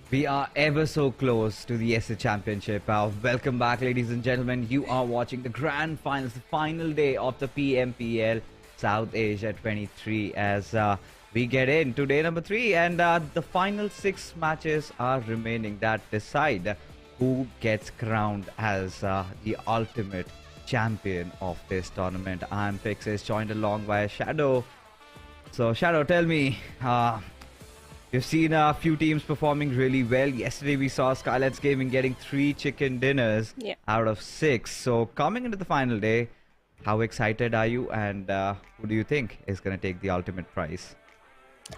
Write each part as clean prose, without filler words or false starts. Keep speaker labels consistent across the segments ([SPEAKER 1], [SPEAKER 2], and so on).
[SPEAKER 1] We are ever so close to the SA Championship. Welcome back, ladies and gentlemen. You are watching the grand finals, the final day of the PMPL South Asia 23 as we get into day number 3 and the final 6 matches are remaining that decide who gets crowned as the ultimate champion of this tournament. I'm Pixis, joined along by Shadow. So Shadow, tell me, we've seen a few teams performing really well. Yesterday we saw SKYLIGHTZ Gaming getting 3 chicken dinners out of 6. So coming into the final day, how excited are you and who do you think is going to take the ultimate prize?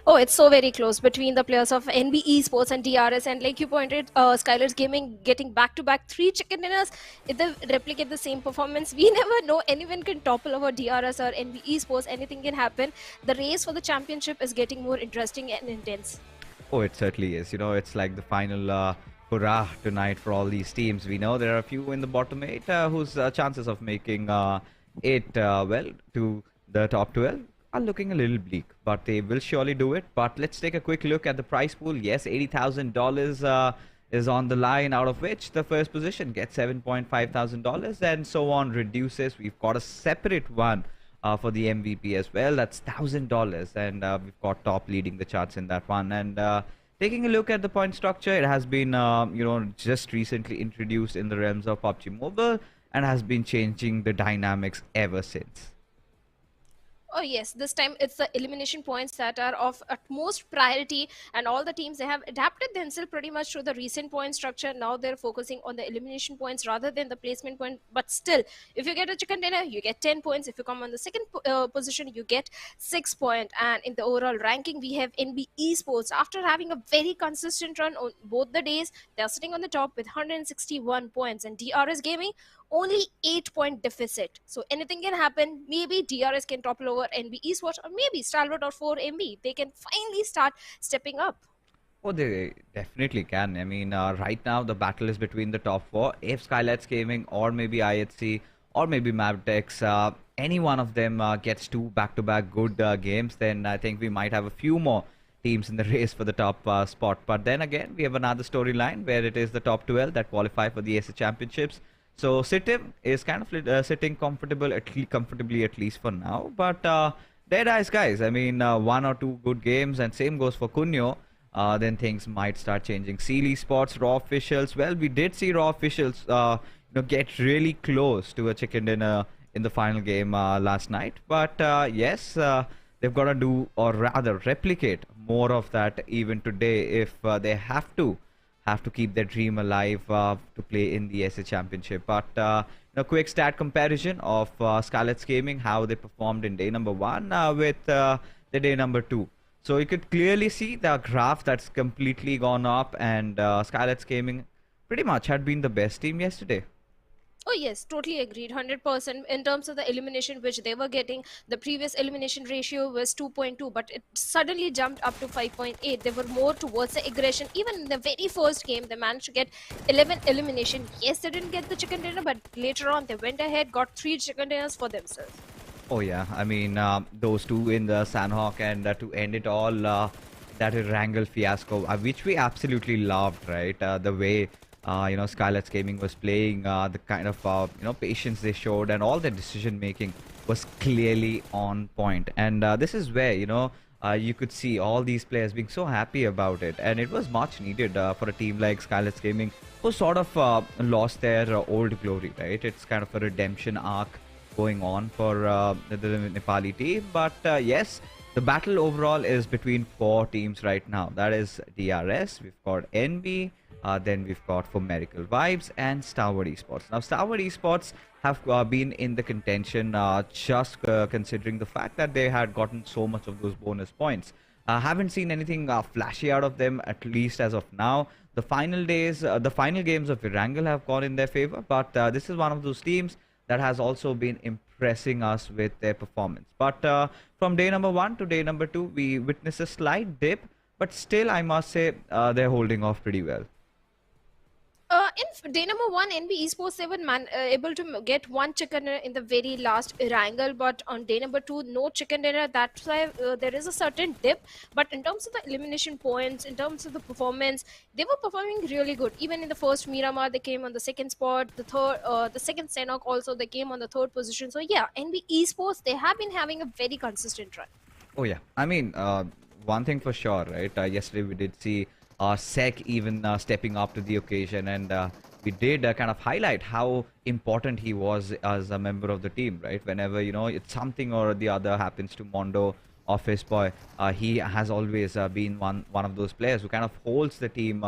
[SPEAKER 2] Oh, it's so very close between the players of NB Esports and DRS, and like you pointed, SKYLIGHTZ Gaming getting back-to-back 3 chicken dinners. If they replicate the same performance, we never know. Anyone can topple over DRS or NB Esports. Anything can happen. The race for the championship is getting more interesting and intense.
[SPEAKER 1] Oh, it certainly is. You know, it's like the final hurrah tonight for all these teams. We know there are a few in the bottom 8 whose chances of making it well to the top 12 are looking a little bleak, but they will surely do it. But let's take a quick look at the prize pool. Yes, $80,000 is on the line, out of which the first position gets $7,500 and so on reduces. We've got a separate one for the MVP as well. That's $1,000 and we've got top leading the charts in that one. And taking a look at the point structure, it has been just recently introduced in the realms of PUBG Mobile and has been changing the dynamics ever since.
[SPEAKER 2] Oh yes, this time it's the elimination points that are of utmost priority, and all the teams, they have adapted themselves pretty much to the recent point structure. Now they're focusing on the elimination points rather than the placement point. But still, if you get a chicken dinner, you get 10 points. If you come on the second position, you get 6 points. And in the overall ranking, we have NB Esports. After having a very consistent run on both the days, they're sitting on the top with 161 points, and DRS Gaming only 8-point deficit. So anything can happen. Maybe DRS can topple over NB Esports, or maybe Stalwart or 4MB. They can finally start stepping up.
[SPEAKER 1] Oh, they definitely can. I mean, right now the battle is between the top 4. If SKYLIGHTZ Gaming or maybe IHC or maybe MABETEX, any one of them gets 2 back-to-back good games, then I think we might have a few more teams in the race for the top spot. But then again, we have another storyline where it is the top 12 that qualify for the SA Championships. So SITM is kind of sitting comfortably at least for now. But DEADEYES, guys, I mean, 1 or 2 good games, and same goes for Kunyo. Then things might start changing. SKYLIGHTZ Esports, Raw officials. Well, we did see Raw officials, get really close to a chicken dinner in the final game last night. But yes, they've got to do, or rather replicate more of that even today if they have to keep their dream alive to play in the SA Championship. But quick stat comparison of SKYLIGHTZ Gaming, how they performed in day number 1 with the day number 2. So you could clearly see the graph that's completely gone up, and SKYLIGHTZ Gaming pretty much had been the best team yesterday.
[SPEAKER 2] Oh yes, totally agreed, 100%. In terms of the elimination which they were getting, the previous elimination ratio was 2.2, but it suddenly jumped up to 5.8. They were more towards the aggression. Even in the very first game, they managed to get 11 elimination. Yes, they didn't get the chicken dinner, but later on they went ahead, got 3 chicken dinners for themselves.
[SPEAKER 1] Oh yeah, I mean, those 2 in the Sanhok, and to end it all, that Erangel fiasco, which we absolutely loved, right? The way SKYLIGHTZ Gaming was playing, the kind of patience they showed, and all their decision making was clearly on point. And this is where you could see all these players being so happy about it, and it was much needed for a team like SKYLIGHTZ Gaming, who sort of lost their old glory, right? It's kind of a redemption arc going on for the Nepali team. But yes, the battle overall is between 4 teams right now. That is DRS, we've got NB, then we've got for Miracle Vibes and Stalwart Esports. Now, Stalwart Esports have been in the contention just considering the fact that they had gotten so much of those bonus points. Haven't seen anything flashy out of them, at least as of now. The final days, the final games of Erangel have gone in their favor, but this is one of those teams that has also been impressing us with their performance. But from day number 1 to day number 2, we witnessed a slight dip, but still, I must say, they're holding off pretty well.
[SPEAKER 2] In day number one, NB Esports, they were able to get one chicken dinner in the very last Erangel, but on day number two, no chicken dinner. That's why there is a certain dip. But in terms of the elimination points, in terms of the performance, they were performing really good. Even in the first Miramar, they came on the second spot. The second Sanhok also, they came on the third position. So yeah, NB Esports, they have been having a very consistent run.
[SPEAKER 1] Oh yeah, I mean, one thing for sure, right? Yesterday we did see Sek even stepping up to the occasion, and we did kind of highlight how important he was as a member of the team, right? Whenever it's something or the other happens to Mondo, Office Boy, he has always been one of those players who kind of holds the team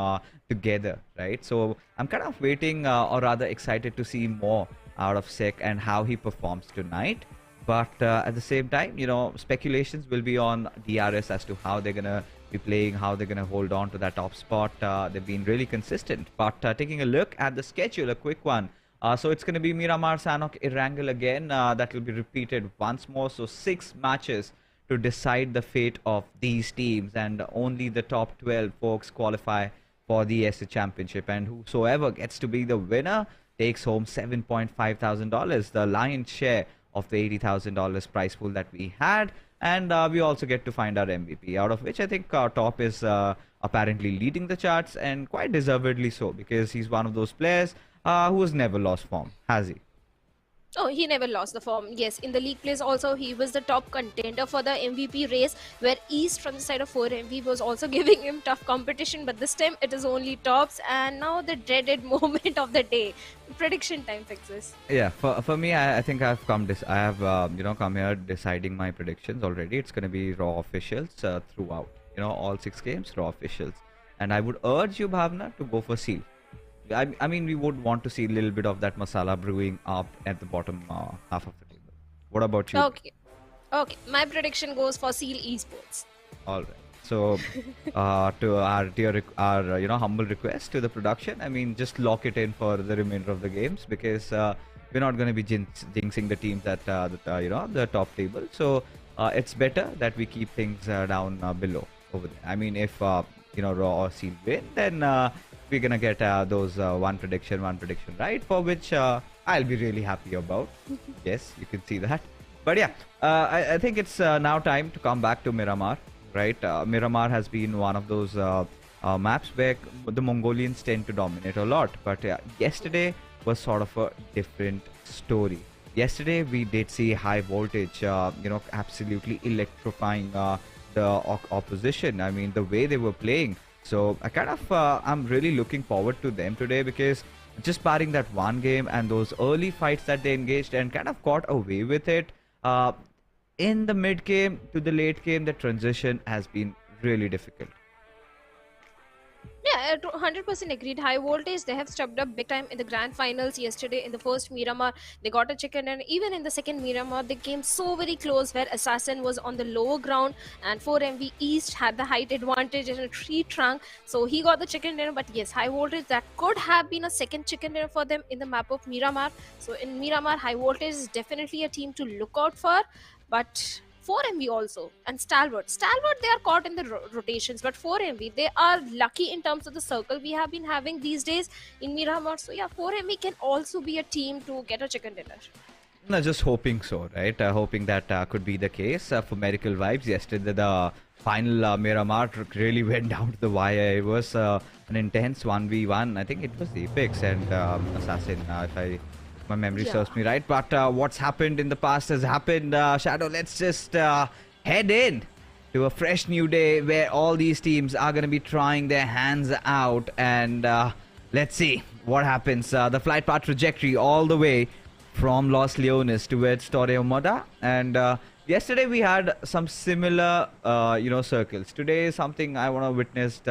[SPEAKER 1] together, right? So I'm kind of waiting, or rather excited to see more out of Sek and how he performs tonight. But at the same time, speculations will be on DRS as to how they're going to be playing, how they're going to hold on to that top spot. They've been really consistent. But taking a look at the schedule, a quick one. So it's going to be Miramar, Sanhok, Erangel again. That will be repeated once more. So 6 matches to decide the fate of these teams. And only the top 12 folks qualify for the SA Championship. And whosoever gets to be the winner takes home $7.5 thousand, the lion's share of the $80,000 prize pool that we had, and we also get to find our MVP, out of which I think our top is apparently leading the charts, and quite deservedly so, because he's one of those players who has never lost form, has he?
[SPEAKER 2] Oh, he never lost the form. Yes, in the league plays also, he was the top contender for the MVP race, where East from the side of 4MV was also giving him tough competition, but this time it is only tops, and now the dreaded moment of the day, prediction time fixes.
[SPEAKER 1] Yeah, for me, I think I've come come here deciding my predictions already. It's going to be raw officials throughout, all 6 games, raw officials, and I would urge you, Bhavna, to go for Seal. I mean, we would want to see a little bit of that masala brewing up at the bottom half of the table. What about you?
[SPEAKER 2] Okay. My prediction goes for Seal Esports.
[SPEAKER 1] All right. So, to our humble request to the production, I mean, just lock it in for the remainder of the games, because we're not going to be jinxing the teams at the top table. So it's better that we keep things down below over there. I mean, if Raw or Seal win, then we're gonna get those one prediction right, for which I'll be really happy about. Yes, you can see that. But yeah, I think it's now time to come back to Miramar, right? Miramar has been one of those maps where the Mongolians tend to dominate a lot. But yesterday was sort of a different story. Yesterday we did see high voltage, absolutely electrifying the opposition. I mean, the way they were playing. So I kind of I'm really looking forward to them today, because just barring that one game and those early fights that they engaged and kind of got away with it, in the mid game to the late game, the transition has been really difficult.
[SPEAKER 2] Yeah, 100% agreed. High voltage, they have stepped up big time in the grand finals yesterday. In the first Miramar, they got a chicken, and even in the second Miramar, they came so very close, where Assassin was on the lower ground and 4MV East had the height advantage in a tree trunk, so he got the chicken dinner. But yes, high voltage, that could have been a second chicken dinner for them in the map of Miramar. So in Miramar, high voltage is definitely a team to look out for. But 4MV also, and Stalwart, they are caught in the rotations, but 4MV, they are lucky in terms of the circle we have been having these days in Miramar. So yeah, 4MV can also be a team to get a chicken dinner.
[SPEAKER 1] No, just hoping so, right? Hoping that could be the case. For Miracle Vibes, yesterday the final Miramar really went down to the wire. It was an intense 1v1. I think it was Apex and Assassin, if my memory serves me right. But what's happened in the past has happened. Shadow, let's just head in to a fresh new day where all these teams are going to be trying their hands out, and let's see what happens. The flight path trajectory all the way from Los Leones towards Torre Moda, and yesterday we had some similar circles. Today something I want to witness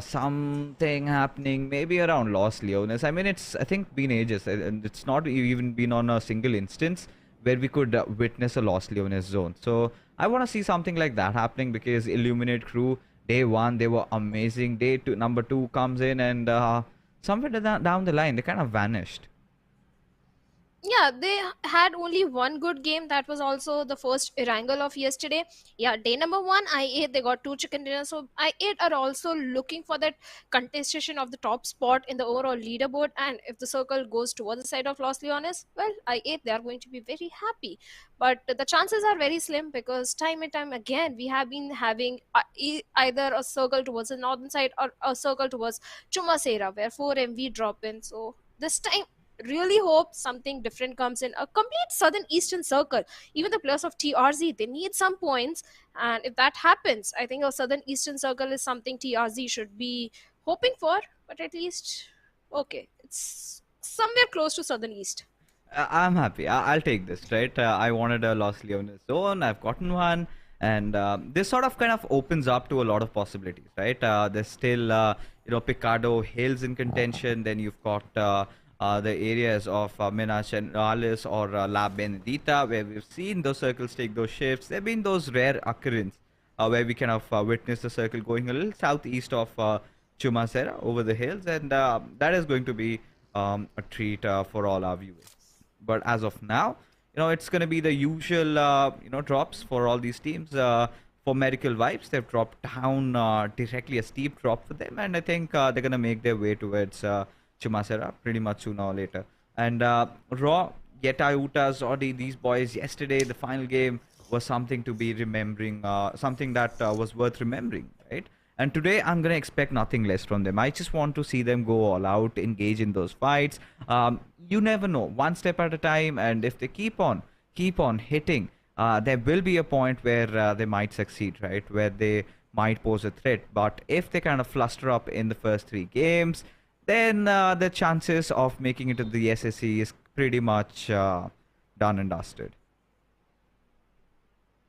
[SPEAKER 1] something happening maybe around Los Leones. I mean, it's I think been ages, and it's not even been on a single instance where we could witness a Los Leones zone. So I want to see something like that happening, because Illuminate crew, day 1 they were amazing. Day 2, number 2 comes in, and somewhere down the line they kind of vanished.
[SPEAKER 2] Yeah, they had only one good game. That was also the first Erangel of yesterday. Yeah, day number one, I8 they got two chicken dinners. So I8 are also looking for that contestation of the top spot in the overall leaderboard. And if the circle goes towards the side of Los Leones, well, I8 they are going to be very happy. But the chances are very slim because time and time again we have been having either a circle towards the northern side or a circle towards Chumasera where 4 MV drop in. So this time really hope something different comes in a complete southern eastern circle. Even the players of TRZ they need some points, and if that happens I think a southern eastern circle is something TRZ should be hoping for. But at least okay, it's somewhere close to southern east.
[SPEAKER 1] I'm happy. I'll take this, right? I wanted a Los Leones zone. I've gotten one. And this sort of kind of opens up to a lot of possibilities, right? There's still, Picado Hills in contention. Then you've got the areas of Minas Generalis or La Benedita, where we've seen those circles take those shifts. There have been those rare occurrences where we kind of witness the circle going a little southeast of Chumacera over the hills. And that is going to be a treat for all our viewers. But as of now, it's going to be the usual, drops for all these teams. For Medical Vibes, they've dropped down directly, a steep drop for them, and I think they're going to make their way towards Chumasera pretty much sooner or later. And Raw, Yeta Utas, Audi, these boys, yesterday, the final game was something to be remembering, something that was worth remembering, right? And today, I'm going to expect nothing less from them. I just want to see them go all out, engage in those fights. You never know, one step at a time. And if they keep on hitting, there will be a point where they might succeed, right? Where they might pose a threat. But if they kind of fluster up in the first 3 games, then the chances of making it to the SSC is pretty much done and dusted.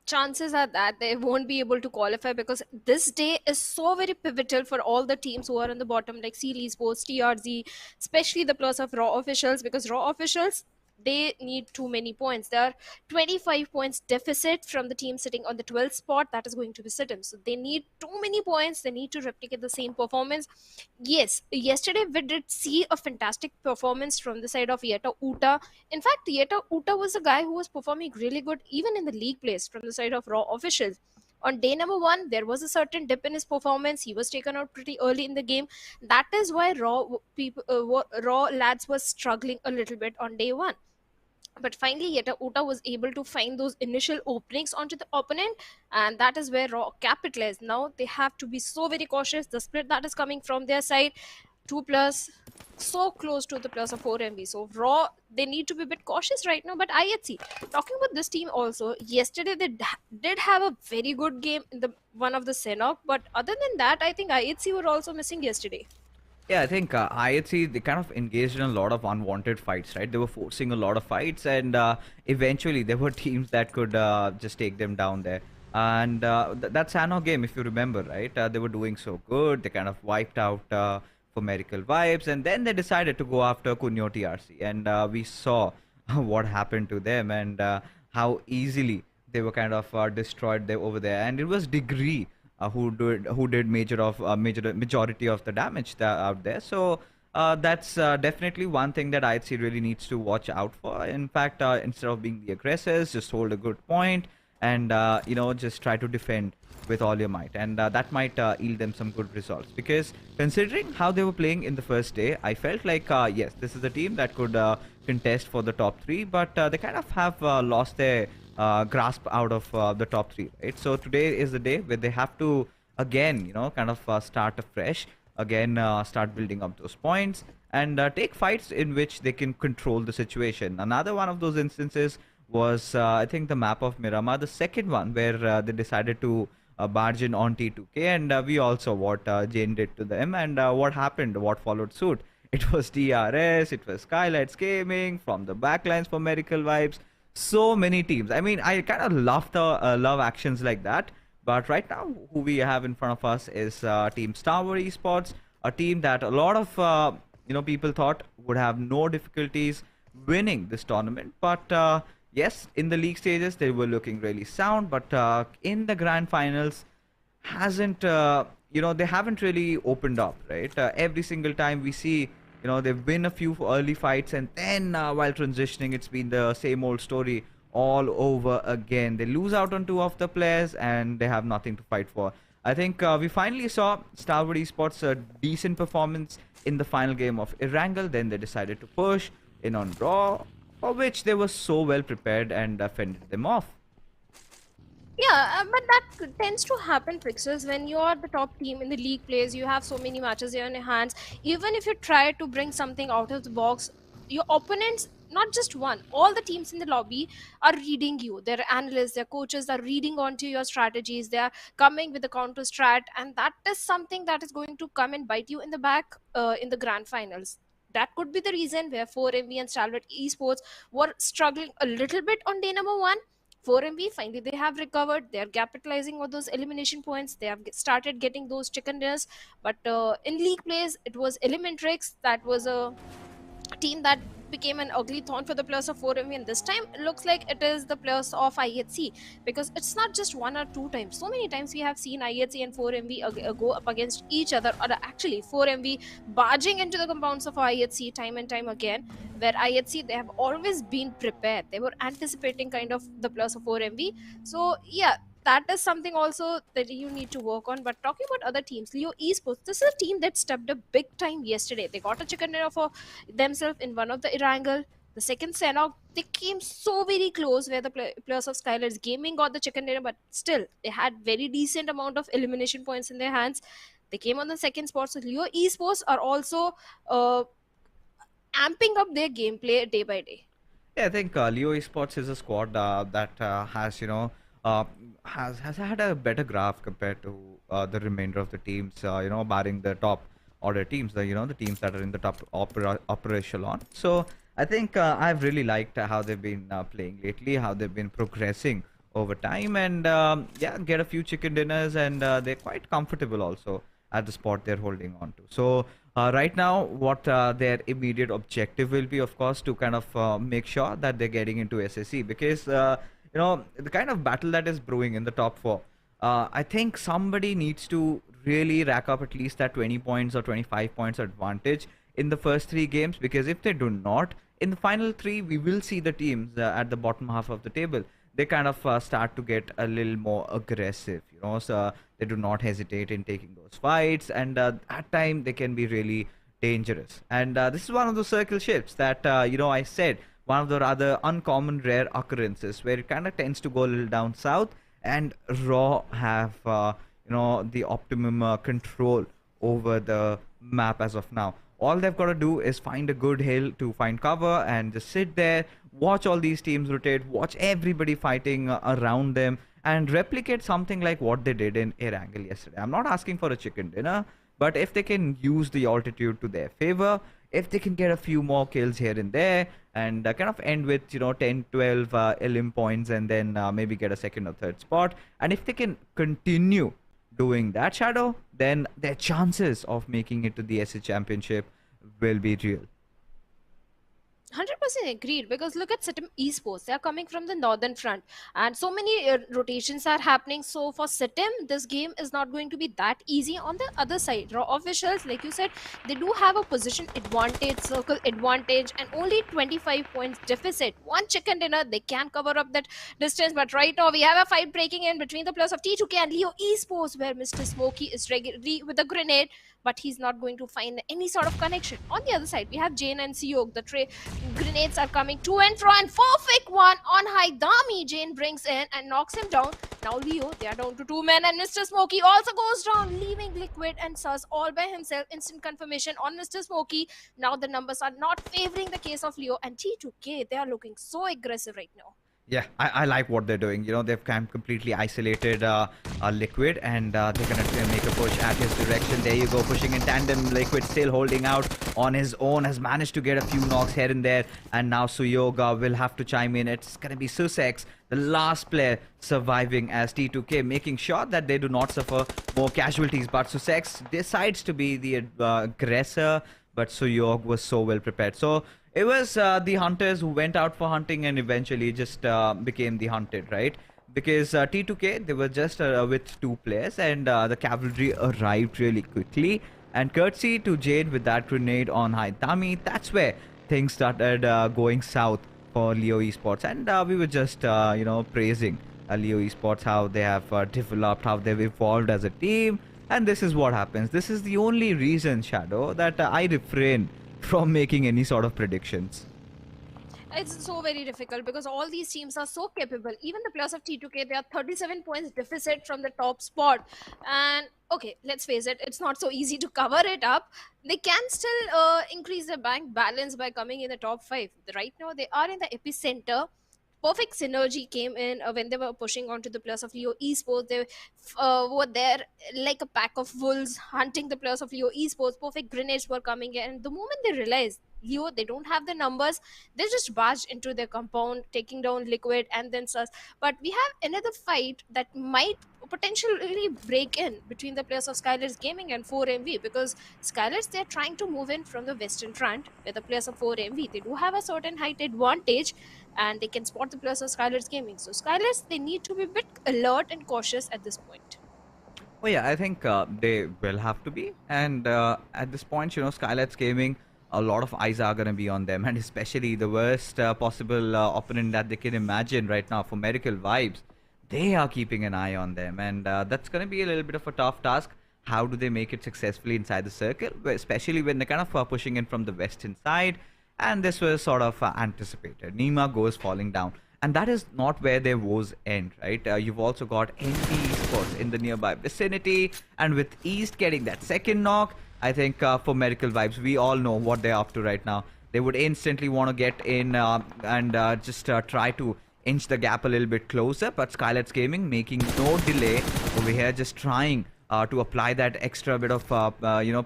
[SPEAKER 2] Chances are that they won't be able to qualify because this day is so very pivotal for all the teams who are on the bottom, like SKYLIGHTZ, TRZ, especially the plus of Raw officials, because Raw officials they need too many points. There are 25 points deficit from the team sitting on the 12th spot. That is going to be SITM. So they need too many points. They need to replicate the same performance. Yes, yesterday we did see a fantastic performance from the side of Yeta Uta. In fact, Yeta Uta was a guy who was performing really good even in the league plays from the side of Raw officials. On day number one, there was a certain dip in his performance. He was taken out pretty early in the game. That is why Raw lads was struggling a little bit on day one. But finally, Yeta Uta was able to find those initial openings onto the opponent, and that is where Raw capitalized. Now they have to be so very cautious. The split that is coming from their side, 2 plus, so close to the plus of 4 MB. So Raw, they need to be a bit cautious right now. But IHC, talking about this team also, yesterday they did have a very good game in the one of the Sanhok. But other than that, I think IHC were also missing yesterday.
[SPEAKER 1] Yeah, I think IHC, they kind of engaged in a lot of unwanted fights, right? They were forcing a lot of fights, and eventually there were teams that could just take them down there. And that Sanhok game, if you remember, right? They were doing so good. They kind of wiped out for Medical Vibes, and then they decided to go after Kunyo TRZ. And we saw what happened to them and how easily they were kind of destroyed there over there. And it was Degree who did majority of the damage out there. So that's definitely one thing that I'd say really needs to watch out for. In fact, instead of being the aggressors, just hold a good point and just try to defend with all your might, and that might yield them some good results. Because considering how they were playing in the first day, I felt like yes, this is a team that could contest for the top three, but they kind of have lost their grasp out of the top three, right? So today is the day where they have to again, kind of start afresh, again start building up those points and take fights in which they can control the situation. Another one of those instances was, I think, the map of Miramar, the second one where they decided to barge in on T2K, and we all saw what Jane did to them and what happened, what followed suit. It was DRS, it was SKYLIGHTZ Gaming, from the backlines for Medical Vibes, so many teams. I mean, I kind of love the love actions like that. But right now, who we have in front of us is Team Stalwart Esports, a team that a lot of people thought would have no difficulties winning this tournament. But yes, in the league stages they were looking really sound. But in the grand finals, hasn't they haven't really opened up, right? Every single time we see They win a few early fights, and then while transitioning, it's been the same old story all over again. They lose out on two of the players, and they have nothing to fight for. I think we finally saw Stalwart Esports a decent performance in the final game of Erangel. Then they decided to push in on Raw, for which they were so well prepared and fended them off.
[SPEAKER 2] Yeah, but that tends to happen, Pixels, when you're the top team in the league plays. You have so many matches in your hands. Even if you try to bring something out of the box, your opponents, not just one, all the teams in the lobby are reading you. Their analysts, their coaches are reading onto your strategies. They are coming with the counter strat, and that is something that is going to come and bite you in the back in the grand finals. That could be the reason where 4MV and Stalwart Esports were struggling a little bit on day number one. 4MV finally they have recovered. They are capitalizing on those elimination points. They have started getting those chicken dinners. But in league plays, it was Elementrix that was a team that became an ugly thorn for the players of 4MV, and this time it looks like it is the players of IHC, because it's not just one or two times. So many times we have seen IHC and 4MV go up against each other, or actually 4MV barging into the compounds of IHC time and time again, where IHC, they have always been prepared. They were anticipating kind of the players of 4MV. So yeah, that is something also that you need to work on. But talking about other teams, Leo Esports, this is a team that stepped up big time yesterday. They got a chicken dinner for themselves in one of the Erangel. The second Sanhok, they came so very close, where the players of SKYLIGHTZ Gaming got the chicken dinner, but still they had very decent amount of elimination points in their hands. They came on the second spot. So Leo Esports are also amping up their gameplay day by day.
[SPEAKER 1] Yeah, I think Leo Esports is a squad that has, has had a better graph compared to the remainder of the teams, barring the top order teams, the teams that are in the top upper echelon. So I think I've really liked how they've been playing lately, how they've been progressing over time, and yeah, get a few chicken dinners, and they're quite comfortable also at the spot they're holding on to. So right now, what their immediate objective will be, of course, to kind of make sure that they're getting into SSC, because the kind of battle that is brewing in the top four. I think somebody needs to really rack up at least that 20 points or 25 points advantage in the first three games, because if they do not, in the final three, we will see the teams at the bottom half of the table. They kind of start to get a little more aggressive, so they do not hesitate in taking those fights, and at time they can be really dangerous. And this is one of those circle shifts that I said, one of the rather uncommon rare occurrences, where it kind of tends to go a little down south, and Raw have the optimum control over the map as of now. All they've got to do is find a good hill to find cover and just sit there, watch all these teams rotate, watch everybody fighting around them, and replicate something like what they did in Erangel yesterday. I'm not asking for a chicken dinner, but if they can use the altitude to their favor, if they can get a few more kills here and there, and kind of end with 10 12 elim points, and then maybe get a second or third spot, and if they can continue doing that, Shadow, then their chances of making it to the SC Championship will be real.
[SPEAKER 2] 100% agreed, because look at SITM Esports. They are coming from the northern front, and so many rotations are happening. So for SITM, this game is not going to be that easy. On the other side, Raw officials, like you said, they do have a position advantage, circle advantage, and only 25 points deficit. One chicken dinner, they can cover up that distance. But right now, we have a fight breaking in between the players of T2K and Leo Esports, where Mr. Smokey is ready with a grenade, but he's not going to find any sort of connection. On the other side, we have Jane and Siok. The grenades are coming to and fro, and perfect one on Haidami. Jane brings in and knocks him down. Now Leo, they are down to two men, and Mr. Smokey also goes down, leaving Liquid and Sus all by himself. Instant confirmation on Mr. Smokey. Now the numbers are not favoring the case of Leo, and T2K, they are looking so aggressive right now.
[SPEAKER 1] Yeah, I like what they're doing. They've kind of completely isolated Liquid, and they're going to make a push at his direction. There you go, pushing in tandem. Liquid still holding out on his own, has managed to get a few knocks here and there, and now Suyoga will have to chime in. It's going to be Sussex, the last player surviving, as T2K making sure that they do not suffer more casualties. But Sussex decides to be the aggressor, but Suyog was so well prepared. So it was the hunters who went out for hunting and eventually just became the hunted, right? Because T2K, they were just with two players, and the cavalry arrived really quickly. And courtesy to Jade with that grenade on Haitami, that's where things started going south for Leo Esports. And we were just, praising Leo Esports, how they have developed, how they've evolved as a team. And this is what happens. This is the only reason, Shadow, that I refrain from making any sort of predictions.
[SPEAKER 2] It's so very difficult because all these teams are so capable. Even the players of T2K, they are 37 points deficit from the top spot. And okay, let's face it, it's not so easy to cover it up. They can still increase their bank balance by coming in the top 5. Right now, they are in the epicenter. Perfect synergy came in when they were pushing onto the players of Leo Esports. They were there like a pack of wolves hunting the players of Leo Esports. Perfect grenades were coming in. And the moment they realized Leo, they don't have the numbers, they just barged into their compound, taking down Liquid and then Sus. But we have another fight that might potentially break in between the players of SKYLIGHTZ Gaming and 4MV, because SKYLIGHTZ, they're trying to move in from the western front, where the players of 4MV, they do have a certain height advantage and they can spot the players of SKYLIGHTZ Gaming. So SKYLIGHTZ, they need to be a bit alert and cautious at this point.
[SPEAKER 1] Oh yeah, I think they will have to be. And at this point, SKYLIGHTZ Gaming, a lot of eyes are going to be on them, and especially the worst possible opponent that they can imagine right now for Medical Vibes. They are keeping an eye on them, and that's going to be a little bit of a tough task. How do they make it successfully inside the circle, especially when they're kind of pushing in from the western side? And this was sort of anticipated. Nima goes falling down, and that is not where their woes end, right? You've also got NP Esports in the nearby vicinity, and with East getting that second knock, I think for Medical Vibes, we all know what they're up to right now. They would instantly want to get in and just try to inch the gap a little bit closer, but SKYLIGHTZ Gaming making no delay over here, just trying to apply that extra bit of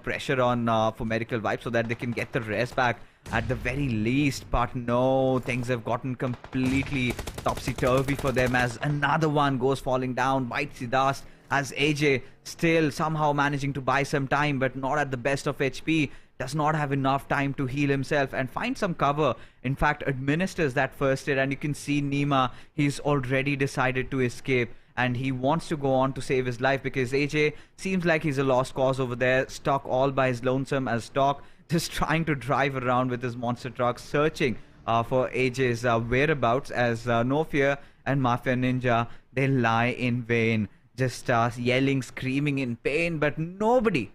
[SPEAKER 1] pressure on for Medical Vibes so that they can get the rest back at the very least. But no, things have gotten completely topsy-turvy for them as another one goes falling down, bites the dust, as AJ still somehow managing to buy some time, but not at the best of HP, does not have enough time to heal himself and find some cover. In fact, administers that first aid, and you can see Nima, he's already decided to escape, and he wants to go on to save his life because AJ seems like he's a lost cause over there, stuck all by his lonesome as Doc, just trying to drive around with his monster truck, searching for AJ's whereabouts, as No Fear and Mafia Ninja, they lie in vain, just yelling, screaming in pain, but nobody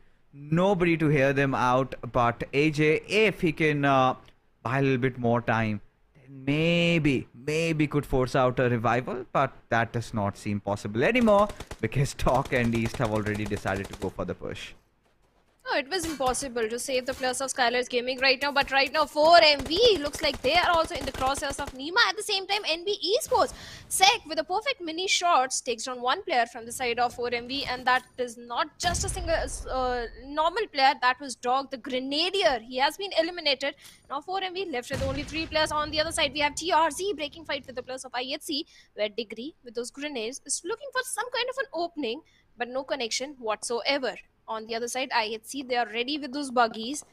[SPEAKER 1] to hear them out. But AJ, if he can buy a little bit more time, then maybe could force out a revival, but that does not seem possible anymore because Talk and East have already decided to go for the push.
[SPEAKER 2] No, it was impossible to save the players of SKYLIGHTZ Gaming right now, but right now 4MV looks like they are also in the crosshairs of Nima. At the same time, NB Esports, Sek with a perfect mini shots takes down one player from the side of 4MV, and that is not just a single normal player, that was Dog the Grenadier. He has been eliminated. Now 4MV left with only 3 players. On the other side, we have TRZ breaking fight with the players of IHC, where Degree with those grenades is looking for some kind of an opening, but no connection whatsoever. On the other side, IHC, they are ready with those buggies,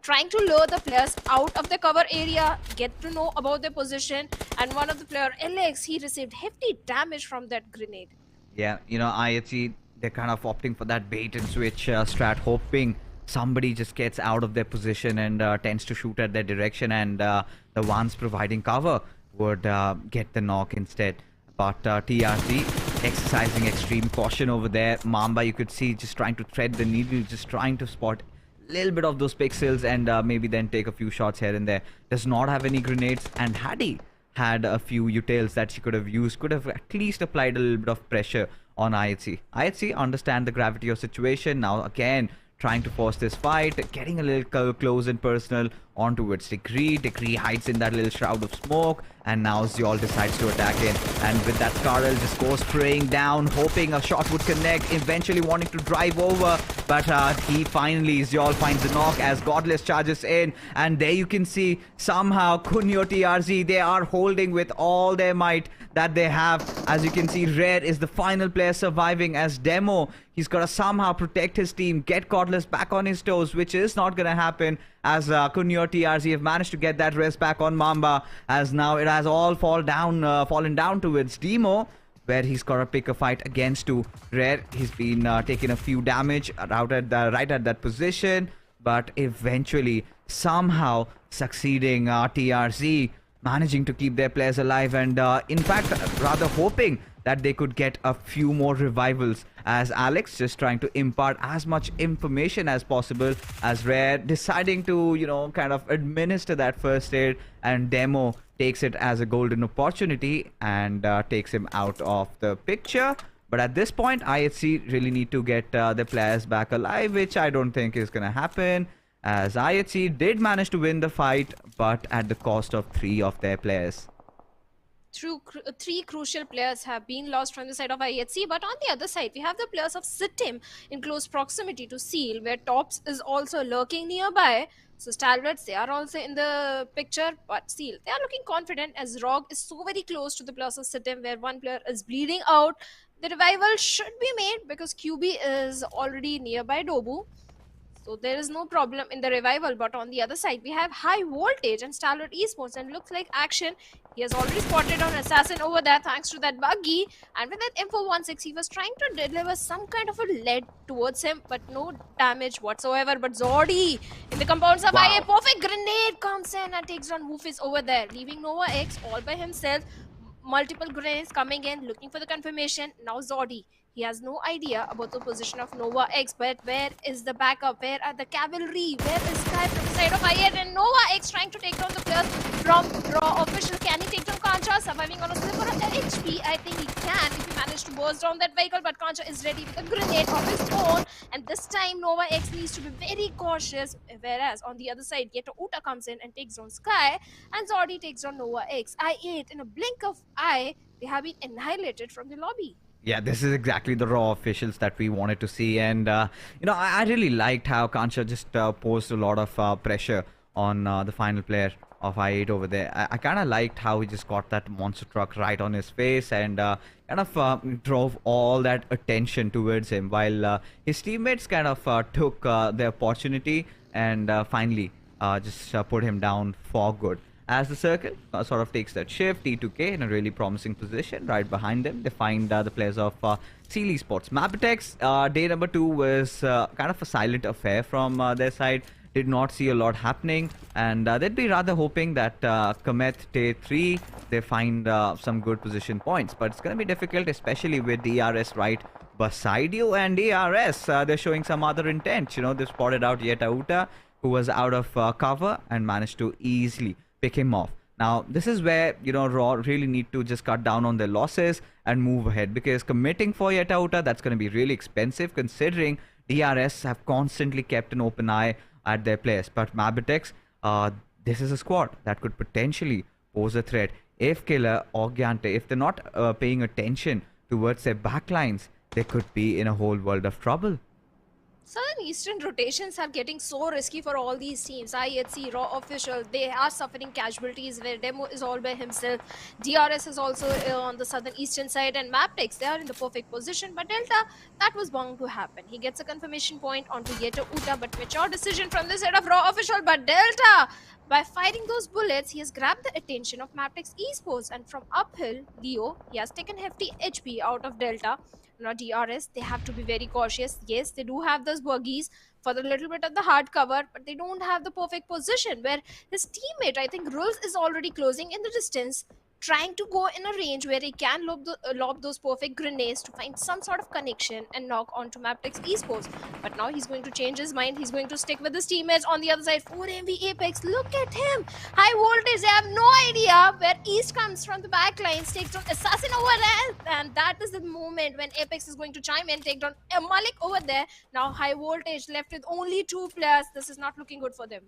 [SPEAKER 2] trying to lure the players out of the cover area, get to know about their position, and one of the player, Alex, he received hefty damage from that grenade.
[SPEAKER 1] Yeah, IHC, they're kind of opting for that bait and switch strat, hoping somebody just gets out of their position and tends to shoot at their direction, and the ones providing cover would get the knock instead. But TRZ exercising extreme caution over there. Mamba, you could see, just trying to thread the needle, just trying to spot a little bit of those pixels and maybe then take a few shots here and there. Does not have any grenades, and had he had a few utils that she could have used, could have at least applied a little bit of pressure on IHC. IHC understand the gravity of situation. Now again, trying to force this fight, getting a little close and personal onto its Degree. Degree hides in that little shroud of smoke, and now Zyol decides to attack in. And with that, Karel just goes spraying down, hoping a shot would connect, eventually wanting to drive over, but Zyol finds the knock as Godless charges in, and there you can see somehow Kunyo TRZ, they are holding with all their might that they have. As you can see, Red is the final player surviving as Demo. He's got to somehow protect his team, get Godless back on his toes, which is not going to happen, as Kunyo TRZ have managed to get that rest back on Mamba, as now it has all fallen down towards Demo. where he's got to pick a fight against two. Rare, he's been taking a few damage right at that position, but eventually somehow succeeding. TRZ managing to keep their players alive, and in fact rather hoping that they could get a few more revivals, as Alex just trying to impart as much information as possible, as Rare deciding to, you know, kind of administer that first aid, and Demo takes it as a golden opportunity and takes him out of the picture. But at this point, IHC really need to get the players back alive, which I don't think is going to happen, as IHC did manage to win the fight, but at the cost of 3 of their players.
[SPEAKER 2] Three crucial players have been lost from the side of IHC, but on the other side, we have the players of SITM in close proximity to Seal, where Tops is also lurking nearby. So Stalwarts, they are also in the picture, but Seal, they are looking confident as Rog is so very close to the players of SITM, where one player is bleeding out. The revival should be made because QB is already nearby Dobu. So there is no problem in the revival, but on the other side, we have High Voltage and Stalwart Esports, and looks like action. He has already spotted an assassin over there thanks to that buggy, and with that M416, he was trying to deliver some kind of a lead towards him, but no damage whatsoever. But Zordi in the compounds of IA, perfect grenade comes in and takes down Woofis over there, leaving Nova X all by himself. Multiple grenades coming in, looking for the confirmation. Now Zordi, he has no idea about the position of Nova X, but where is the backup? Where are the cavalry? Where is Sky from the side of IET? And Nova X trying to take down the players from Raw Official. Can he take down Kancha? Surviving on a sliver of HP. I think he can if he managed to burst down that vehicle, but Kancha is ready with a grenade of his own. And this time Nova X needs to be very cautious, whereas on the other side, Yeto Uta comes in and takes down Sky, and Zordi takes down Nova X. I8, in a blink of eye, they have been annihilated from the lobby.
[SPEAKER 1] Yeah, this is exactly the Raw officials that we wanted to see, and you know, I really liked how Kancha just posed a lot of pressure on the final player of I8 over there. I kind of liked how he just got that monster truck right on his face and kind of drove all that attention towards him, while his teammates kind of took the opportunity and finally just put him down for good. As the circle sort of takes that shift, T2K in a really promising position. Right behind them, they find the players of SKYLIGHTZ Esports. MABETEX, day number 2 was kind of a silent affair from their side. Did not see a lot happening, and they'd be rather hoping that Komet day 3, they find some good position points. But it's going to be difficult, especially with DRS right beside you, and DRS, they're showing some other intent. You know, they've spotted out Yeto Uta, who was out of cover, and managed to easily pick him off. Now, this is where, you know, Raw really need to just cut down on their losses and move ahead, because committing for Yeto Uta, that's going to be really expensive, considering DRS have constantly kept an open eye at their players. But MABETEX, this is a squad that could potentially pose a threat. If Killer or Gyante, if they're not paying attention towards their backlines, they could be in a whole world of trouble.
[SPEAKER 2] Southern Eastern rotations are getting so risky for all these teams. IHC, Raw Official, they are suffering casualties where Demo is all by himself. DRS is also on the Southern Eastern side, and MABETEX, they are in the perfect position. But Delta, that was bound to happen. He gets a confirmation point onto Yeto Uta, but mature decision from the side of Raw Official. But Delta, by firing those bullets, he has grabbed the attention of MABETEX Esports, and from uphill, Leo, he has taken hefty HP out of Delta. Now DRS, they have to be very cautious. Yes, they do have those buggies for the little bit of the hard cover, but they don't have the perfect position, where his teammate, I think Rules, is already closing in the distance, trying to go in a range where he can lob those perfect grenades to find some sort of connection and knock onto MABETEX Esports. But now he's going to change his mind. He's going to stick with his teammates. On the other side, 4MV Apex, look at him. High Voltage, they have no idea where East comes from the back lines, takes down Assassin over there, and that is the moment when Apex is going to chime in, take down Malik over there. Now High Voltage left with only 2 players. This is not looking good for them.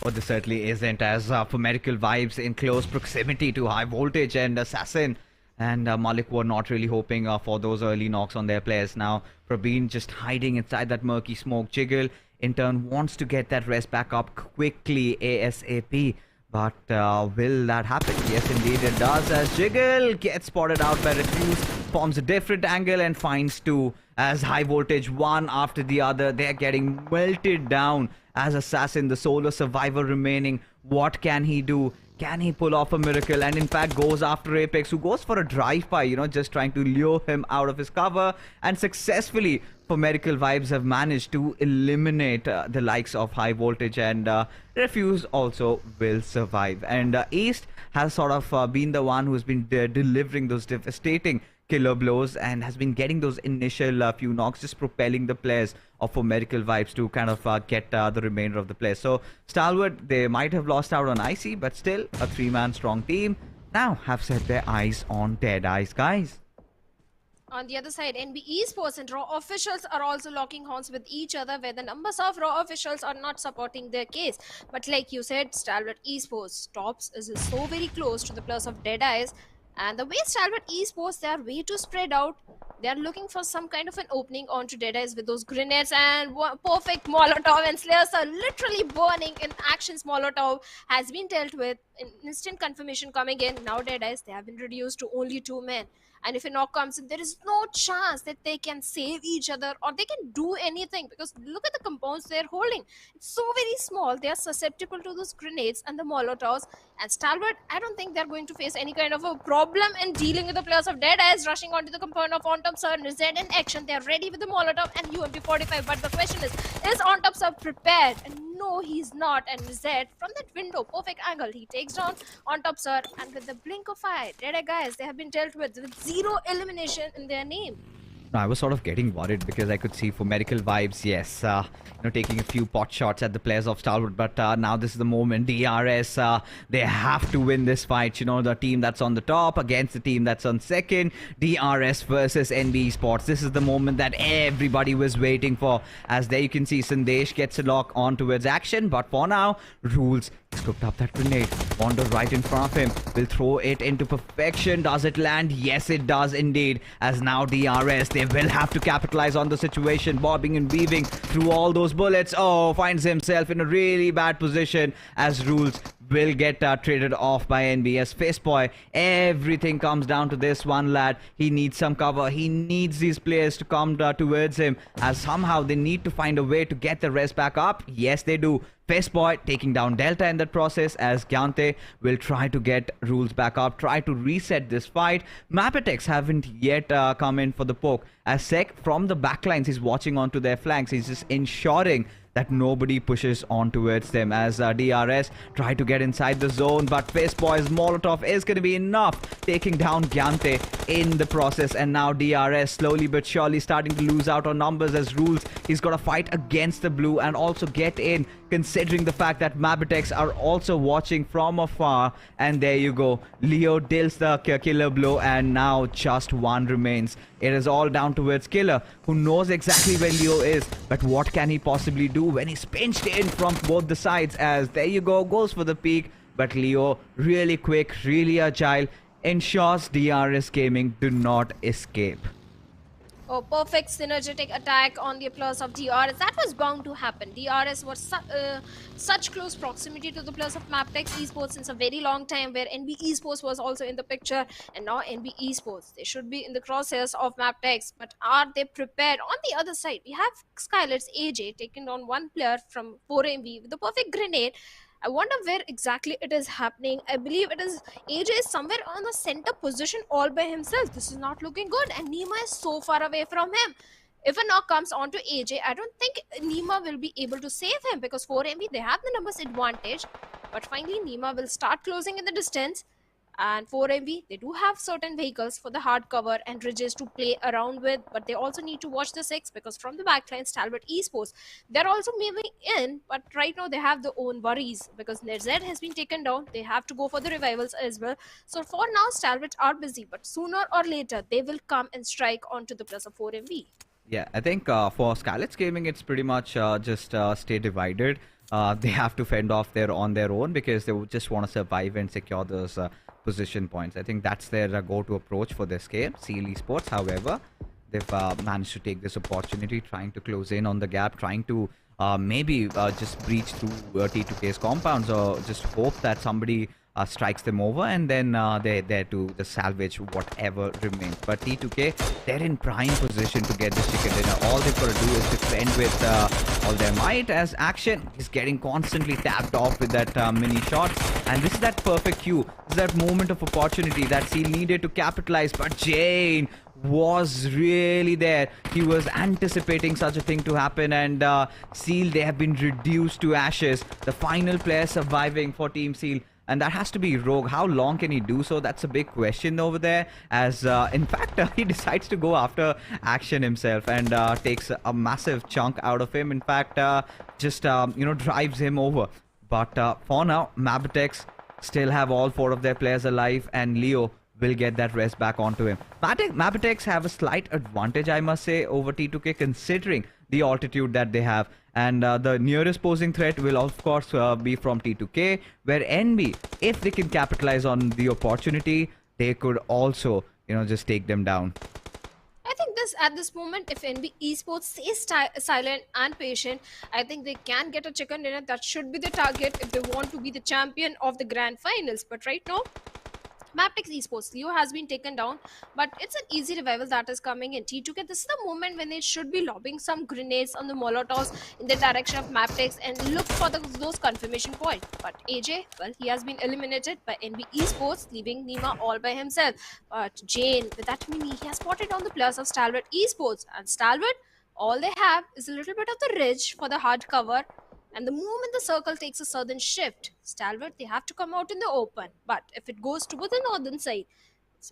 [SPEAKER 1] Oh, this certainly isn't, as for medical vibes in close proximity to High Voltage and Assassin. And Malik were not really hoping for those early knocks on their players. Now, Praveen just hiding inside that murky smoke. Jiggle, in turn, wants to get that rest back up quickly, ASAP. But will that happen? Yes, indeed it does, as Jiggle gets spotted out by Refuse, forms a different angle and finds 2. As High Voltage, one after the other, they're getting melted down. As Assassin, the solo survivor remaining, what can he do? Can he pull off a miracle? And in fact goes after Apex, who goes for a drive-by, you know, just trying to lure him out of his cover. And successfully, Miracle Vibes have managed to eliminate the likes of High Voltage, and Refuse also will survive. And East has sort of been the one who's been delivering those devastating killer blows and has been getting those initial few knocks, just propelling the players of Miracle Vibes to kind of get the remainder of the players. So Stalwart, they might have lost out on Icy, but still a 3-man strong team now have set their eyes on Deadeyes, guys.
[SPEAKER 2] On the other side, NB Esports and Raw officials are also locking horns with each other, where the numbers of Raw officials are not supporting their case. But like you said, Stalwart Esports tops is so very close to the plus of Deadeyes. And the way Stalwart Esports, they are way too spread out. They are looking for some kind of an opening onto Deadeyes with those grenades and perfect Molotov, and Slayers are literally burning in actions. Molotov has been dealt with. Instant confirmation coming in. Now Deadeyes, they have been reduced to only 2 men. And if a knock comes in, there is no chance that they can save each other or they can do anything, because look at the compounds they're holding. It's so very small. They are susceptible to those grenades and the Molotovs. And Stalwart, I don't think they're going to face any kind of a problem in dealing with the players of Deadeyes rushing onto the compound of On Top Sir. Z in action. They're ready with the Molotov and UMP45. But the question is On Top Sir prepared? And no, he's not. And Z from that window, perfect angle, he takes down On Top Sir. And with the blink of eye, Deadeye guys, they have been dealt with 0 elimination in their name.
[SPEAKER 1] I was sort of getting worried because I could see for Miracle Vibes, yes, you know, taking a few pot shots at the players of Stalwart, but now this is the moment. DRS, they have to win this fight. You know, the team that's on the top against the team that's on second. DRS versus NB Esports. This is the moment that everybody was waiting for. As there you can see, Sandesh gets a lock on towards action, but for now, Rules has cooked up that grenade. Wander right in front of him. Will throw it into perfection. Does it land? Yes, it does indeed. As now DRS, they will have to capitalize on the situation. Bobbing and weaving through all those bullets. Oh, finds himself in a really bad position as Rules will get traded off by NBS. Fistboy, everything comes down to this one lad. He needs some cover. He needs these players to come towards him, as somehow they need to find a way to get the rest back up. Yes, they do. Fistboy taking down Delta in that process, as Gyante will try to get Rules back up, try to reset this fight. MABETEX haven't yet come in for the poke, as Sek from the backlines, he's watching onto their flanks. He's just ensuring that nobody pushes on towards them, as DRS try to get inside the zone, but Fistboy's Molotov is going to be enough, taking down Gyante in the process. And now DRS slowly but surely starting to lose out on numbers, as Rules, he's got to fight against the blue and also get in, considering the fact that MABETEX are also watching from afar. And there you go, Leo deals the killer blow, and now just one remains. It is all down towards Killer, who knows exactly where Leo is, but what can he possibly do when he's pinched in from both the sides? As there you go, goes for the peak, but Leo, really quick, really agile, ensures DRS Gaming do not escape.
[SPEAKER 2] Oh, perfect synergetic attack on the applause of DRS. That was bound to happen. DRS was such close proximity to the players of MABETEX Esports since a very long time, where NB Esports was also in the picture, and now NB Esports, they should be in the crosshairs of MABETEX, but are they prepared? On the other side, we have SKYLIGHTZ AJ taking on one player from 4MB with the perfect grenade. I wonder where exactly it is happening. I believe it is AJ is somewhere on the center position all by himself. This is not looking good, and Nima is so far away from him. If a knock comes onto AJ, I don't think Nima will be able to save him, because 4MB, they have the numbers advantage. But finally, Nima will start closing in the distance. And 4MB, they do have certain vehicles for the hard cover and ridges to play around with, but they also need to watch the 6, because from the backline, Stalwart Esports, they're also moving in, but right now they have their own worries, because Nerzed has been taken down. They have to go for the revivals as well. So for now, Stalwart are busy, but sooner or later, they will come and strike onto the plus of 4MB.
[SPEAKER 1] Yeah, I think for SKYLIGHTZ Gaming, it's pretty much just stay divided. They have to fend off on their own, because they would just want to survive and secure those position points. I think that's their go-to approach for this game. SEAL Esports, however, they've managed to take this opportunity, trying to close in on the gap, trying to maybe just breach through T2K's compounds, or just hope that somebody strikes them over, and then they're there to just salvage whatever remains. But T2K, they're in prime position to get this chicken dinner. All they've got to do is defend with all their might, as Action is getting constantly tapped off with that mini shots. And this is that perfect cue. This is that moment of opportunity that Seal needed to capitalize. But Jane was really there. He was anticipating such a thing to happen, and Seal, they have been reduced to ashes. The final player surviving for Team Seal, and that has to be Rogue. How long can he do so? That's a big question over there, as in fact he decides to go after Action himself and takes a massive chunk out of him. In fact, just drives him over. But for now, MABETEX still have all 4 of their players alive, and Leo will get that rest back onto him. MABETEX have a slight advantage, I must say, over T2K, considering the altitude that they have. And the nearest posing threat will, of course, be from T2K, where NB, if they can capitalize on the opportunity, they could also, just take them down.
[SPEAKER 2] I think at this moment, if NB Esports stays silent and patient, I think they can get a chicken dinner. That should be the target if they want to be the champion of the grand finals. But right now, MABETEX Esports, Leo has been taken down, but it's an easy revival that is coming in. T2K, this is the moment when they should be lobbing some grenades on the Molotovs in the direction of MABETEX and look for those confirmation points. But AJ, well, he has been eliminated by NB Esports, leaving Nima all by himself. But Jane, with that mini, he has spotted down the players of Stalwart Esports. And Stalwart, all they have is a little bit of the ridge for the hard cover. And the moment the circle takes a southern shift, Stalwart, they have to come out in the open. But if it goes toward the northern side,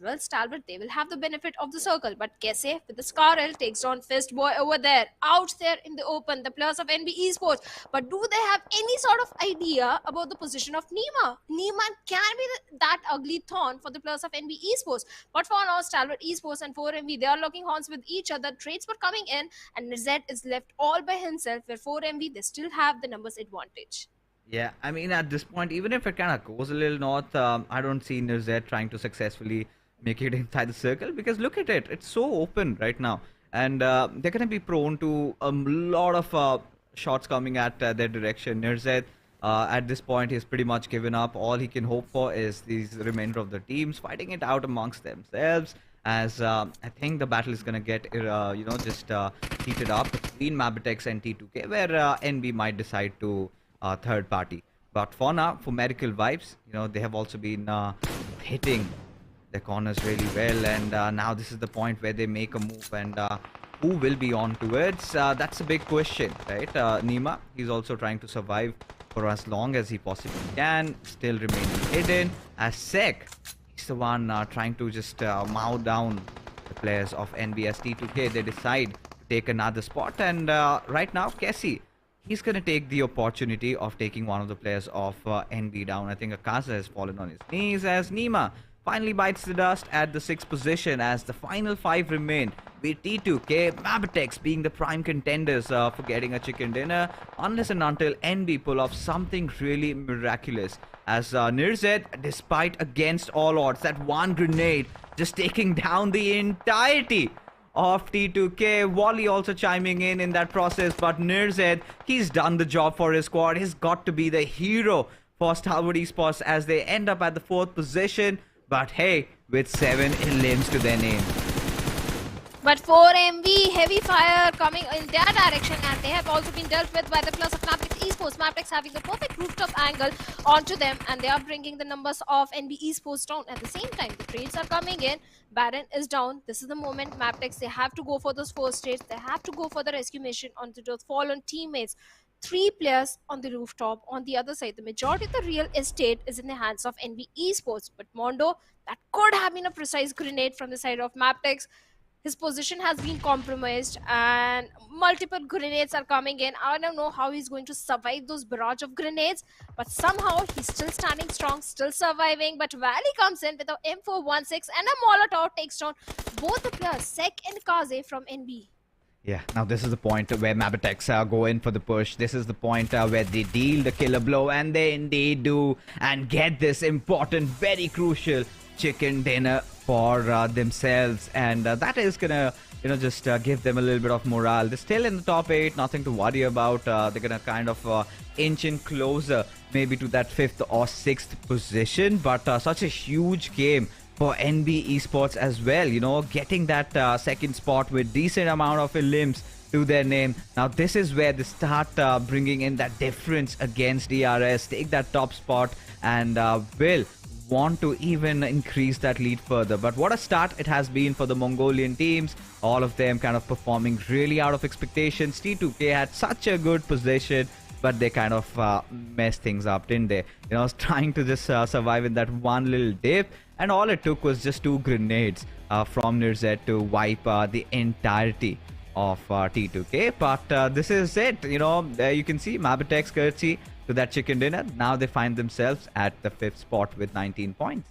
[SPEAKER 2] well, Stalwart, they will have the benefit of the circle. But Kese with the Scarrel takes on Fist Boy over there, out there in the open, the players of NB Esports. But do they have any sort of idea about the position of Nima? Nima can be that ugly thorn for the players of NB Esports. But for now, Stalwart Esports and 4MV, they are locking horns with each other. Trades were coming in, and Zed is left all by himself, where 4MV, they still have the numbers advantage.
[SPEAKER 1] Yeah, I mean, at this point, even if it kind of goes a little north, I don't see Nirzet trying to successfully make it inside the circle, because look at it, it's so open right now, and they're going to be prone to a lot of shots coming at their direction. Nirzet, at this point, he's pretty much given up. All he can hope for is these remainder of the teams fighting it out amongst themselves, as I think the battle is going to get, just heated up between MABETEX and T2K, where NB might decide to third party. But for now, for medical vibes, they have also been hitting the corners really well, and now this is the point where they make a move, and who will be on towards? That's a big question, right? Nima, he's also trying to survive for as long as he possibly can, still remaining hidden. As Sek, he's the one trying to just mow down the players of NBS. T2K, they decide to take another spot, and right now, Kessie, he's going to take the opportunity of taking one of the players of NB down. I think Akaza has fallen on his knees, as Nima finally bites the dust at the 6th position, as the final 5 remain, with T2K, MABETEX being the prime contenders for getting a chicken dinner, unless and until NB pull off something really miraculous. As Nirzet, despite against all odds, that one grenade just taking down the entirety of T2K. Wally also chiming in that process, but Nirzet, he's done the job for his squad. He's got to be the hero for Stalwart Esports, as they end up at the 4th position. But hey, with 7 limbs to their name.
[SPEAKER 2] But 4MV, heavy fire coming in their direction, and they have also been dealt with by the plus of MABETEX Esports. MABETEX having the perfect rooftop angle onto them, and they are bringing the numbers of NB Esports down. At the same time, the trades are coming in. Baron is down. This is the moment MABETEX, they have to go for those 4 trades. They have to go for the rescue mission onto those fallen teammates. 3 players on the rooftop. On the other side, the majority of the real estate is in the hands of NB Esports. But Mondo, that could have been a precise grenade from the side of MABETEX. His position has been compromised, and multiple grenades are coming in. I don't know how he's going to survive those barrage of grenades, but somehow he's still standing strong, still surviving. But Valley comes in with a M416 and a Molotov, takes down both the players, Sek and Kaze from NB.
[SPEAKER 1] Yeah, now this is the point where MABETEX go in for the push. This is the point where they deal the killer blow, and they indeed do, and get this important, very crucial chicken dinner for themselves, and that is gonna just give them a little bit of morale. They're still in the top 8, nothing to worry about. They're gonna kind of inch in closer maybe to that 5th or 6th position, but such a huge game for NB Esports as well, getting that 2nd spot with decent amount of elims to their name. Now this is where they start bringing in that difference against DRS, take that top spot, and will want to even increase that lead further. But what a start it has been for the Mongolian teams, all of them kind of performing really out of expectations. T2K had such a good position, but they kind of messed things up, didn't they? Trying to just survive in that one little dip, and all it took was just 2 grenades from NERZ to wipe the entirety of T2K. But this is it. There you can see MABETEX courtesy to that chicken dinner. Now they find themselves at the 5th spot with 19 points.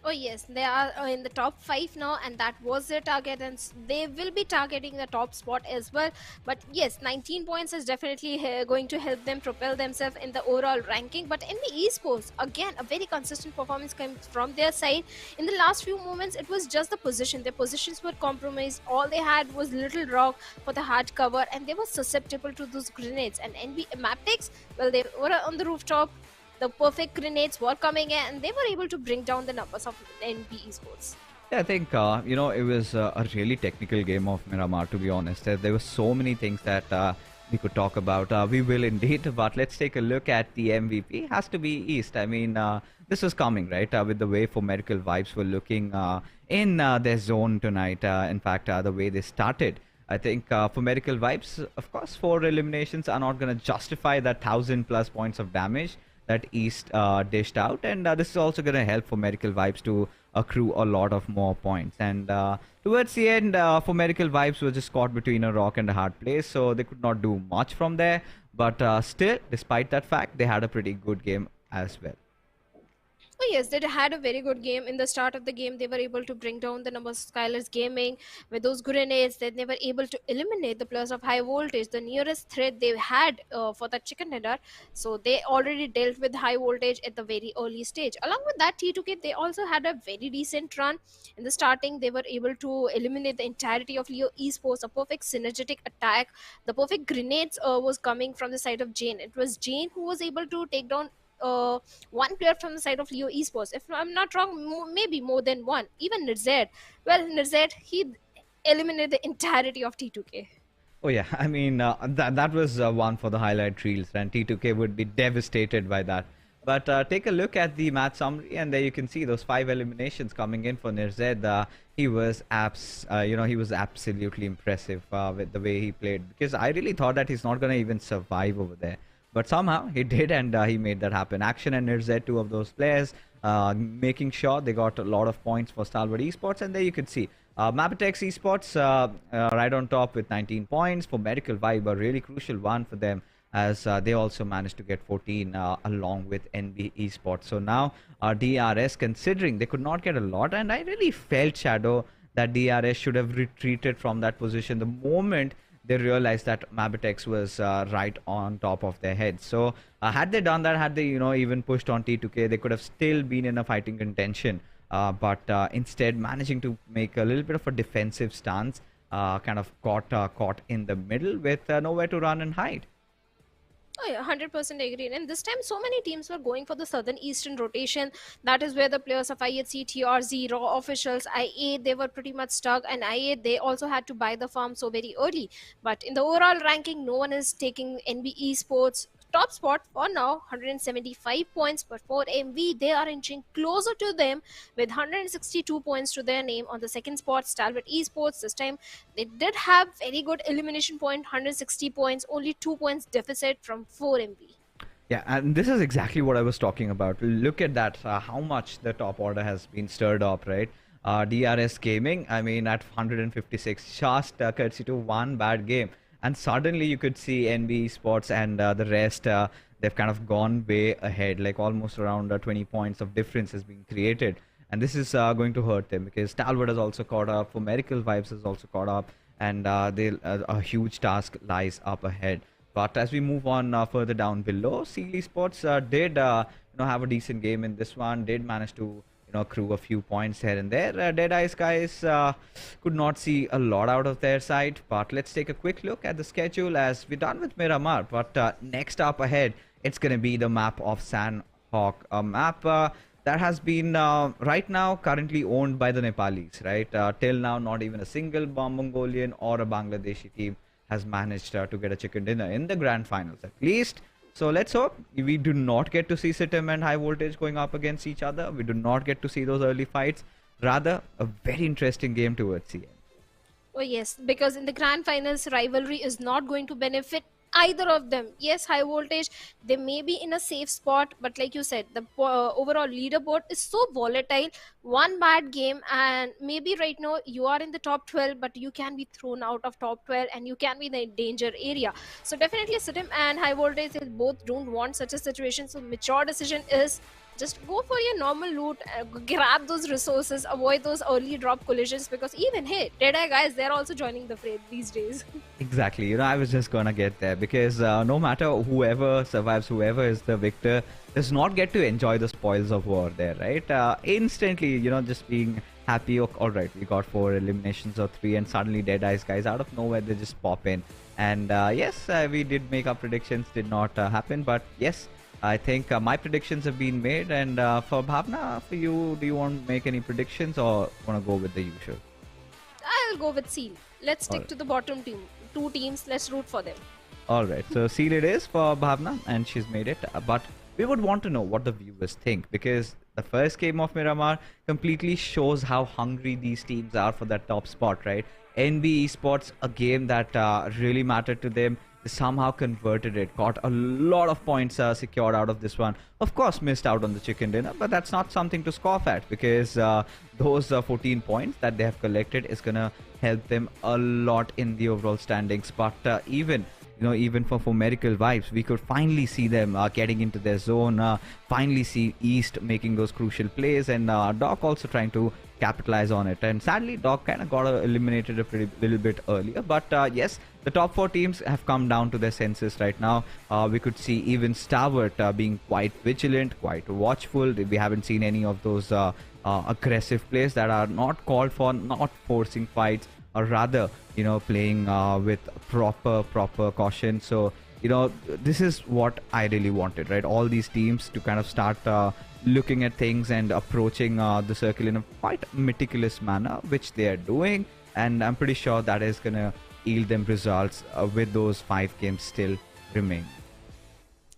[SPEAKER 2] Oh yes, they are in the top 5 now, and that was their target, and they will be targeting the top spot as well. But yes, 19 points is definitely going to help them propel themselves in the overall ranking. But in the esports, again, a very consistent performance came from their side. In the last few moments, it was just the position. Their positions were compromised. All they had was little rock for the hard cover, and they were susceptible to those grenades. And MABETEX, well, they were on the rooftop. The perfect grenades were coming in, and they were able to bring down the numbers of NB Esports.
[SPEAKER 1] Yeah, I think, it was a really technical game of Miramar, to be honest. There were so many things that we could talk about. We will indeed, but let's take a look at the MVP. Has to be East. I mean, this was coming, right? With the way For Medical Vibes were looking in their zone tonight. In fact, the way they started. I think For Medical Vibes, of course, 4 eliminations are not going to justify that 1,000+ points of damage that East dished out, and this is also going to help For Medical Vibes to accrue a lot of more points. And towards the end, For Medical Vibes were just caught between a rock and a hard place, so they could not do much from there. But still, despite that fact, they had a pretty good game as well.
[SPEAKER 2] Oh yes, they had a very good game. In the start of the game, they were able to bring down the numbers of SKYLIGHTZ Gaming with those grenades. They were able to eliminate the players of high voltage, the nearest threat they had for that chicken dinner. So they already dealt with high voltage at the very early stage. Along with that, T2K, they also had a very decent run. In the starting, they were able to eliminate the entirety of Leo Esports, a perfect synergetic attack. The perfect grenades was coming from the side of Jane. It was Jane who was able to take down one player from the side of Leo Esports. If I'm not wrong, maybe more than one. Even NERZ. Well, NERZ, he eliminated the entirety of T2K.
[SPEAKER 1] Oh yeah, I mean, that was one for the highlight reels, and T2K would be devastated by that. But take a look at the match summary, and there you can see those 5 eliminations coming in for NERZ. He was he was absolutely impressive with the way he played, because I really thought that he's not going to even survive over there. But somehow he did, and he made that happen. Action and NERZ, 2 of those players, making sure they got a lot of points for Stalwart Esports. And there you could see MABETEX Esports right on top with 19 points. For Medical Vibe, a really crucial one for them, as they also managed to get 14 along with NB Esports. So now DRS, considering they could not get a lot, and I really felt, Shadow, that DRS should have retreated from that position the moment they realized that MABETEX was right on top of their heads. So had they done that, had they even pushed on T2K, they could have still been in a fighting contention. But instead, managing to make a little bit of a defensive stance, kind of caught in the middle with nowhere to run and hide.
[SPEAKER 2] Oh yeah, 100% agreed. And this time, so many teams were going for the southern eastern rotation. That is where the players of IHC, TRZ, Raw officials, IA, they were pretty much stuck. And IA, they also had to buy the farm so very early. But in the overall ranking, no one is taking NB Esports top spot for now, 175 points. But for MV, they are inching closer to them with 162 points to their name. On the second spot, Stalwart Esports. This time they did have very good elimination point, 160 points, only 2 points deficit from 4 MV.
[SPEAKER 1] Yeah, and this is exactly what I was talking about. Look at that, how much the top order has been stirred up, right? DRS Gaming, I mean, at 156, just courtesy to one bad game. And suddenly you could see NB Esports and the rest, they've kind of gone way ahead, like almost around 20 points of difference has been created. And this is going to hurt them, because Stalwart has also caught up, For Medical Vibes has also caught up, and a huge task lies up ahead. But as we move on further down below, SKYLIGHTZ did have a decent game in this one, did manage to accrue a few points here and there. Deadeyes guys could not see a lot out of their side, but let's take a quick look at the schedule as we're done with Miramar. But next up ahead, it's going to be the map of Sanhok, a map that has been right now currently owned by the Nepalis, right? Till now, not even a single Mongolian or a Bangladeshi team has managed to get a chicken dinner in the grand finals, at least. So let's hope we do not get to see SITM and High Voltage going up against each other. We do not get to see those early fights. Rather, a very interesting game towards the end.
[SPEAKER 2] Oh yes, because in the grand finals, rivalry is not going to benefit either of them. Yes, High Voltage, they may be in a safe spot, but like you said, the overall leaderboard is so volatile. One bad game and maybe right now you are in the top 12, but you can be thrown out of top 12 and you can be in the danger area. So definitely SITM and High Voltage, they both don't want such a situation. So mature decision is just go for your normal loot, grab those resources, avoid those early drop collisions, because even hey, Deadeye guys, they're also joining the fray these days.
[SPEAKER 1] Exactly. I was just gonna get there because no matter whoever survives, whoever is the victor, does not get to enjoy the spoils of war there, right? Instantly, just being happy. All right, we got 4 eliminations or 3, and suddenly Deadeyes guys out of nowhere they just pop in. And yes, we did make our predictions, did not happen, but yes. I think my predictions have been made, and for Bhavna, for you, do you want to make any predictions or want to go with the usual?
[SPEAKER 2] I'll go with Seal. Let's stick to the bottom team. 2 teams, let's root for them.
[SPEAKER 1] Alright, so Seal it is for Bhavna, and she's made it. But we would want to know what the viewers think, because the first game of Miramar completely shows how hungry these teams are for that top spot, right? NB Esports, a game that really mattered to them. They somehow converted it, got a lot of points secured out of this one. Of course, missed out on the chicken dinner, but that's not something to scoff at, because those 14 points that they have collected is going to help them a lot in the overall standings. But even for Miracle Vibes, we could finally see them getting into their zone, finally see East making those crucial plays, and Doc also trying to capitalize on it. And sadly, Doc kind of got eliminated a little bit earlier. But yes, the top 4 teams have come down to their senses right now. We could see even Stalwart being quite vigilant, quite watchful. We haven't seen any of those aggressive plays that are not called for, not forcing fights, or rather, playing with proper caution. So, this is what I really wanted, right? All these teams to kind of start looking at things and approaching the circle in a quite meticulous manner, which they are doing. And I'm pretty sure that is going to yield them results with those 5 games still remaining.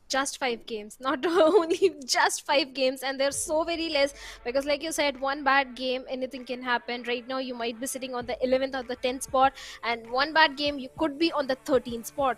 [SPEAKER 2] Just 5 games, not only just 5 games, and they're so very less, because like you said, one bad game, anything can happen. Right now you might be sitting on the 11th or the 10th spot, and one bad game you could be on the 13th spot.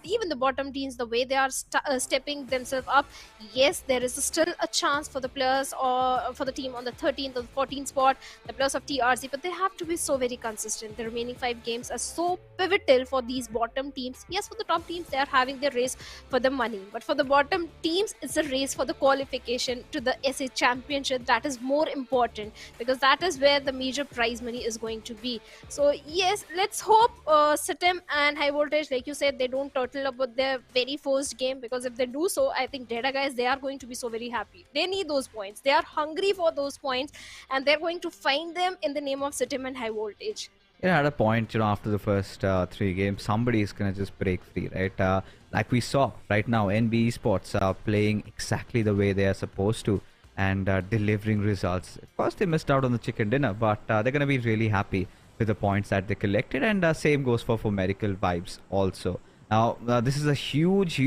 [SPEAKER 2] Even the bottom teams, the way they are stepping themselves up, yes, there is still a chance for the players or for the team on the 13th or the 14th spot, the players of TRZ, but they have to be so very consistent. The remaining 5 games are so pivotal for these bottom teams. Yes, for the top teams, they are having their race for the money, but for the bottom teams, it's a race for the qualification to the SA Championship. That is more important, because that is where the major prize money is going to be. So yes, let's hope SITM and High Voltage, like you said, they don't turtle up with their very first game, because if they do so, I think Deadeye guys, they are going to be so very happy. They need those points. They are hungry for those points, and they're going to find them in the name of SITM and High Voltage.
[SPEAKER 1] At a point, after the first 3 games, somebody is going to just break free, right? Like we saw right now, NB Esports are playing exactly the way they are supposed to and delivering results. Of course, they missed out on the chicken dinner, but they're going to be really happy with the points that they collected, and same goes for Miracle Vibes also. Now, this is a huge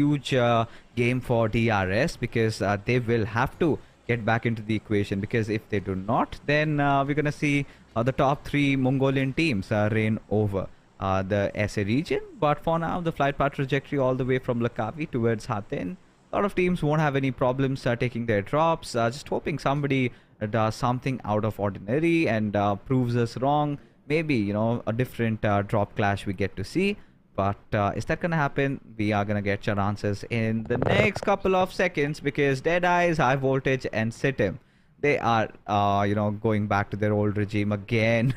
[SPEAKER 1] game for DRS, because they will have to get back into the equation, because if they do not, then we're going to see the top 3 Mongolian teams reign over the SA region. But for now, the flight path trajectory all the way from Lakavi towards Hatin, a lot of teams won't have any problems taking their drops. Just hoping somebody does something out of ordinary and proves us wrong. Maybe, a different drop clash we get to see. But is that going to happen? We are going to get your answers in the next couple of seconds, because Deadeyes, High Voltage, and SITM, they are, going back to their old regime again.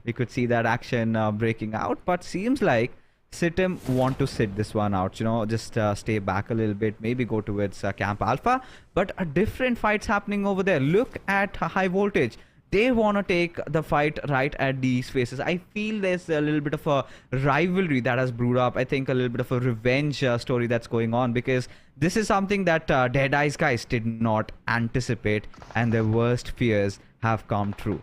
[SPEAKER 1] We could see that action breaking out, but seems like SITM want to sit this one out, just stay back a little bit, maybe go towards Camp Alpha. But a different fight's happening over there. Look at High Voltage. They want to take the fight right at these faces. I feel there's a little bit of a rivalry that has brewed up. I think a little bit of a revenge story that's going on, because this is something that DEADEYES guys did not anticipate, and their worst fears have come true.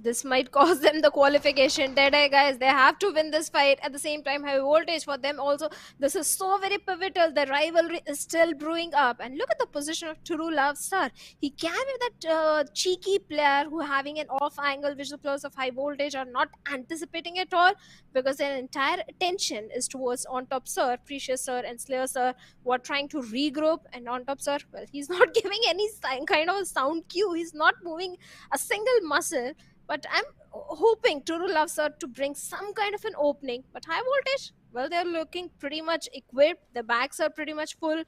[SPEAKER 2] This might cost them the qualification. Deadeye guys, they have to win this fight. At the same time, High Voltage for them also. This is so very pivotal. The rivalry is still brewing up. And look at the position of True Love Star. He can be that cheeky player who having an off angle, which the players of High Voltage are not anticipating at all, because their entire attention is towards On Top Sir, Precious Sir and Slayer Sir, who are trying to regroup. And On Top Sir, well, he's not giving any kind of a sound cue. He's not moving a single muscle. But I'm hoping True Love Sir to bring some kind of an opening. But High Voltage, well, they're looking pretty much equipped. The backs are pretty much full.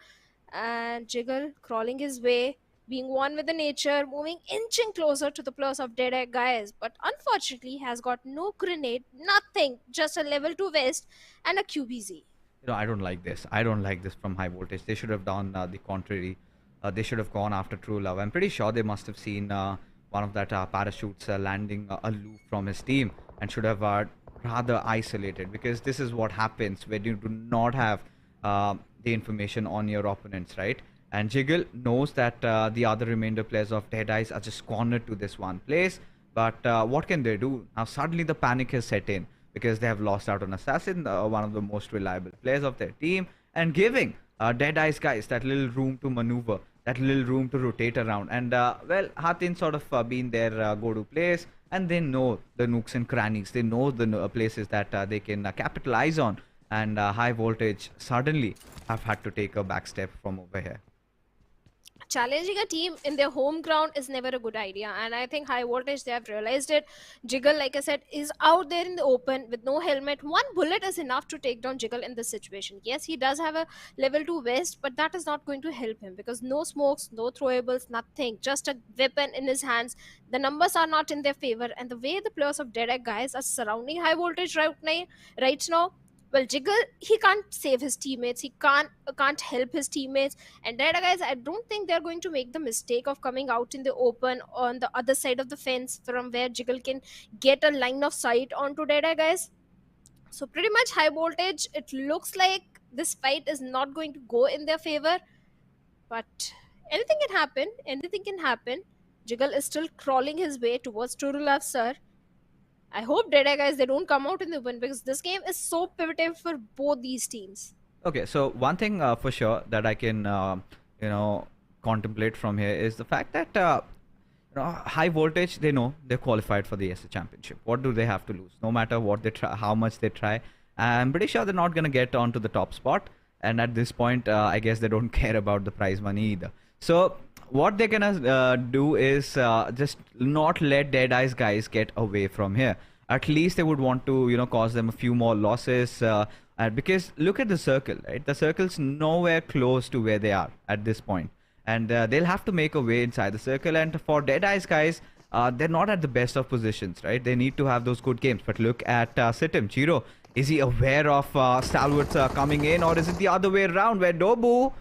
[SPEAKER 2] And Jiggle crawling his way, being one with the nature, moving inching closer to the players of Deadeye guys. But unfortunately, has got no grenade, nothing, just a level 2 vest and a QBZ.
[SPEAKER 1] I don't like this. I don't like this from High Voltage. They should have done the contrary. They should have gone after True Love. I'm pretty sure they must have seen one of that parachutes landing aloof from his team, and should have rather isolated, because this is what happens when you do not have the information on your opponents, right? And Jiggle knows that the other remainder players of DEADEYES are just cornered to this one place. But what can they do? Now suddenly the panic has set in, because they have lost out on Assassin, one of the most reliable players of their team, and giving DEADEYES guys that little room to maneuver, that little room to rotate around. And well, Hatin sort of been their go-to place, and they know the nooks and crannies. They know the places that they can capitalize on. And High Voltage suddenly have had to take a back step from over here.
[SPEAKER 2] Challenging a team in their home ground is never a good idea, and I think High Voltage, they have realized it. Jiggle, like I said, is out there in the open with no helmet. One bullet is enough to take down Jiggle in this situation. Yes, he does have a level 2 vest, but that is not going to help him, because no smokes, no throwables, nothing, just a weapon in his hands. The numbers are not in their favor, and the way the players of Deadeye guys are surrounding High Voltage right now, well, Jiggle, he can't save his teammates. He can't help his teammates. And Deadeye guys, I don't think they're going to make the mistake of coming out in the open on the other side of the fence, from where Jiggle can get a line of sight onto Deadeye guys. So pretty much High Voltage, it looks like this fight is not going to go in their favor. But anything can happen. Anything can happen. Jiggle is still crawling his way towards True Love Sir. I hope Deadeye guys, they don't come out in the win, because this game is so pivotal for both these teams.
[SPEAKER 1] Okay, so one thing for sure that I can contemplate from here is the fact that High Voltage, they know they're qualified for the SA Championship. What do they have to lose? No matter what they try, how much they try, I'm pretty sure they're not gonna get onto the top spot. And at this point, I guess they don't care about the prize money either. So what they're gonna do is just not let DEADEYES guys get away from here. At least they would want to cause them a few more losses, because look at the circle, right? The circle's nowhere close to where they are at this point, and they'll have to make a way inside the circle. And for DEADEYES guys, they're not at the best of positions, right? They need to have those good games. But look at SITM. Chiro, is he aware of Stalwarts coming in, or is it the other way around, where Dobu,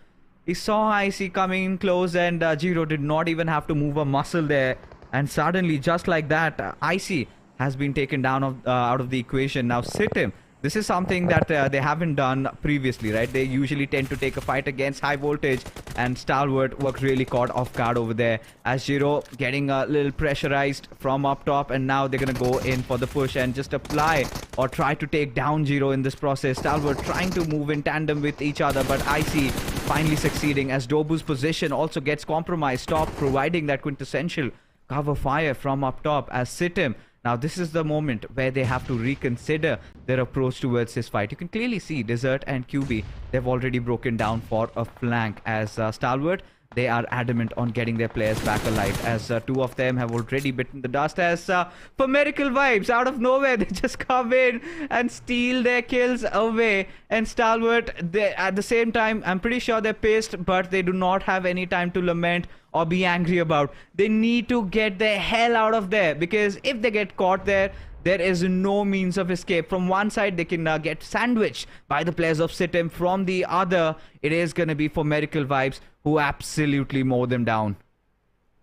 [SPEAKER 1] he saw IC coming in close, and Jiro did not even have to move a muscle there, and suddenly, just like that, IC has been taken down out of the equation. Now SITM, this is something that they haven't done previously, right? They usually tend to take a fight against High Voltage, and Stalwart was really caught off guard over there, as Jiro getting a little pressurized from up top, and now they're gonna go in for the push and just apply or try to take down Jiro in this process. Stalwart trying to move in tandem with each other, but IC finally succeeding, as Dobu's position also gets compromised. Stop providing that quintessential cover fire from up top, as SITM, now this is the moment where they have to reconsider their approach towards this fight. You can clearly see Desert and QB, they've already broken down for a flank, as Stalwart, they are adamant on getting their players back alive, as two of them have already bitten the dust, as for miracle vibes, out of nowhere they just come in and steal their kills away. And Stalwart, they, at the same time, I'm pretty sure they're pissed, but they do not have any time to lament or be angry about. They need to get the hell out of there, because if they get caught there, There is no means of escape. From one side, they can get sandwiched by the players of SITM. From the other, it is going to be for Miracle Vibes, who absolutely mow them down.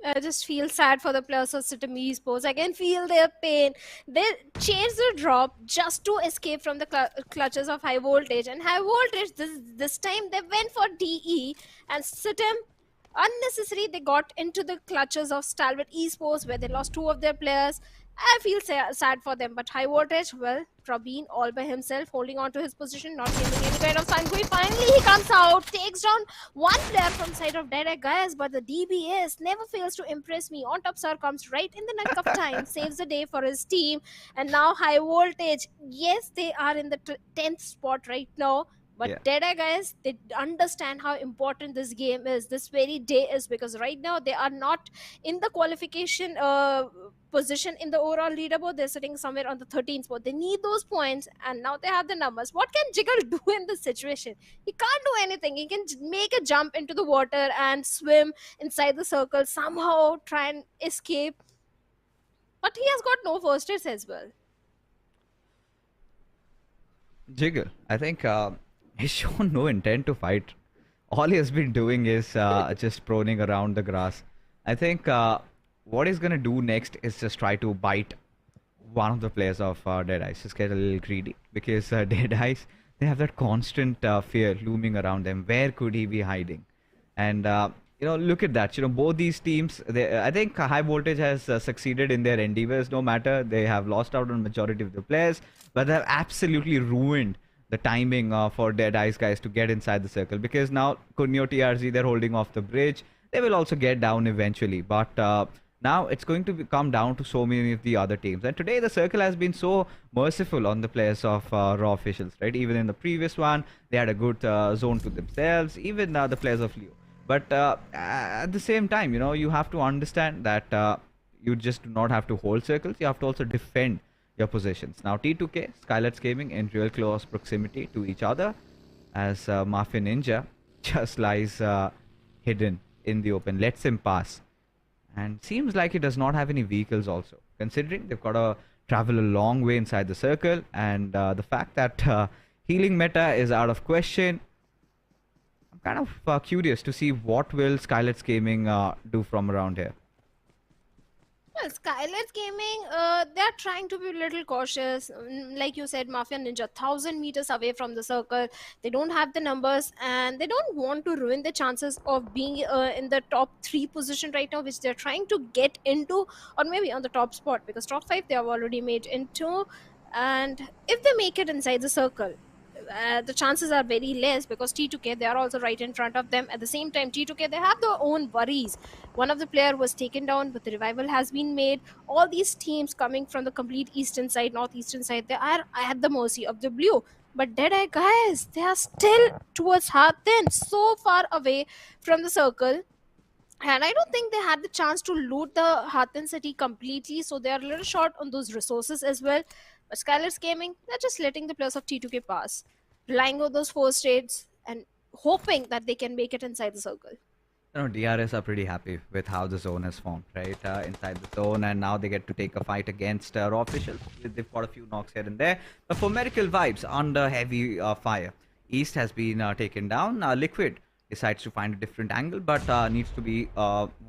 [SPEAKER 2] I just feel sad for the players of SITM Esports. I can feel their pain. They chased the drop just to escape from the clutches of high voltage. And high voltage, this time they went for DE. And SITM, unnecessary, they got into the clutches of Stalwart Esports, where they lost 2 of their players. I feel sad for them, but high voltage, well, Praveen all by himself, holding on to his position, not giving any kind of sign. Finally, he comes out, takes down one player from side of DEADEYES, but the DBS never fails to impress me. On top, sir comes right in the nick of time, saves the day for his team, and now high voltage. Yes, they are in the 10th spot right now. But
[SPEAKER 1] Yeah.
[SPEAKER 2] DEADEYES, they understand how important this game is, this very day is, because right now they are not in the qualification position in the overall leaderboard. They're sitting somewhere on the 13th spot. They need those points, and now they have the numbers. What can Jiggle do in this situation? He can't do anything. He can make a jump into the water and swim inside the circle, somehow try and escape. But he has got no first aids as well.
[SPEAKER 1] Jiggle, I think he's shown no intent to fight. All he has been doing is just proning around the grass. I think what he's gonna do next is just try to bite one of the players of DEADEYES. Just get a little greedy, because DEADEYES, they have that constant fear looming around them. Where could he be hiding? And look at that. Both these teams, I think high voltage has succeeded in their endeavors. No matter, they have lost out on majority of the players, but they have absolutely ruined the timing for DEADEYES guys to get inside the circle, because now Kunyo TRZ, they're holding off the bridge. They will also get down eventually, but now it's going to come down to so many of the other teams. And today the circle has been so merciful on the players of Raw officials, right? Even in the previous one, they had a good zone to themselves, even the players of Leo. But at the same time, you have to understand that you just do not have to hold circles. You have to also defend your positions. Now T2K, SKYLIGHTZ Gaming in real close proximity to each other, as Mafia Ninja just lies hidden in the open, lets him pass. And seems like he does not have any vehicles also, considering they've got to travel a long way inside the circle. And the fact that healing meta is out of question, I'm kind of curious to see what will SKYLIGHTZ Gaming do from around here.
[SPEAKER 2] Well, SKYLIGHTZ Gaming, they're trying to be a little cautious. Like you said, Mafia Ninja, 1,000 meters away from the circle. They don't have the numbers, and they don't want to ruin the chances of being in the top 3 position right now, which they're trying to get into, or maybe on the top spot, because top 5 they have already made into. And if they make it inside the circle, the chances are very less, because T2K, they are also right in front of them. At the same time, T2K, they have their own worries. One of the player was taken down, but the revival has been made. All these teams coming from the complete eastern side, northeastern side, they are at the mercy of the blue. But DEADEYES guys, they are still towards Hathin, so far away from the circle. And I don't think they had the chance to loot the Hathin city completely, so they are a little short on those resources as well. But SKYLIGHTZ Gaming, they're just letting the players of T2K pass, relying on those 4 trades and hoping that they can make it inside the circle.
[SPEAKER 1] DRS are pretty happy with how the zone has formed, right? Inside the zone, and now they get to take a fight against Raw officials. They've got a few knocks here and there. But for Miracle Vibes, under heavy fire, East has been taken down. Liquid decides to find a different angle, but needs to be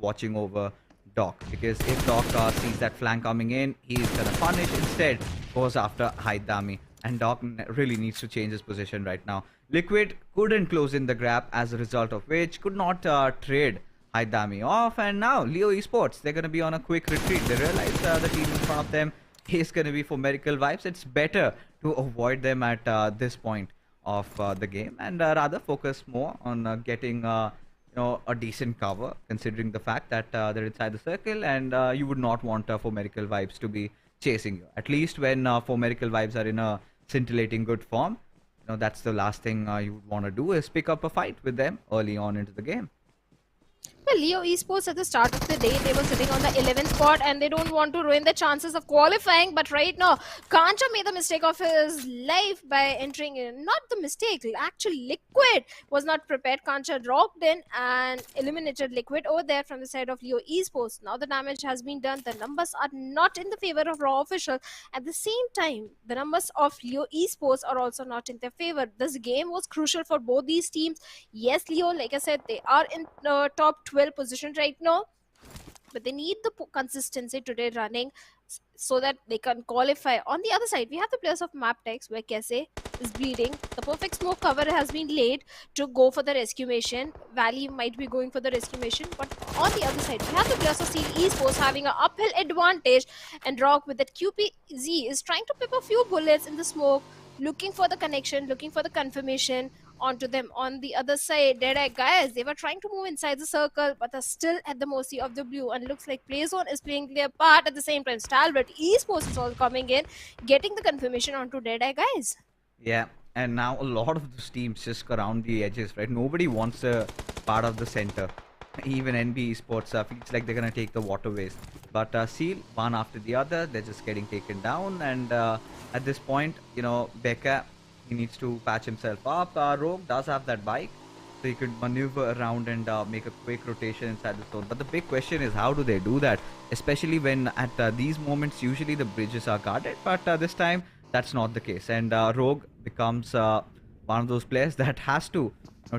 [SPEAKER 1] watching over Doc, because if Doc sees that flank coming in, he's gonna punish. Instead, goes after HIGHVOLTAGE, and Doc really needs to change his position right now. Liquid couldn't close in the grab, as a result of which could not trade HIGHVOLTAGE off. And now Leo Esports, they're gonna be on a quick retreat. They realize the team in front of them is gonna be for Miracle Vibes. It's better to avoid them at this point of the game, and rather focus more on getting a decent cover, considering the fact that they're inside the circle, and you would not want for Miracle Vibes to be chasing you. At least when for Miracle Vibes are in a scintillating good form, that's the last thing you would want to do, is pick up a fight with them early on into the game.
[SPEAKER 2] Well, Leo Esports at the start of the day, they were sitting on the 11th spot and they don't want to ruin their chances of qualifying. But right now, Kancha made the mistake of his life by entering in. Not the mistake, actually, Liquid was not prepared. Kancha dropped in and eliminated Liquid over there from the side of Leo Esports. Now the damage has been done. The numbers are not in the favor of Raw Official. At the same time, the numbers of Leo Esports are also not in their favor. This game was crucial for both these teams. Yes, Leo, like I said, they are in top 12 position right now, but they need the consistency today running so that they can qualify. On the other side, we have the players of MABETEX where Kese is bleeding. The perfect smoke cover has been laid to go for the rescue mission. Valley might be going for the rescue mission, but on the other side, we have the players of Steel Esports having an uphill advantage, and Rock with that QPZ is trying to pip a few bullets in the smoke, looking for the connection, looking for the confirmation onto them. On the other side, DEADEYES guys, they were trying to move inside the circle but are still at the mercy of the blue, and looks like Playzone is playing their part. At the same time, Stalwart Esports is all coming in, getting the confirmation onto DEADEYES guys.
[SPEAKER 1] Yeah, and now a lot of those teams just around the edges, right? Nobody wants a part of the center. Even NB Esports feels like they're gonna take the waterways, but Seal, one after the other, they're just getting taken down. And at this point, you know, Becca, he needs to patch himself up. Rogue does have that bike, so he could maneuver around and make a quick rotation inside the zone. But the big question is, how do they do that? Especially when at these moments, usually the bridges are guarded, but this time that's not the case. And Rogue becomes one of those players that has to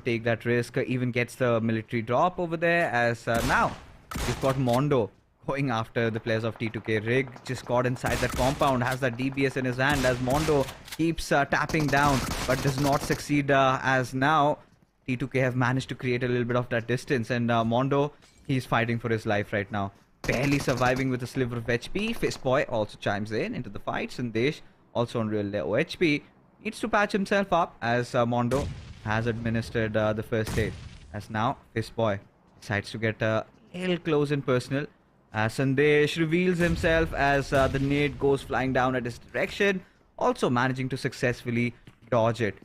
[SPEAKER 1] take that risk, even gets the military drop over there. As now you've got Mondo going after the players of T2K. Rig just got inside that compound, has that DBS in his hand as Mondo keeps tapping down but does not succeed, as now T2K have managed to create a little bit of that distance. And Mondo, he's fighting for his life right now, barely surviving with a sliver of HP. Fistboy also chimes in into the fight. Sandesh also on real low HP, needs to patch himself up as Mondo has administered the first aid. As now Fistboy decides to get a little close and personal. Sandesh reveals himself as the nade goes flying down at his direction, also managing to successfully dodge it.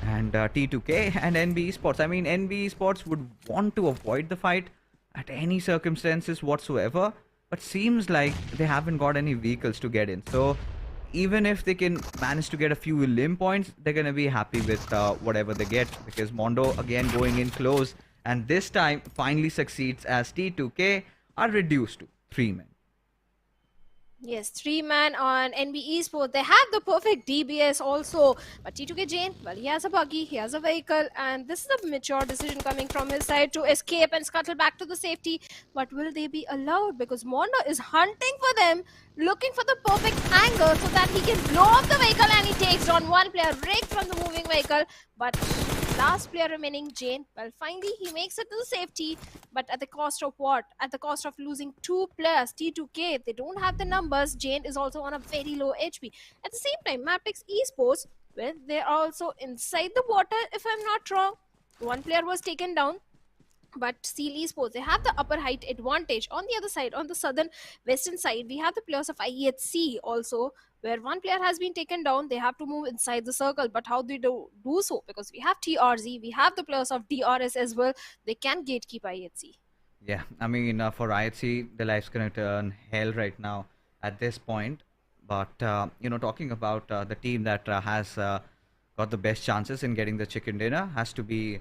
[SPEAKER 1] And T2K and NB Esports, I mean, NB Esports would want to avoid the fight at any circumstances whatsoever, but seems like they haven't got any vehicles to get in. So even if they can manage to get a few limb points, they're going to be happy with whatever they get, because Mondo again going in close, and this time finally succeeds as T2K are reduced to 3 men.
[SPEAKER 2] Yes, 3-man on NB Esports. They have the perfect DBS also. But T2K Jane, well, he has a buggy, he has a vehicle, and this is a mature decision coming from his side to escape and scuttle back to the safety. But will they be allowed? Because Mondo is hunting for them, looking for the perfect angle so that he can blow up the vehicle, and he takes on one player, Rick, from the moving vehicle. But last player remaining, Jane, well, finally he makes it to the safety, but at the cost of what? At the cost of losing 2 players. T2K, they don't have the numbers. Jane is also on a very low HP. At the same time, MABETEX Esports, well, they're also inside the water, if I'm not wrong. One player was taken down, but Steel Esports, they have the upper height advantage. On the other side, on the southern western side, we have the players of IHC also, where one player has been taken down. They have to move inside the circle, but how they do so? Because we have TRZ, we have the players of DRS as well. They can gatekeep IHC.
[SPEAKER 1] Yeah, I mean, for IHC, the life's gonna turn hell right now at this point. But you know, talking about the team that has got the best chances in getting the chicken dinner has to be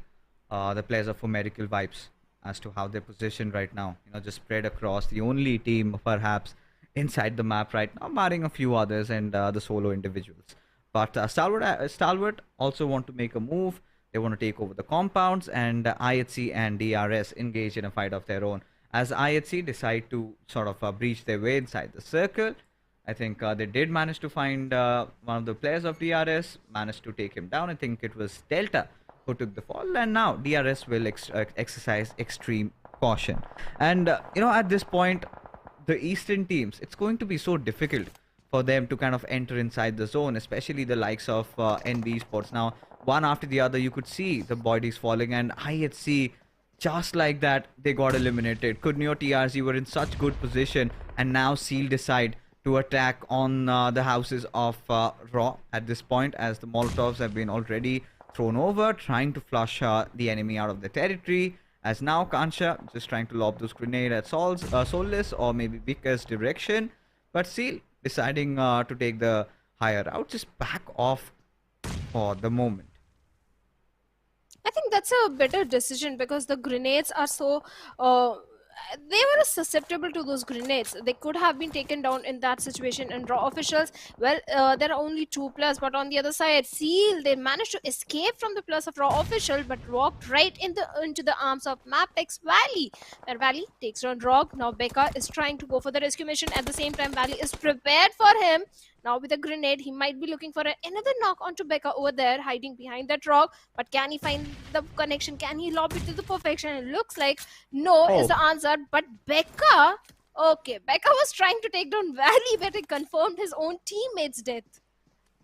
[SPEAKER 1] the players of Medical Vibes, as to how they're positioned right now. You know, just spread across, the only team perhaps inside the map right now, barring a few others and the solo individuals. But Stalwart also want to make a move. They want to take over the compounds, and IHC and DRS engage in a fight of their own. As IHC decide to sort of breach their way inside the circle, I think they did manage to find one of the players of DRS, managed to take him down. I think it was Delta who took the fall, and now DRS will exercise extreme caution. And you know, at this point, the eastern teams, it's going to be so difficult for them to kind of enter inside the zone, especially the likes of NB Esports. Now, one after the other, you could see the bodies falling, and IHC, just like that, they got eliminated. Kunyo TRZ were in such good position, and now Seal decide to attack on the houses of Raw at this point, as the Molotovs have been already thrown over, trying to flush the enemy out of the territory. As now Kansha just trying to lob those grenade at Soulless or maybe Vika's direction, but Seal deciding to take the higher route, just back off for the moment.
[SPEAKER 2] I think that's a better decision because the grenades are so they were susceptible to those grenades. They could have been taken down in that situation. And raw officials, well, there are only 2+, but on the other side, Seal, they managed to escape from the plus of raw official, but walked right into the arms of MABETEX Valley, where Valley takes down Rogue. Now Becca is trying to go for the rescue mission. At the same time, Valley is prepared for him. Now with a grenade, he might be looking for another knock onto Becca over there, hiding behind that rock. But can he find the connection? Can he lob it to the perfection? It looks like no is the answer. But Becca, okay, Becca was trying to take down Valley, but he confirmed his own teammate's death.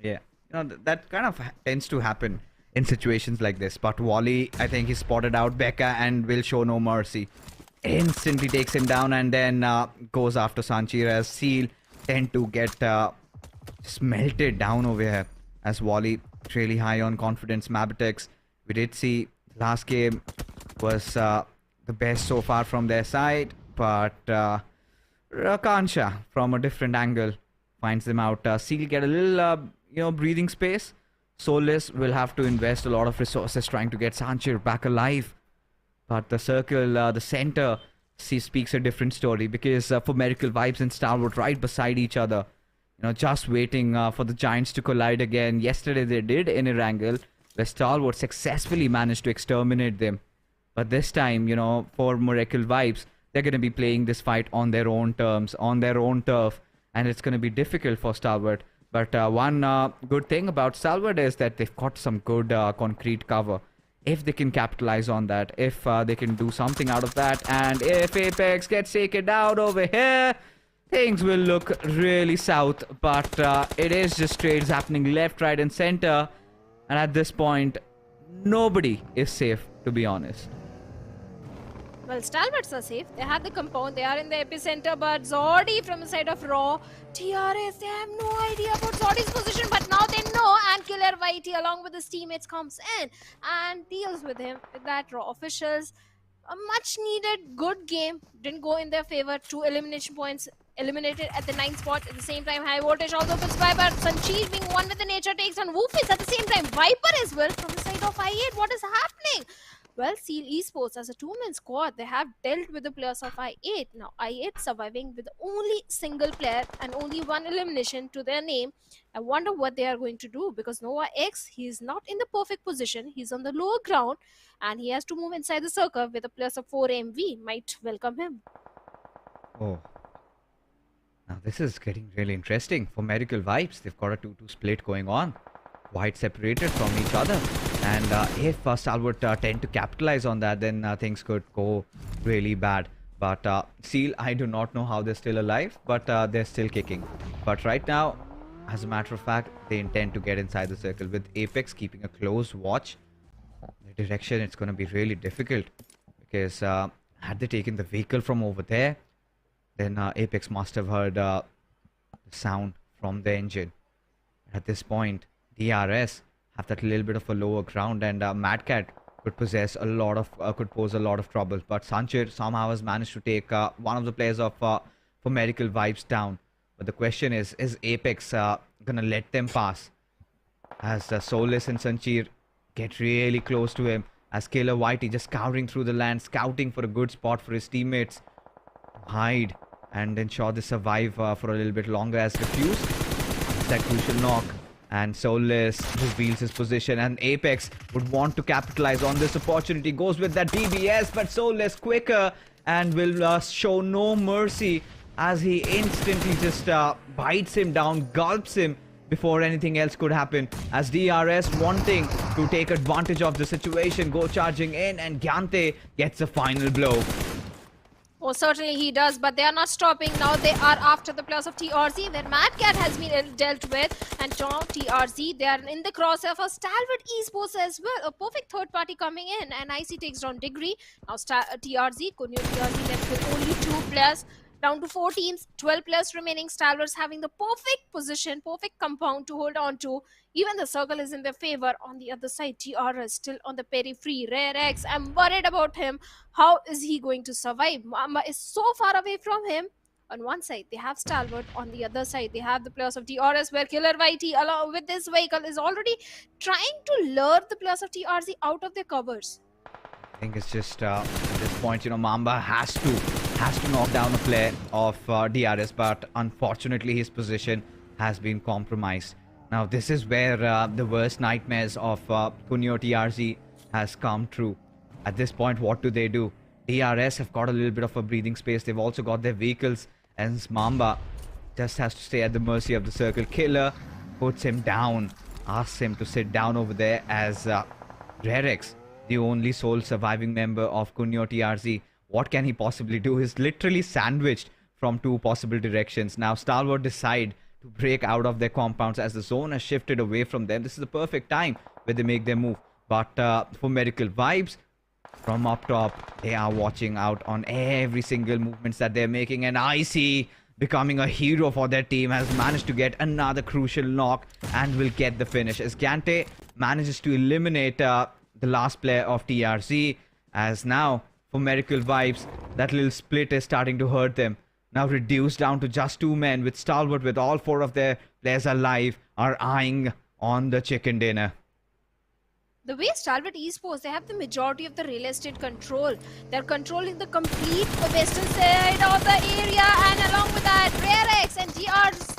[SPEAKER 1] Yeah, that kind of tends to happen in situations like this. But Wally, I think he spotted out Becca and will show no mercy. Instantly takes him down and then goes after Sanchir as Seal tend to get melted down over here as Wally really high on confidence. MABETEX, we did see last game was the best so far from their side, but Kansha from a different angle finds them out. Seal get a little breathing space. Soulless will have to invest a lot of resources trying to get Sanchir back alive, but the circle, the center, speaks a different story because for Miracle Vibes and Stalwart right beside each other, just waiting for the Giants to collide again. Yesterday they did in Erangel, where Stalwart successfully managed to exterminate them. But this time, for Miracle Vibes, they're going to be playing this fight on their own terms, on their own turf, and it's going to be difficult for Stalwart. But one good thing about Stalwart is that they've got some good concrete cover. If they can capitalize on that, if they can do something out of that, and if Apex gets taken out over here, things will look really south. But it is just trades happening left, right, and center. And at this point, nobody is safe, to be honest.
[SPEAKER 2] Well, Stalwarts are safe. They have the compound. They are in the epicenter. But Zordi from the side of Raw, TRS, they have no idea about Zordi's position. But now they know. And Killer Whitey, along with his teammates, comes in and deals with him. With that, Raw officials, a much needed good game. Didn't go in their favor. 2 elimination points eliminated at the 9th spot. At the same time, High Voltage also opens by, but Sanchir being one with the nature takes on Woofis. At the same time, Viper as well from the side of I8. What is happening? Well, Seal Esports as a 2-man squad, they have dealt with the players of I8. Now, I8 surviving with only single player and only 1 elimination to their name. I wonder what they are going to do because Nova X, he is not in the perfect position. He's on the lower ground and he has to move inside the circle with a plus of 4 MV. Might welcome him.
[SPEAKER 1] Oh. Now this is getting really interesting for Miracle Vibes. They've got a 2-2 split going on. Quite separated from each other. And if Stalwart tend to capitalize on that, then things could go really bad. But Seal, I do not know how they're still alive, but they're still kicking. But right now, as a matter of fact, they intend to get inside the circle with Apex keeping a close watch. The direction, it's going to be really difficult because had they taken the vehicle from over there, then Apex must have heard the sound from the engine. At this point, DRS have that little bit of a lower ground, and Mad Cat could pose a lot of trouble. But Sanchir somehow has managed to take one of the players of for Miracle Vibes down. But the question is Apex gonna let them pass? As Soulless and Sanchir get really close to him, as Killer Whitey just scouring through the land, scouting for a good spot for his teammates to hide and ensure they survive for a little bit longer, as refused. It's that crucial knock. And Soulless reveals his position, and Apex would want to capitalize on this opportunity. Goes with that DBS, but Soulless quicker and will show no mercy as he instantly just bites him down, gulps him before anything else could happen. As DRS wanting to take advantage of the situation, go charging in, and Gyante gets a final blow.
[SPEAKER 2] Oh, certainly he does, but they are not stopping. Now they are after the plus of TRZ, where Mad Cat has been dealt with. And now TRZ, they are in the crosshair for Stalwart Esports as well. A perfect third party coming in, and IC takes down Degree. Now TRZ, Kunyo TRZ left with only 2 players. Down to 4 teams, 12 players remaining. Stalwarts having the perfect position, perfect compound to hold on to. Even the circle is in their favor. On the other side, DRS still on the periphery. Rare X, I'm worried about him. How is he going to survive? Mama is so far away from him. On one side, they have Stalwart. On the other side, they have the players of DRS, where Killer YT, along with this vehicle, is already trying to lure the players of TRZ out of their covers.
[SPEAKER 1] I think it's just at this point, Mamba has to knock down a player of DRS, but unfortunately his position has been compromised. Now this is where the worst nightmares of Kunyo TRZ has come true. At this point, what do? DRS have got a little bit of a breathing space. They've also got their vehicles, and Mamba just has to stay at the mercy of the circle. Killer puts him down, asks him to sit down over there as Rerex, the only sole surviving member of Kunyo TRZ. What can he possibly do? He's literally sandwiched from two possible directions. Now Stalwart decide to break out of their compounds as the zone has shifted away from them. This is the perfect time where they make their move. But for Medical Vibes, from up top, they are watching out on every single movements that they're making. And Icy, becoming a hero for their team, has managed to get another crucial knock and will get the finish. As Gante manages to eliminate the last player of TRZ, as now for Miracle Vibes, that little split is starting to hurt them. Now reduced down to just 2 men, with Stalwart, with all 4 of their players alive, are eyeing on the chicken dinner.
[SPEAKER 2] The way Stalwart Esports, they have the majority of the real estate control. They're controlling the complete western side of the area, and along with that, Rare X and DRS,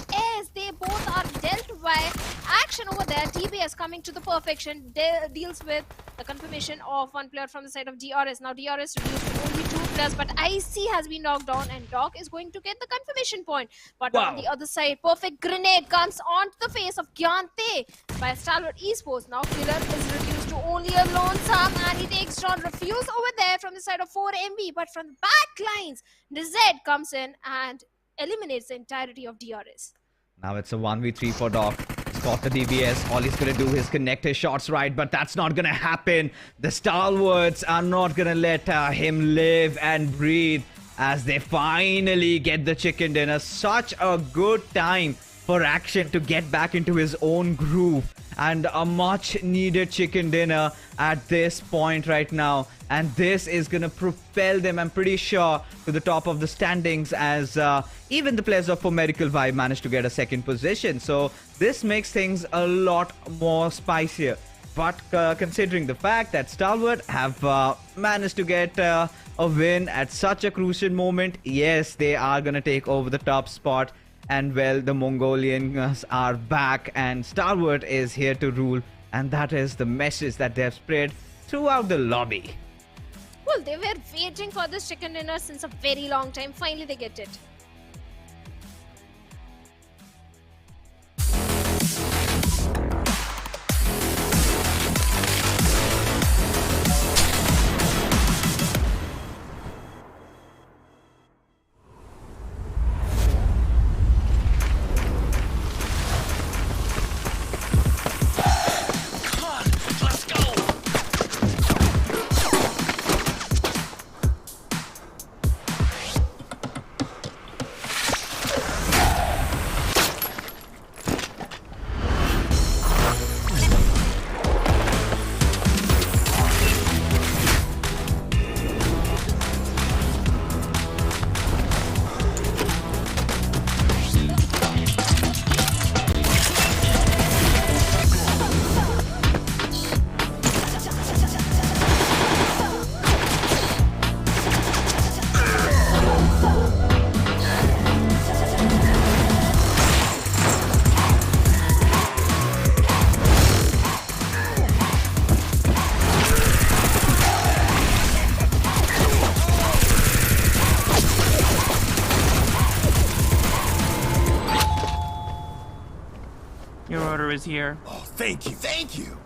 [SPEAKER 2] they both are dealt by action over there. TBS coming to the perfection, deals with the confirmation of one player from the side of DRS. Now DRS reduced to only 2 players, but IC has been knocked down, and Doc is going to get the confirmation point. But on the other side, perfect grenade comes onto the face of Gyante by Stalwart Esports. Now Killer is reduced to only a lonesome, and he takes John Refuse over there from the side of 4MB. But from the back lines, DZ comes in and eliminates the entirety of DRS.
[SPEAKER 1] Now it's a 1v3 for Doc. He's got the DBS. All he's going to do is connect his shots right, but that's not going to happen. The Stalwarts are not going to let him live and breathe as they finally get the chicken dinner. Such a good time for Action to get back into his own groove, and a much needed chicken dinner at this point right now. And this is gonna propel them, I'm pretty sure, to the top of the standings, as even the players of Medical Vibe managed to get a second position. So this makes things a lot more spicier. But considering the fact that Stalwart have managed to get a win at such a crucial moment, yes, they are gonna take over the top spot. And well, the Mongolians are back, and Stalwart is here to rule, and that is the message that they have spread throughout the lobby.
[SPEAKER 2] Well, they were waiting for this chicken dinner since a very long time. Finally, they get it.
[SPEAKER 3] Your order is here.
[SPEAKER 4] Oh, thank you, thank you.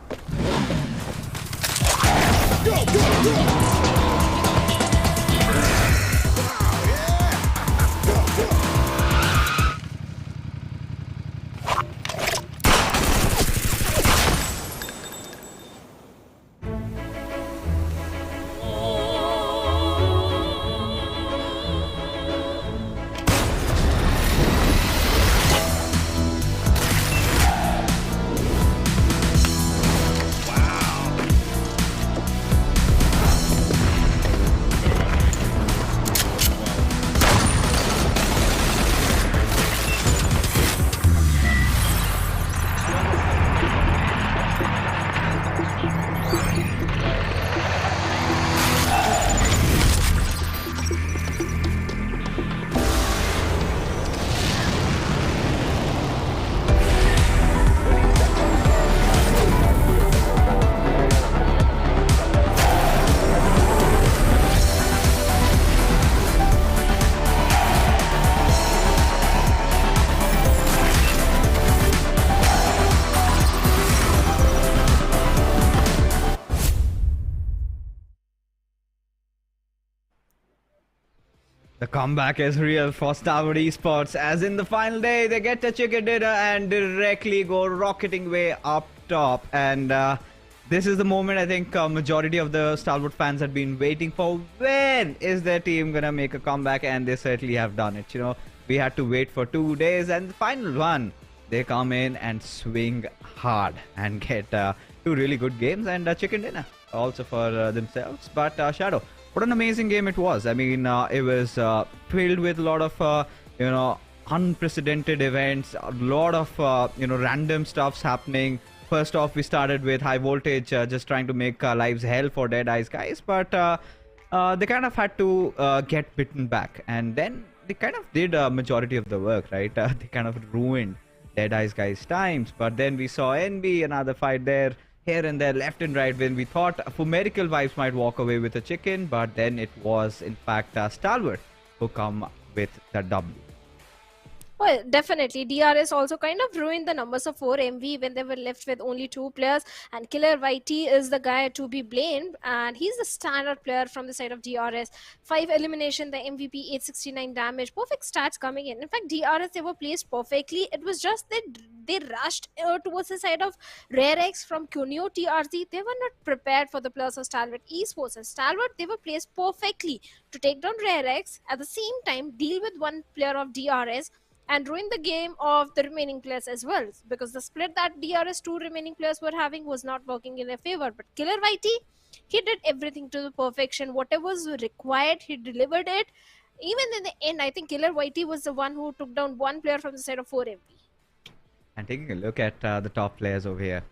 [SPEAKER 4] Go, go, go!
[SPEAKER 1] The comeback is real for Stalwart Esports, as in the final day they get a chicken dinner and directly go rocketing way up top. And this is the moment I think majority of the Stalwart fans had been waiting for. When is their team gonna make a comeback? And they certainly have done it. You know, we had to wait for 2 days, and the final one, they come in and swing hard and get 2 really good games and a chicken dinner also for themselves. But Shadow, what an amazing game it was. I mean, it was filled with a lot of, you know, unprecedented events, a lot of, you know, random stuffs happening. First off, we started with high voltage, just trying to make lives hell for DEADEYES guys, but they kind of had to get bitten back, and then they kind of did a majority of the work, right? They kind of ruined DEADEYES guys' times, but then we saw NB, another fight there, here and there, left and right, when we thought Fumerical Vibes might walk away with a chicken, but then it was in fact Stalwart who come with the W.
[SPEAKER 2] Well, definitely. DRS also kind of ruined the numbers of 4 MV when they were left with only 2 players. And Killer YT is the guy to be blamed. And he's the standard player from the side of DRS. 5 elimination, the MVP, 869 damage. Perfect stats coming in. In fact, DRS, they were placed perfectly. It was just that they rushed towards the side of Rare X from Kunyo TRZ. They were not prepared for the players of Stalwart Esports. And Stalwart, they were placed perfectly to take down Rare X. At the same time, deal with one player of DRS and ruin the game of the remaining players as well, because the split that DRS 2 remaining players were having was not working in their favor. But Killer YT, he did everything to the perfection. Whatever was required, he delivered it. Even in the end, I think Killer YT was the one who took down one player from the side of 4MV.
[SPEAKER 1] And taking a look at the top players over here.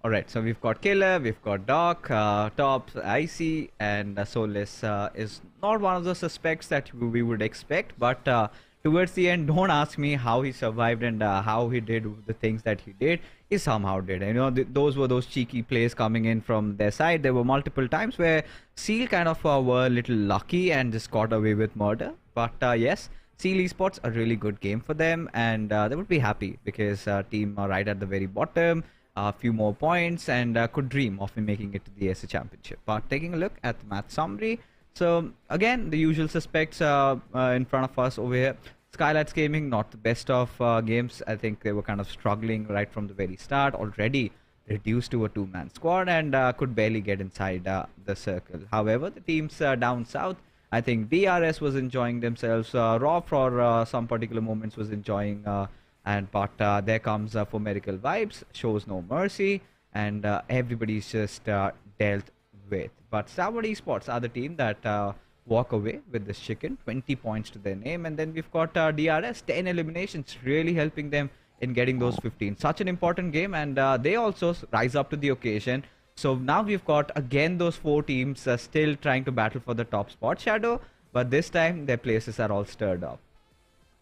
[SPEAKER 1] Alright, so we've got Killer, we've got Doc, Tops, IC, and Soulless is not one of the suspects that we would expect, but towards the end, don't ask me how he survived and how he did the things that he did. He somehow did. And, you know, those were those cheeky plays coming in from their side. There were multiple times where Seal kind of were a little lucky and just got away with murder. But yes, Seal Esports, a really good game for them, and they would be happy because team are right at the very bottom, a few more points, and could dream of making it to the SA Championship. But taking a look at the match summary, so again, the usual suspects in front of us over here. SKYLIGHTZ Gaming, not the best of games. I think they were kind of struggling right from the very start, already reduced to a 2-man squad, and could barely get inside the circle. However, the teams down south, I think DRS was enjoying themselves. Raw for some particular moments was enjoying, but there comes Fumerical Vibes, shows no mercy, and everybody's just dealt with. But Stalwart Esports are the team that walk away with this chicken, 20 points to their name. And then we've got DRS, 10 eliminations, really helping them in getting those 15. Such an important game, and they also rise up to the occasion. So now we've got again those 4 teams still trying to battle for the top spot, Shadow, but this time their places are all stirred up.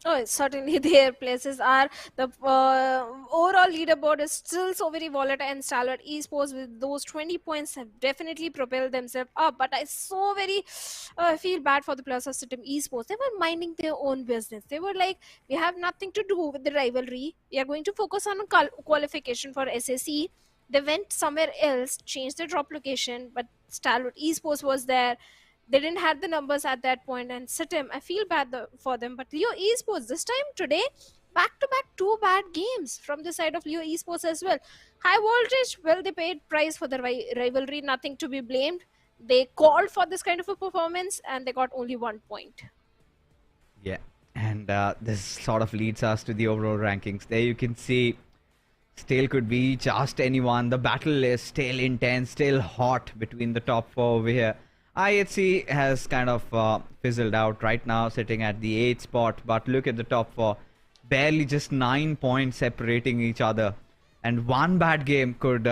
[SPEAKER 2] Oh, certainly their places are. The overall leaderboard is still so very volatile, and Stalwart Esports with those 20 points have definitely propelled themselves up. But I so very feel bad for the players of SITM Esports. They were minding their own business. They were like, we have nothing to do with the rivalry. We are going to focus on qualification for SSE. They went somewhere else, changed their drop location, but Stalwart Esports was there. They didn't have the numbers at that point, and SITM, I feel bad for them. But Leo Esports, this time today, back-to-back 2 bad games from the side of Leo Esports as well. High voltage, well, they paid price for the rivalry, nothing to be blamed. They called for this kind of a performance, and they got only 1 point.
[SPEAKER 1] Yeah, and this sort of leads us to the overall rankings. There you can see, still could be just anyone. The battle is still intense, still hot between the top 4 over here. IHC has kind of fizzled out right now, sitting at the 8th spot, but look at the top 4, barely just 9 points separating each other, and one bad game could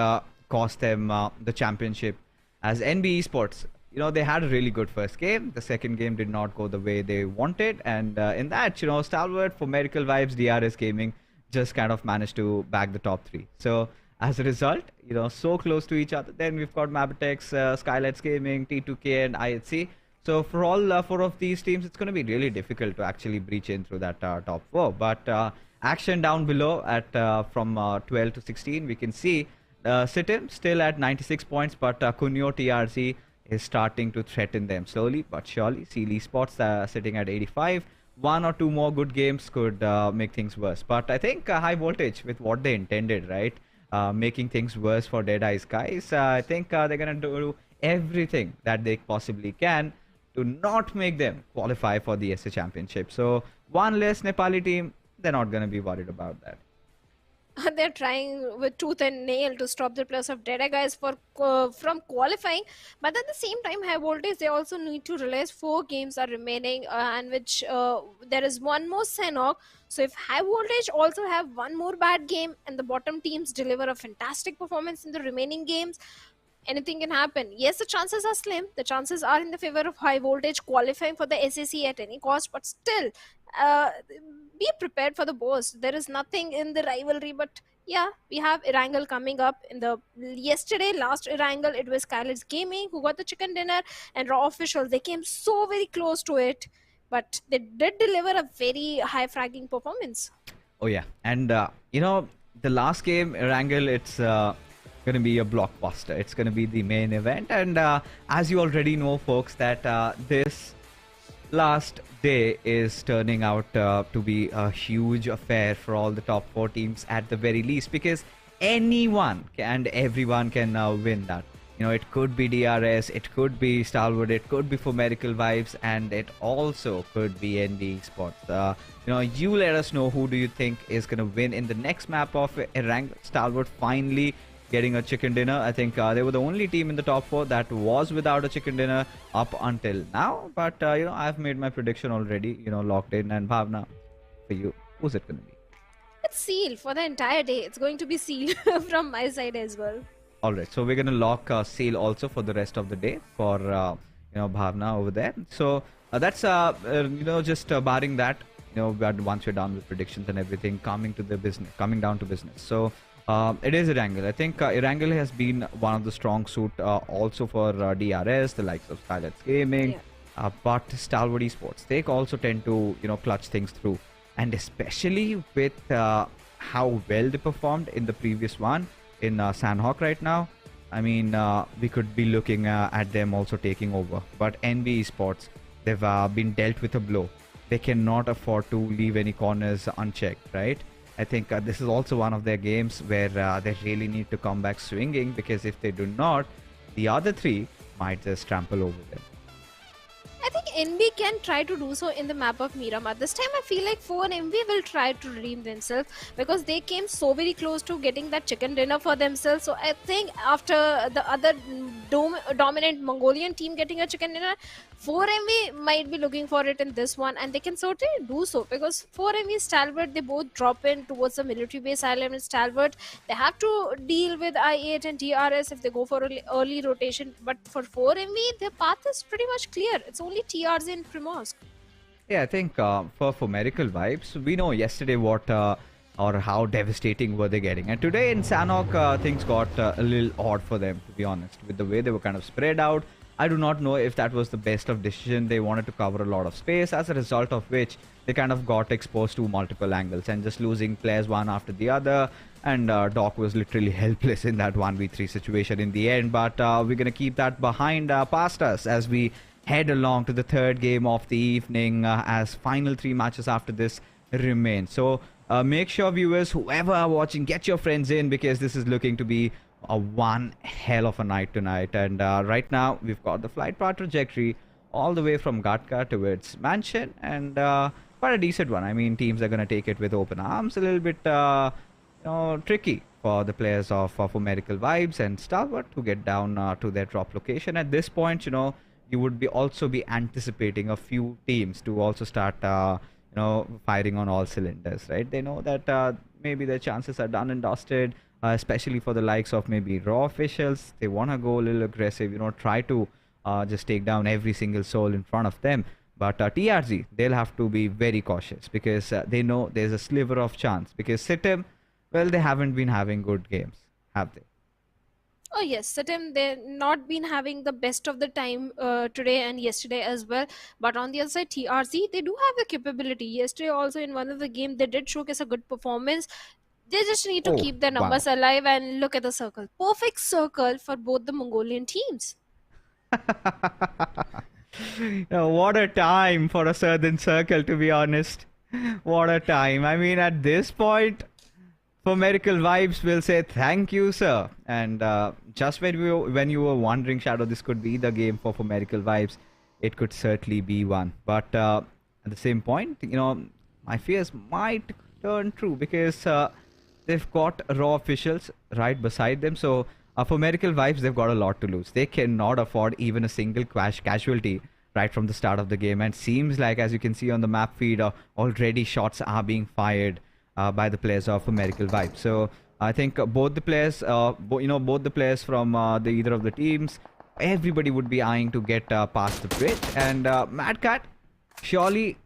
[SPEAKER 1] cost them the championship. As NB Esports, you know, they had a really good first game. The second game did not go the way they wanted, and in that, you know, Stalwart, Fumerical Vibes, DRS Gaming just kind of managed to bag the top 3. So as a result, you know, so close to each other. Then we've got MABETEX, SKYLIGHTZ Gaming, T2K, and IHC. So for all 4 of these teams, it's going to be really difficult to actually breach in through that top 4. But action down below at from 12 to 16, we can see SITM still at 96 points, but Kunyo TRZ is starting to threaten them slowly but surely. Esports sitting at 85. One or two more good games could make things worse. But I think high voltage with what they intended, right? Making things worse for DEADEYES guys. I think they're gonna do everything that they possibly can to not make them qualify for the SA Championship. So one less Nepali team, they're not gonna be worried about that.
[SPEAKER 2] They're trying with tooth and nail to stop the players of Data guys from qualifying, but at the same time, high voltage they also need to realize 4 games are remaining, and which there is one more Sanhok. So if high voltage also have one more bad game and the bottom teams deliver a fantastic performance in the remaining games, anything can happen. Yes, the chances are slim. The chances are in the favor of high voltage qualifying for the SAC at any cost, but still, uh, be prepared for the worst. There is nothing in the rivalry, but yeah, we have Erangel coming up in the last Erangel. It was SKYLIGHTZ Gaming who got the chicken dinner, and Raw officials they came so very close to it, but they did deliver a very high fragging performance.
[SPEAKER 1] Oh yeah, and the last game, Erangel, it's gonna be a blockbuster. It's gonna be the main event, and as you already know, folks, that this last day is turning out to be a huge affair for all the top 4 teams at the very least, because anyone and everyone can win that. It could be DRS, it could be Stalwart, it could be for Medical Vibes, and it also could be ND Esports. You let us know who do you think is going to win in the next map of Erangel. Stalwart finally getting a chicken dinner. I think they were the only team in the top 4 that was without a chicken dinner up until now. But, I've made my prediction already, locked in. And Bhavna, for you, who's it going to be?
[SPEAKER 2] It's Seal for the entire day. It's going to be Seal from my side as well.
[SPEAKER 1] Alright, so we're going to lock Seal also for the rest of the day for, Bhavna over there. So that's, just barring that, but once we're done with predictions and everything, coming down to business. So it is Erangel. I think Erangel has been one of the strong suit also for DRS, the likes of SKYLIGHTZ Gaming, but Stalwart Esports. They also tend to, clutch things through. And especially with how well they performed in the previous one in Sanhok right now. I mean, we could be looking at them also taking over. But NB Esports, they've been dealt with a blow. They cannot afford to leave any corners unchecked, right? I think this is also one of their games where they really need to come back swinging, because if they do not, the other 3 might just trample over them.
[SPEAKER 2] I think NB can try to do so in the map of Miramar. This time I feel like 4MV will try to redeem themselves, because they came so very close to getting that chicken dinner for themselves. So I think after the other dominant Mongolian team getting a chicken dinner, 4MV might be looking for it in this one, and they can certainly do so, because 4MV Stalwart, they both drop in towards the military base island in Stalwart. They have to deal with I8 and DRS if they go for early rotation, but for 4MV, their path is pretty much clear. It's only TRZ in Primorsk.
[SPEAKER 1] Yeah, I think for Medical Vibes, we know yesterday what or how devastating were they getting. And today in Sanhok, things got a little odd for them, to be honest, with the way they were kind of spread out. I do not know if that was the best of decision. They wanted to cover a lot of space, as a result of which they kind of got exposed to multiple angles and just losing players one after the other. And Doc was literally helpless in that 1v3 situation in the end. But we're going to keep that past us as we head along to the 3rd game of the evening, as final 3 matches after this remain. So make sure, viewers, whoever are watching, get your friends in, because this is looking to be a one hell of a night tonight. And right now we've got the flight path trajectory all the way from Gatka towards Mansion, and quite a decent one. I mean, teams are going to take it with open arms. A little bit tricky for the players of for Medical Vibes and Stalwart to get down to their drop location. At this point, you would also be anticipating a few teams to also start firing on all cylinders, right? They know that maybe their chances are done and dusted, especially for the likes of maybe Raw officials. They want to go a little aggressive, try to just take down every single soul in front of them. But TRZ, they'll have to be very cautious, because they know there's a sliver of chance, because SITM, well, they haven't been having good games, have they?
[SPEAKER 2] Oh yes, certain they've not been having the best of the time today and yesterday as well. But on the other side, TRZ, they do have the capability. Yesterday also in one of the games, they did showcase a good performance. They just need to keep their numbers alive, and look at the circle. Perfect circle for both the Mongolian teams.
[SPEAKER 1] What a time for a Southern Circle, to be honest. What a time. I mean, at this point, for Miracle Vibes, we'll say thank you, sir. And just when you were wondering, Shadow, this could be the game for Miracle Vibes, it could certainly be one. But at the same point, my fears might turn true because they've got raw officials right beside them. So for Miracle Vibes, they've got a lot to lose. They cannot afford even a single casualty right from the start of the game. And seems like, as you can see on the map feed, already shots are being fired by the players of Miracle Vibes. So I think both the players, both the players from either of the teams, everybody would be eyeing to get past the bridge. And Mad Cat, surely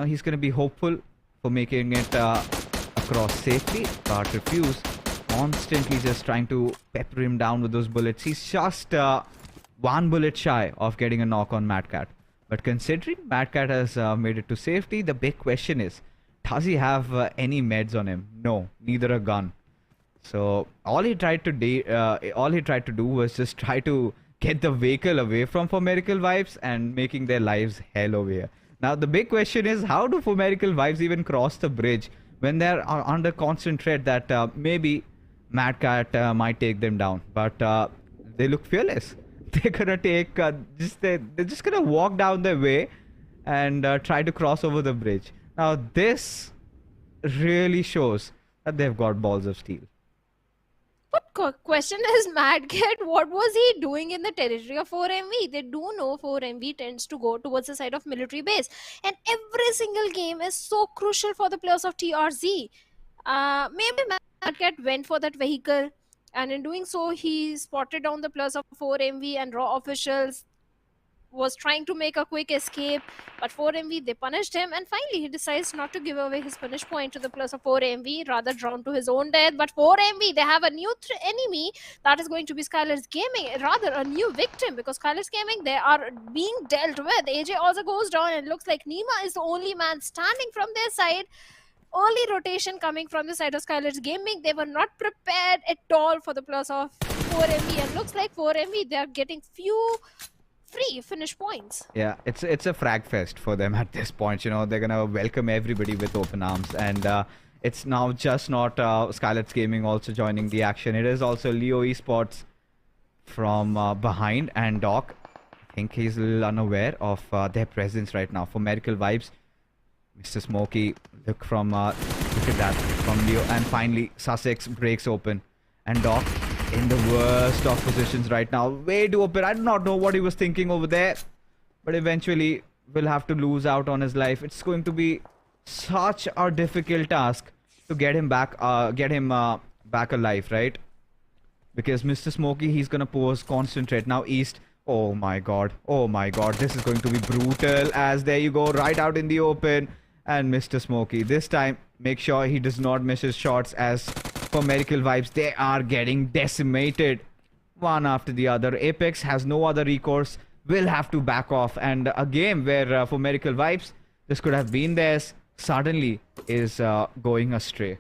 [SPEAKER 1] he's going to be hopeful for making it across safely, but refuse, constantly just trying to pepper him down with those bullets. He's just one bullet shy of getting a knock on Mad Cat. But considering Mad Cat has made it to safety, the big question is, does he have any meds on him? No, neither a gun. So all he tried to do was just try to get the vehicle away from Miracle Vibes and making their lives hell over here. Now the big question is, how do Miracle Vibes even cross the bridge when they're under constant threat that maybe Mad Cat might take them down? But they look fearless. They're gonna take they're just gonna walk down their way and try to cross over the bridge. Now this really shows that they've got balls of steel.
[SPEAKER 2] But question is, Mad Cat, what was he doing in the territory of 4MV? They do know 4MV tends to go towards the side of military base, and every single game is so crucial for the players of TRZ. Maybe Mad Cat went for that vehicle, and in doing so, he spotted down the players of 4MV and raw officials. Was trying to make a quick escape, but 4MV, they punished him, and finally he decides not to give away his punish point to the players of 4MV, rather drown to his own death. But 4MV, they have a new enemy that is going to be SKYLIGHTZ Gaming, rather a new victim, because SKYLIGHTZ Gaming, they are being dealt with. AJ also goes down, and looks like Nima is the only man standing from their side. Early rotation coming from the side of SKYLIGHTZ Gaming. They were not prepared at all for the players of 4MV, and looks like 4MV, they are getting few free finish points.
[SPEAKER 1] Yeah, it's a frag fest for them at this point. They're gonna welcome everybody with open arms, and it's now just not SKYLIGHTZ Gaming also joining the action. It is also Leo Esports from behind, and Doc, I think he's a little unaware of their presence right now. For Miracle Vibes, Mr. Smokey, look at that from Leo, and finally Sussex breaks open, and Doc in the worst of positions right now, way too open. I do not know what he was thinking over there, but eventually will have to lose out on his life. It's going to be such a difficult task to get him back back alive, right? Because Mr. Smokey, he's gonna pose constant threat. Now East, oh my god, this is going to be brutal, as there you go, right out in the open. And Mr. Smokey, this time make sure he does not miss his shots, as for Miracle Vibes, they are getting decimated one after the other. Apex has no other recourse, will have to back off, and a game where for Miracle Vibes this could have been theirs suddenly is going astray.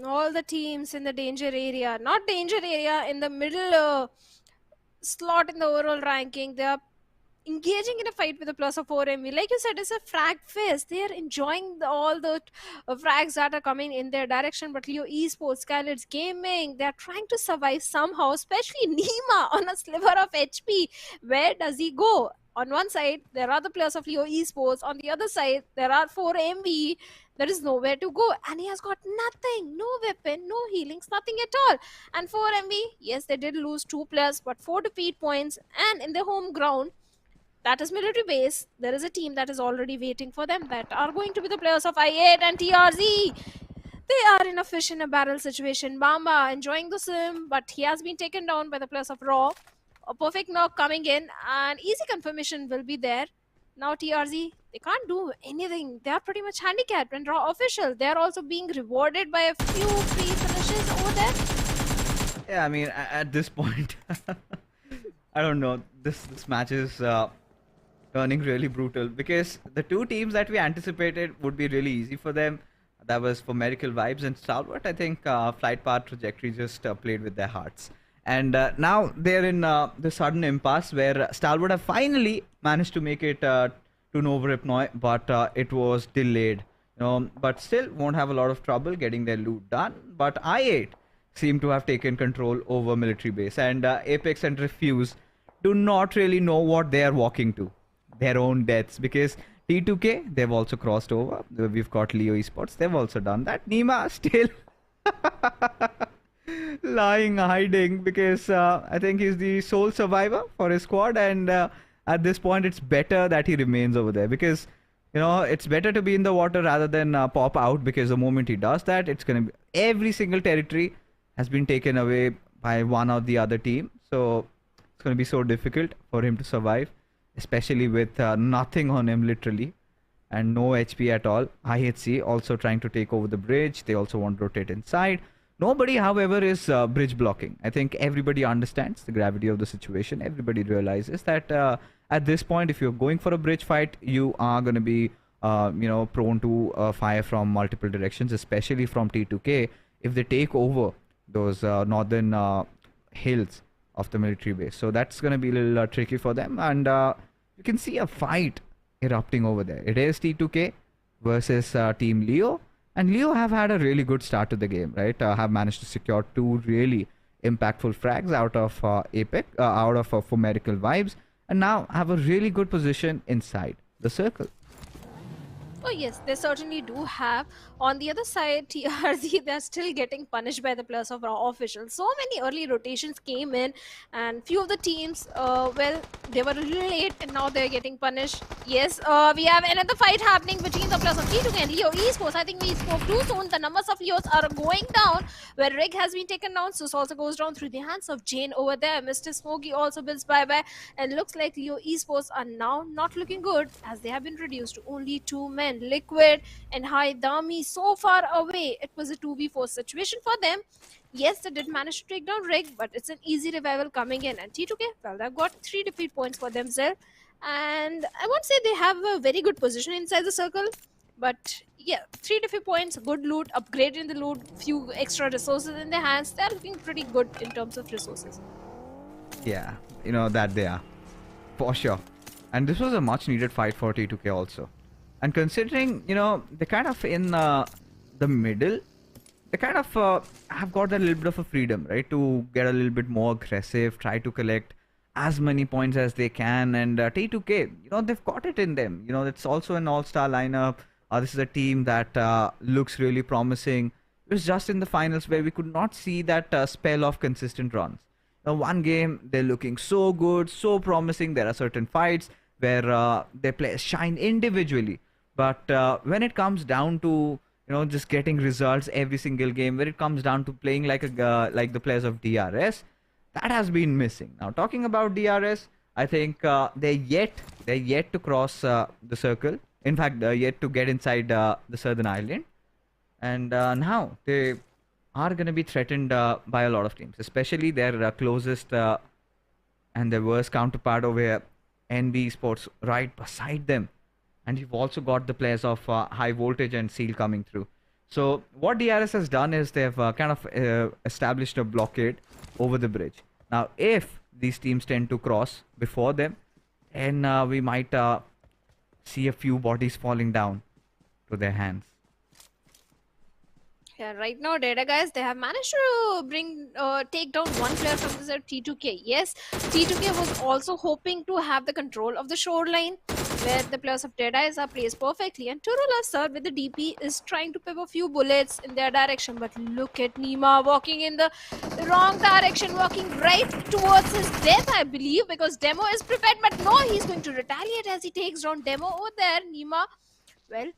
[SPEAKER 2] All the teams in the danger area, not danger area, in the middle slot in the overall ranking, they are engaging in a fight with the plus of 4MV. Like you said, it's a frag fest. They are enjoying all the frags that are coming in their direction. But Leo Esports, SKYLIGHTZ Gaming, they are trying to survive somehow, especially Nima on a sliver of HP. Where does he go? On one side, there are the players of Leo Esports. On the other side, there are 4MV. There is nowhere to go. And he has got nothing. No weapon, no healings, nothing at all. And 4MV, yes, they did lose 2 players, but 4 defeat points. And in their home ground, that is military base, there is a team that is already waiting for them, that are going to be the players of I8 and TRZ. They are in a fish in a barrel situation. Bamba enjoying the sim, but he has been taken down by the players of Raw. A perfect knock coming in, and easy confirmation will be there. Now TRZ, they can't do anything. They are pretty much handicapped, and Raw official, they are also being rewarded by a few free finishes over there.
[SPEAKER 1] Yeah, I mean, at this point, I don't know. This match is turning really brutal, because the two teams that we anticipated would be really easy for them, that was for Miracle Vibes and Stalwart. I think Flight Path Trajectory just played with their hearts, And now they're in the sudden impasse where Stalwart have finally managed to make it to Novoripnoi, but it was delayed. But still won't have a lot of trouble getting their loot done. But I8 seem to have taken control over military base, and Apex and Refuse do not really know what they are walking to, their own deaths, because T2K, they've also crossed over. We've got Leo Esports, they've also done that. Nima still lying, hiding, because I think he's the sole survivor for his squad, and at this point it's better that he remains over there, because it's better to be in the water rather than pop out, because the moment he does that, it's going to be every single territory has been taken away by one or the other team. So it's going to be so difficult for him to survive, especially with nothing on him literally and no HP at all. IHC also trying to take over the bridge. They also want to rotate inside. Nobody, however, is bridge blocking. I think everybody understands the gravity of the situation. Everybody realizes that at this point, if you're going for a bridge fight, you are going to be, prone to fire from multiple directions, especially from T2K. If they take over those northern hills of the military base, so that's going to be a little tricky for them. And you can see a fight erupting over there. It is T2K versus Team Leo. And Leo have had a really good start to the game, right? Have managed to secure 2 really impactful frags out of Apex, out of Fomerical Vibes, and now have a really good position inside the circle.
[SPEAKER 2] Oh yes, they certainly do have. On the other side, TRZ, they're still getting punished by the players of our officials. So many early rotations came in, and few of the teams, they were a little late, and now they're getting punished. Yes, we have another fight happening between the players of T2K and Leo Esports. I think we spoke too soon. The numbers of Leos are going down, where Rig has been taken down. Sus also goes down through the hands of Jane over there. Mr. Smokey also bids bye-bye, and looks like Leo Esports are now not looking good, as they have been reduced to only 2 men. Liquid and High Dami so far away. It was a 2v4 situation for them. Yes, they did manage to take down Rig, but it's an easy revival coming in. And T2K, well, they've got 3 defeat points for themselves. And I won't say they have a very good position inside the circle, but yeah, 3 defeat points, good loot, upgrading the loot, few extra resources in their hands. They're looking pretty good in terms of resources.
[SPEAKER 1] Yeah, that they are, for sure. And this was a much needed fight for T2K also. And considering, they're kind of in the middle, they kind of have got a little bit of a freedom, right? To get a little bit more aggressive, try to collect as many points as they can. And T2K, they've got it in them. It's also an all-star lineup. This is a team that looks really promising. It was just in the finals where we could not see that spell of consistent runs. Now, one game, they're looking so good, so promising. There are certain fights where their players shine individually. But when it comes down to just getting results every single game, when it comes down to playing like the players of DRS, that has been missing. Now talking about DRS, I think they're yet to cross the circle. In fact, they're yet to get inside the Southern Island, and now they are going to be threatened by a lot of teams, especially their closest and their worst counterpart over here, NB Sports, right beside them. And you've also got the players of High Voltage and Seal coming through. So what DRS has done is they've kind of established a blockade over the bridge. Now, if these teams tend to cross before them, then we might see a few bodies falling down to their hands.
[SPEAKER 2] Yeah, right now, DEADEYES, they have managed to take down one player from the side, T2K. Yes, T2K was also hoping to have the control of the shoreline, where the players of DEADEYES are placed perfectly. And Turula, sir, with the DP, is trying to pip a few bullets in their direction. But look at Nima walking in the wrong direction, walking right towards his death, I believe, because Demo is prepared. But no, he's going to retaliate as he takes down Demo over there. Nima, well,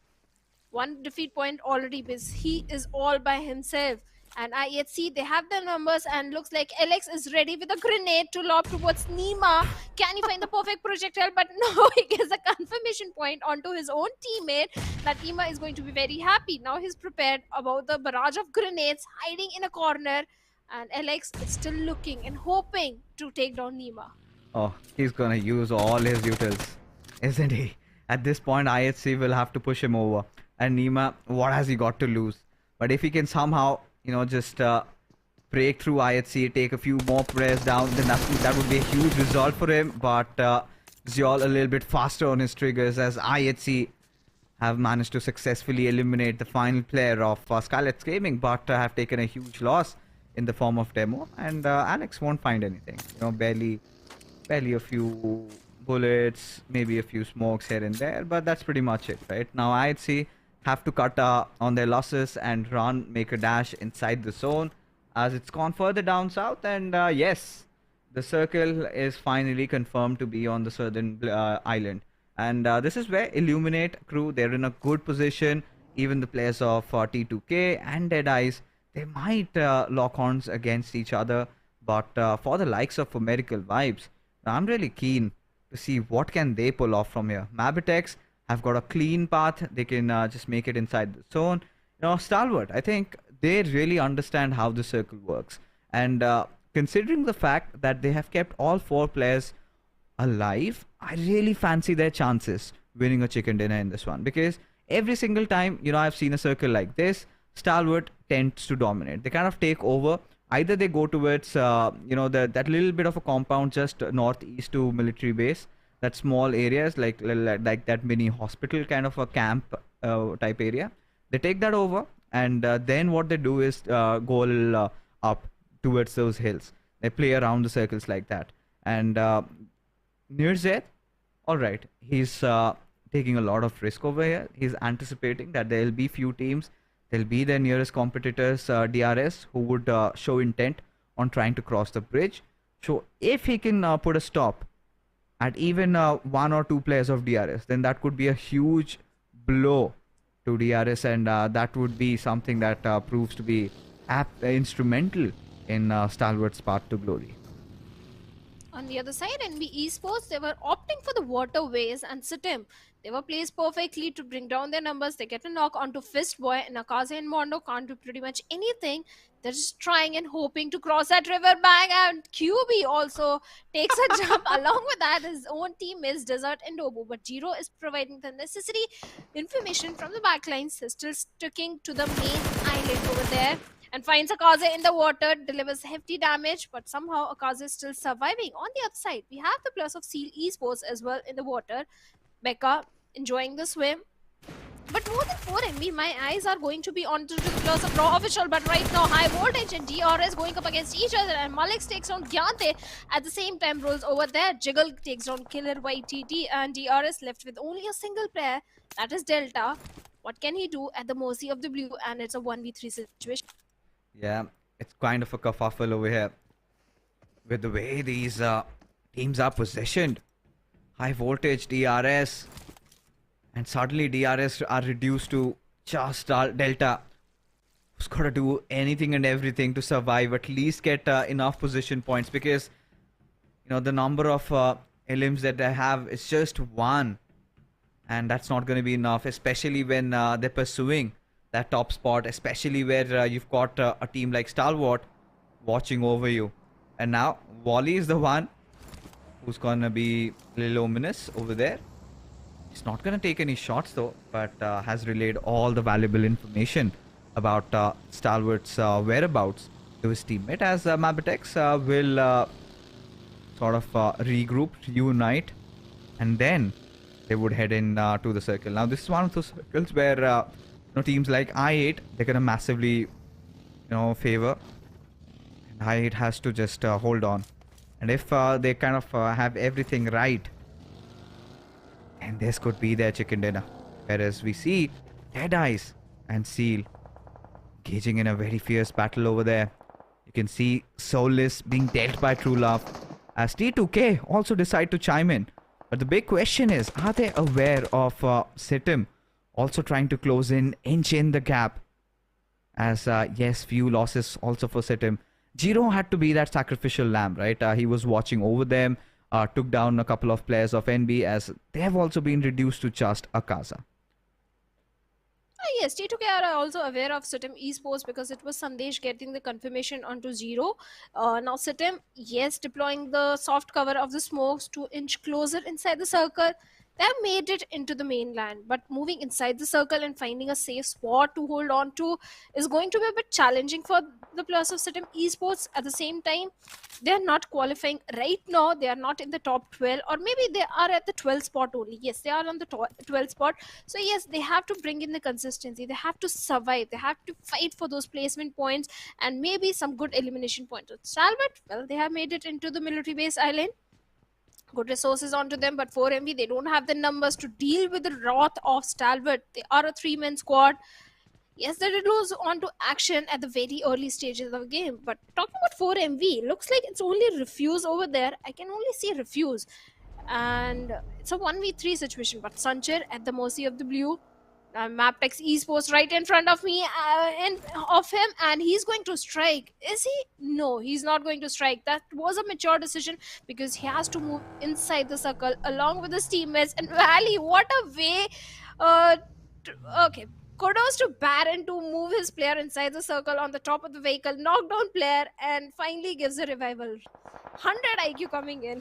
[SPEAKER 2] 1 defeat point already, because he is all by himself. And IHC, they have the numbers, and looks like Alex is ready with a grenade to lob towards Nima. Can he find the perfect projectile? But no, he gets a confirmation point onto his own teammate that Nima is going to be very happy. Now he's prepared about the barrage of grenades hiding in a corner, and Alex is still looking and hoping to take down Nima.
[SPEAKER 1] Oh, he's gonna use all his utils, isn't he? At this point, IHC will have to push him over. And Nima, what has he got to lose? But if he can somehow, just break through IHC, take a few more players down, then that would be a huge result for him. But Xiol a little bit faster on his triggers as IHC have managed to successfully eliminate the final player of SKYLIGHTZ Gaming, but have taken a huge loss in the form of Demo. And Alex won't find anything. You know, barely a few bullets, maybe a few smokes here and there, but that's pretty much it, right? Now IHC have to cut on their losses and run, make a dash inside the zone as it's gone further down south. And yes, the circle is finally confirmed to be on the southern island. And this is where Illuminate crew, they're in a good position. Even the players of T2K and DEADEYES, they might lock horns against each other. But for the likes of Miracle Vibes, I'm really keen to see what can they pull off from here. MABETEX have got a clean path. They can just make it inside the zone. You know, Stalwart, I think they really understand how the circle works. And considering the fact that they have kept all 4 players alive, I really fancy their chances winning a chicken dinner in this one, because every single time, you know, I've seen a circle like this, Stalwart tends to dominate. They kind of take over. Either they go towards you know, that little bit of a compound just northeast to military base, that small areas like that mini hospital kind of a camp type area. They take that over, and then what they do is go a little up towards those hills. They play around the circles like that. And TRZ, alright, he's taking a lot of risk over here. He's anticipating that there will be few teams, there'll be their nearest competitors, DRS, who would show intent on trying to cross the bridge. So if he can put a stop at even 1 or 2 players of DRS, then that could be a huge blow to DRS, and that would be something that proves to be instrumental in Stalwart's path to glory.
[SPEAKER 2] On the other side, NB Esports, they were opting for the waterways, and SITM, they were placed perfectly to bring down their numbers. They get a knock onto Fistboy, and Akaze and Mondo can't do pretty much anything. They're just trying and hoping to cross that river bank, and QB also takes a jump. Along with that, his own team is Desert and Dobo, but Jiro is providing the necessary information from the backlines. He's still sticking to the main island over there, and finds Akaze in the water, delivers hefty damage, but somehow Akaze is still surviving. On the other side, we have the players of Seal Esports as well in the water. Becca enjoying the swim. But more than 4 MB, my eyes are going to be onto the players of Raw Official, but right now, High Voltage and DRS going up against each other, and Malix takes down Gyante. At the same time, rolls over there. Jiggle takes down Killer YTT, and DRS left with only a single player, that is Delta. What can he do at the mercy of the blue? And it's a 1v3 situation.
[SPEAKER 1] Yeah, it's kind of a kerfuffle over here with the way these teams are positioned. High Voltage, DRS, and suddenly DRS are reduced to just Delta, who's got to do anything and everything to survive, at least get enough position points, because you know the number of elims that they have is just 1, and that's not going to be enough, especially when they're pursuing that top spot, especially where you've got a team like Stalwart watching over you. And now Wally is the one who's gonna be a little ominous over there. He's not gonna take any shots though, but has relayed all the valuable information about Stalwart's whereabouts to his teammate, as MABETEX will sort of regroup, reunite, and then they would head in to the circle. Now this is one of those circles where you know, teams like I8, they're gonna massively, you know, favor, and I8 has to just hold on. And if they kind of have everything right, and this could be their chicken dinner. Whereas we see DEADEYES and Seal engaging in a very fierce battle over there. You can see Soulless being dealt by True Love, as T2K also decide to chime in. But the big question is, are they aware of SITM also trying to close in, inch in the gap? As yes, few losses also for SITM. Jiro had to be that sacrificial lamb, right? He was watching over them, took down a couple of players of NB, as they have also been reduced to just Akaza.
[SPEAKER 2] Yes, T2K are also aware of SITM Esports, because it was Sandesh getting the confirmation onto Zero. Now SITM, yes, deploying the soft cover of the smokes to inch closer inside the circle. They have made it into the mainland, but moving inside the circle and finding a safe spot to hold on to is going to be a bit challenging for the players of SITM Esports. At the same time, they are not qualifying right now. They are not in the top 12, or maybe they are at the 12th spot only. Yes, they are on the 12th spot. So yes, they have to bring in the consistency. They have to survive. They have to fight for those placement points and maybe some good elimination points. Stalwart, well, they have made it into the military base island. Good resources onto them, but 4MV, they don't have the numbers to deal with the wrath of Stalwart. They are a 3-man squad. Yes, they did lose on to action at the very early stages of the game. But talking about 4MV, looks like it's only Refuse over there. I can only see Refuse. And it's a 1v3 situation. But Sanchar at the mercy of the blue. MABETEX Esports right in front of me of him, and he's going to strike. Is he? No, he's not going to strike. That was a mature decision because he has to move inside the circle along with his teammates. And Valley, what a way! Okay, kudos to Baron to move his player inside the circle on the top of the vehicle, knock down player, and finally gives a revival. 100 IQ coming in.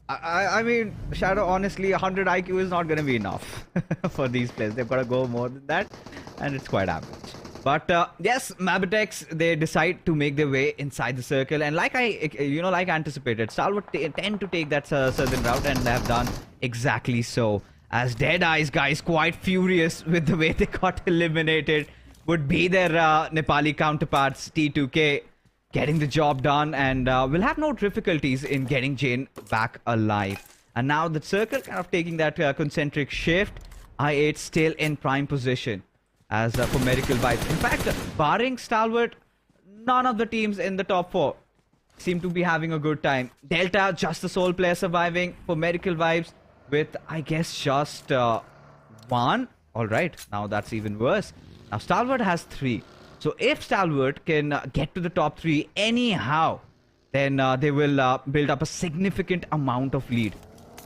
[SPEAKER 1] I mean, Shadow, honestly, 100 IQ is not going to be enough for these players. They've got to go more than that, and it's quite average. But yes, MABETEX, they decide to make their way inside the circle, and like like anticipated, Stalwart tend to take that southern route, and they have done exactly so. As DEADEYES, guys, quite furious with the way they got eliminated, would be their Nepali counterparts, T2K, getting the job done, and will have no difficulties in getting Jane back alive. And now the circle kind of taking that concentric shift. I8 still in prime position as for Medical Vibes. In fact, barring Stalwart, none of the teams in the top 4 seem to be having a good time. Delta, just the sole player surviving for Medical Vibes with, I guess, just one. Alright, now that's even worse. Now Stalwart has 3. So if Stalwart can get to the top 3 anyhow, then they will build up a significant amount of lead.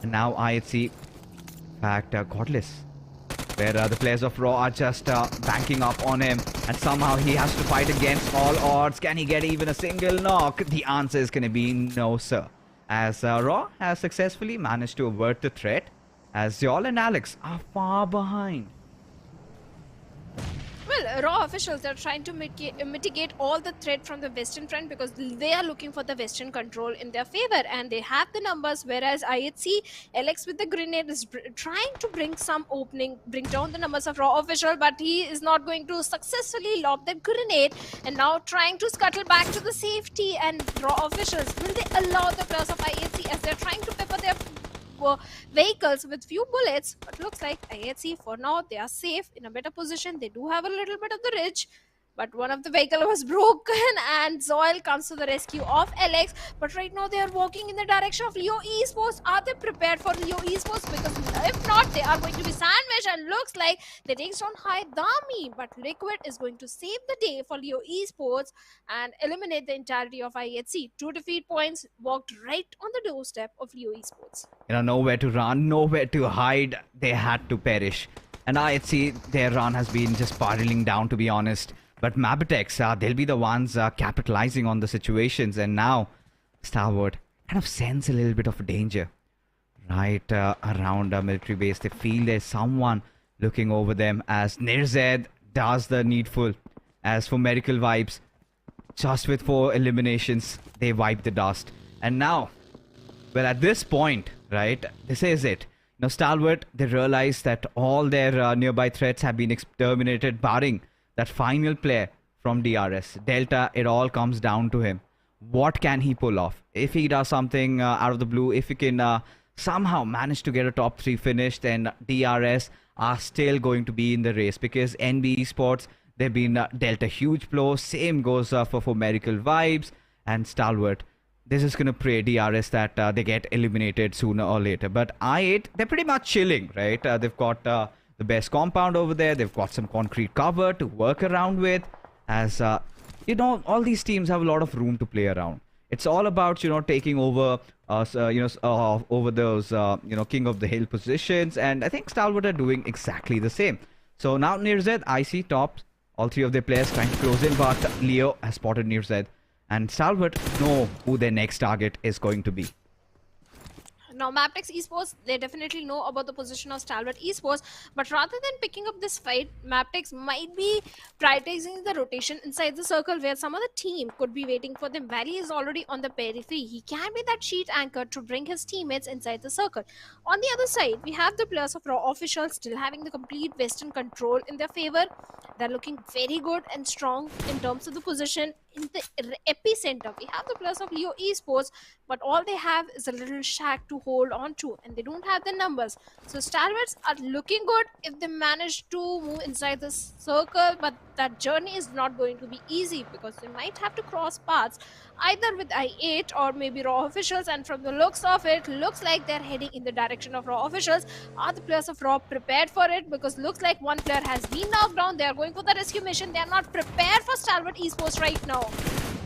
[SPEAKER 1] And now IHC, in fact, Godless, where the players of Raw are just banking up on him, and somehow he has to fight against all odds. Can he get even a single knock? The answer is going to be no, sir. As Raw has successfully managed to avert the threat, as Zol and Alex are far behind.
[SPEAKER 2] Well, Raw officials are trying to mitigate all the threat from the Western front because they are looking for the Western control in their favor, and they have the numbers, whereas IHC, Alex with the grenade is trying to bring some opening, bring down the numbers of Raw official, but he is not going to successfully lob that grenade, and now trying to scuttle back to the safety. And Raw officials, will they allow the players of IHC as they're trying to pepper their vehicles with few bullets? But looks like IHC for now they are safe in a better position. They do have a little bit of the ridge, but one of the vehicle was broken, and Zoil comes to the rescue of Alex. But right now they are walking in the direction of Leo Esports. Are they prepared for Leo Esports? Because if not, they are going to be sandwiched, and looks like they takes down High Dami. But Liquid is going to save the day for Leo Esports and eliminate the entirety of IHC. 2 defeat points walked right on the doorstep of Leo Esports.
[SPEAKER 1] Nowhere to run, nowhere to hide. They had to perish. And IHC, their run has been just spiraling down, to be honest. But MABETEX, they'll be the ones capitalizing on the situations. And now, Stalwart kind of sense a little bit of danger right around a military base. They feel there's someone looking over them as TRZ does the needful. As for Medical Vibes, just with 4 eliminations, they wipe the dust. And now, well, at this point, right, this is it. Now, Stalwart, they realize that all their nearby threats have been exterminated, barring that final player from DRS. Delta, it all comes down to him. What can he pull off? If he does something out of the blue, if he can somehow manage to get a top 3 finish, then DRS are still going to be in the race, because NB Esports, they've been dealt a huge blow. Same goes for Medical Vibes and Stalwart. This is going to pray DRS that they get eliminated sooner or later. But I8, they're pretty much chilling, right? They've got the best compound over there. They've got some concrete cover to work around with. As, all these teams have a lot of room to play around. It's all about, taking over, over those, king of the hill positions. And I think Stalwart are doing exactly the same. So now TRZ, IC tops. All 3 of their players trying to close in, but Leo has spotted TRZ. And Stalwart know who their next target is going to be.
[SPEAKER 2] Now, MABETEX Esports, they definitely know about the position of Stalwart Esports, but rather than picking up this fight, MABETEX might be prioritizing the rotation inside the circle where some other team could be waiting for them. Valley is already on the periphery. He can be that sheet anchor to bring his teammates inside the circle. On the other side, we have the players of Raw officials still having the complete Western control in their favor. They're looking very good and strong in terms of the position in the epicenter. We have the players of Leo Esports, but all they have is a little shack to hold on to, and they don't have the numbers. So Stalwarts are looking good if they manage to move inside the circle, but that journey is not going to be easy because they might have to cross paths either with I8 or maybe Raw officials, and from the looks of it, looks like they're heading in the direction of Raw officials. Are the players of Raw prepared for it? Because looks like one player has been knocked down. They are going for the rescue mission. They are not prepared for Stalwart Esports right now.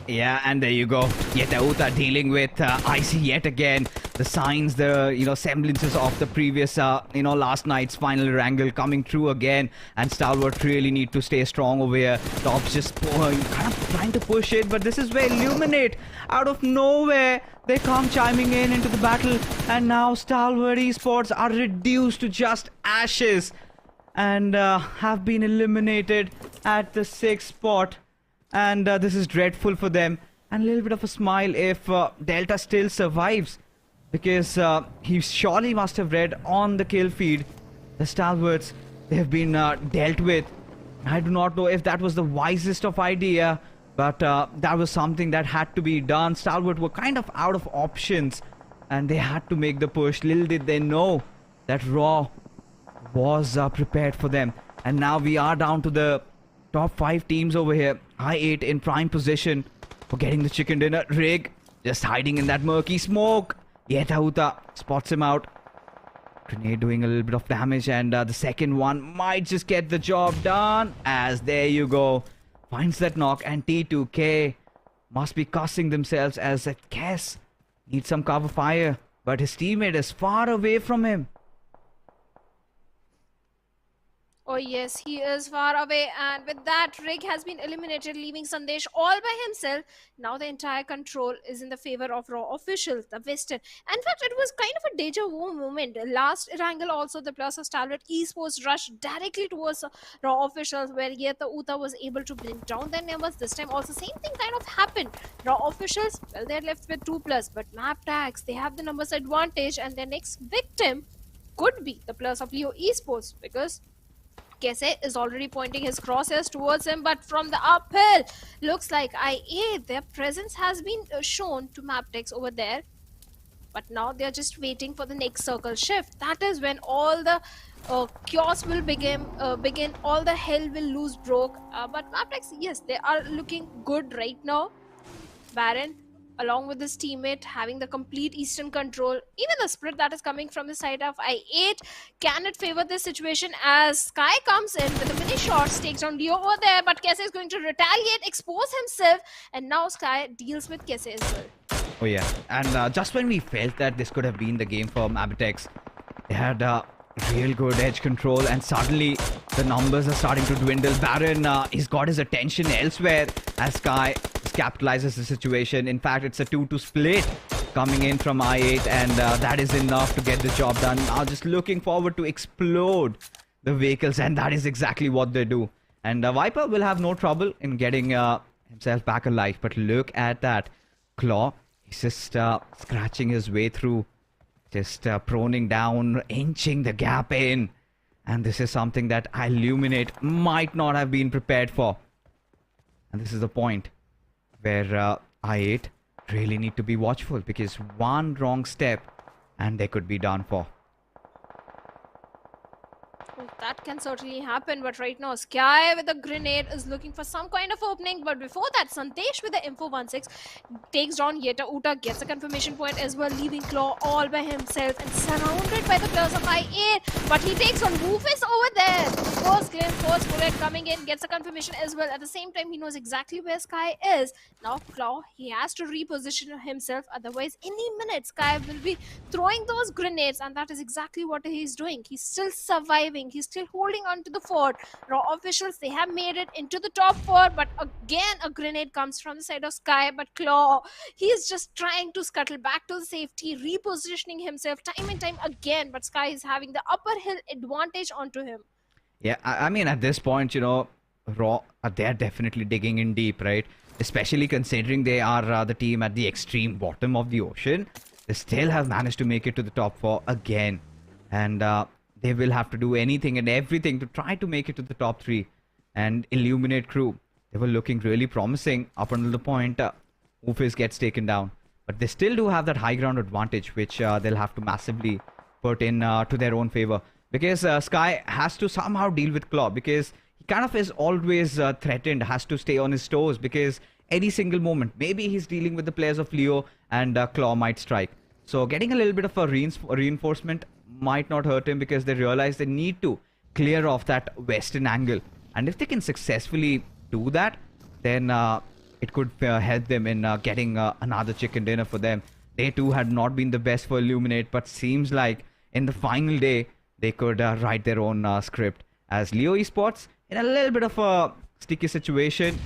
[SPEAKER 1] Yeah, and there you go. Yetauta dealing with Icy yet again. The signs, the semblances of the previous last night's final Erangel coming true again. And Stalwart really need to stay strong over here. Top's just kind of trying to push it, but this is where Illuminate out of nowhere they come chiming in into the battle, and now Stalwart Esports are reduced to just ashes and have been eliminated at the 6th spot. And this is dreadful for them. And a little bit of a smile if Delta still survives, because he surely must have read on the kill feed the Stalwarts, they have been dealt with. I do not know if that was the wisest of idea, but that was something that had to be done. Stalwart were kind of out of options and they had to make the push. Little did they know that Raw was prepared for them. And now we are down to the top 5 teams over here. I8 in prime position for getting the chicken dinner. Rig just hiding in that murky smoke. Yetauta spots him out. Grenade doing a little bit of damage, and the second one might just get the job done, as there you go. Finds that knock, and T2K must be cussing themselves as that Kess needs some cover fire, but his teammate is far away from him.
[SPEAKER 2] Oh yes, he is far away, and with that, Rig has been eliminated, leaving Sandesh all by himself. Now the entire control is in the favor of Raw officials, the Western. In fact, it was kind of a deja vu moment. Last Erangel also, the players of Stalwart Esports rushed directly towards Raw officials, where Yetauta was able to bring down their numbers. This time also, same thing kind of happened. Raw officials, well, they're left with 2+, but MABETEX, they have the numbers advantage, and their next victim could be the players of Leo Esports, because Kese is already pointing his crosshairs towards him, but from the uphill, looks like IA, their presence has been shown to MABETEX over there. But now they're just waiting for the next circle shift. That is when all the chaos will begin, all the hell will loose broke. But MABETEX, yes, they are looking good right now. Baron, along with his teammate, having the complete Eastern control. Even the split that is coming from the side of I8, can it favor this situation as Sky comes in with the mini shots, takes down Leo over there, but Kese is going to retaliate, expose himself, and now Sky deals with Kese as well.
[SPEAKER 1] Oh yeah, and just when we felt that this could have been the game for MABETEX, they had real good edge control, and suddenly the numbers are starting to dwindle. Baron, he's got his attention elsewhere as Sky capitalizes the situation. In fact, it's a 2-2 split coming in from I8, and that is enough to get the job done. Now just looking forward to explode the vehicles, and that is exactly what they do. And Viper will have no trouble in getting himself back alive, but look at that Claw. He's just scratching his way through, just proning down, inching the gap in. And this is something that Illuminate might not have been prepared for. And this is the point where I8 really need to be watchful, because one wrong step and they could be done for.
[SPEAKER 2] Well, that can certainly happen, but right now Sky with a grenade is looking for some kind of opening. But before that, Sandesh with the Info-16 takes down Yetauta, gets a confirmation point as well, leaving Claw all by himself and surrounded by the players of I8. But he takes on Rufus over there. First glimpse, first bullet coming in, gets a confirmation as well. At the same time, he knows exactly where Sky is. Now, Claw, he has to reposition himself. Otherwise, any minute, Sky will be throwing those grenades, and that is exactly what he's doing. He's still surviving. He's still holding on to the fort. Raw officials, they have made it into the top 4, but again, a grenade comes from the side of Sky. But Claw, he is just trying to scuttle back to the safety, repositioning himself time and time again. But Sky is having the upper hill advantage onto him.
[SPEAKER 1] Yeah, I mean, at this point, you know, Raw, they're definitely digging in deep, right? Especially considering they are the team at the extreme bottom of the ocean. They still have managed to make it to the top 4 again. And they will have to do anything and everything to try to make it to the top 3 and eliminate Crew. They were looking really promising up until the point Ufis gets taken down. But they still do have that high ground advantage, which they'll have to massively put in to their own favor. Because Sky has to somehow deal with Claw, because he kind of is always threatened, has to stay on his toes, because any single moment, maybe he's dealing with the players of Leo and Claw might strike. So getting a little bit of a reinforcement might not hurt him, because they realize they need to clear off that western angle. And if they can successfully do that, then it could help them in getting another chicken dinner for them. They too had not been the best for Illuminate, but seems like in the final day, they could write their own script. As Leo Esports, in a little bit of a sticky situation,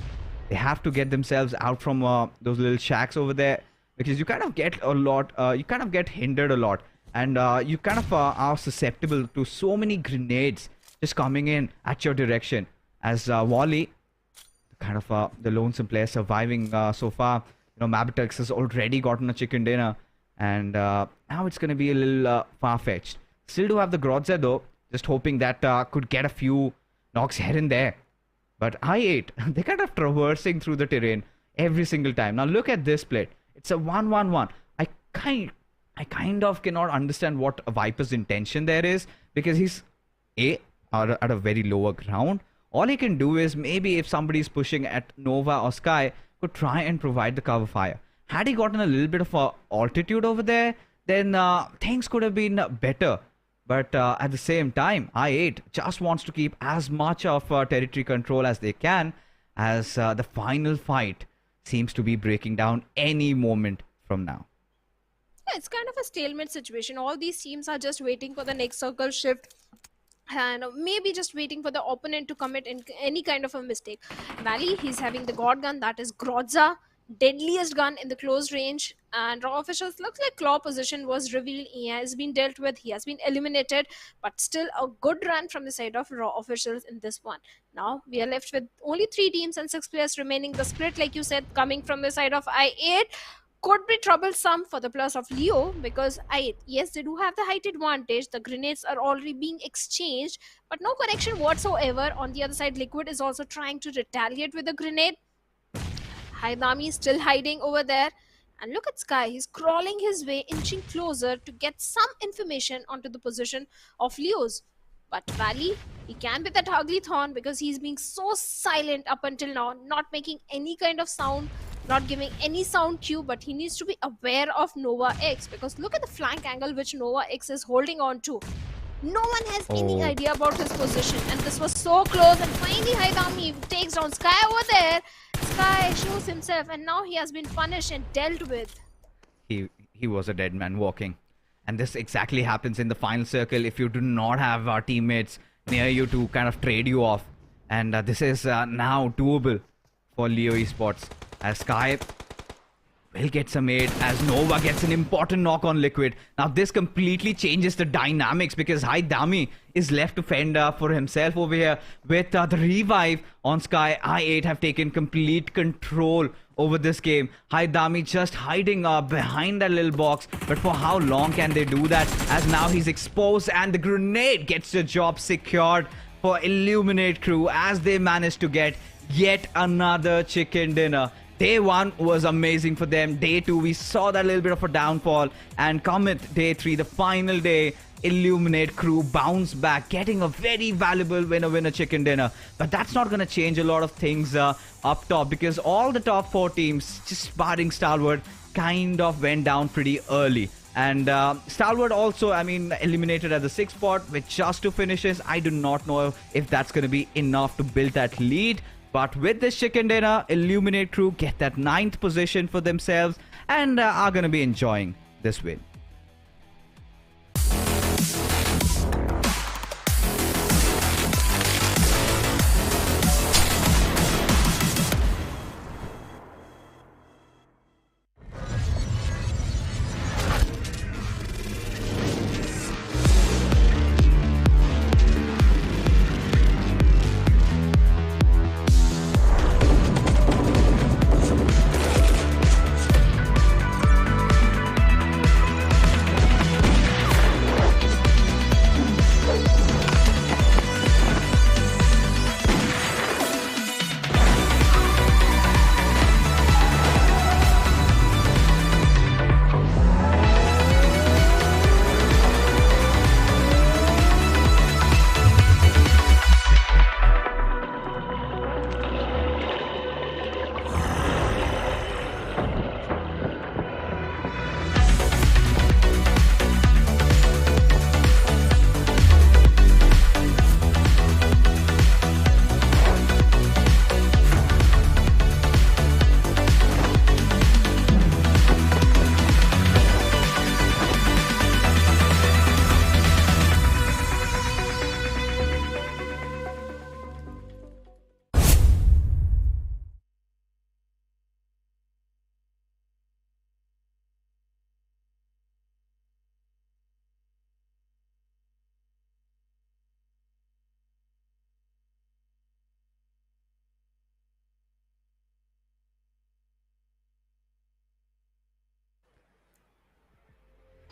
[SPEAKER 1] they have to get themselves out from those little shacks over there, because you kind of get a lot, you kind of get hindered a lot, and you kind of are susceptible to so many grenades just coming in at your direction. As Wally, kind of the lonesome player surviving so far, you know, MABETEX has already gotten a chicken dinner, and now it's going to be a little far-fetched. Still do have the GROTZ though, just hoping that could get a few knocks here and there. But I8, they're kind of traversing through the terrain every single time. Now look at this split. It's a 1-1-1. I kind of cannot understand what Viper's intention there is, because he's at a very lower ground. All he can do is, maybe if somebody's pushing at Nova or Sky, could try and provide the cover fire. Had he gotten a little bit of altitude over there, then things could have been better. But at the same time, I8 just wants to keep as much of territory control as they can, as the final fight seems to be breaking down any moment from now.
[SPEAKER 2] Yeah, it's kind of a stalemate situation. All these teams are just waiting for the next circle shift, and maybe just waiting for the opponent to commit in any kind of a mistake. Valley, he's having the god gun, that is GROTZ, deadliest gun in the close range. And Raw officials, looks like Claw position was revealed. He has been dealt with, he has been eliminated, but still a good run from the side of Raw officials in this one. Now we are left with only 3 teams and 6 players remaining. The split, like you said, coming from the side of I8 could be troublesome for the players of Leo, because I8, yes, they do have the height advantage. The grenades are already being exchanged, but no connection whatsoever. On the other side, Liquid is also trying to retaliate with a grenade. Haidami is still hiding over there. And look at Sky, he's crawling his way, inching closer to get some information onto the position of Leo's. But Valley, he can be that ugly thorn, because he's being so silent up until now, not making any kind of sound, not giving any sound cue. But he needs to be aware of Nova X, because look at the flank angle which Nova X is holding on to. No one has any idea about his position, and this was so close. And finally Haidami takes down Sky over there. Sky shows himself, and now he has been punished and dealt with.
[SPEAKER 1] He was a dead man walking. And this exactly happens in the final circle if you do not have teammates near you to kind of trade you off. And this is now doable for Leo Esports, as Sky will get some aid, as Nova gets an important knock on Liquid. Now this completely changes the dynamics, because Haidami is left to fend for himself over here. With the revive on Sky, I8 have taken complete control over this game. Haidami just hiding behind that little box, but for how long can they do that, as now he's exposed, and the grenade gets the job secured for Illuminate Crew, as they manage to get yet another chicken dinner. Day 1 was amazing for them. Day 2, we saw that little bit of a downfall. And cometh day 3, the final day, Illuminate Crew bounce back, getting a very valuable winner chicken dinner. But that's not going to change a lot of things up top, because all the top 4 teams, just barring Stalwart, kind of went down pretty early. And Stalwart also, I mean, eliminated at the 6th spot with just 2 finishes. I do not know if that's going to be enough to build that lead. But with this chicken dinner, Illuminate crew get that 9th position for themselves and are going to be enjoying this win.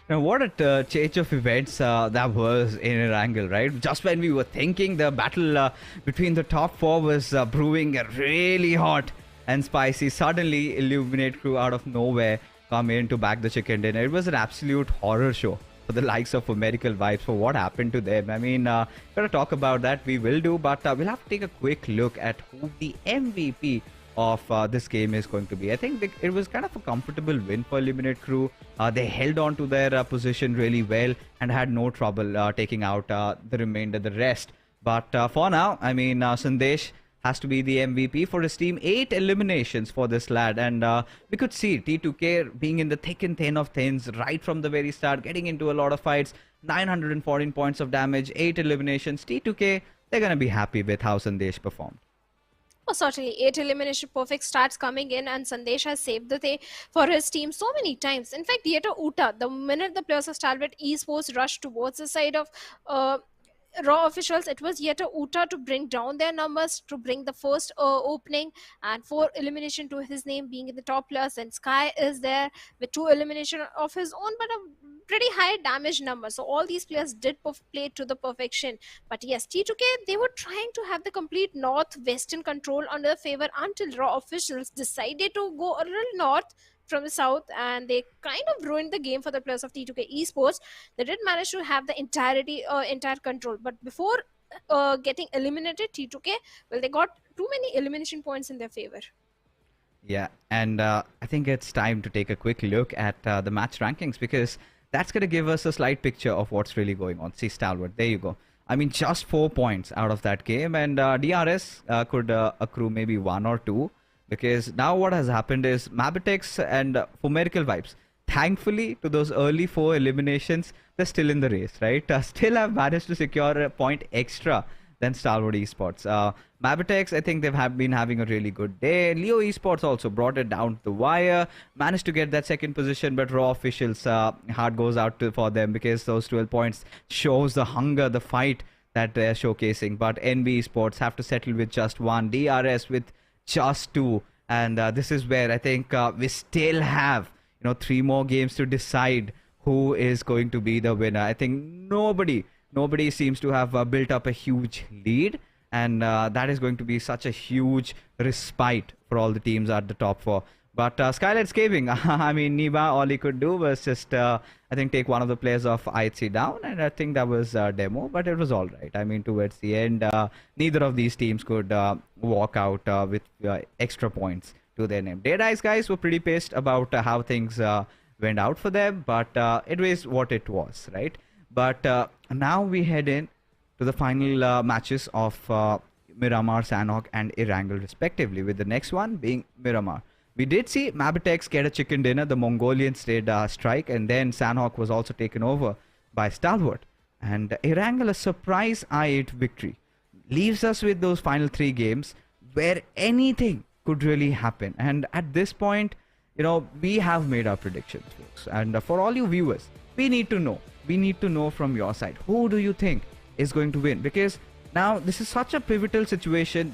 [SPEAKER 1] Now, what a change of events that was in Erangel, right? Just when we were thinking the battle between the top 4 was brewing really hot and spicy, suddenly Illuminate crew out of nowhere come in to back the chicken dinner. It was an absolute horror show for the likes of Medical Vibes for what happened to them. I mean, gonna talk about that, we will do, but we'll have to take a quick look at who the MVP of this game is going to be. I think it was kind of a comfortable win for Eliminate crew. They held on to their position really well and had no trouble taking out the rest. But for now, I mean, Sandesh has to be the MVP for his team. 8 eliminations for this lad, and we could see T2K being in the thick and thin of things right from the very start, getting into a lot of fights. 914 points of damage, 8 eliminations. T2K, they're gonna be happy with how Sandesh performed.
[SPEAKER 2] Oh, certainly. 8 elimination perfect starts coming in, and Sandesh has saved the day for his team so many times. In fact, Dieter Uta, the minute the players of Stalwart Esports rushed towards the side of Raw officials, it was Dieter Uta to bring down their numbers, to bring the first opening, and 4 elimination to his name, being in the top players. And Sky is there with 2 elimination of his own, but a pretty high damage number. So all these players did play to the perfection. But yes, T2K, they were trying to have the complete northwestern control under their favor until Raw officials decided to go a little north from the south, and they kind of ruined the game for the players of T2K Esports. They did manage to have the entire control, but before getting eliminated, T2K, well, they got too many elimination points in their favor.
[SPEAKER 1] Yeah, and I think it's time to take a quick look at the match rankings, because that's going to give us a slight picture of what's really going on. See, Stalwart, there you go. I mean, just 4 points out of that game, and DRS could accrue maybe 1 or 2, because now what has happened is MABETEX and for Medical Vibes, thankfully to those early 4 eliminations, they're still in the race, right? Still have managed to secure a point extra than Stalwart Esports. MABETEX, I think they've been having a really good day. Leo Esports also brought it down to the wire, managed to get that 2nd position, but Raw officials, heart goes out for them, because those 12 points shows the hunger, the fight that they're showcasing. But NB Esports have to settle with just 1, DRS with just 2, and this is where I think we still have 3 more games to decide who is going to be the winner. I think nobody seems to have built up a huge lead, and that is going to be such a huge respite for all the teams at the top 4. But SKYLIGHTZ Gaming, I mean, Niva, all he could do was just, I think, take one of the players of IHC down, and I think that was a demo, but it was all right. I mean, towards the end, neither of these teams could walk out with extra points to their name. DEADEYES guys were pretty pissed about how things went out for them, but it was what it was, right? But now we head in to the final matches of Miramar, Sanhok, and Erangel, respectively, with the next one being Miramar. We did see MABETEX get a chicken dinner. The Mongolians did strike, and then Sanhok was also taken over by Stalwart. And Erangel, a surprise I-8 victory, leaves us with those final 3 games where anything could really happen. And at this point, you know, we have made our predictions, folks. And for all you viewers, we need to know. We need to know from your side, who do you think is going to win? Because now this is such a pivotal situation.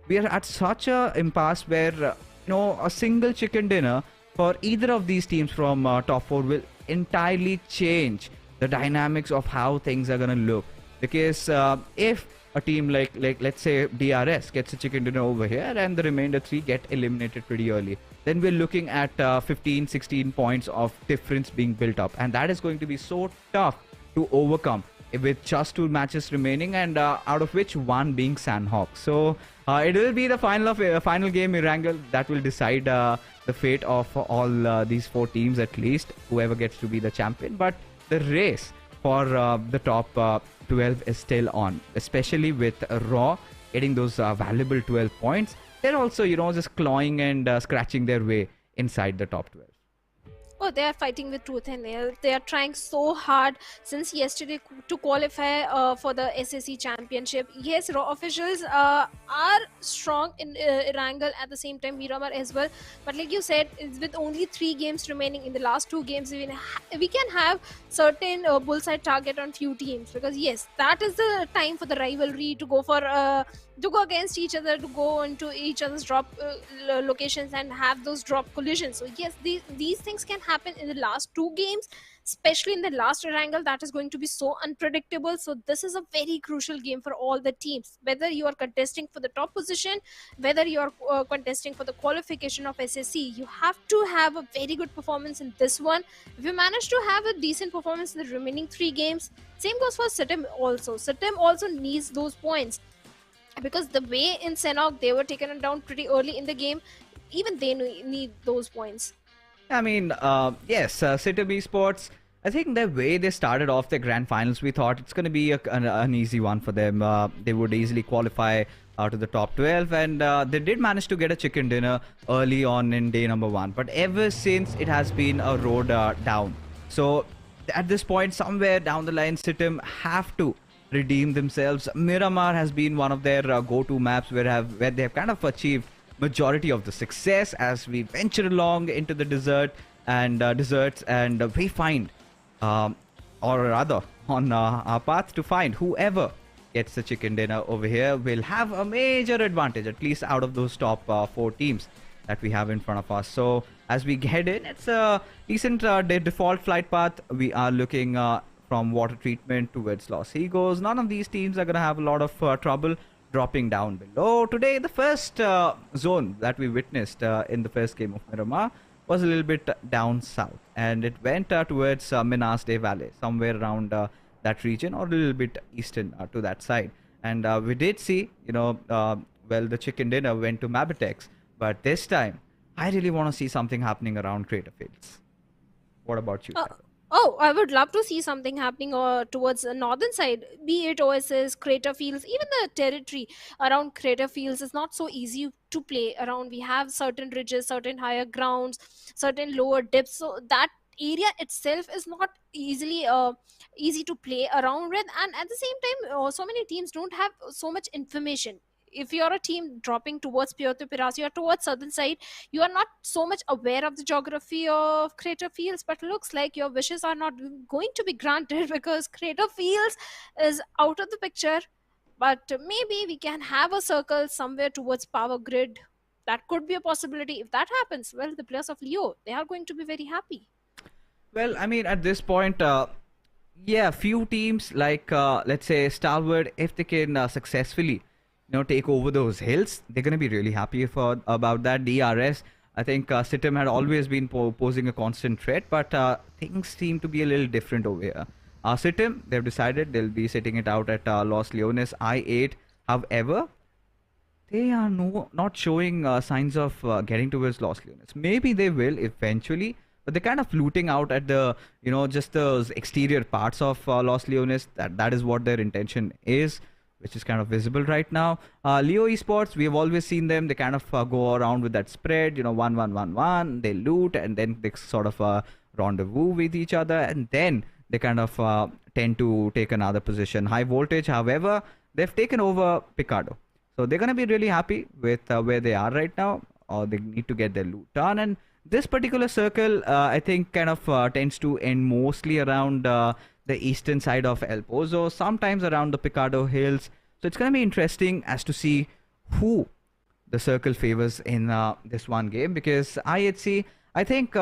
[SPEAKER 1] We are at such a impasse where a single chicken dinner for either of these teams from top 4 will entirely change the dynamics of how things are gonna look. Because if a team like let's say DRS gets a chicken dinner over here and the remainder 3 get eliminated pretty early, then we're looking at 15-16 points of difference being built up, and that is going to be so tough to overcome with just 2 matches remaining, and out of which 1 being Sanhok. So it will be the final game, Erangel, that will decide the fate of all these 4 teams, at least whoever gets to be the champion. But the race for the top 12 is still on, especially with Raw getting those valuable 12 points. They're also, just clawing and scratching their way inside the top 12.
[SPEAKER 2] Oh, they are fighting with tooth and nail. They are trying so hard since yesterday to qualify for the SSC championship. Yes, Raw officials are strong in Erangel, at the same time Miramar as well. But like you said, it's with only 3 games remaining. In the last 2 games, we can have certain bullseye target on few teams, because yes, that is the time for the rivalry to go for to go against each other, to go into each other's drop locations and have those drop collisions. So yes, these things can happen in the last 2 games, especially in the last Erangel. That is going to be so unpredictable. So this is a very crucial game for all the teams, whether you are contesting for the top position, whether you are contesting for the qualification of SSC. You have to have a very good performance in this one. If you manage to have a decent performance in the remaining 3 games, same goes for SITM also. SITM also needs those points, because the way in Sanhok they were taken down pretty early in the game, even they need those points.
[SPEAKER 1] I mean, yes, SITM Esports, I think the way they started off their grand finals, we thought it's going to be an easy one for them. They would easily qualify to the top 12, and they did manage to get a chicken dinner early on in day number 1. But ever since, it has been a road down. So at this point, somewhere down the line, SITM have to redeem themselves. Miramar has been one of their go-to maps where they have kind of achieved majority of the success as we venture along into the deserts, and we find or rather on our path to find whoever gets the chicken dinner over here will have a major advantage, at least out of those top 4 teams that we have in front of us. So as we head in, it's a decent default flight path. We are looking from water treatment towards Los Higos. None of these teams are going to have a lot of trouble dropping down below. Today, the first zone that we witnessed in the first game of Miramar was a little bit down south, and it went towards Minas Day Valley, somewhere around that region, or a little bit eastern to that side. And we did see, the chicken dinner went to MABETEX, but this time, I really want to see something happening around Crater Fields. What about you?
[SPEAKER 2] Oh, I would love to see something happening towards the northern side, be it OSS, Crater Fields. Even the territory around Crater Fields is not so easy to play around. We have certain ridges, certain higher grounds, certain lower dips. So that area itself is not easily easy to play around with. And at the same time, so many teams don't have so much information. If you're a team dropping towards Puerto Pirasi or towards southern side, you are not so much aware of the geography of Crater Fields, but looks like your wishes are not going to be granted because Crater Fields is out of the picture. But maybe we can have a circle somewhere towards Power Grid. That could be a possibility. If that happens, well, the players of Leo, they are going to be very happy.
[SPEAKER 1] Well, I mean, at this point, yeah, few teams like, let's say, Stalwart, if they can successfully take over those hills, they're going to be really happy about that. DRS, I think SITM had always been posing a constant threat, but things seem to be a little different over here. SITM, they've decided they'll be sitting it out at Los Leones I-8. However, they are not showing signs of getting towards Los Leones. Maybe they will eventually, but they're kind of looting out at the, just those exterior parts of Los Leones. That is what their intention is, which is kind of visible right now. Leo Esports, we have always seen them. They kind of go around with that spread, 1-1-1-1. They loot and then they sort of rendezvous with each other, and then they kind of tend to take another position. High Voltage, however, they've taken over Picardo. So they're going to be really happy with where they are right now, or they need to get their loot done. And this particular circle, I think, kind of tends to end mostly around the eastern side of El Pozo, sometimes around the Picardo Hills. So it's going to be interesting as to see who the circle favors in this one game, because IHC, I think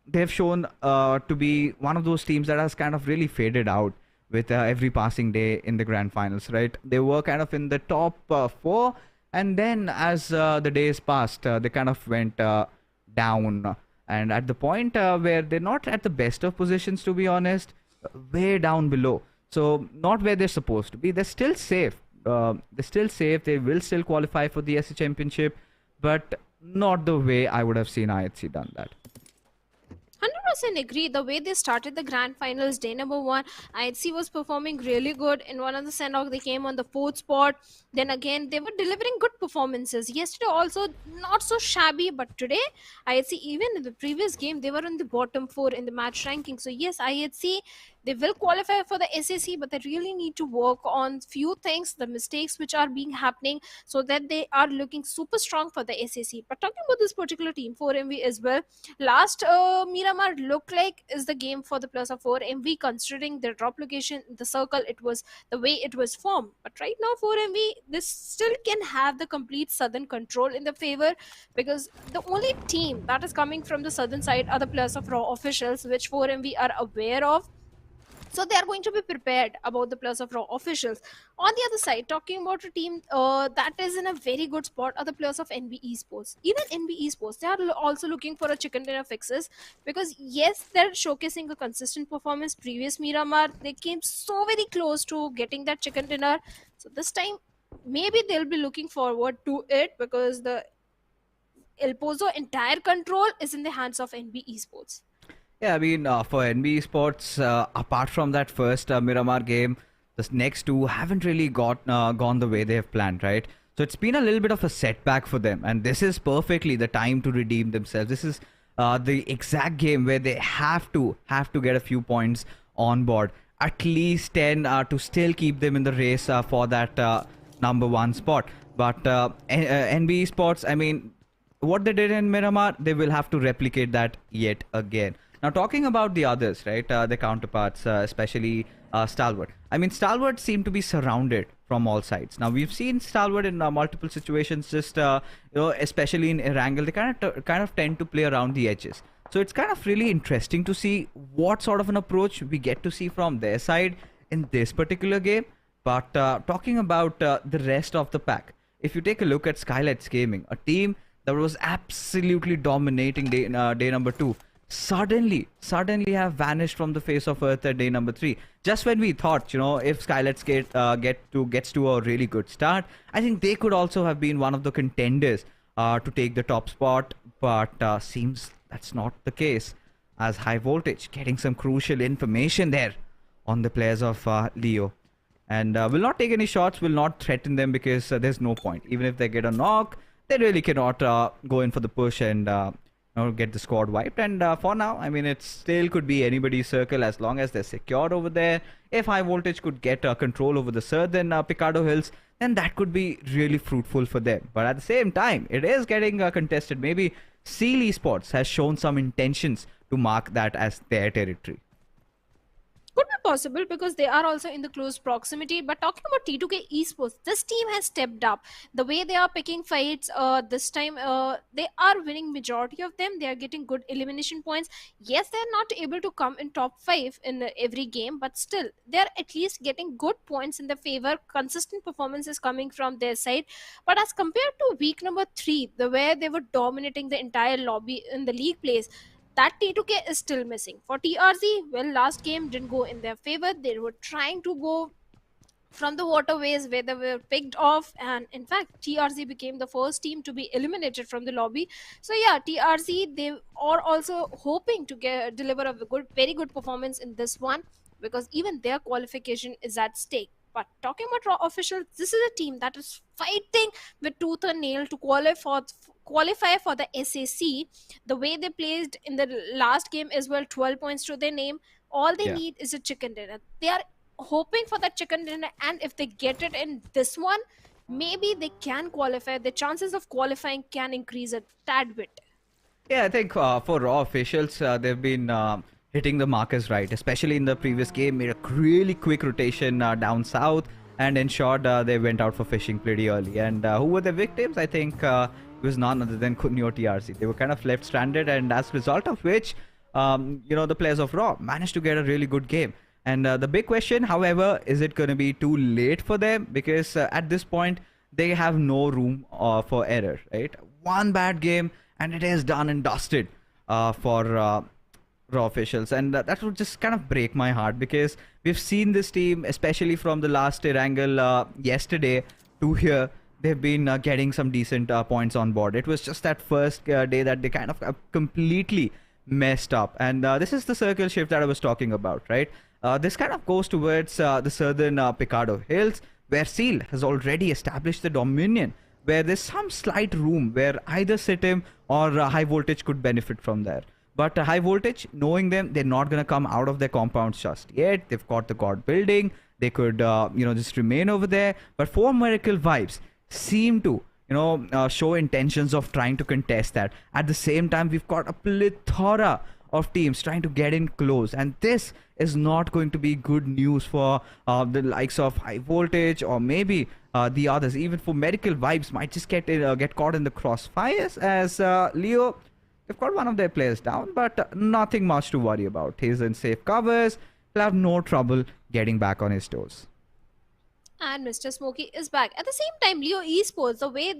[SPEAKER 1] they've shown to be one of those teams that has kind of really faded out with every passing day in the grand finals, right? They were kind of in the top 4, and then as the days passed, they kind of went down, and at the point where they're not at the best of positions, to be honest, way down below. So not where they're supposed to be. They're still safe. They will still qualify for the SC Championship, but not the way I would have seen IHC done that.
[SPEAKER 2] 100% agree. The way they started the grand finals, day number 1, IHC was performing really good. In one of the Sanhok, they came on the 4th spot. Then again, they were delivering good performances. Yesterday also not so shabby, but today IHC, even in the previous game, they were in the bottom 4 in the match ranking. So yes, IHC, they will qualify for the SAC, but they really need to work on few things, the mistakes which are being happening, so that they are looking super strong for the SAC. But talking about this particular team, 4MV as well, last Miramar looked like is the game for the plus of 4MV, considering their drop location, the circle, it was the way it was formed. But right now 4MV, this still can have the complete southern control in the favor, because the only team that is coming from the southern side are the plus of raw officials, which 4MV are aware of. So they are going to be prepared about the plus of raw officials. On the other side, talking about a team that is in a very good spot are the players of NB Esports. Even NB Esports, they are also looking for a chicken dinner fixes, because yes, they're showcasing a consistent performance. Previous Miramar, they came so very close to getting that chicken dinner. So this time, maybe they'll be looking forward to it, because the El Pozo entire control is in the hands of NB Esports.
[SPEAKER 1] Yeah, I mean, for NB Sports, apart from that first Miramar game, the next two haven't really gone the way they have planned, right? So it's been a little bit of a setback for them, and this is perfectly the time to redeem themselves. This is the exact game where they have to get a few points on board, at least 10 to still keep them in the race for that number 1 spot. But NB Sports, I mean, what they did in Miramar, they will have to replicate that yet again. Now, talking about the others, right, the counterparts, especially Stalwart. I mean, Stalwart seemed to be surrounded from all sides. Now, we've seen Stalwart in multiple situations, just, especially in Erangel, they kind of tend to play around the edges. So it's kind of really interesting to see what sort of an approach we get to see from their side in this particular game. But talking about the rest of the pack, if you take a look at SKYLIGHTZ Gaming, a team that was absolutely dominating day number 2, suddenly have vanished from the face of earth at day number 3. Just when we thought, if SKYLIGHTZ gets to a really good start, I think they could also have been one of the contenders to take the top spot, but seems that's not the case, as High Voltage getting some crucial information there on the players of Leo, and will not take any shots, will not threaten them, because there's no point. Even if they get a knock, they really cannot go in for the push and get the squad wiped. And for now, I mean, it still could be anybody's circle as long as they're secured over there. If High Voltage could get control over the southern Picardo Hills, then that could be really fruitful for them. But at the same time, it is getting contested. Maybe SEAL Esports has shown some intentions to mark that as their territory.
[SPEAKER 2] Could be possible, because they are also in the close proximity. But talking about T2K Esports, this team has stepped up. The way they are picking fights this time, they are winning majority of them. They are getting good elimination points. Yes, they are not able to come in top 5 in every game, but still, they are at least getting good points in the favor. Consistent performance is coming from their side. But as compared to week number 3, the way they were dominating the entire lobby in the league plays, that T2K is still missing. For TRZ, well, last game didn't go in their favor. They were trying to go from the waterways where they were picked off, and in fact TRZ became the first team to be eliminated from the lobby. So yeah, TRZ, they are also hoping to deliver a very good performance in this one, because even their qualification is at stake. But talking about raw officials, this is a team that is fighting with tooth and nail to qualify for the SAC. The way they placed in the last game as well, 12 points to their name. All they
[SPEAKER 1] Yeah.
[SPEAKER 2] need is a chicken dinner. They are hoping for that chicken dinner, and if they get it in this one, maybe they can qualify. The chances of qualifying can increase a tad bit.
[SPEAKER 1] Yeah, I think for raw officials, they've been hitting the markers right, especially in the previous game. Made a really quick rotation down south and ensured they went out for fishing pretty early. And who were the victims? I think it was none other than Kunyo TRZ. They were kind of left stranded, and as a result of which, the players of raw managed to get a really good game. And the big question, however, is it going to be too late for them? Because at this point, they have no room for error, right? One bad game, and it is done and dusted for raw officials. And that would just kind of break my heart, because we've seen this team, especially from the last Erangel yesterday to here, they've been getting some decent points on board. It was just that first day that they kind of completely messed up. And this is the circle shift that I was talking about, right? This kind of goes towards the southern Picado Hills, where Seal has already established the dominion, where there's some slight room where either SITM or high voltage could benefit from there. But high voltage, knowing them, they're not going to come out of their compounds just yet. They've got the god building. They could, just remain over there. But 4 Miracle Vibes seem to, show intentions of trying to contest that. At the same time, we've got a plethora of teams trying to get in close, and this is not going to be good news for the likes of high voltage, or maybe the others. Even for Medical Vibes might just get caught in the crossfires, as Leo, they've got one of their players down, but nothing much to worry about. He's in safe covers. He'll have no trouble getting back on his toes.
[SPEAKER 2] And Mr. Smokey is back. At the same time, Leo Esports, the way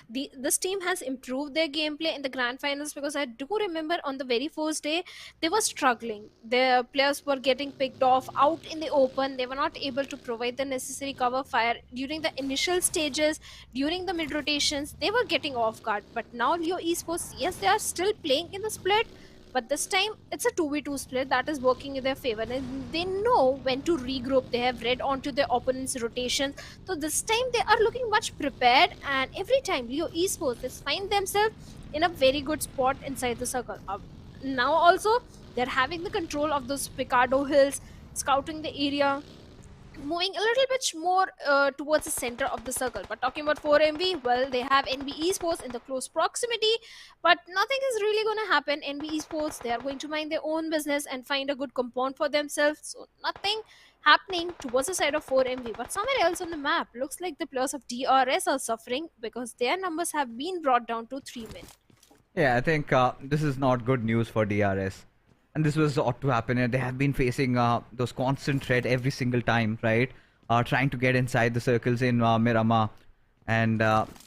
[SPEAKER 2] this team has improved their gameplay in the grand finals, because I do remember on the very first day they were struggling. Their players were getting picked off out in the open. They were not able to provide the necessary cover fire during the initial stages. During the mid rotations, they were getting off guard. But now Leo Esports, yes, they are still playing in the split, but this time it's a 2v2 split that is working in their favor, and they know when to regroup. They have read onto their opponent's rotations, so this time they are looking much prepared. And every time Leo Esports, they find themselves in a very good spot inside the circle. Now also they're having the control of those Picado Hills, scouting the area, moving a little bit more towards the center of the circle. But talking about 4MV, well, they have NB Esports in the close proximity, but nothing is really going to happen. NB Esports, they are going to mind their own business and find a good compound for themselves, so nothing happening towards the side of 4MV. But somewhere else on the map, looks like the players of DRS are suffering, because their numbers have been brought down to 3 men.
[SPEAKER 1] Yeah, I think this is not good news for DRS. And this was ought to happen. They have been facing those constant threat every single time, right? Trying to get inside the circles in Miramar. And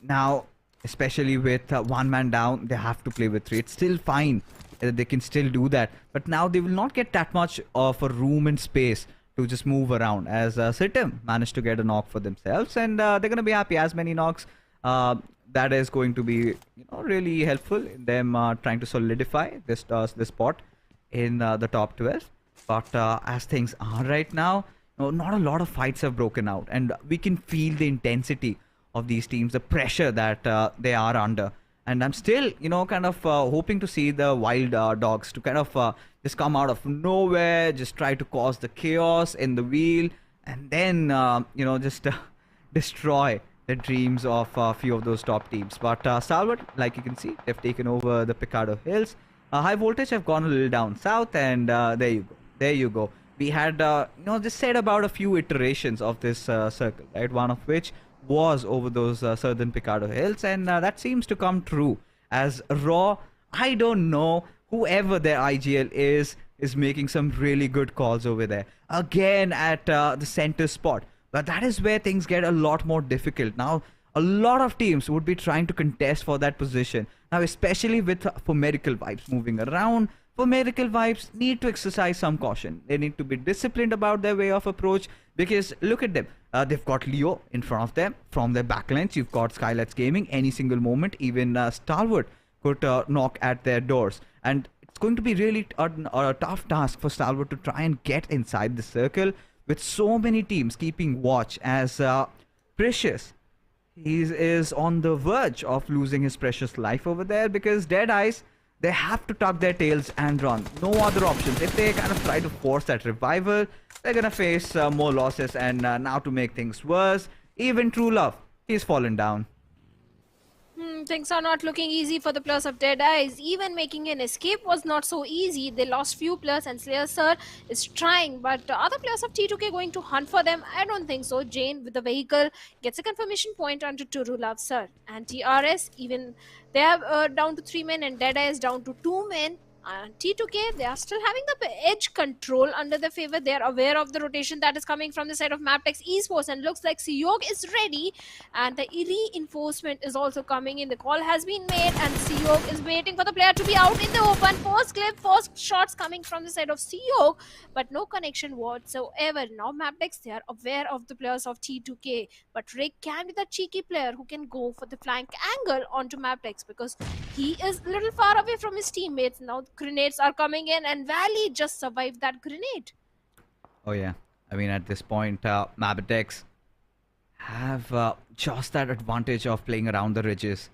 [SPEAKER 1] now, especially with 1 man down, they have to play with 3. It's still fine. They can still do that. But now they will not get that much of a room and space to just move around, as SITM managed to get a knock for themselves. And they're going to be happy. As many knocks, that is going to be really helpful in them trying to solidify this spot in the top 12. But as things are right now, not a lot of fights have broken out, and we can feel the intensity of these teams, the pressure that they are under. And I'm still kind of hoping to see the wild dogs to kind of just come out of nowhere, just try to cause the chaos in the wheel, and then just destroy the dreams of a few of those top teams. But Stalwart, like you can see, they've taken over the Picado Hills. High voltage have gone a little down south, and there you go. We had just said about a few iterations of this circle, right? One of which was over those southern Picado Hills, and that seems to come true. As Raw, I don't know, whoever their IGL is making some really good calls over there. Again at the center spot, but that is where things get a lot more difficult. Now, a lot of teams would be trying to contest for that position. Now, especially with for Miracle Vibes moving around, for Miracle Vibes need to exercise some caution. They need to be disciplined about their way of approach, because look at them. They've got Leo in front of them. From their backlines, you've got SKYLIGHTZ Gaming. Any single moment, even Stalwart could knock at their doors. And it's going to be really a tough task for Stalwart to try and get inside the circle with so many teams keeping watch as Precious. He is on the verge of losing his precious life over there because DEADEYES, they have to tuck their tails and run. No other options. If they kind of try to force that revival, they're going to face more losses. And now to make things worse, even True Love, he's fallen down.
[SPEAKER 2] Things are not looking easy for the players of DEADEYES. Even making an escape was not so easy. They lost few players and Slayer Sir is trying. But other players of T2K going to hunt for them? I don't think so. Jane with the vehicle gets a confirmation point onto Turulav Sir. And DRS, even they are down to 3 men and DEADEYES down to 2 men. T2K, they are still having the edge control under their favor. They are aware of the rotation that is coming from the side of MABETEX Esports, and looks like Sanhok is ready, and the reinforcement is also coming in. The call has been made, and Sanhok is waiting for the player to be out in the open. First clip, first shots coming from the side of Sanhok, but no connection whatsoever. Now MABETEX, they are aware of the players of T2K, but Rick can be the cheeky player who can go for the flank angle onto MABETEX because he is a little far away from his teammates. Now grenades are coming in, and Valley just survived that grenade.
[SPEAKER 1] Oh yeah, I mean at this point, MABETEX have just that advantage of playing around the ridges.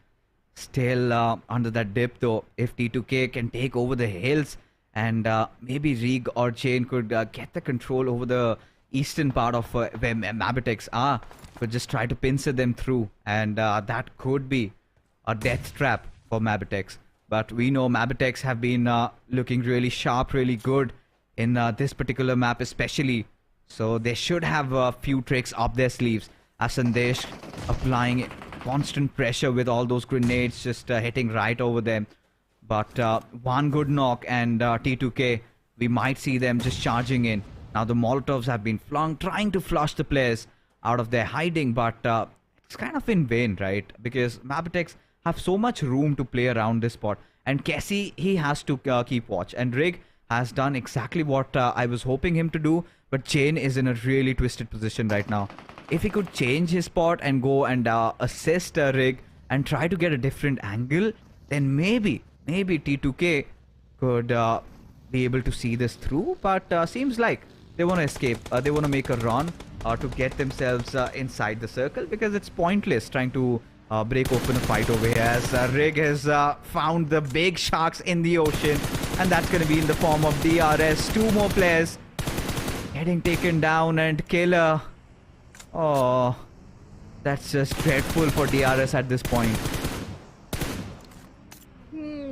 [SPEAKER 1] Still under that dip though, if T2K can take over the hills and maybe Rig or Jane could get the control over the eastern part of where MABETEX are, could just try to pincer them through, and that could be a death trap for MABETEX. But we know MABETEX have been looking really sharp, really good in this particular map especially. So they should have a few tricks up their sleeves. As Sandesh applying constant pressure with all those grenades just hitting right over them. But one good knock and T2K, we might see them just charging in. Now the Molotovs have been flung, trying to flush the players out of their hiding. But it's kind of in vain, right? Because MABETEX have so much room to play around this spot, and Cassie, he has to keep watch, and Rig has done exactly what I was hoping him to do, but Jane is in a really twisted position right now. If he could change his spot and go and assist Rig and try to get a different angle, then maybe T2K could be able to see this through, but seems like they want to escape. They want to make a run to get themselves inside the circle, because it's pointless trying to break open a fight over here, as Rig has found the big sharks in the ocean, and that's going to be in the form of DRS. 2 more players getting taken down, and Killer. Oh, that's just dreadful for DRS at this point.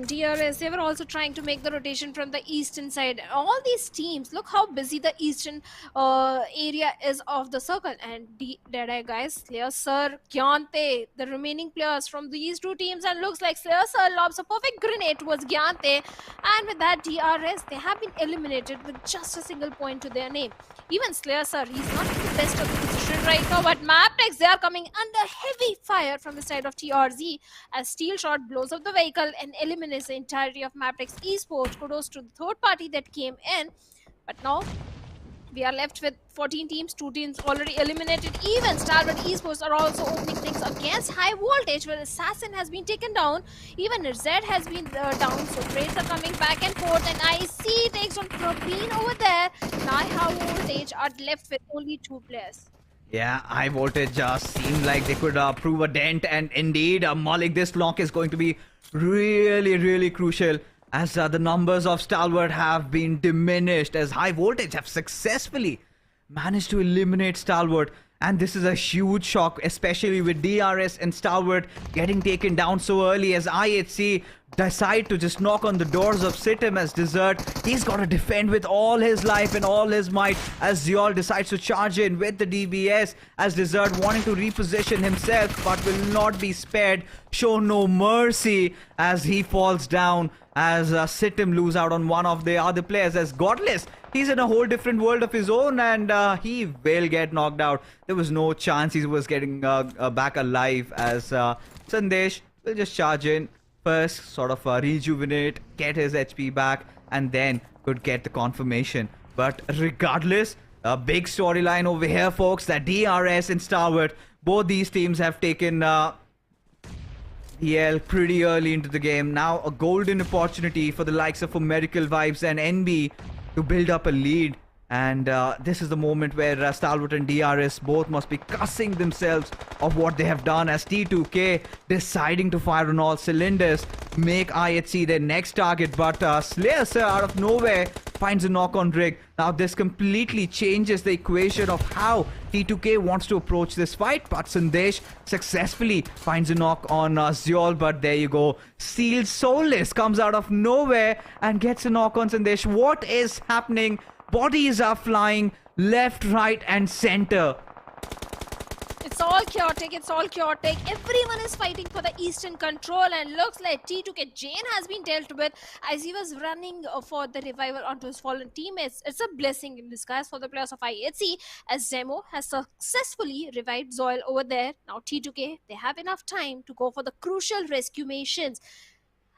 [SPEAKER 2] DRS, they were also trying to make the rotation from the eastern side. All these teams, look how busy the eastern area is of the circle. And DEADEYES guys, Slayer Sir, Gyante, the remaining players from these 2 teams, and looks like Slayer Sir lobs a perfect grenade towards Gyante. And with that, DRS, they have been eliminated with just a single point to their name. Even Slayer Sir, he's not in the best of the position right now, but MABETEX, they are coming under heavy fire from the side of TRZ as Steel Shot blows up the vehicle and eliminates the entirety of MABETEX Esports. Kudos to the third party that came in. But now we are left with 14 teams, 2 teams already eliminated. Even Stalwart Esports are also opening things against High Voltage, where Assassin has been taken down. Even RZ has been down, so trades are coming back and forth. And IC takes on Propene over there. Now High Voltage are left with only 2 players.
[SPEAKER 1] Yeah, High Voltage seemed like they could prove a dent, and indeed, Malik, this knock is going to be really crucial, as the numbers of Stalwart have been diminished, as High Voltage have successfully managed to eliminate Stalwart. And this is a huge shock, especially with DRS and Stalwart getting taken down so early, as IHC decide to just knock on the doors of SITM as Desert. He's got to defend with all his life and all his might, as Ziol decides to charge in with the DBS, as Desert wanting to reposition himself but will not be spared. Show no mercy as he falls down, as SITM lose out on one of the other players, as Godless, he's in a whole different world of his own, and he will get knocked out. There was no chance he was getting back alive, as Sandesh will just charge in first, sort of rejuvenate, get his HP back, and then could get the confirmation. But regardless, A big storyline over here, folks, that DRS and Stalwart, both these teams have taken PL pretty early into the game. Now a golden opportunity for the likes of Medical Vibes and NB to build up a lead. And this is the moment where Stalwart and DRS both must be cussing themselves of what they have done, as T2K deciding to fire on all cylinders, make IHC their next target. But Slayer Sir out of nowhere finds a knock on Rig. Now this completely changes the equation of how T2K wants to approach this fight. But Sandesh successfully finds a knock on Zyol. But there you go. Sealed Soulless comes out of nowhere and gets a knock on Sandesh. What is happening? Bodies are flying left, right, and center.
[SPEAKER 2] It's all chaotic, it's all chaotic. Everyone is fighting for the Eastern control, and looks like T2K Jane has been dealt with as he was running for the revival onto his fallen teammates. It's a blessing in disguise for the players of IHC, as Zemo has successfully revived Zoil over there. Now T2K, they have enough time to go for the crucial rescue missions.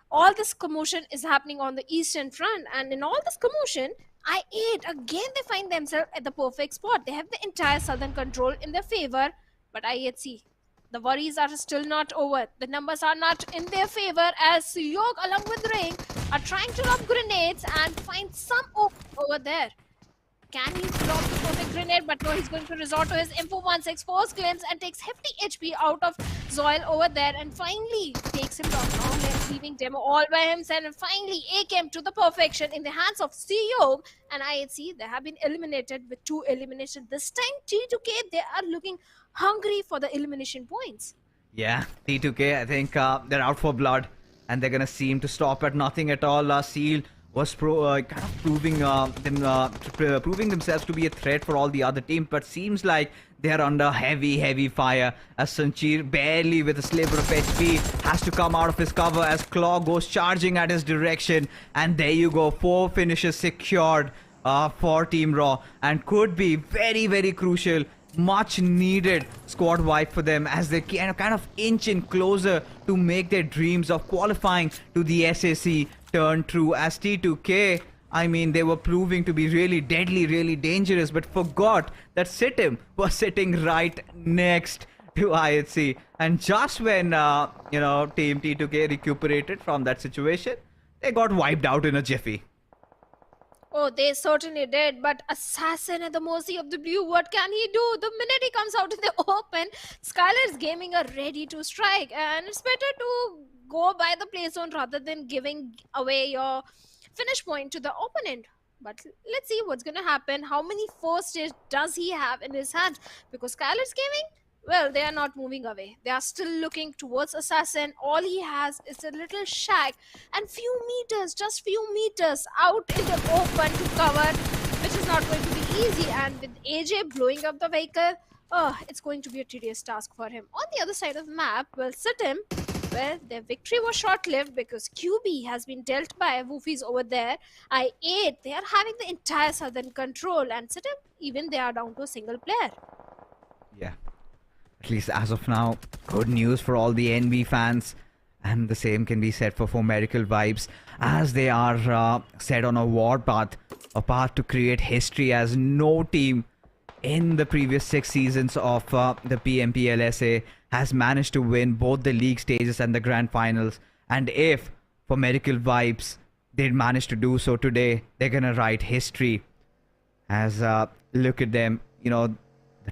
[SPEAKER 2] All this commotion is happening on the Eastern front, and in all this commotion, I8 again they find themselves at the perfect spot. They have the entire southern control in their favor, but IHC, the worries are still not over. The numbers are not in their favor, as Yog along with Ring are trying to lob grenades and find some over there. Can he drop the perfect grenade? But no, he's going to resort to his Info 164's glimpse and takes hefty HP out of Zoil over there, and finally takes him down. Now they're leaving Demo all by himself, and finally A came to the perfection in the hands of Ceyog and IHC. They have been eliminated with 2 eliminations. This time T2K, they are looking hungry for the elimination points.
[SPEAKER 1] Yeah, T2K, I think they're out for blood, and they're gonna seem to stop at nothing at all. Seal was kind of proving themselves to be a threat for all the other teams, but seems like they're under heavy fire, as Sanchir, barely with a sliver of HP, has to come out of his cover as Claw goes charging at his direction. And there you go, 4 finishes secured for Team Raw, and could be very crucial, much needed squad wipe for them, as they kind of inch in closer to make their dreams of qualifying to the SAC turn true. As T2K, I mean, they were proving to be really deadly, really dangerous, but forgot that SITM was sitting right next to IHC. And just when Team T2K recuperated from that situation, they got wiped out in a jiffy.
[SPEAKER 2] Oh, they certainly did, but Assassin at the mercy of the blue, what can he do? The minute he comes out in the open, SKYLIGHTZ Gaming are ready to strike, and it's better to go by the play zone rather than giving away your finish point to the opponent. But let's see what's going to happen. How many first stage does he have in his hands? Because SKYLIGHTZ Gaming, well, they are not moving away. They are still looking towards Assassin. All he has is a little shack and just few meters out in the open to cover, which is not going to be easy. And with AJ blowing up the vehicle, it's going to be a tedious task for him. On the other side of the map, well, SITM, well, their victory was short-lived because QB has been dealt by Woofies over there. I8, they are having the entire southern control, and SITM, even they are down to a single player.
[SPEAKER 1] Yeah. At least as of now, good news for all the NB fans, and the same can be said for Medical Vibes, as they are set on a war path, a path to create history, as no team in the previous 6 seasons of the PMPL SA has managed to win both the league stages and the grand finals. And if for Medical Vibes they manage to do so today, they're gonna write history. As look at them, the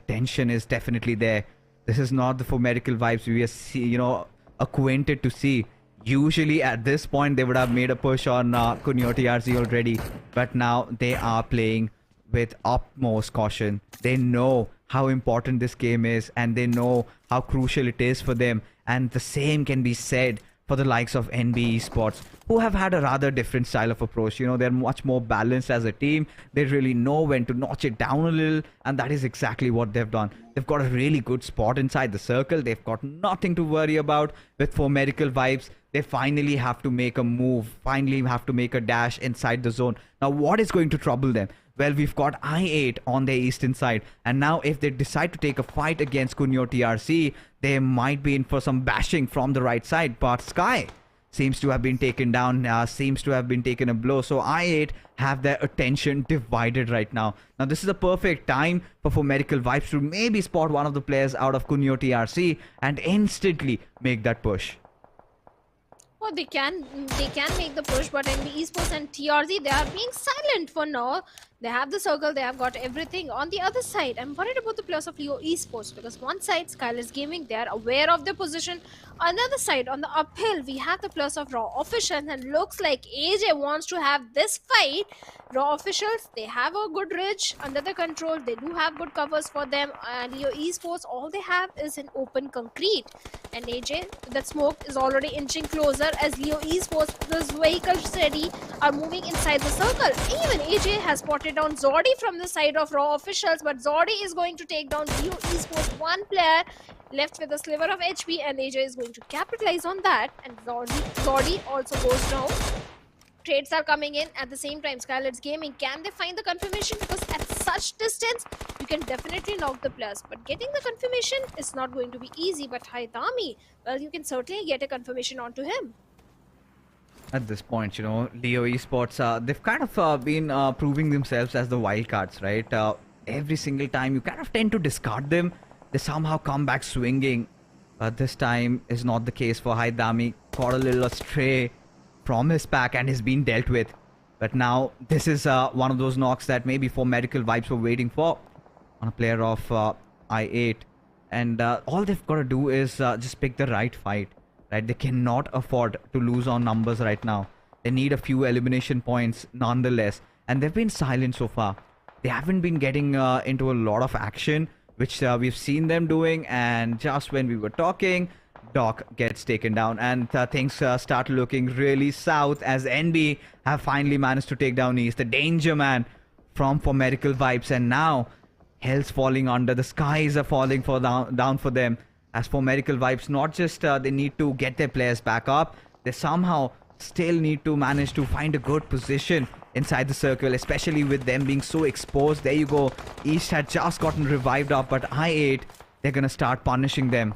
[SPEAKER 1] tension is definitely there. This is not the Medical Vibes we are acquainted to see. Usually at this point they would have made a push on Kunyo TRZ already, but now they are playing with utmost caution. They know how important this game is, and they know how crucial it is for them. And the same can be said for the likes of NB Esports, who have had a rather different style of approach. They're much more balanced as a team. They really know when to notch it down a little, and that is exactly what they've done. They've got a really good spot inside the circle. They've got nothing to worry about. With Medical Vibes, they finally have to make a move, finally have to make a dash inside the zone. Now, what is going to trouble them? Well, we've got I8 on their eastern side, and now if they decide to take a fight against Kunyo TRC, they might be in for some bashing from the right side. But Sky seems to have been taken down, seems to have been taken a blow. So I8 have their attention divided right now. Now this is a perfect time for Medical Vibes to maybe spot one of the players out of Kunyo TRZ and instantly make that push.
[SPEAKER 2] Well, they can make the push, but NB Esports and TRZ, they are being silent for now. They have the circle, they have got everything. On the other side, I'm worried about the players of Leo Esports because one side, SKYLIGHTZ Gaming, they are aware of their position. Another side, on the uphill, we have the players of Raw Officials, and looks like AJ wants to have this fight. Raw Officials, they have a good ridge under their control. They do have good covers for them. And Leo Esports, all they have is an open concrete. And AJ, that smoke is already inching closer as Leo Esports, this vehicle steady, are moving inside the circle. Even AJ has spotted down Zordi from the side of Raw Officials, but Zordi is going to take down Leo Esports, one player left with a sliver of HP, and AJ is going to capitalize on that. And Zordi also goes down. Trades are coming in at the same time. SKYLIGHTZ Gaming, can they find the confirmation? Because at such distance, you can definitely knock the players. But getting the confirmation is not going to be easy. But HIGHVOLTAGE, well, you can certainly get a confirmation onto him.
[SPEAKER 1] At this point, you know, Leo Esports, they've kind of been proving themselves as the wildcards, right? Every single time you kind of tend to discard them, they somehow come back swinging. But this time is not the case for HIGHVOLTAGE. Caught a little astray from his pack and has been dealt with. But now this is one of those knocks that maybe for Medical Vibes were waiting for on a player of I8. And all they've got to do is just pick the right fight. Right, they cannot afford to lose on numbers right now. They need a few elimination points nonetheless, and they've been silent so far. They haven't been getting into a lot of action, which we've seen them doing. And just when we were talking, Doc gets taken down, and things start looking really south as NB have finally managed to take down East. The danger man for Medical Vibes, and now hell's falling under. The skies are falling down for them. As for Medical Vibes, not just they need to get their players back up, they somehow still need to manage to find a good position inside the circle, especially with them being so exposed. There you go. East had just gotten revived up, but I8, they're going to start punishing them.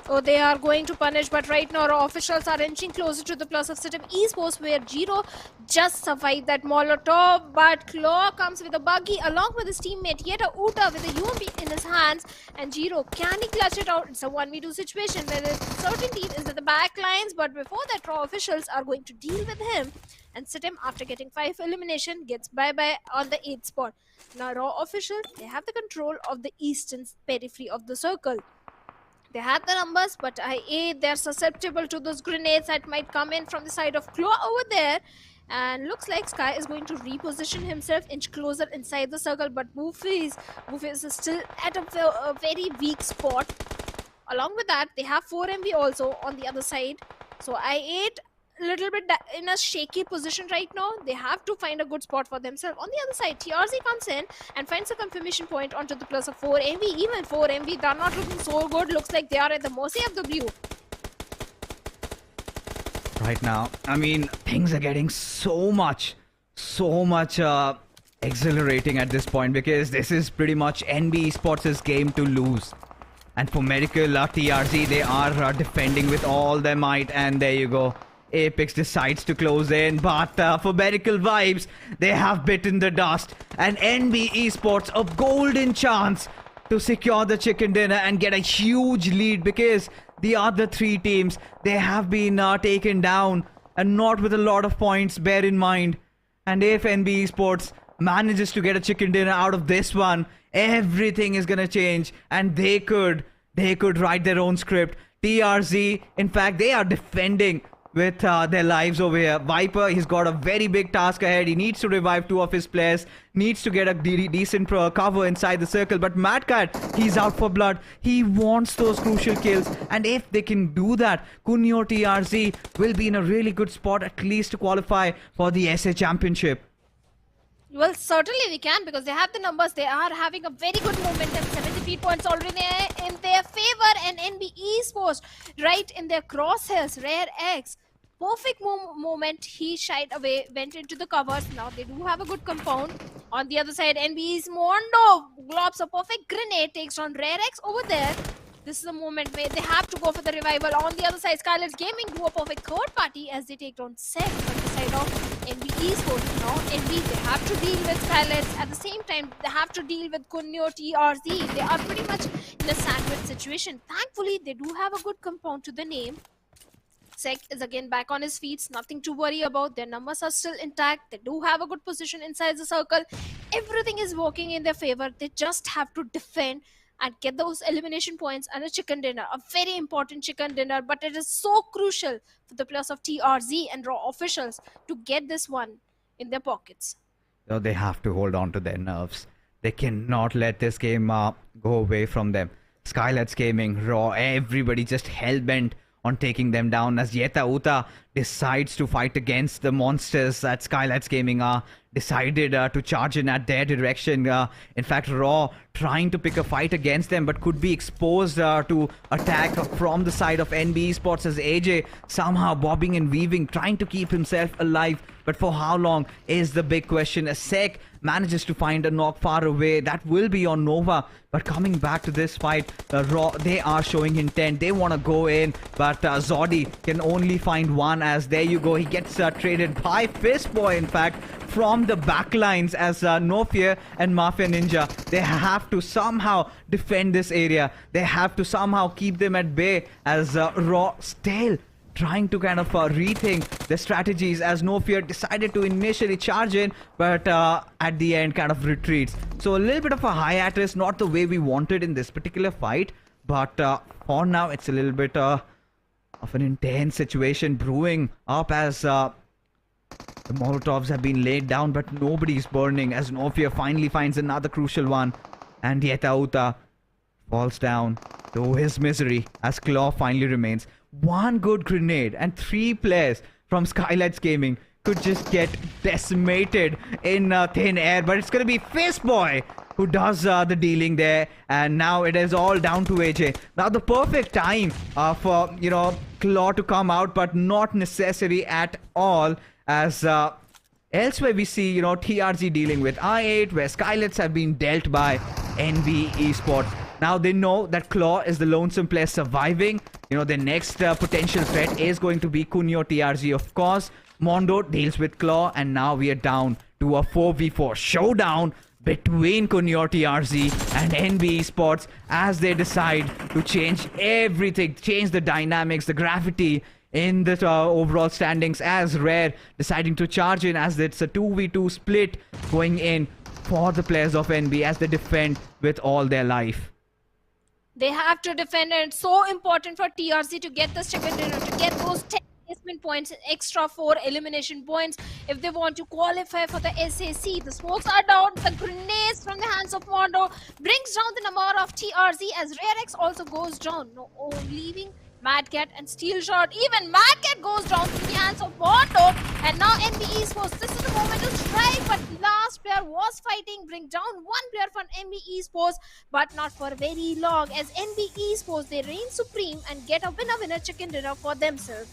[SPEAKER 2] Oh, they are going to punish, but right now our officials are inching closer to the plus of SITM Esports, where Jiro just survived that Molotov, but Claw comes with a buggy along with his teammate Yeta Uta with a UMP in his hands, and Jiro, can he clutch it out? It's a 1v2 situation where the certainty is at the back lines, but before that Raw officials are going to deal with him, and SITM, after getting 5 elimination, gets bye-bye on the 8th spot. Now Raw officials, they have the control of the eastern periphery of the circle. They had the numbers, but I8, they're susceptible to those grenades that might come in from the side of Claw over there. And looks like Sky is going to reposition himself, inch closer inside the circle. But Boofies is still at a very weak spot. Along with that, they have 4MB also on the other side. So I8, a little bit in a shaky position right now. They have to find a good spot for themselves. On the other side, TRZ comes in and finds a confirmation point onto the plus of 4MV. Even 4MV, they're not looking so good. Looks like they are at the mercy of the blue.
[SPEAKER 1] Right now, I mean, things are getting so much exhilarating at this point, because this is pretty much NB Esports' game to lose. And for Medical TRZ, they are defending with all their might, and there you go. Apex decides to close in, but for Medical Vibes, they have bitten the dust. And NB Esports, a golden chance to secure the chicken dinner and get a huge lead, because the other 3 teams, they have been taken down, and not with a lot of points, bear in mind. And if NB Esports manages to get a chicken dinner out of this one, everything is gonna change, and they could write their own script. TRZ, in fact, they are defending with their lives over here. Viper, he's got a very big task ahead. He needs to revive 2 of his players, needs to get a decent cover inside the circle. But Mad Cat, he's out for blood. He wants those crucial kills, and if they can do that, Kunyo TRZ will be in a really good spot, at least to qualify for the SA Championship.
[SPEAKER 2] Well, certainly we can, because they have the numbers. They are having a very good momentum. 73 points already in their favor, and NB Esports right in their crosshairs. Rare X, perfect moment. He shied away, went into the covers. Now they do have a good compound. On the other side, NB's Mondo globs a perfect grenade, takes on Rare X over there. This is the moment where they have to go for the revival. On the other side, SKYLIGHTZ Gaming do a perfect third party as they take down Seth on the side of NB Esports. Now, NB, they have to deal with SKYLIGHTZ. At the same time, they have to deal with Kunyo TRZ. They are pretty much in a sandwich situation. Thankfully, they do have a good compound to the name. Sek is again back on his feet. Nothing to worry about. Their numbers are still intact. They do have a good position inside the circle. Everything is working in their favor. They just have to defend and get those elimination points and a chicken dinner. A very important chicken dinner, but it is so crucial for the players of TRZ and Raw officials to get this one in their pockets.
[SPEAKER 1] So they have to hold on to their nerves. They cannot let this game go away from them. SKYLIGHTZ Gaming, Raw, everybody just hell-bent on taking them down as Yeta Uta decides to fight against the monsters that SKYLIGHTZ Gaming are decided to charge in at their direction. In fact, Raw trying to pick a fight against them but could be exposed to attack from the side of NB Esports as AJ somehow bobbing and weaving, trying to keep himself alive. But for how long is the big question. As Sek manages to find a knock far away. That will be on Nova. But coming back to this fight, Raw, they are showing intent. They want to go in. But Zodi can only find one as there you go. He gets traded by Fistboy, in fact, from the backlines as No Fear and Mafia Ninja. They have to somehow defend this area. They have to somehow keep them at bay as Raw still trying to kind of rethink the strategies as No Fear decided to initially charge in, but at the end kind of retreats. So a little bit of a hiatus, not the way we wanted in this particular fight, but for now it's a little bit of an intense situation brewing up as the Molotovs have been laid down, but nobody's burning as No Fear finally finds another crucial one, and Yeta Uta falls down to his misery as Claw finally remains. One good grenade and 3 players from SKYLIGHTZ Gaming could just get decimated in thin air, but it's gonna be Fistboy who does the dealing there, and now it is all down to AJ. Now the perfect time for, you know, Claw to come out, but not necessary at all, as elsewhere we see, you know, TRZ dealing with I8, where SKYLIGHTZ have been dealt by NB Esports. Now they know that Claw is the lonesome player surviving. You know, the next potential threat is going to be Kunyo TRZ, of course. Mondo deals with Claw, and now we are down to a 4v4 showdown between Kunyo TRZ and NB Esports as they decide to change everything, change the dynamics, the gravity in the overall standings, as Rare deciding to charge in as it's a 2v2 split going in for the players of NB as they defend with all their life.
[SPEAKER 2] They have to defend, and it's so important for TRZ to get this chicken dinner, to get those 10 placement points and extra 4 elimination points if they want to qualify for the SAC. The smokes are down, the grenades from the hands of Mondo brings down the number of TRZ as RareX also goes down. No, leaving Madcat and Steel Shot. Even Madcat goes down to the hands of Mondo, and now NB Esports, this is the moment to strike, but last player was fighting, bring down one player from NB Esports, but not for very long as NB Esports, they reign supreme and get a winner chicken dinner for themselves.